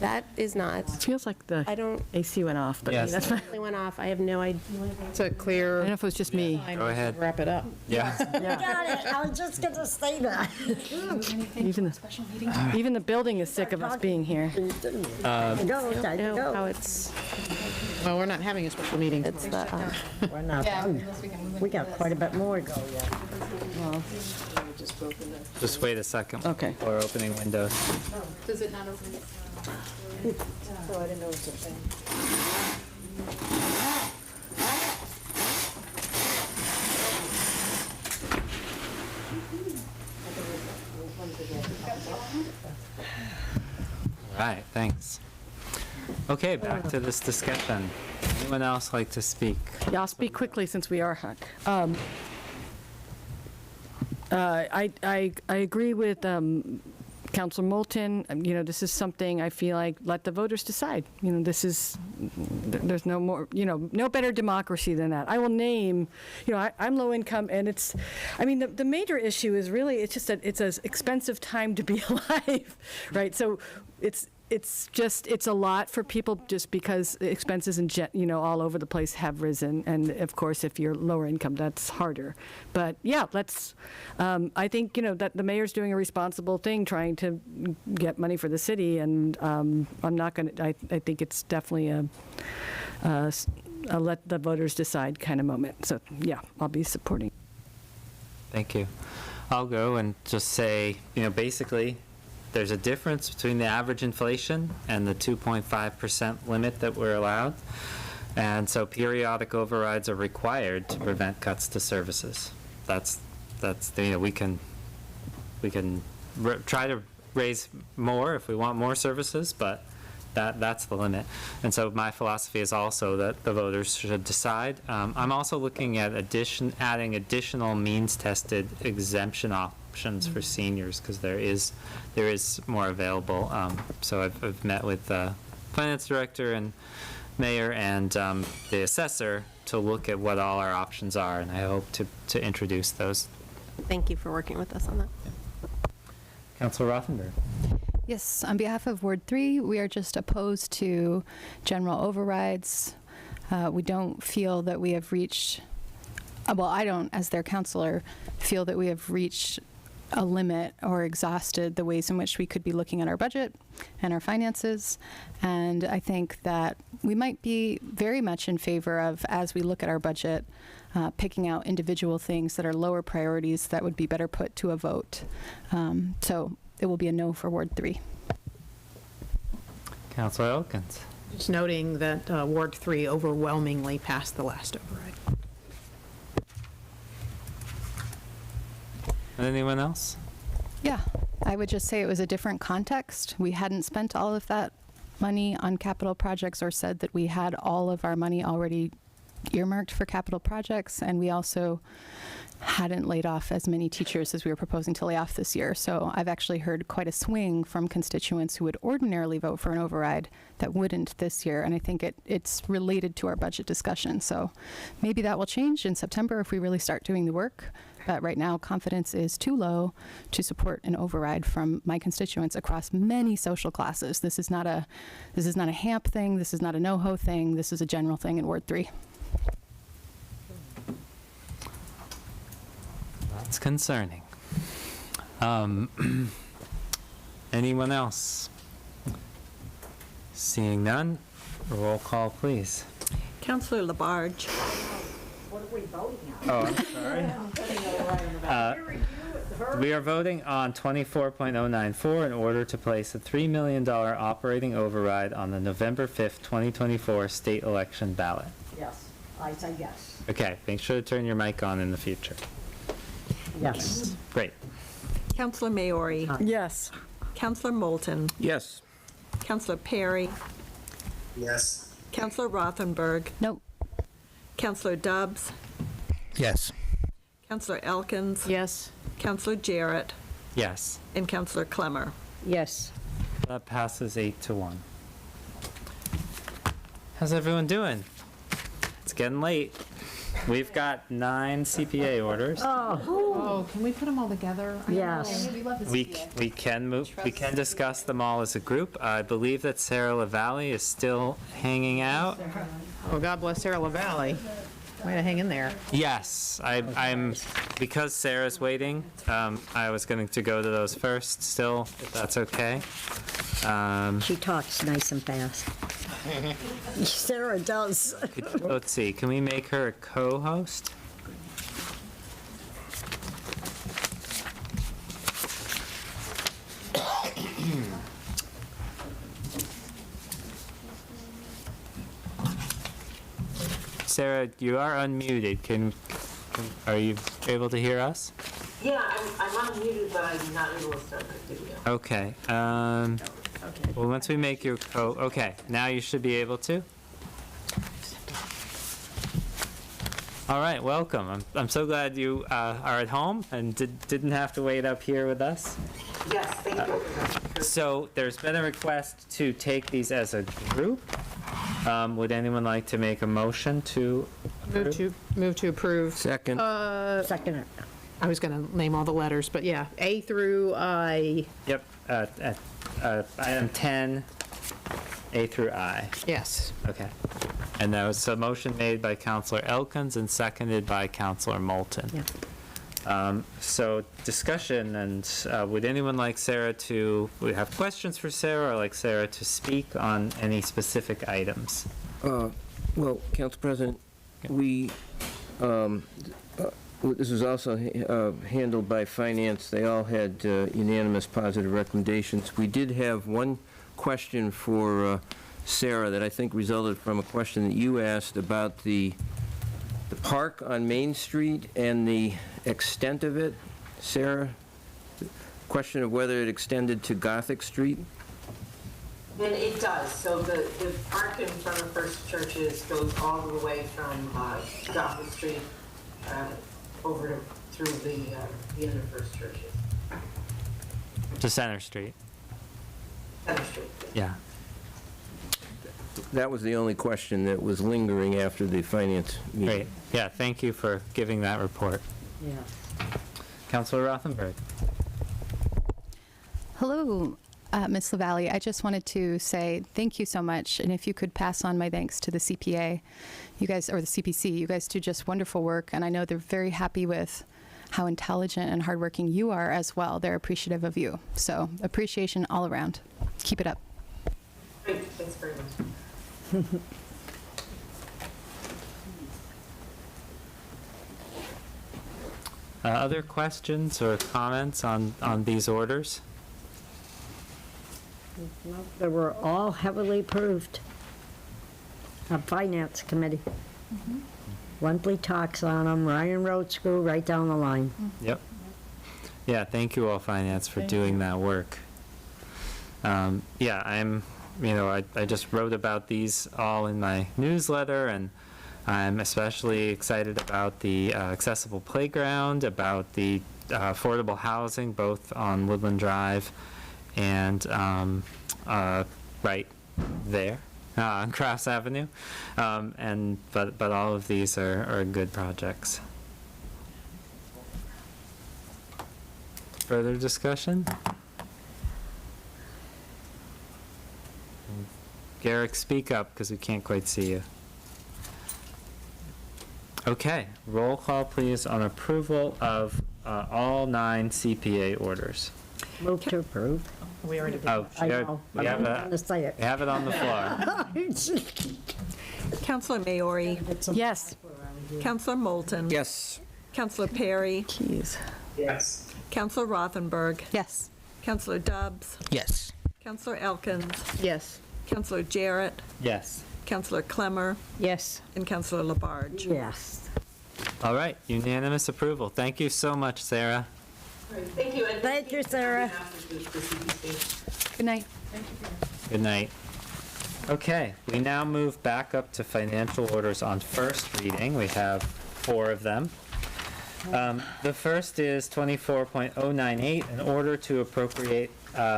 That is not. It feels like the AC went off, but Yes. that's fine. It went off. I have no idea. It's a clear. I don't know if it was just me. Go ahead. Wrap it up. Yeah. Got it, I was just gonna say that. Even the building is sick of us being here. How it's. Well, we're not having a special meeting. It's the. We're not done. We got quite a bit more to go yet. Just wait a second. Okay. We're opening windows. Does it not open? So I didn't know it was a thing. All right, thanks. Okay, back to this discussion. Anyone else like to speak? Yeah, I'll speak quickly since we are hot. I agree with Councilor Moulton. This is something I feel like let the voters decide. There's no more, no better democracy than that. I will name, I'm low income, and the major issue is really, it's just that it's an expensive time to be alive, right? So it's a lot for people just because the expenses all over the place have risen, and of course if you're lower income that's harder. But yeah, I think that the mayor's doing a responsible thing trying to get money for the city, and I'm not going to. I think it's definitely a let the voters decide kind of moment. So yeah, I'll be supporting. Thank you. I'll go and just say, basically, there's a difference between the average inflation and the 2.5% limit that we're allowed. And so periodic overrides are required to prevent cuts to services. We can try to raise more if we want more services, but that's the limit. And so my philosophy is also that the voters should decide. I'm also looking at adding additional means-tested exemption options for seniors, because there is more available. So I've met with the finance director and mayor and the assessor to look at what all our options are, and I hope to introduce those. Thank you for working with us on that. Councilor Rothenberg. Yes, on behalf of Ward 3, we are just opposed to general overrides. We don't feel that we have reached, I don't, as their councilor, feel that we have reached a limit or exhausted the ways in which we could be looking at our budget and our finances. And I think that we might be very much in favor of, as we look at our budget, picking out individual things that are lower priorities that would be better put to a vote. So it will be a no for Ward 3. Councilor Elkins. Just noting that Ward 3 overwhelmingly passed the last override. Anyone else? Yeah, I would just say it was a different context. We hadn't spent all of that money on capital projects or said that we had all of our money already earmarked for capital projects, and we also hadn't laid off as many teachers as we were proposing to lay off this year. So I've actually heard quite a swing from constituents who would ordinarily vote for an override that wouldn't this year, and I think it's related to our budget discussion. So maybe that will change in September if we really start doing the work. But right now, confidence is too low to support an override from my constituents across many social classes. This is not a HAMP thing. This is not a NoHo thing. This is a general thing in Ward 3. That's concerning. Anyone else? Seeing none, roll call, please. Councilor Labarge. What are we voting on? Oh, I'm sorry. We are voting on 24.094 in order to place a $3 million operating override on the November 5th, 2024 state election ballot. Yes, I say yes. Okay, make sure to turn your mic on in the future. Yes. Great. Councilor Maori. Yes. Councilor Moulton. Yes. Councilor Perry. Yes. Councilor Rothenberg. Nope. Councilor Dubs. Yes. Councilor Elkins. Yes. Councilor Jarrett. Yes. And Councilor Clemmer. Yes. That passes 8-1. How's everyone doing? It's getting late. We've got 9 CPA orders. Oh, can we put them all together? Yes. We can move. We can discuss them all as a group. I believe that Sarah LaValle is still hanging out. Oh, God bless Sarah LaValle. Way to hang in there. Yes, I'm because Sarah's waiting. I was going to go to those first. Still, if that's okay. She talks nice and fast. Sarah does. Let's see. Can we make her a co-host? Sarah, you are unmuted. Are you able to hear us? Yeah, I'm unmuted, but I'm not able to start my video. Okay. Well, once we make you okay, now you should be able to. All right, welcome. I'm so glad you are at home and didn't have to wait up here with us. Yes, thank you. So there's been a request to take these as a group. Would anyone like to make a motion to approve? Move to approve. Second. Second. I was going to name all the letters, but yeah, A through I. Yep. Item 10, A through I. Yes. Okay. And that was a motion made by Councilor Elkins and seconded by Councilor Moulton. Yeah. So discussion, and would anyone like Sarah to, we have questions for Sarah, or like Sarah to speak on any specific items? Well, Council President, this was also handled by Finance. They all had unanimous positive recommendations. We did have one question for Sarah that I think resulted from a question that you asked about the park on Main Street and the extent of it. Sarah, question of whether it extended to Gothic Street? And it does. So the park in front of First Churches goes all the way from Gothic Street over through the end of First Churches. To Center Street. Center Street. Yeah. That was the only question that was lingering after the Finance meeting. Great. Yeah, thank you for giving that report. Yeah. Councilor Rothenberg. Hello, Ms. LaValle. I just wanted to say thank you so much, and if you could pass on my thanks to the CPA, you guys, or the CPC, you guys do just wonderful work, and I know they're very happy with how intelligent and hardworking you are as well. They're appreciative of you. So appreciation all around. Keep it up. Great. Thanks very much. Other questions or comments on these orders? They were all heavily approved. Finance Committee. Monthly talks on them, Ryan Road School, right down the line. Yep. Yeah, thank you all, Finance, for doing that work. Yeah, I just wrote about these all in my newsletter, and I'm especially excited about the accessible playground, about the affordable housing, both on Woodland Drive and right there on Crafts Avenue. But all of these are good projects. Further discussion? Garrick, speak up because we can't quite see you. Okay, roll call please on approval of all 9 CPA orders. Move to approve. We already did. Oh, I know. we have I'm gonna say it. we have it on the floor. Councilor Maori. Yes. Councilor Moulton. Yes. Councilor Perry. Jeez. Yes. Councilor Rothenberg. Yes. Councilor Dubs. Yes. Councilor Elkins. Yes. Councilor Jarrett. Yes. Councilor Clemmer. Yes. And Councilor Labarge. Yes. All right, unanimous approval. Thank you so much, Sarah. All right, thank you. And Thank you, Sarah. the CPC. Good night. Good night. Okay, we now move back up to financial orders on first reading. We have 4 of them. The first is 24.098, an order to appropriate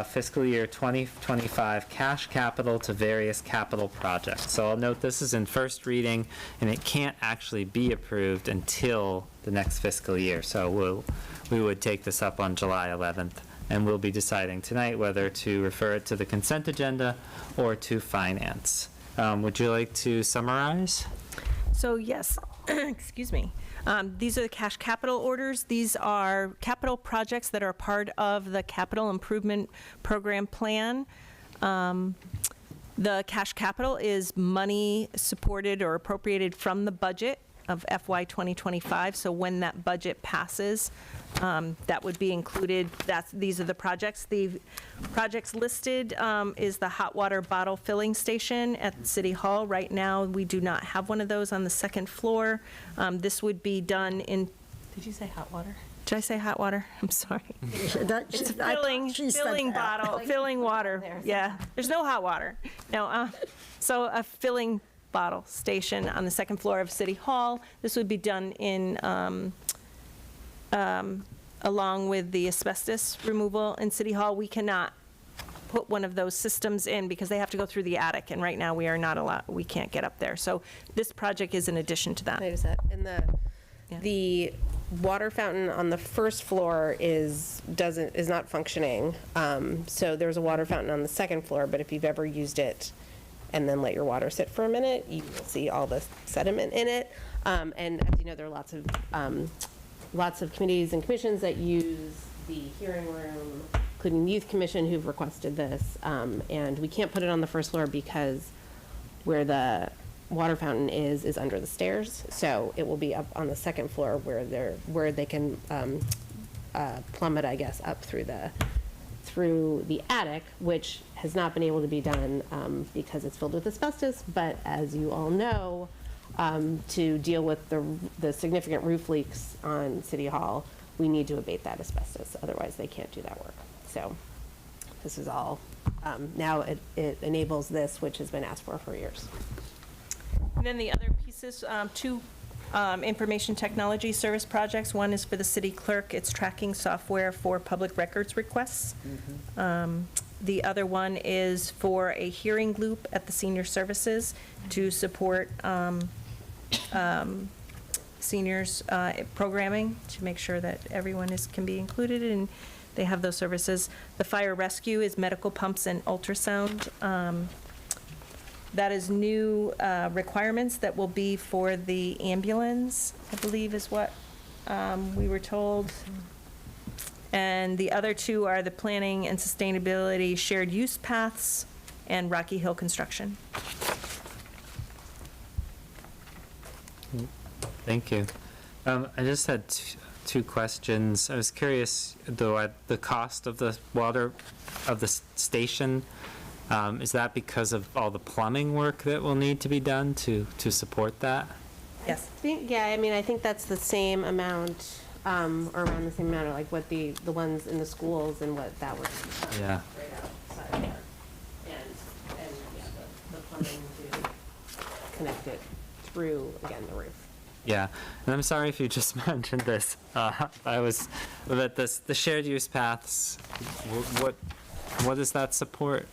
fiscal year 2025 cash capital to various capital projects. So I'll note this is in first reading, and it can't actually be approved until the next fiscal year. So we would take this up on July 11th, and we'll be deciding tonight whether to refer it to the consent agenda or to finance. Would you like to summarize? So yes, excuse me. These are the cash capital orders. These are capital projects that are part of the capital improvement program plan. The cash capital is money supported or appropriated from the budget of FY 2025. So when that budget passes, that would be included. These are the projects. The projects listed is the hot water bottle filling station at City Hall. Right now, we do not have one of those on the second floor. This would be done in, did you say hot water? Did I say hot water? I'm sorry. It's a filling bottle, filling water. Yeah, there's no hot water. No, so a filling bottle station on the second floor of City Hall. This would be done in, along with the asbestos removal in City Hall. We cannot put one of those systems in because they have to go through the attic, and right now we are not allowed, we can't get up there. So this project is in addition to that. I just said, and the water fountain on the first floor is not functioning. So there's a water fountain on the second floor, but if you've ever used it and then let your water sit for a minute, you will see all the sediment in it. And as you know, there are lots of committees and commissions that use the hearing room, including the Youth Commission, who've requested this. And we can't put it on the first floor because where the water fountain is under the stairs. So it will be up on the second floor where they can plummet, I guess, up through the attic, which has not been able to be done because it's filled with asbestos. But as you all know, to deal with the significant roof leaks on City Hall, we need to abate that asbestos. Otherwise, they can't do that work. So this is all, now it enables this, which has been asked for years. And then the other pieces, 2 information technology service projects. One is for the city clerk. It's tracking software for public records requests. The other one is for a hearing loop at the senior services to support seniors programming, to make sure that everyone can be included and they have those services. The fire rescue is medical pumps and ultrasound. That is new requirements that will be for the ambulance, I believe is what we were told. And the other 2 are the planning and sustainability shared use paths and Rocky Hill construction. Thank you. I just had 2 questions. I was curious, though, at the cost of the water, of the station. Is that because of all the plumbing work that will need to be done to support that? Yes. Yeah, I mean, I think that's the same amount, or around the same amount, like what the ones in the schools and what that was. Yeah. Right outside there. And yeah, the plumbing to connect it through, again, the roof. Yeah, and I'm sorry if you just mentioned this. But the shared use paths, what does that support?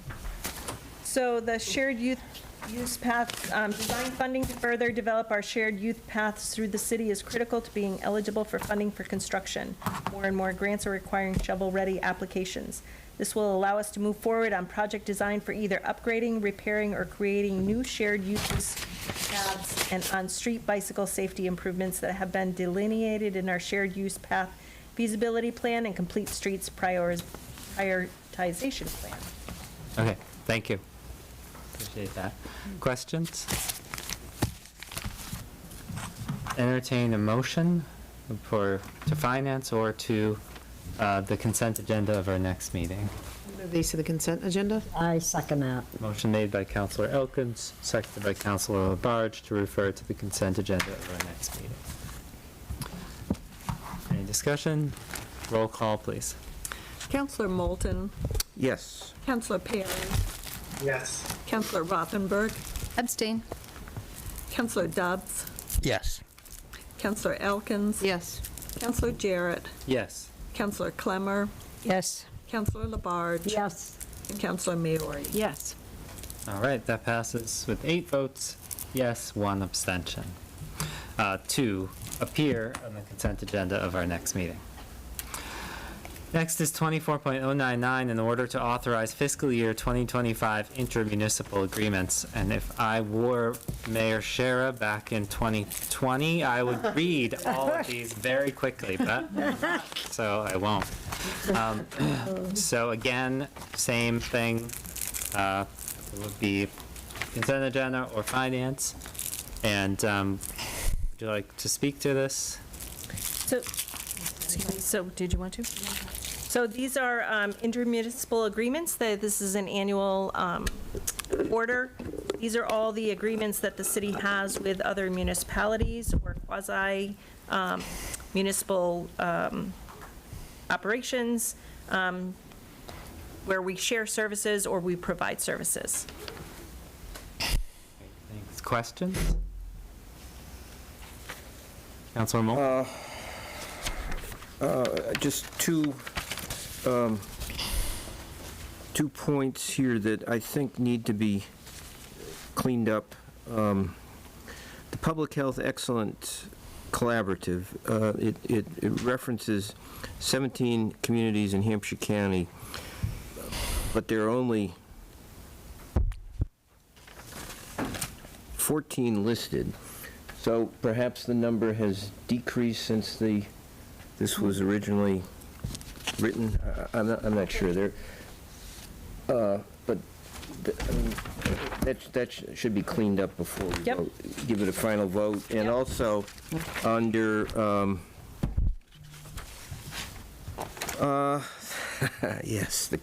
So the shared use path, design funding to further develop our shared youth paths through the city is critical to being eligible for funding for construction. More and more grants are requiring shovel-ready applications. This will allow us to move forward on project design for either upgrading, repairing, or creating new shared use paths and on-street bicycle safety improvements that have been delineated in our shared use path feasibility plan and complete streets prioritization plan. Okay, thank you. Appreciate that. Questions? Entertain a motion to finance or to the consent agenda of our next meeting. Move these to the consent agenda. I second that. Motion made by Councilor Elkins, seconded by Councilor Labarge to refer to the consent agenda of our next meeting. Any discussion? Roll call, please. Councilor Moulton. Yes. Councilor Perry. Yes. Councilor Rothenberg. Abstain. Councilor Dubs. Yes. Councilor Elkins. Yes. Councilor Jarrett. Yes. Councilor Clemmer. Yes. Councilor Labarge. Yes. And Councilor Maori. Yes. All right, that passes with 8 votes, yes, 1 abstention. To appear on the consent agenda of our next meeting. Next is 24.099, in order to authorize fiscal year 2025 intermunicipal agreements. And if I were Mayor Shara back in 2020, I would read all of these very quickly, but so I won't. So again, same thing. It would be consent agenda or finance. And would you like to speak to this? So did you want to? So these are intermunicipal agreements. This is an annual order. These are all the agreements that the city has with other municipalities or quasi municipal operations where we share services or we provide services. Thanks. Questions? Councilor Moore? Just two points here that I think need to be cleaned up. The Public Health Excellence Collaborative, it references 17 communities in Hampshire County, but there are only 14 listed. So perhaps the number has decreased since this was originally written. I'm not sure. But that should be cleaned up before we give it a final vote. And also under yes, the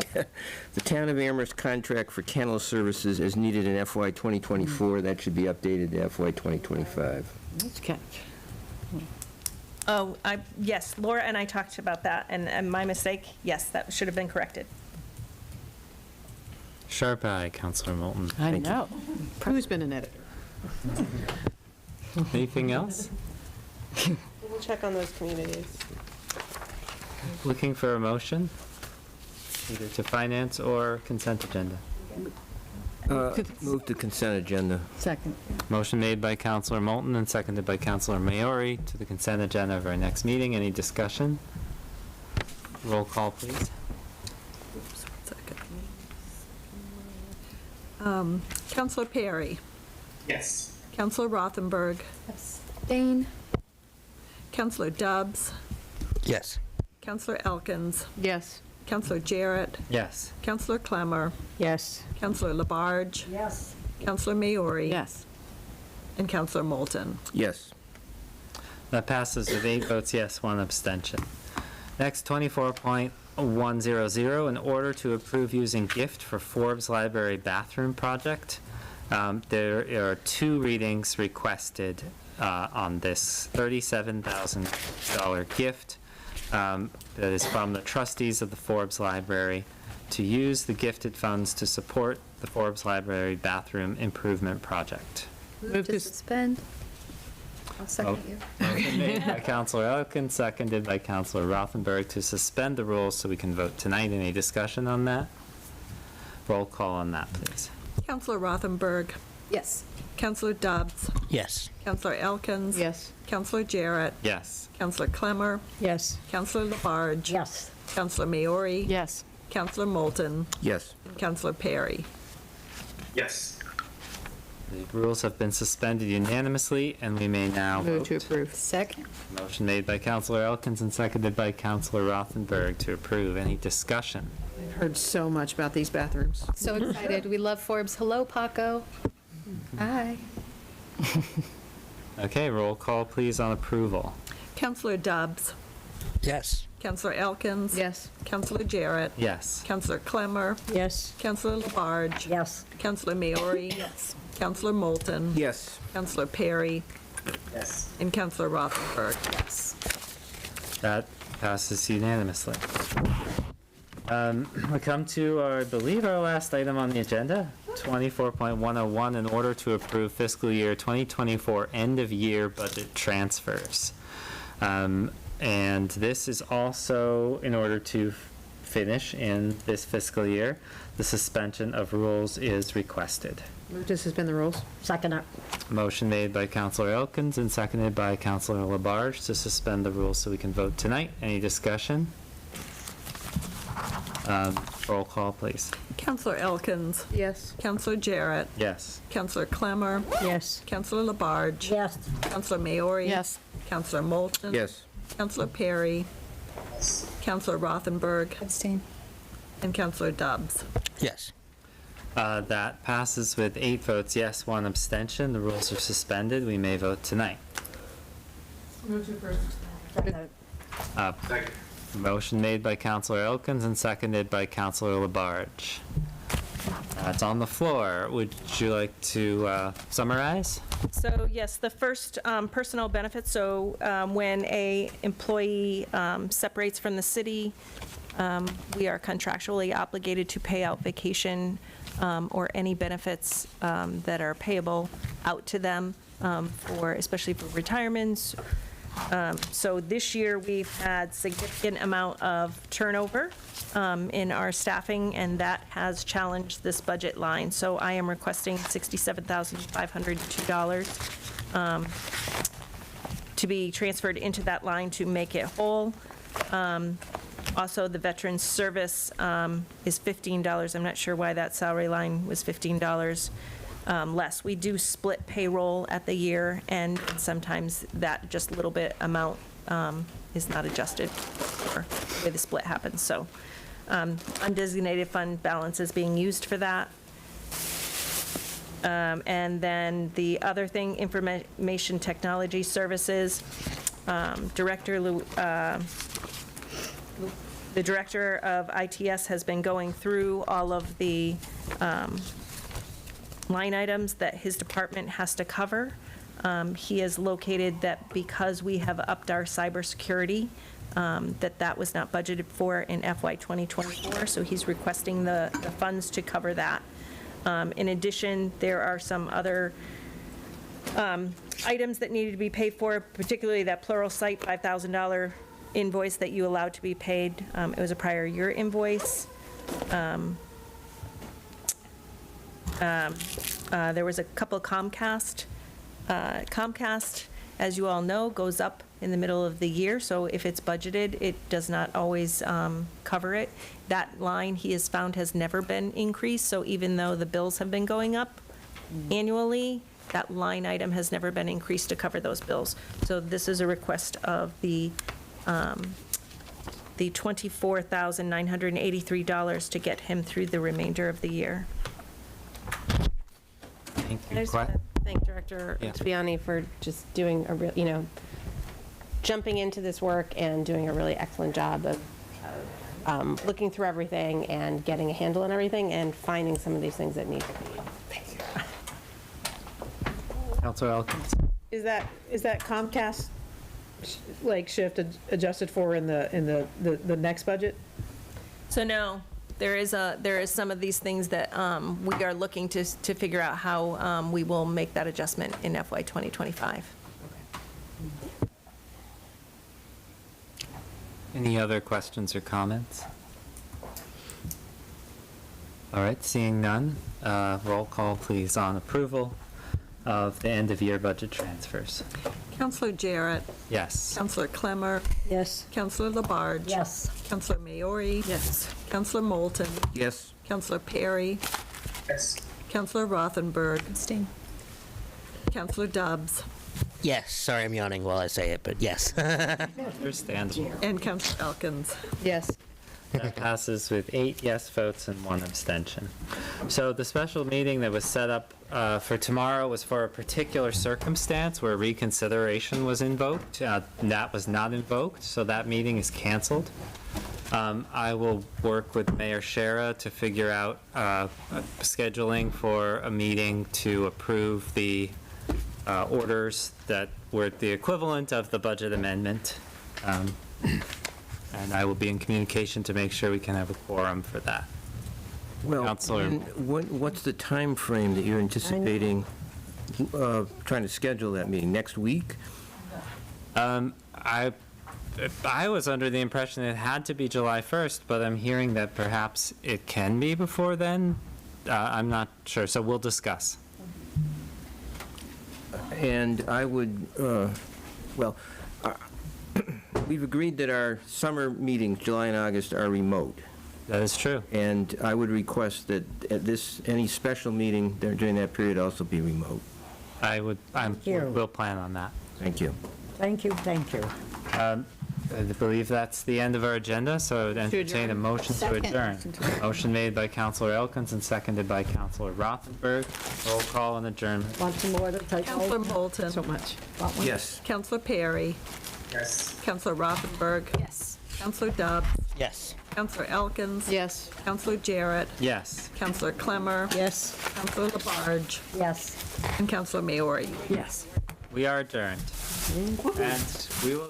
Town of Amherst contract for kennel services is needed in FY 2024. That should be updated to FY 2025. Let's catch. Oh, yes, Laura and I talked about that, and my mistake, yes, that should have been corrected. Sharp eye, Councilor Moulton. I Thank you. know. Who's been an editor? Anything else? We'll check on those communities. Looking for a motion, either to finance or consent agenda. Move to consent agenda. Second. Motion made by Councilor Moulton and seconded by Councilor Maori to the consent agenda of our next meeting. Any discussion? Roll call, please. Oops, 1 second. Councilor Perry. Yes. Councilor Rothenberg. Abstain. Councilor Dubs. Yes. Councilor Elkins. Yes. Councilor Jarrett. Yes. Councilor Clemmer. Yes. Councilor Labarge. Yes. Councilor Maori. Yes. And Councilor Moulton. Yes. That passes with 8 votes yes, 1 abstention. Next, 24.100, in order to approve using gift for Forbes Library bathroom project. There are 2 readings requested on this $37,000 gift that is from the trustees of the Forbes Library to use the gifted funds to support the Forbes Library bathroom improvement project. Move to suspend. I'll second you. Motion made by Councilor Elkins, seconded by Councilor Rothenberg to suspend the rules so we can vote tonight. Any discussion on that? Roll call on that, please. Councilor Rothenberg. Yes. Councilor Dobbs. Yes. Councilor Elkins. Yes. Councilor Jarrett. Yes. Councilor Clemmer. Yes. Councilor Labarge. Yes. Councilor Maori. Yes. Councilor Moulton. Yes. And Councilor Perry. Yes. The rules have been suspended unanimously, and we may now Move vote. to approve. Second. Motion made by Councilor Elkins and seconded by Councilor Rothenberg to approve. Any discussion? I've heard so much about these bathrooms. So excited. We love Forbes. Hello, Paco. Hi. Okay, roll call, please, on approval. Councilor Dobbs. Yes. Councilor Elkins. Yes. Councilor Jarrett. Yes. Councilor Clemmer. Yes. Councilor Labarge. Yes. Councilor Maori. Yes. Councilor Moulton. Yes. Councilor Perry. Yes. And Councilor Rothenberg. Yes. That passes unanimously. We come to, I believe, our last item on the agenda, 24.101, in order to approve fiscal year 2024 end-of-year budget transfers. And this is also in order to finish in this fiscal year. The suspension of rules is requested. Move to suspend the rules. Second it. Motion made by Councilor Elkins and seconded by Councilor Labarge to suspend the rules so we can vote tonight. Any discussion? Roll call, please. Councilor Elkins. Yes. Councilor Jarrett. Yes. Councilor Clemmer. Yes. Councilor Labarge. Yes. Councilor Maori. Yes. Councilor Moulton. Yes. Councilor Perry. Councilor Rothenberg. Abstain. And Councilor Dobbs. Yes. That passes with 8 votes yes, 1 abstention. The rules are suspended. We may vote tonight. Move to approve. Second. Motion made by Councilor Elkins and seconded by Councilor Labarge. It's on the floor. Would you like to summarize? So yes, the first, personnel benefits, so when a employee separates from the city, we are contractually obligated to pay out vacation or any benefits that are payable out to them, especially for retirements. So this year, we've had significant amount of turnover in our staffing, and that has challenged this budget line. So I am requesting $67,502 to be transferred into that line to make it whole. Also, the Veterans Service is $15. I'm not sure why that salary line was $15 less. We do split payroll at the year, and sometimes that just little bit amount is not adjusted for the way the split happens. So undesignated fund balance is being used for that. And then the other thing, information technology services, the director of ITS has been going through all of the line items that his department has to cover. He has located that because we have upped our cybersecurity, that was not budgeted for in FY 2024, so he's requesting the funds to cover that. In addition, there are some other items that needed to be paid for, particularly that Pluralsight $5,000 invoice that you allowed to be paid. It was a prior year invoice. There was a couple of Comcast. Comcast, as you all know, goes up in the middle of the year, so if it's budgeted, it does not always cover it. That line, he has found, has never been increased, so even though the bills have been going up annually, that line item has never been increased to cover those bills. So this is a request of the $24,983 to get him through the remainder of the year. Thank I you. just want to thank Director Taviani for just doing a real, jumping into this work and doing a really excellent job of looking through everything and getting a handle on everything and finding some of these things that need to be. Thank you. Councilor Elkins. Is that Comcast shift adjusted for in the next budget? So no, there is some of these things that we are looking to figure out how we will make that adjustment in FY 2025. Any other questions or comments? All right, seeing none, roll call please on approval of the end-of-year budget transfers. Councilor Jarrett. Yes. Councilor Clemmer. Yes. Councilor Labarge. Yes. Councilor Maori. Yes. Councilor Moulton. Yes. Councilor Perry. Yes. Councilor Rothenberg. Abstain. Councilor Dobbs. Yes, sorry I'm yawning while I say it, but yes. Understandable. And Councilor Elkins. Yes. That passes with 8 yes votes and 1 abstention. So the special meeting that was set up for tomorrow was for a particular circumstance where reconsideration was invoked. That was not invoked, so that meeting is canceled. I will work with Mayor Shara to figure out scheduling for a meeting to approve the orders that were the equivalent of the budget amendment. And I will be in communication to make sure we can have a quorum for that. Well, Councilor. and what's the time frame that you're anticipating trying to schedule that meeting? Next week? I was under the impression it had to be July 1st, but I'm hearing that perhaps it can be before then. I'm not sure, so we'll discuss. And I would, we've agreed that our summer meetings, July and August, are remote. That is true. And I would request that at any special meeting during that period also be remote. We'll plan on that. Thank you. Thank you, thank you. I believe that's the end of our agenda, so I would entertain a motion to adjourn. Motion made by Councilor Elkins and seconded by Councilor Rothenberg. Roll call on adjournment. Want some more to take? Councilor Moulton. So much. Yes. Councilor Perry. Yes. Councilor Rothenberg. Yes. Councilor Dobbs. Yes. Councilor Elkins. Yes. Councilor Jarrett. Yes. Councilor Clemmer. Yes. Councilor Labarge. Yes. And Councilor Maori. Yes. We are adjourned. And we will...